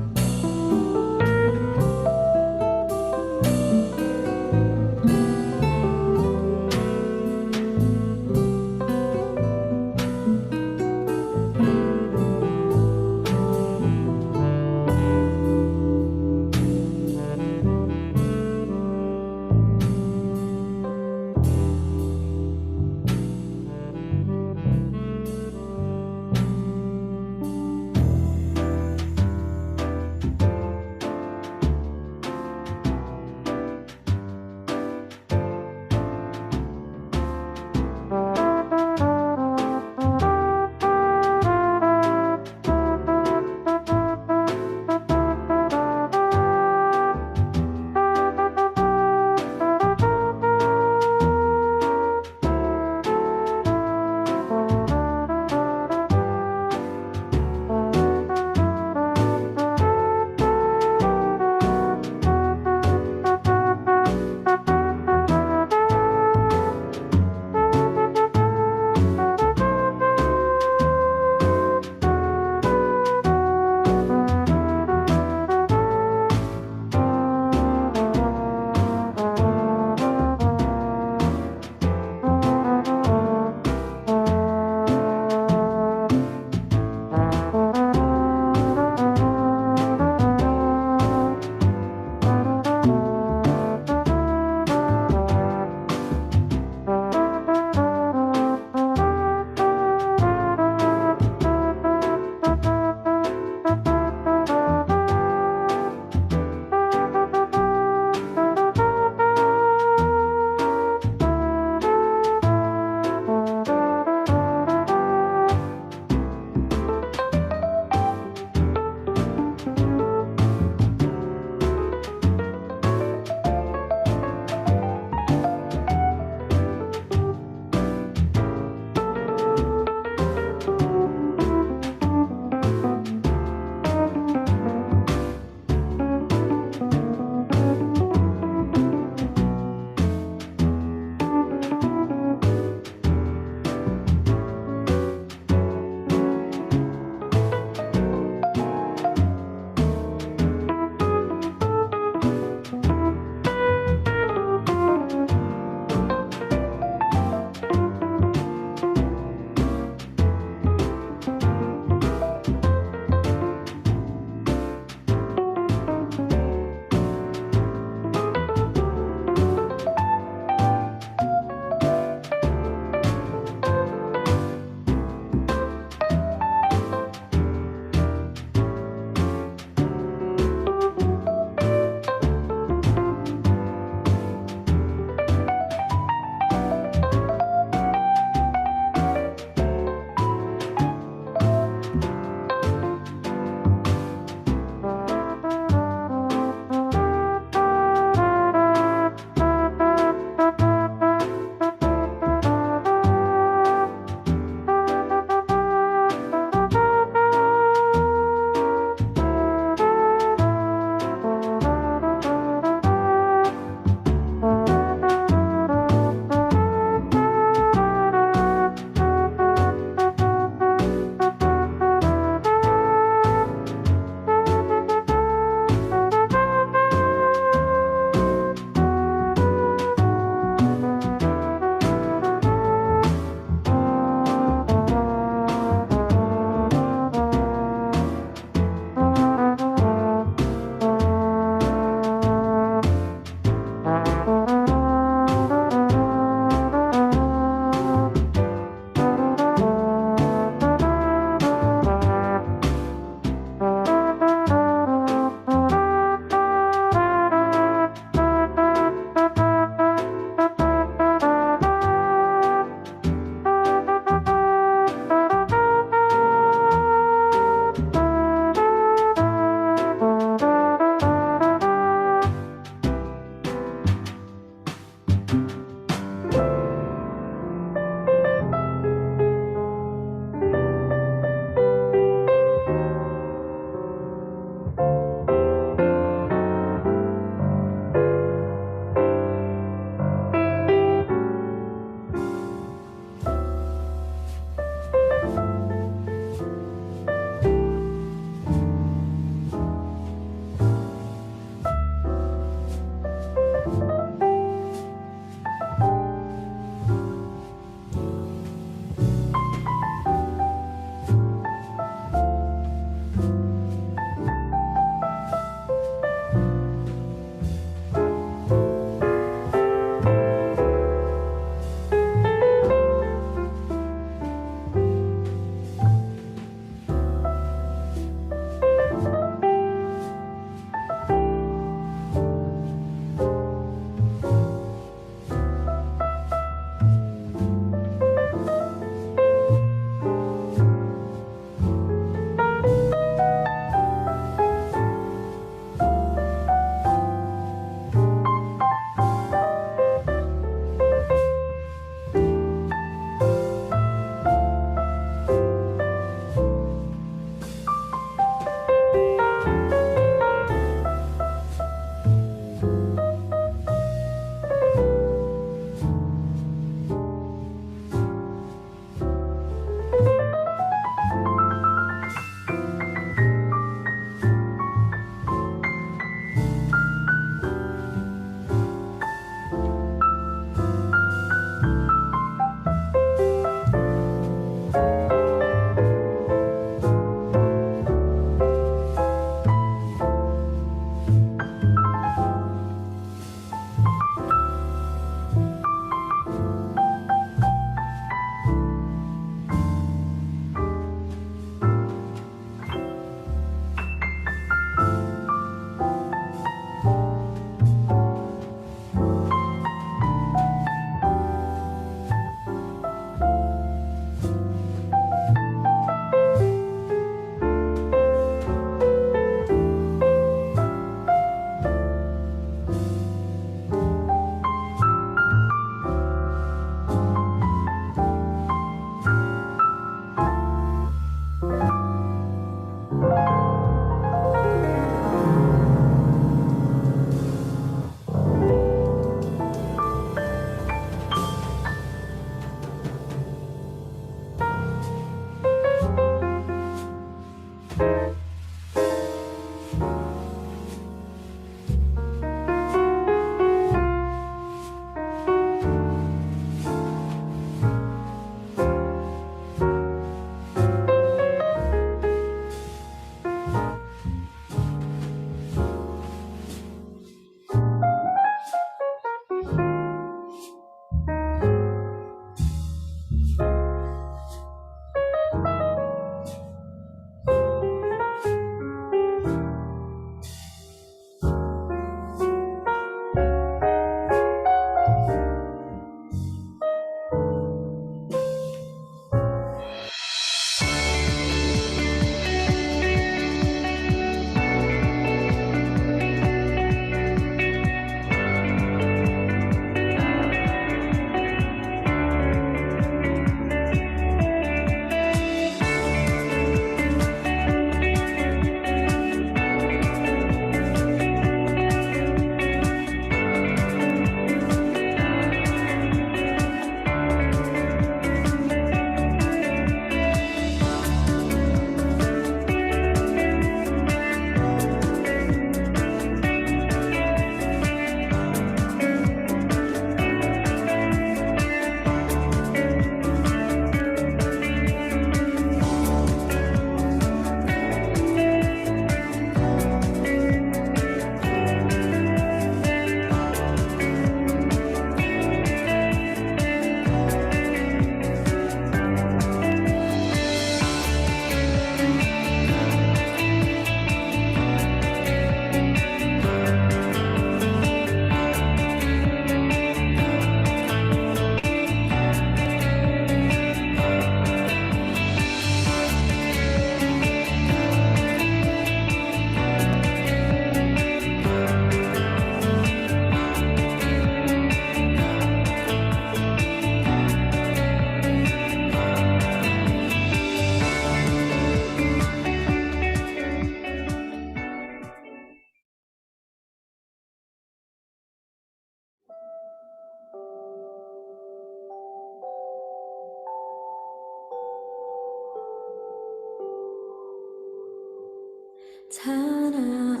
tanah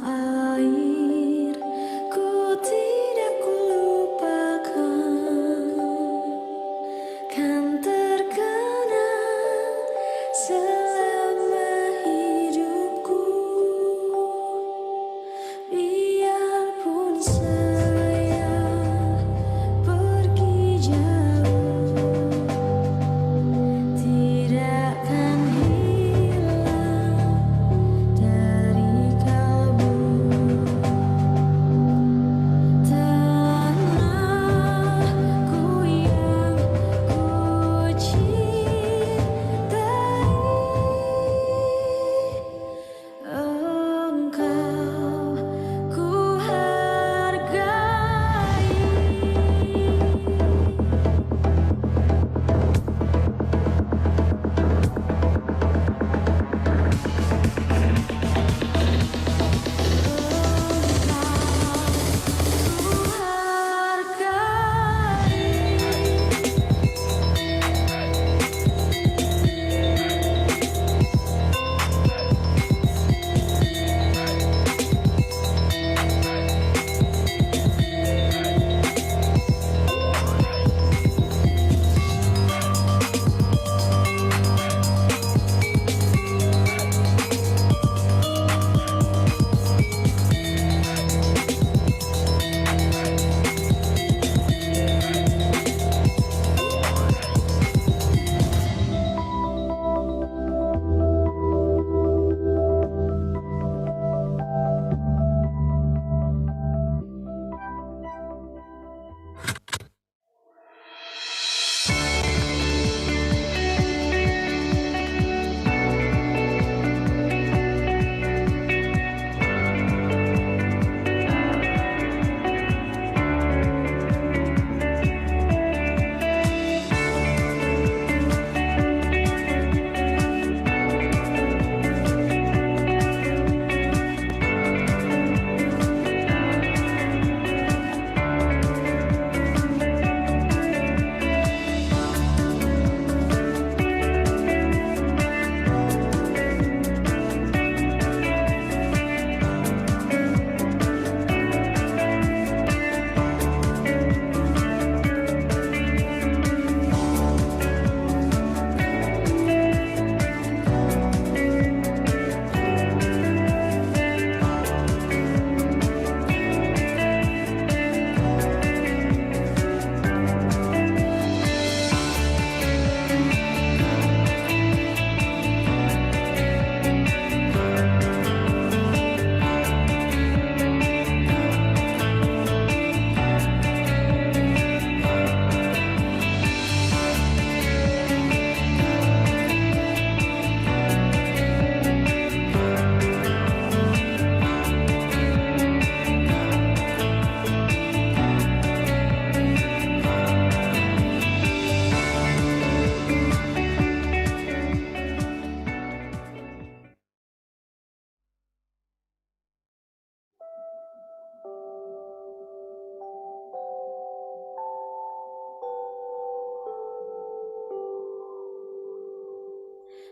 air, ku tidak lupakan, kan terkenang selama hidupku. Biarpun saya pergi jauh, tidak akan hilang dari kalbu. Tanahku yang ku cintai, engkau ku hargai.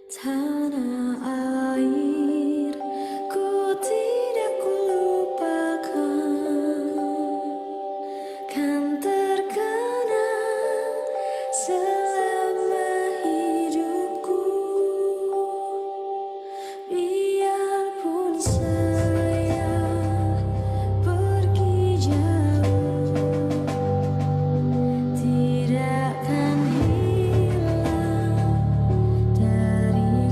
Tanah air, ku tidak lupakan, kan terkenang selama hidupku. Biarpun saya pergi jauh, tidak akan hilang dari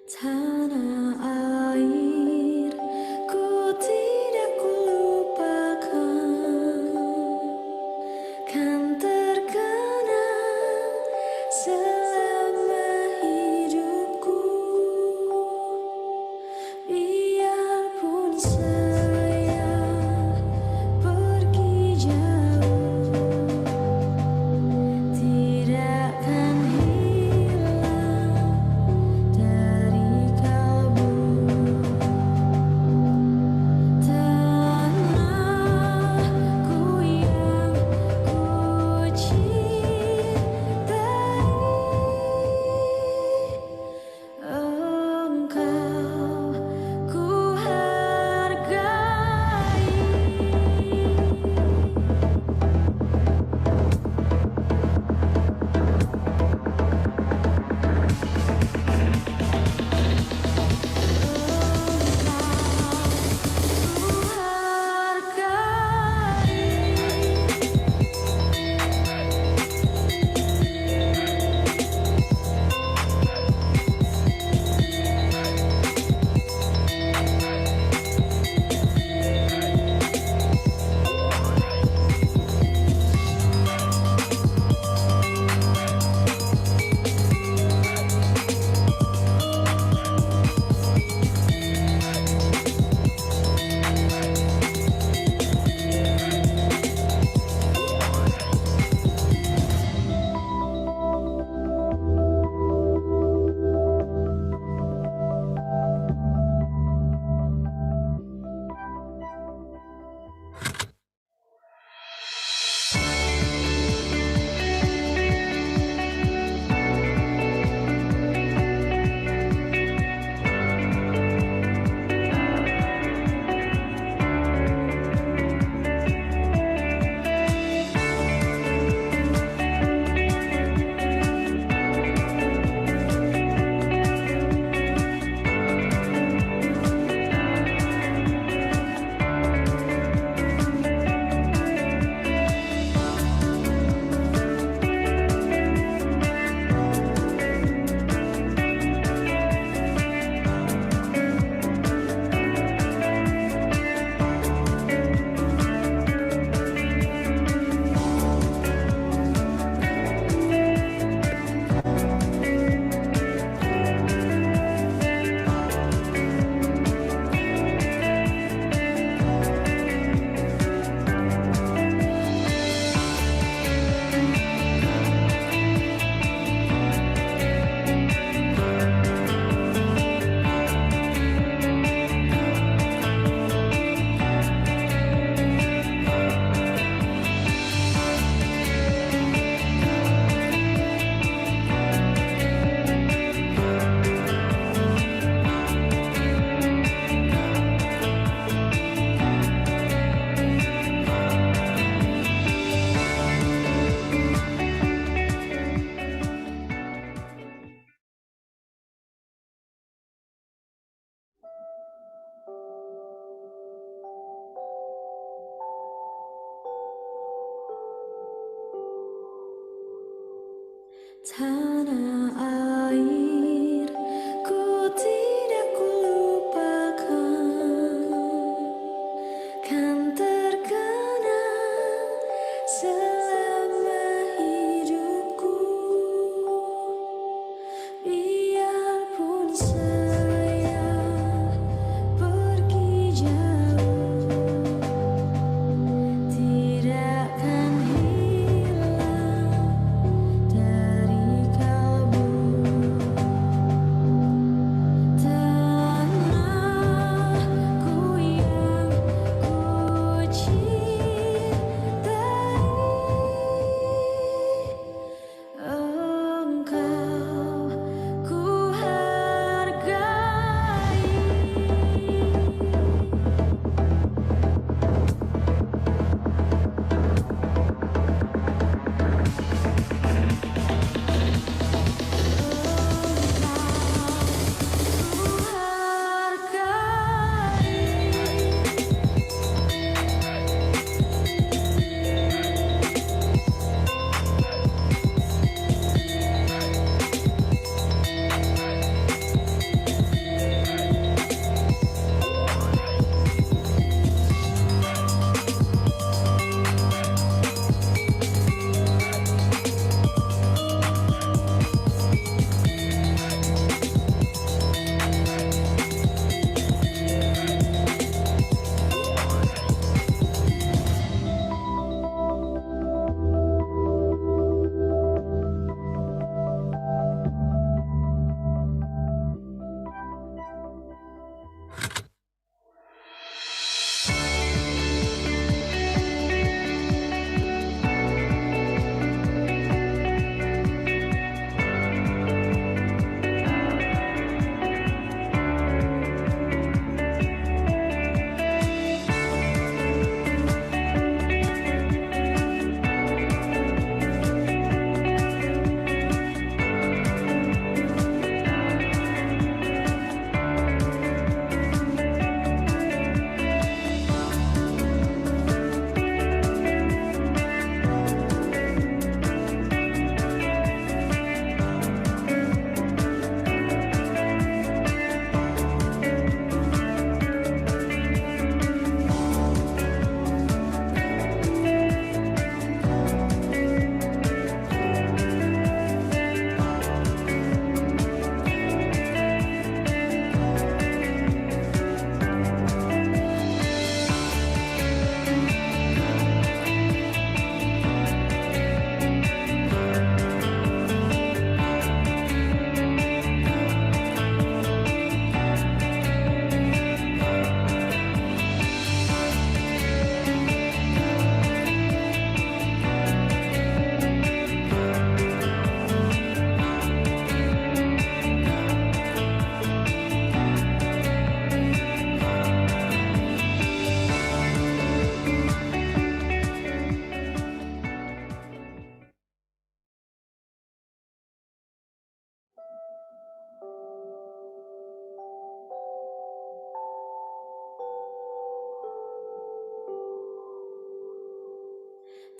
tanah air, ku tidak kulupakan, kan terkenang selama hidupku. Biarpun saya pergi jauh, tidak akan hilang dari kalbu. Tanahku yang ku cintai, engkau ku hargai. Tanah air, ku tidak kulupakan, kan terkenang selama hidupku. Biarpun saya pergi jauh, tidak akan hilang dari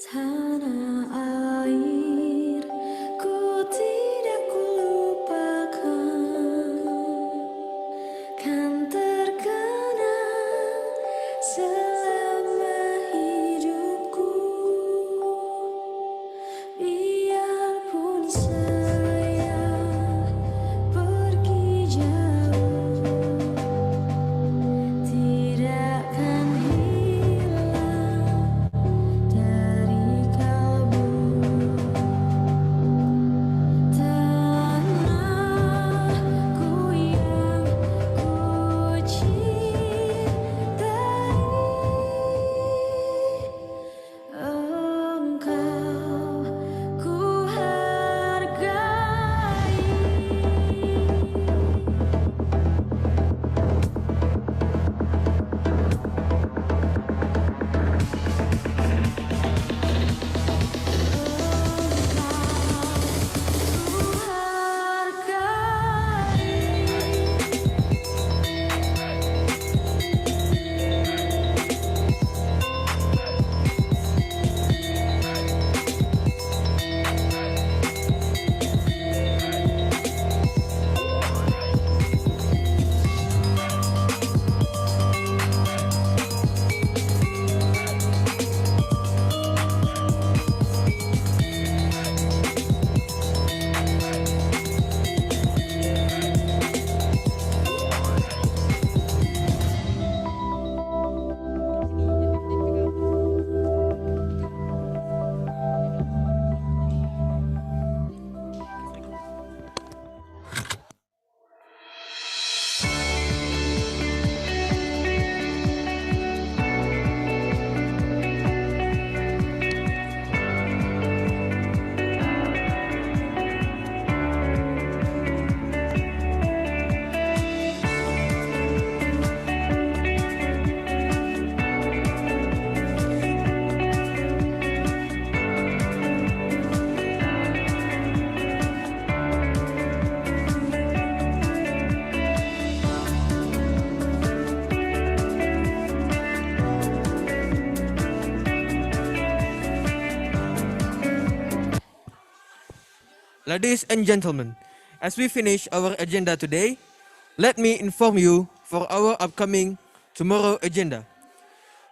tanah air, ku tidak kulupakan, kan terkenang selama hidupku. Biarpun saya pergi jauh, tidak akan hilang dari kalbu. Tanahku yang ku cintai, engkau ku hargai. Ladies and gentlemen, as we finish our agenda today, let me inform you for our upcoming tomorrow agenda.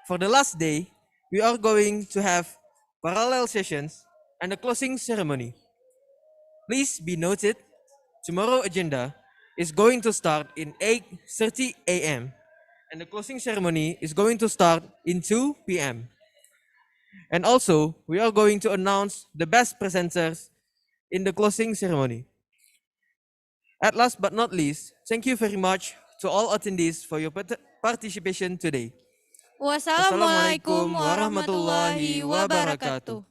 For the last day, we are going to have parallel sessions and a closing ceremony. Please be noted, tomorrow agenda is going to start in 8:30 a.m. and the closing ceremony is going to start in 2 p.m. And also, we are going to announce the best presenters in the closing ceremony. At last but not least, thank you very much to all attendees for your participation today. Wassalamualaikum warahmatullahi wabarakatuh.